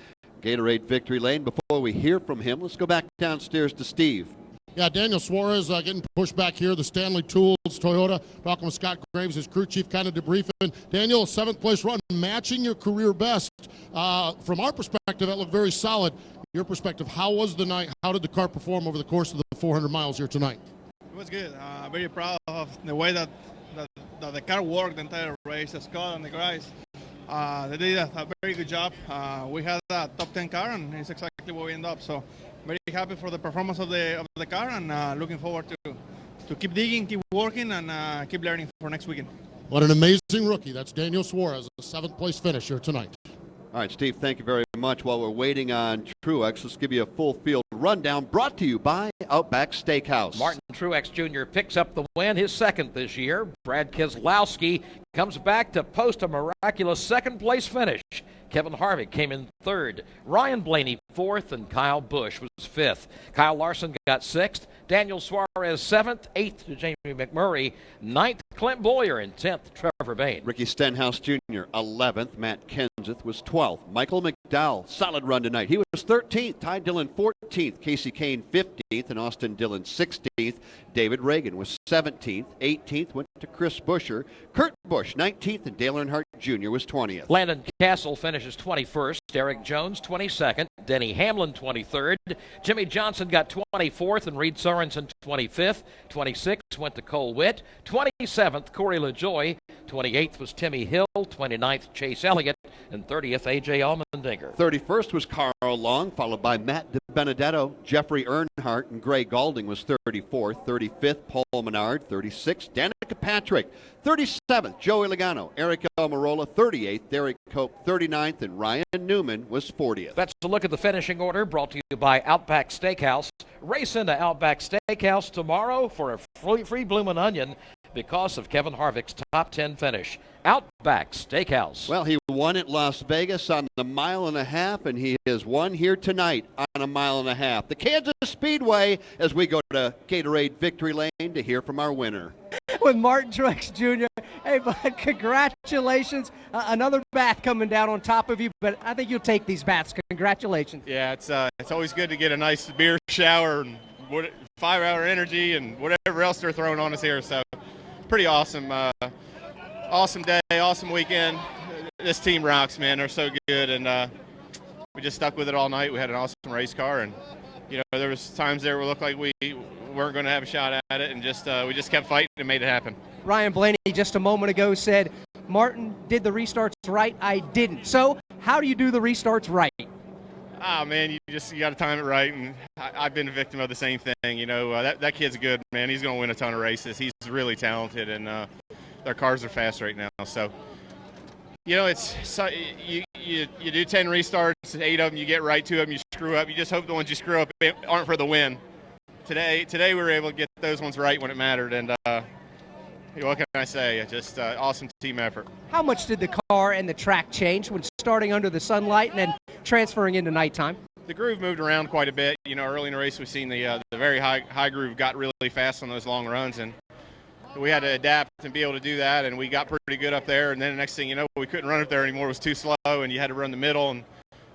Speaker 3: Gatorade Victory Lane. Before we hear from him, let's go back downstairs to Steve.
Speaker 14: Yeah, Daniel Suarez getting pushed back here. The Stanley Tools Toyota, talking with Scott Graves, his crew chief, kind of debriefing. Daniel, 7th place run, matching your career best. From our perspective, that looked very solid. Your perspective, how was the night? How did the car perform over the course of the 400 miles here tonight?
Speaker 16: It was good. Very proud of the way that the car worked the entire race. Scott and the guys, they did a very good job. We had a top 10 car, and it's exactly where we end up. So very happy for the performance of the car, and looking forward to keep digging, keep working, and keep learning for next weekend.
Speaker 14: What an amazing rookie. That's Daniel Suarez, a 7th place finish here tonight.
Speaker 3: All right, Steve, thank you very much. While we're waiting on Truex, let's give you a full field rundown brought to you by Outback Steakhouse.
Speaker 8: Martin Truex Jr. picks up the win, his 2nd this year. Brad Keselowski comes back to post a miraculous 2nd place finish. Kevin Harvick came in 3rd. Ryan Blaney 4th, and Kyle Busch was 5th. Kyle Larson got 6th. Daniel Suarez 7th. 8th to Jamie McMurray. 9th, Clint Bowyer, and 10th, Trevor Bayne.
Speaker 3: Ricky Stenhouse Jr. 11th. Matt Kenseth was 12th. Michael McDowell, solid run tonight. He was 13th. Ty Dillon 14th. Casey Kane 15th, and Austin Dillon 16th. David Reagan was 17th. 18th went to Chris Buescher. Kurt Busch 19th, and Dale Earnhardt Jr. was 20th.
Speaker 8: Landon Castle finishes 21st. Derek Jones 22nd. Denny Hamlin 23rd. Jimmy Johnson got 24th, and Reed Sorensen 25th. 26th went to Cole Witt. 27th, Corey LaJoie. 28th was Timmy Hill. 29th, Chase Elliott. And 30th, A.J. Allmendinger.
Speaker 3: 31st was Carl Long, followed by Matt DiBenedetto. Jeffrey Earnhardt and Gray Galding was 34th. 35th, Paul Menard. 36th, Danica Patrick. 37th, Joey Logano. Eric Almirola, 38th. Derek Cope, 39th. And Ryan Newman was 40th.
Speaker 8: That's a look at the finishing order brought to you by Outback Steakhouse. Race into Outback Steakhouse tomorrow for a free bloomin' onion because of Kevin Harvick's top 10 finish. Outback Steakhouse.
Speaker 3: Well, he won at Las Vegas on the 1.5 miles, and he has won here tonight on a 1.5 miles. The Kansas Speedway, as we go to Gatorade Victory Lane to hear from our winner.
Speaker 9: With Martin Truex Jr. Hey, bud, congratulations. Another bat coming down on top of you, but I think you'll take these bats. Congratulations.
Speaker 13: Yeah, it's always good to get a nice beer shower and 5-hour energy and whatever else they're throwing on us here. So pretty awesome. Awesome day, awesome weekend. This team rocks, man. They're so good, and we just stuck with it all night. We had an awesome race car, and there was times there where it looked like we weren't going to have a shot at it, and we just kept fighting and made it happen.
Speaker 9: Ryan Blaney just a moment ago said, Martin did the restarts right, I didn't. So how do you do the restarts right?
Speaker 13: Man, you got to time it right, and I've been a victim of the same thing. That kid's good, man. He's going to win a ton of races. He's really talented, and their cars are fast right now. So, you do 10 restarts, 8 of them you get right, 2 of them you screw up. You just hope the ones you screw up aren't for the win. Today we were able to get those ones right when it mattered, and what can I say? Just awesome team effort.
Speaker 9: How much did the car and the track change when starting under the sunlight and then transferring into nighttime?
Speaker 13: The groove moved around quite a bit. Early in the race we've seen the very high groove got really fast on those long runs, and we had to adapt and be able to do that, and we got pretty good up there. And then the next thing you know, we couldn't run up there anymore. It was too slow, and you had to run the middle. And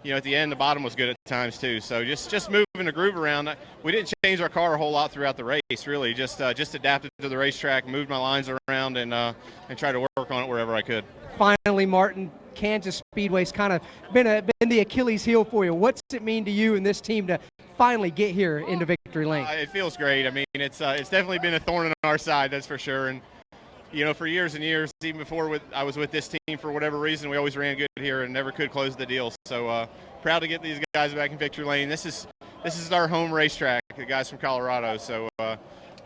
Speaker 13: at the end, the bottom was good at times too. So just moving the groove around. We didn't change our car a whole lot throughout the race, really. Just adapted to the racetrack, moved my lines around, and tried to work on it wherever I could.
Speaker 9: Finally, Martin, Kansas Speedway's kind of been the Achilles heel for you. What's it mean to you and this team to finally get here into Victory Lane?
Speaker 13: It feels great. I mean, it's definitely been a thorn in our side, that's for sure. And for years and years, even before I was with this team, for whatever reason, we always ran good here and never could close the deal. So proud to get these guys back in Victory Lane. This is our home racetrack, the guys from Colorado. So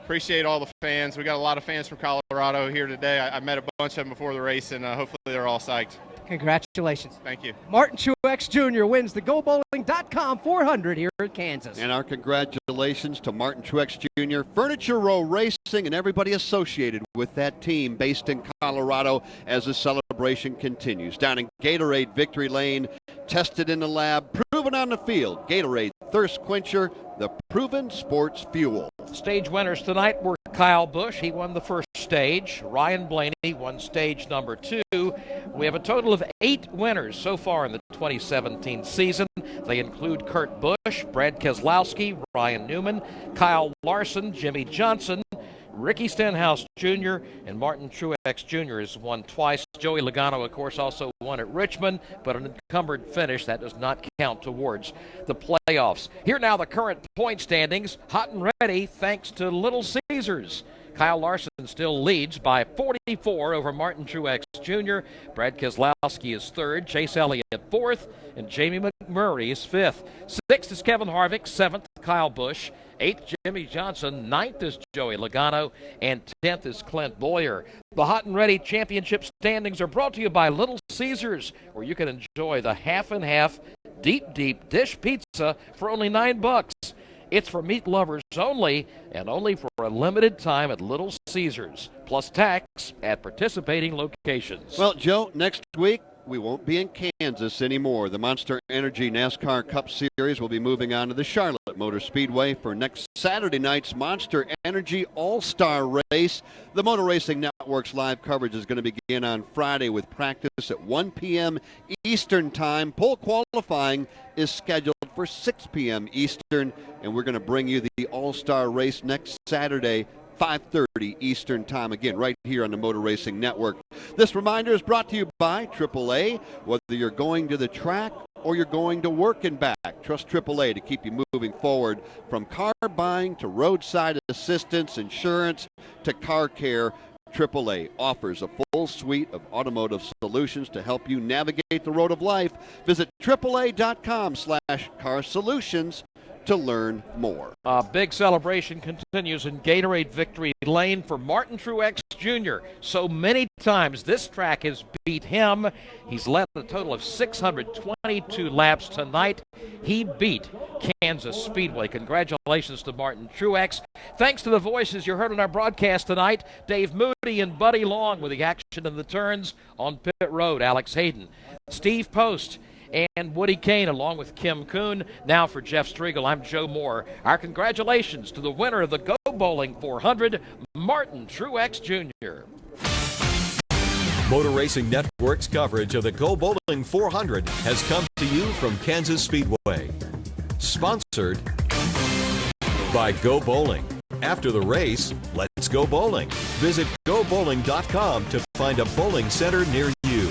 Speaker 13: appreciate all the fans. We got a lot of fans from Colorado here today. I met a bunch of them before the race, and hopefully they're all psyched.
Speaker 9: Congratulations.
Speaker 13: Thank you.
Speaker 9: Martin Truex Jr. wins the GoBowling.com 400 here at Kansas.
Speaker 3: And our congratulations to Martin Truex Jr., Furniture Row Racing, and everybody associated with that team based in Colorado as the celebration continues. Down in Gatorade Victory Lane, tested in the lab, proven on the field. Gatorade Thirst Quencher, the proven sports fuel.
Speaker 8: Stage winners tonight were Kyle Busch. He won the first stage. Ryan Blaney won stage number 2. We have a total of 8 winners so far in the 2017 season. They include Kurt Busch, Brad Keselowski, Ryan Newman, Kyle Larson, Jimmy Johnson, Ricky Stenhouse Jr., and Martin Truex Jr. has won twice. Joey Logano, of course, also won at Richmond, but an encumbered finish. That does not count towards the playoffs. Here now the current point standings, hot and ready thanks to Little Caesars. Kyle Larson still leads by 44 over Martin Truex Jr. Brad Keselowski is 3rd, Chase Elliott 4th, and Jamie McMurray is 5th. 6th is Kevin Harvick, 7th Kyle Busch, 8th Jimmy Johnson, 9th is Joey Logano, and 10th is Clint Boyer. The Hot and Ready Championship standings are brought to you by Little Caesars, where you can enjoy the half and half deep dish pizza for only $9. It's for meat lovers only, and only for a limited time at Little Caesars, plus tax at participating locations.
Speaker 3: Well, Joe, next week we won't be in Kansas anymore. The Monster Energy NASCAR Cup Series will be moving on to the Charlotte Motor Speedway for next Saturday night's Monster Energy All-Star Race. The Motor Racing Network's live coverage is going to begin on Friday with practice at 1 p.m. Eastern Time. Pole qualifying is scheduled for 6 p.m. Eastern, and we're going to bring you the All-Star Race next Saturday, 5:30 Eastern Time, again, right here on the Motor Racing Network. This reminder is brought to you by AAA. Whether you're going to the track or you're going to work and back, trust AAA to keep you moving forward. From car buying to roadside assistance, insurance to car care, AAA offers a full suite of automotive solutions to help you navigate the road of life. Visit AAA.com/car solutions to learn more.
Speaker 8: A big celebration continues in Gatorade Victory Lane for Martin Truex Jr. So many times this track has beat him. He's led a total of 622 laps tonight. He beat Kansas Speedway. Congratulations to Martin Truex. Thanks to the voices you heard on our broadcast tonight, Dave Moody and Buddy Long with the action and the turns on pit road. Alex Hayden, Steve Post, and Woody Kane, along with Kim Kuhn. Now for Jeff Striegel, I'm Joe Moore. Our congratulations to the winner of the Go Bowling 400, Martin Truex Jr.
Speaker 1: Motor Racing Network's coverage of the Go Bowling 400 has come to you from Kansas Speedway. Sponsored by Go Bowling. After the race, let's go bowling. Visit gobowling.com to find a bowling center near you.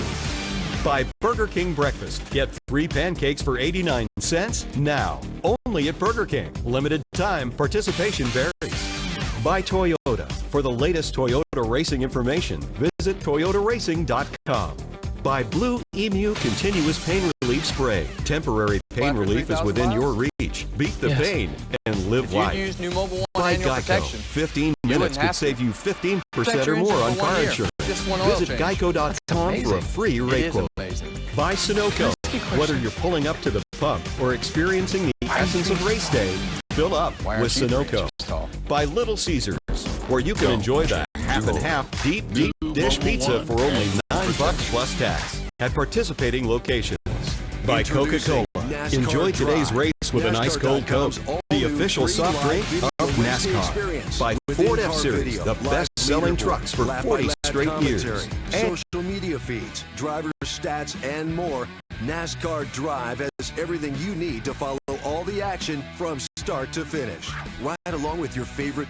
Speaker 1: By Burger King Breakfast. Get 3 pancakes for 89 cents now. Only at Burger King. Limited time. Participation varies. By Toyota. For the latest Toyota racing information, visit toyotaracing.com. By Blue Emu Continuous Pain Relief Spray. Temporary pain relief is within your reach. Beat the pain and live life.
Speaker 2: Use new Mobile One
Speaker 1: By
Speaker 2: annual
Speaker 1: Geico.
Speaker 2: protection.
Speaker 1: 15 minutes could save you 15% or more on car insurance. Visit geico.com for a free rate quote. By Sunoco. Whether you're pulling up to the pump or experiencing the essence of race day, fill up with Sunoco. By Little Caesars, where you can enjoy the half and half deep dish pizza for only $9 plus tax at participating locations. By Coca-Cola. Enjoy today's race with an ice cold Coke, the official soft drink of NASCAR. By Ford F-Series, the best-selling trucks for 40 straight years. And
Speaker 18: social media feeds, driver stats, and more. NASCAR Drive has everything you need to follow all the action from start to finish. Ride along with your favorite